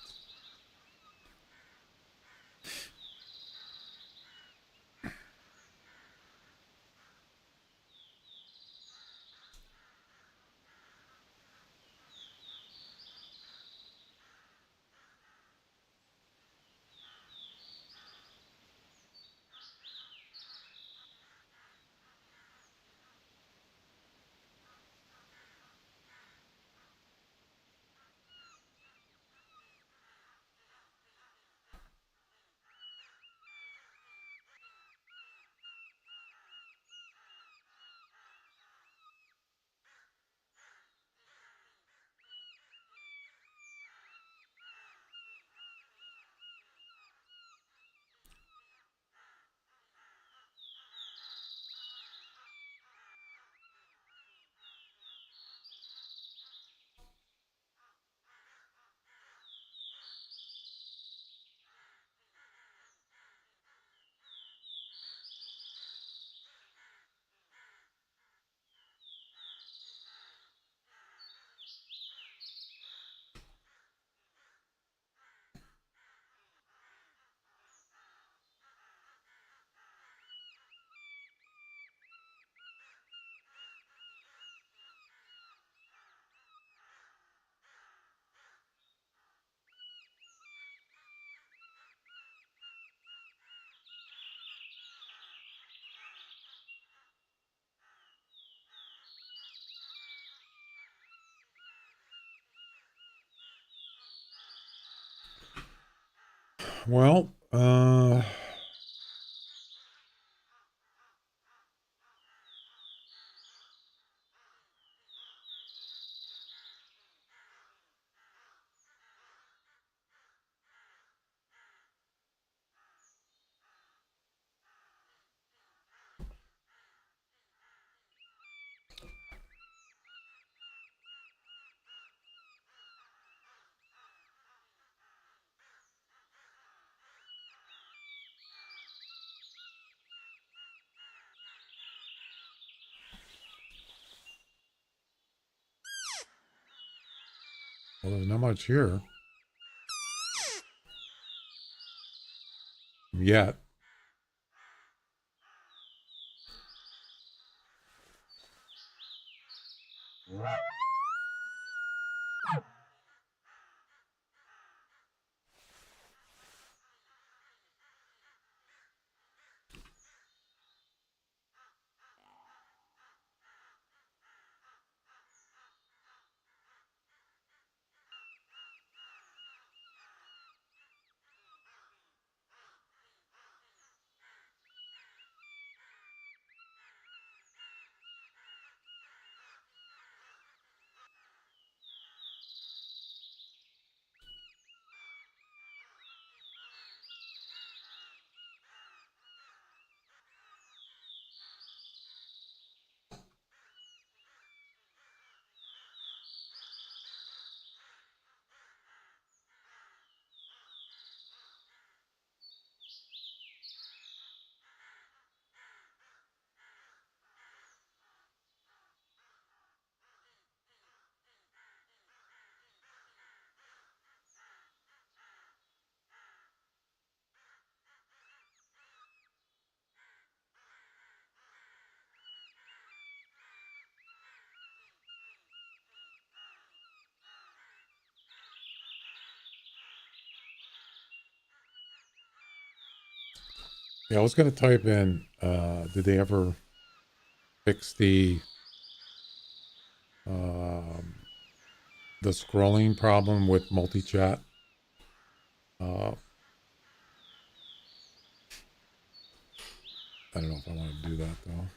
[SPEAKER 1] Well, there's not much here yet. Yeah, I was going to type in, did they ever fix um, the scrolling problem with multi-chat? I don't know if I want to do that though.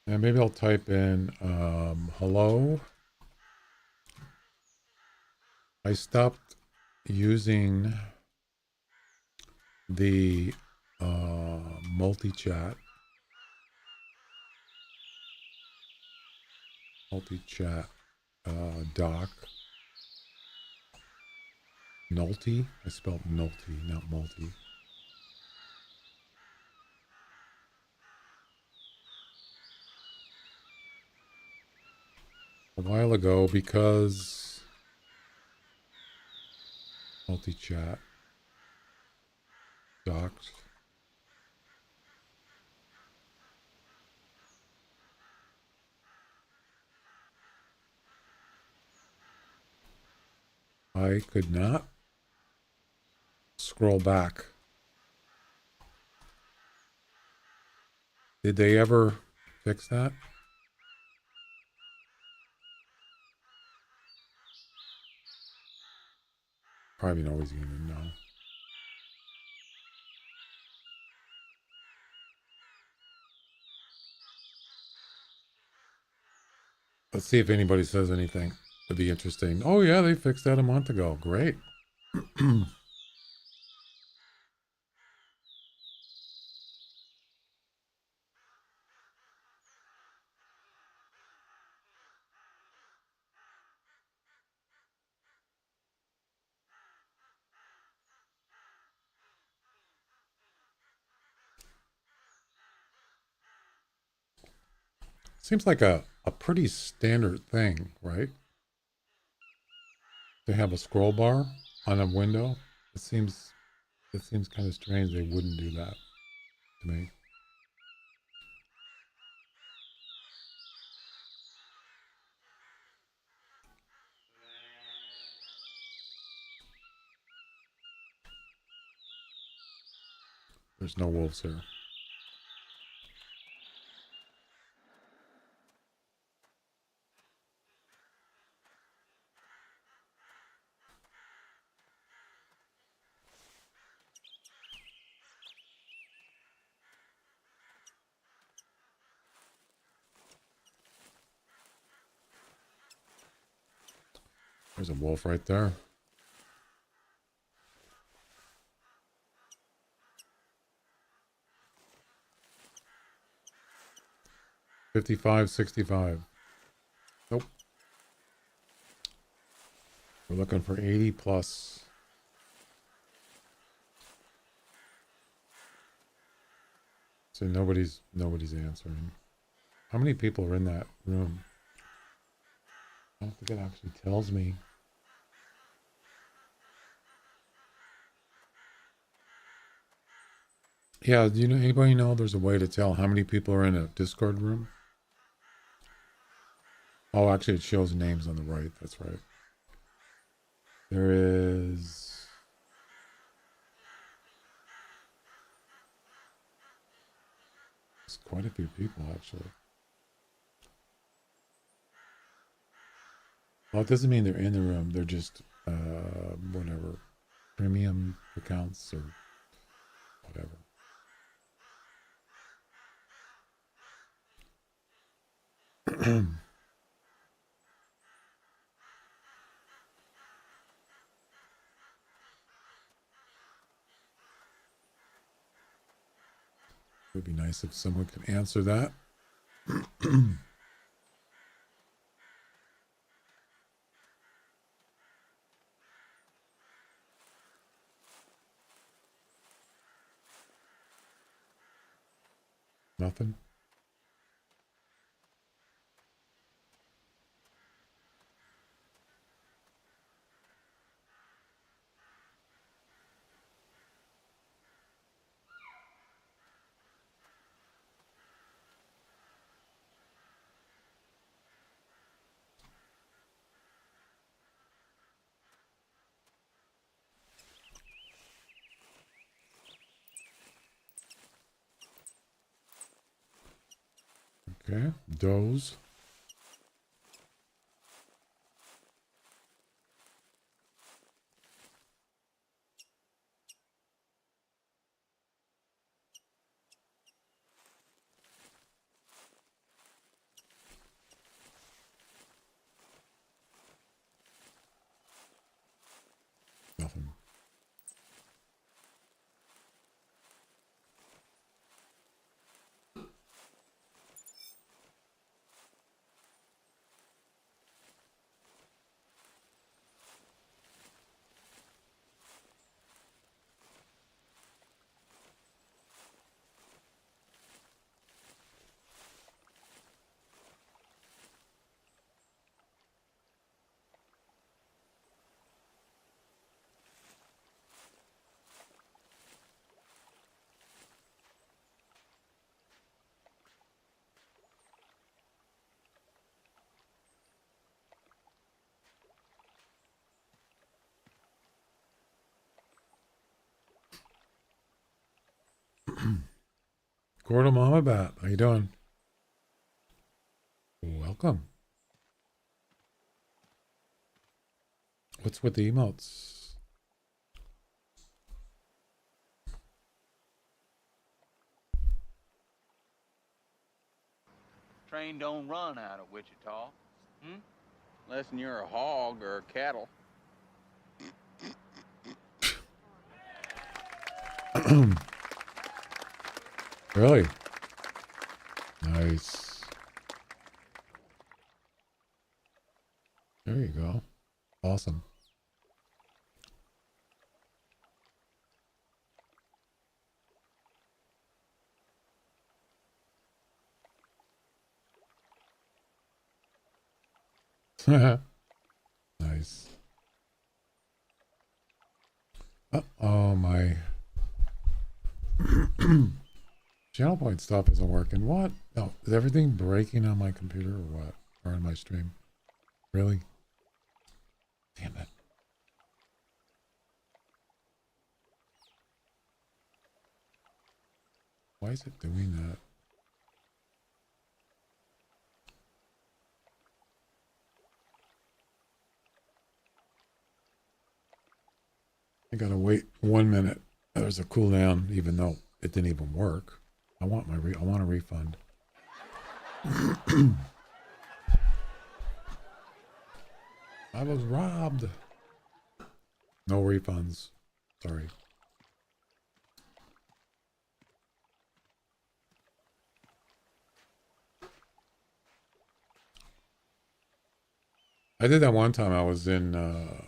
[SPEAKER 1] And maybe I'll type in, hello. I stopped using the multi-chat doc. Nulty? I spelled nulty, not multi. A while ago because multi-chat docs. I could not scroll back. Did they ever fix that? Probably nobody's gonna know. Let's see if anybody says anything. It'd be interesting. Oh yeah, they fixed that a month ago. Great. Seems like a pretty standard thing, right? To have a scroll bar on a window. It seems kind of strange they wouldn't do that to me. There's no wolves here. There's a wolf right there. $55.65. Nope. We're looking for 80 plus. So nobody's answering. How many people are in that room? I don't think it actually tells me. Yeah, do you know, anybody know there's a way to tell how many people are in a Discord room? Oh, actually it shows names on the right. That's right. There is... There's quite a few people, actually. Well, it doesn't mean they're in the room. They're just, whatever, premium accounts or whatever. It would be nice if someone could answer that. Nothing? Okay, doze. Nothing. Gordo Mama Bat, how you doing? Welcome. What's with the emotes?
[SPEAKER 2] Train don't run out of Wichita. Hmm? Unless you're a hog or a cattle.
[SPEAKER 1] Really? Nice. There you go. Awesome. Nice. Oh, my channel point stuff isn't working. What? No, is everything breaking on my computer or what? Or on my stream? Really? Damn it. Why is it doing that? I gotta wait 1 minute. There's a cooldown, even though it didn't even work. I want I want a refund. I was robbed. No refunds. Sorry. I did that one time. I was in on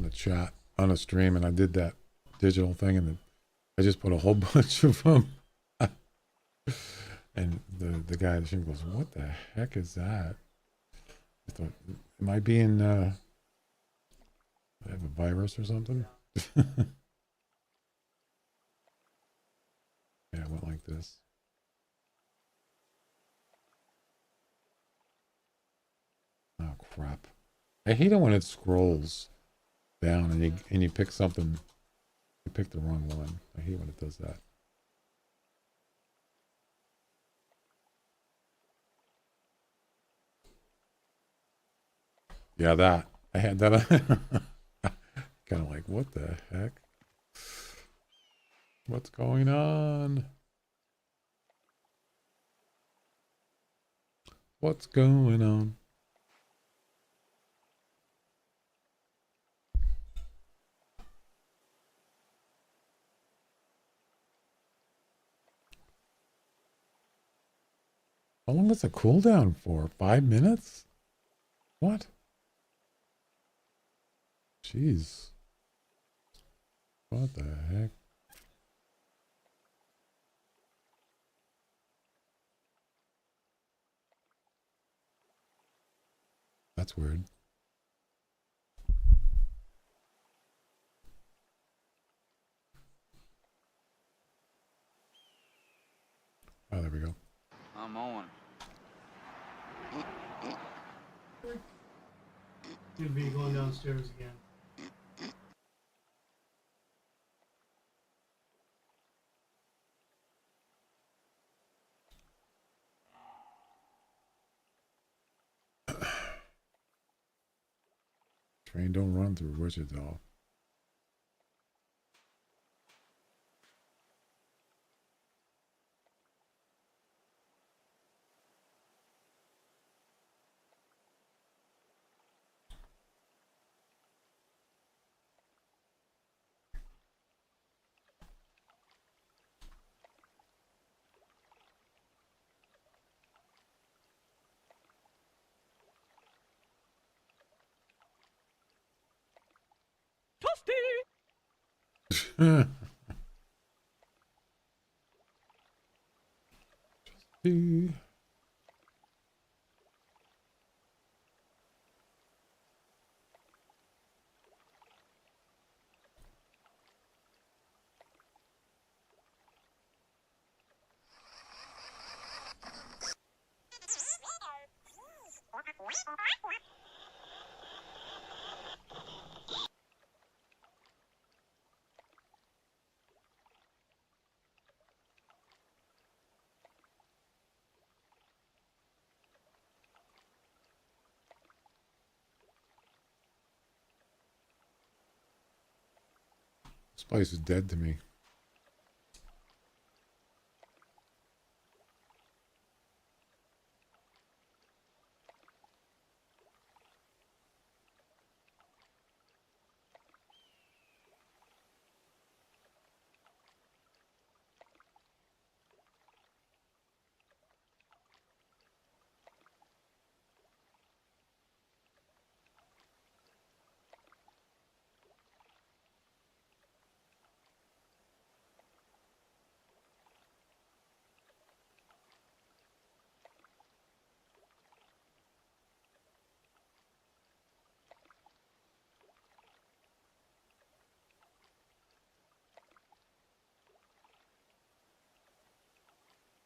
[SPEAKER 1] a chat on a stream, and I did that digital thing, and I just put a whole bunch of them. And the guy at the stream goes, "What the heck is that?" I thought, "Am I being I have a virus or something?" Yeah, it went like this. Oh crap! I hate it when it scrolls down and you pick something. You pick the wrong one. I hate when it does that. Yeah, that. I had that. Kind of like, what the heck? What's going on? What's going on? How long is a cooldown for? 5 minutes? What? Jeez. What the heck? That's weird. Oh, there we go.
[SPEAKER 2] I'm on.
[SPEAKER 4] You'll be going downstairs again.
[SPEAKER 1] Train don't run through Wichita. Toasty. This place is dead to me.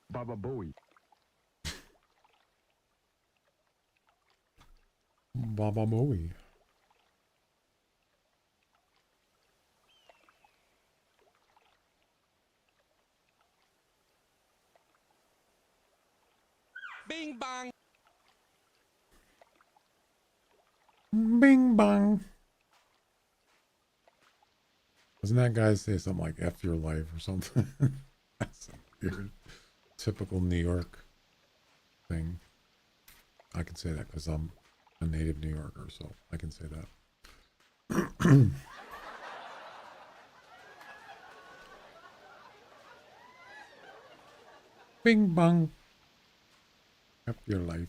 [SPEAKER 5] Baba Bowie.
[SPEAKER 1] Baba Bowie.
[SPEAKER 7] Bing bang.
[SPEAKER 1] Bing bong. Doesn't that guy say something like F your life or something? That's so weird. Typical New York thing. I can say that because I'm a native New Yorker, so I can say that. Bing bong. Up your life.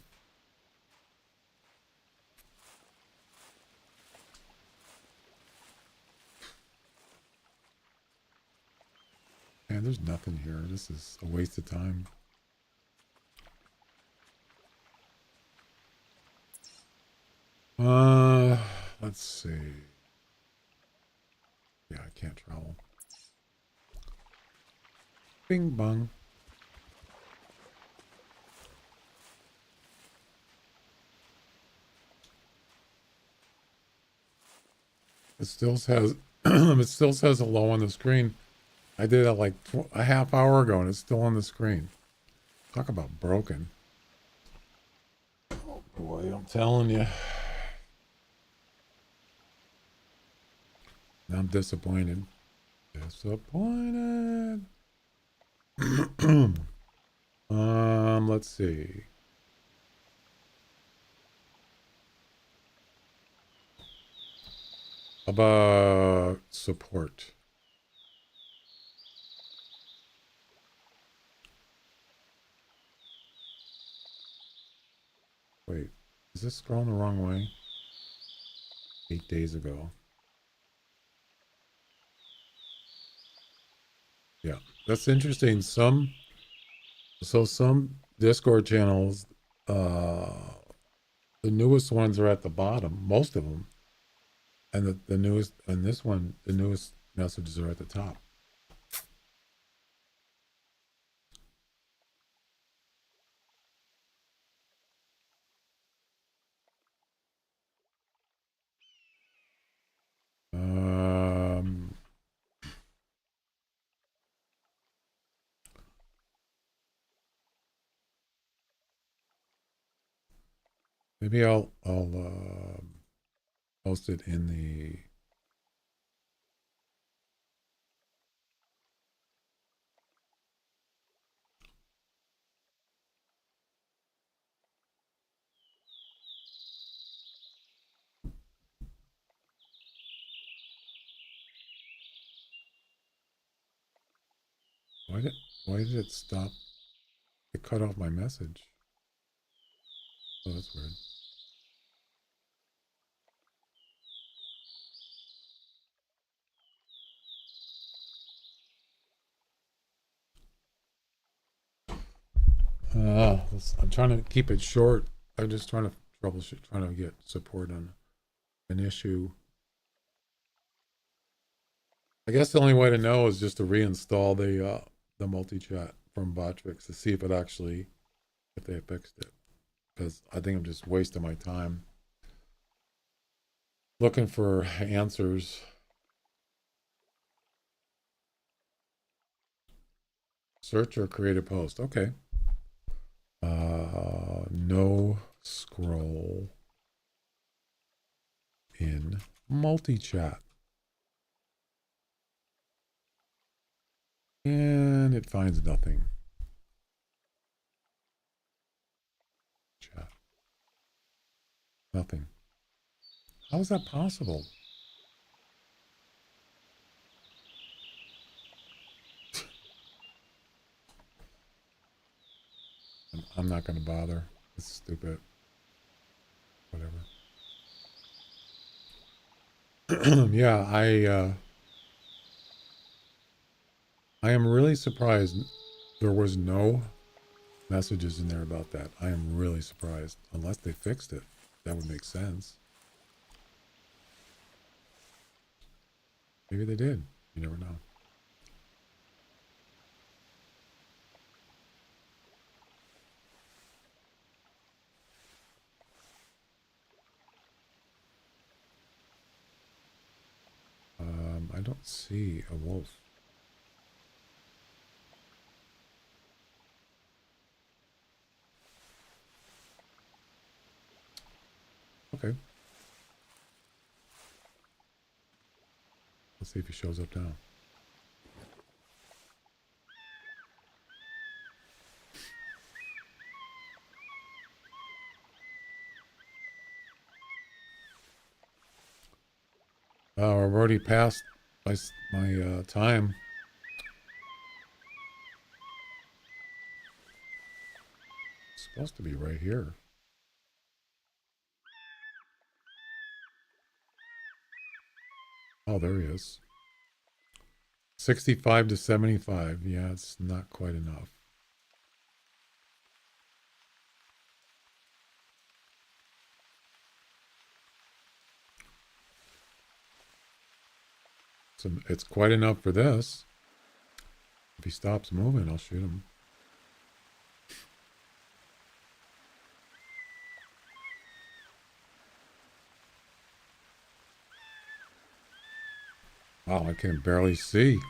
[SPEAKER 1] Man, there's nothing here. This is a waste of time. Let's see. Yeah, I can't travel. Bing bong. It still says it still says hello on the screen. I did it like a half hour ago and it's still on the screen. Talk about broken. Oh boy, I'm telling you. I'm disappointed. Disappointed. Let's see. About support. Wait, is this scrolling the wrong way? 8 days ago. Yeah, that's interesting. Some Discord channels, the newest ones are at the bottom, most of them. And the newest, and this one, the newest messages are at the top. Maybe I'll post it in the. Why did it stop? It cut off my message. Oh, that's weird. I'm trying to keep it short. I'm just trying to troubleshoot, trying to get support on an issue. I guess the only way to know is just to reinstall the multi-chat from Botrix to see if they fixed it. Because I think I'm just wasting my time looking for answers. Search or create a post. Okay. No scroll in multi-chat. And it finds nothing. Chat. Nothing. How is that possible? I'm not going to bother. It's stupid. Whatever. Yeah, I am really surprised there was no messages in there about that. I am really surprised. Unless they fixed it. That would make sense. Maybe they did. You never know. I don't see a wolf. Okay. Let's see if he shows up now. Oh, I've already passed my time. It's supposed to be right here. Oh, there he is. 65 to 75. Yeah, it's not quite enough. So it's quite enough for this. If he stops moving, I'll shoot him. Wow, I can barely see.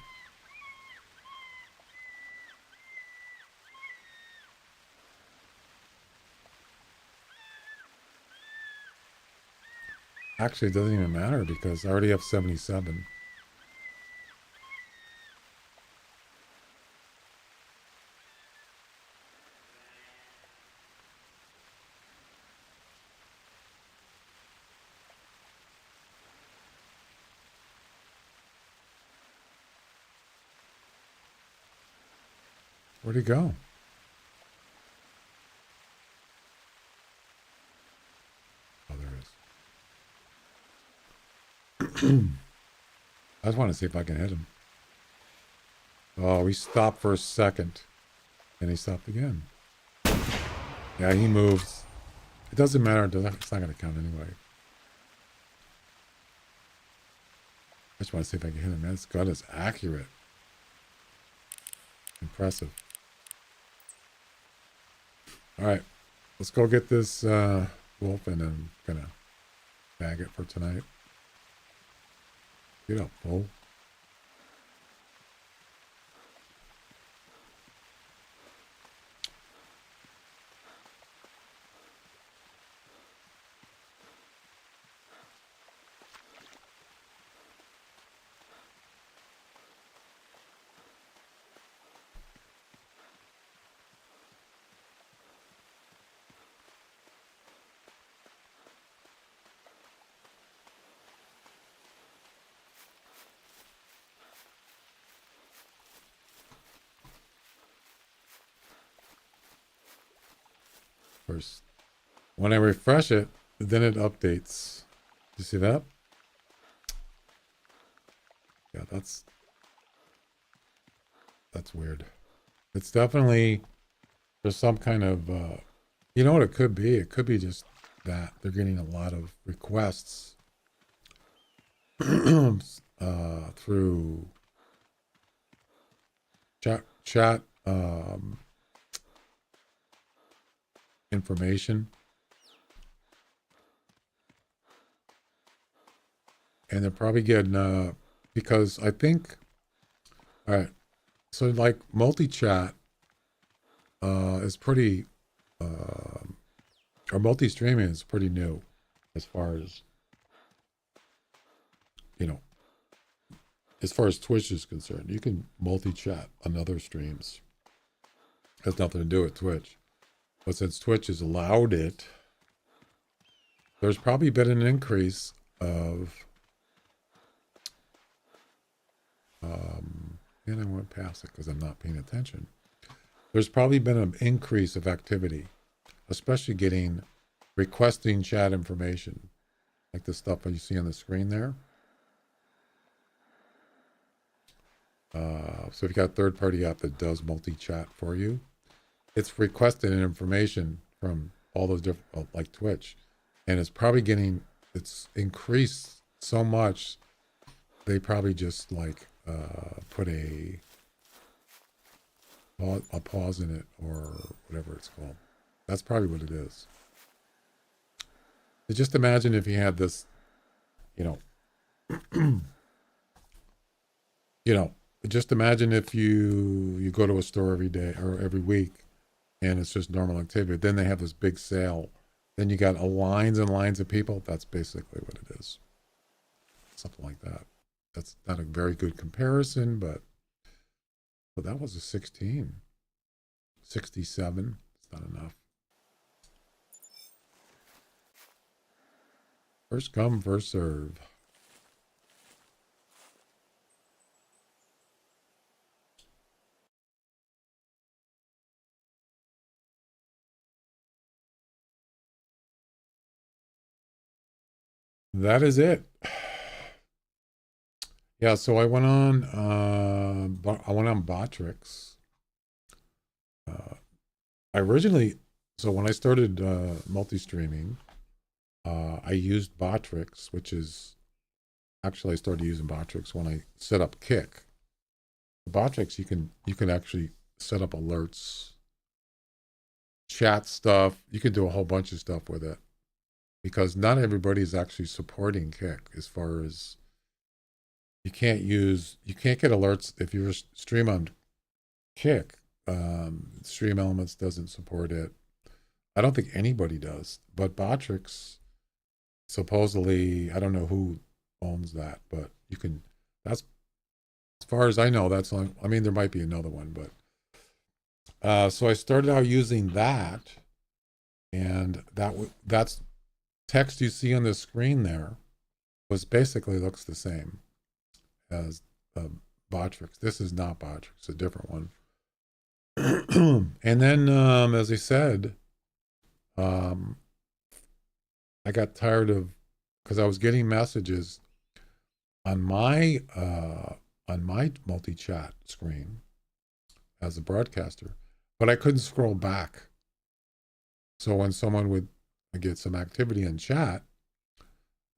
[SPEAKER 1] Actually, it doesn't even matter because I already have 77. Where'd he go? Oh, there he is. I just want to see if I can hit him. Oh, he stopped for a second. And he stopped again. Yeah, he moves. It doesn't matter. It's not going to count anyway. I just want to see if I can hit him. Man, this gun is accurate. Impressive. All right. Let's go get this wolf and I'm going to bag it for tonight. Get up, fool. First, when I refresh it, then it updates. You see that? Yeah, that's weird. It's definitely there's some kind of you know what it could be? It could be just that they're getting a lot of requests through chat information, and they're probably getting because I think all right, so like multi-chat is pretty or multi-streaming is pretty new as far as you know, as far as Twitch is concerned. You can multi-chat on other streams. Has nothing to do with Twitch. But since Twitch has allowed it, there's probably been an increase of and I went past it because I'm not paying attention. There's probably been an increase of activity, especially requesting chat information, like the stuff that you see on the screen there. So if you got a third-party app that does multi-chat for you, it's requested information from all those different, like Twitch, and it's increased so much. They probably just like put a pause in it or whatever it's called. That's probably what it is. So just imagine if you had this, you know, just imagine if you go to a store every day or every week and it's just normal activity. Then they have this big sale. Then you got lines and lines of people. That's basically what it is. Something like that. That's not a very good comparison, but that was a 16. 67. It's not enough. First come, first serve. that is it. Yeah, so I went on Botrix. I originally, so when I started multi-streaming, I used Botrix, which is actually I started using Botrix when I set up Kick. Botrix, you can actually set up alerts, chat stuff. You can do a whole bunch of stuff with it because not everybody is actually supporting Kick as far as you can't get alerts if you stream on Kick. Stream Elements doesn't support it. I don't think anybody does, but Botrix supposedly, I don't know who owns that, but you can, that's, as far as I know, that's on, I mean, there might be another one, but, so I started out using that, and that's text you see on the screen there was basically looks the same as Botrix. This is not Botrix, a different one. And then, as I said, I got tired of, because I was getting messages on my multi-chat screen as a broadcaster, but I couldn't scroll back. So when someone would get some activity in chat,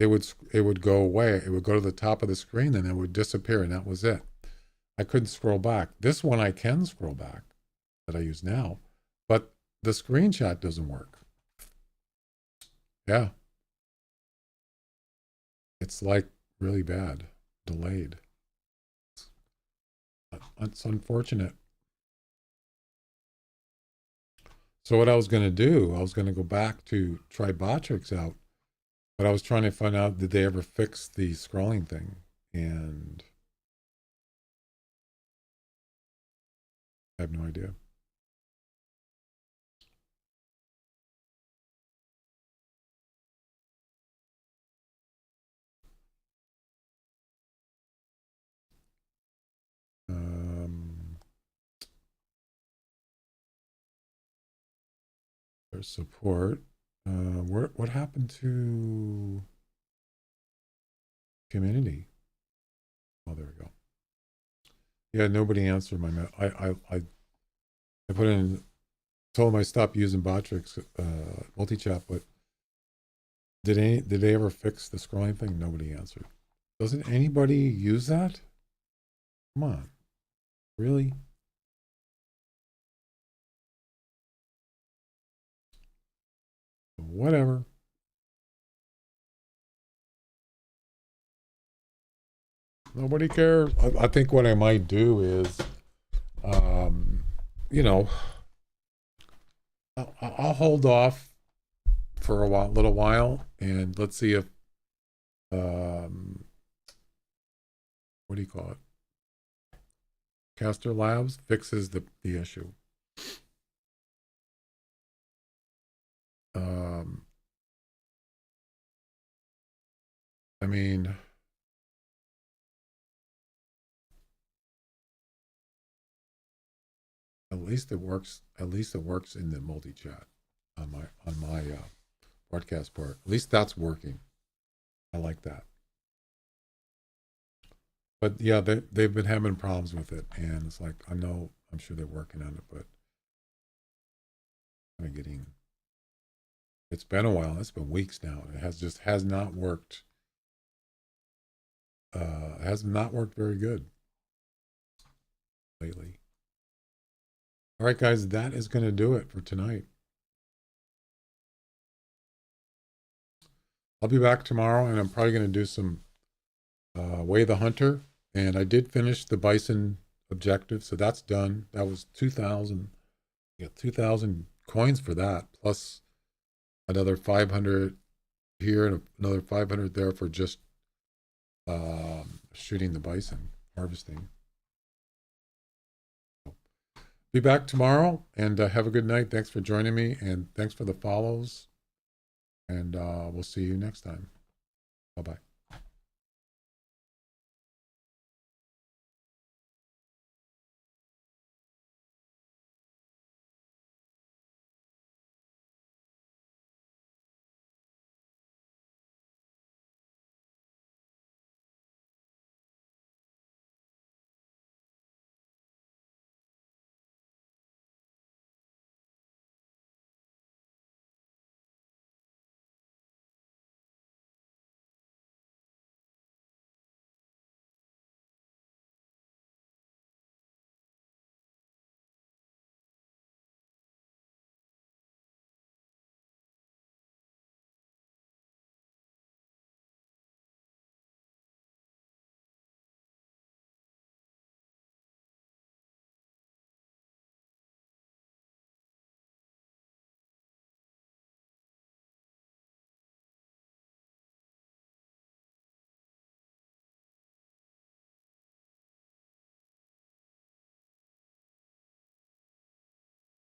[SPEAKER 1] it would go away. It would go to the top of the screen and it would disappear, and that was it. I couldn't scroll back. This one I can scroll back that I use now, but the screen chat doesn't work. Yeah. It's like really bad, delayed. It's unfortunate. So what I was going to do, I was going to go back to try Botrix out, but I was trying to find out, did they ever fix the scrolling thing? And I have no idea. There's support. What happened to community? Oh, there we go. Yeah, nobody answered my I put in, told them I stopped using Botrix multi-chat, but did they ever fix the scrolling thing? Nobody answered. Doesn't anybody use that? Come on, really? Whatever. Nobody cares. I think what I might do is, you know, I'll hold off for a little while, and let's see if, what do you call it? Caster Labs fixes the issue. I mean, at least it works. At least it works in the multi-chat on my broadcast part. At least that's working. I like that. But yeah, they've been having problems with it, and it's like, I'm sure they're working on it, but I'm getting. It's been a while. It's been weeks now. It has not worked. Has not worked very good lately. All right, guys, that is going to do it for tonight. I'll be back tomorrow, and I'm probably going to do some Way the Hunter. And I did finish the bison objective, so that's done. That was 2,000. You got 2,000 coins for that, plus another 500 here and another 500 there for just shooting the bison, harvesting. Be back tomorrow, and have a good night. Thanks for joining me, and thanks for the follows. And we'll see you next time. Bye-bye.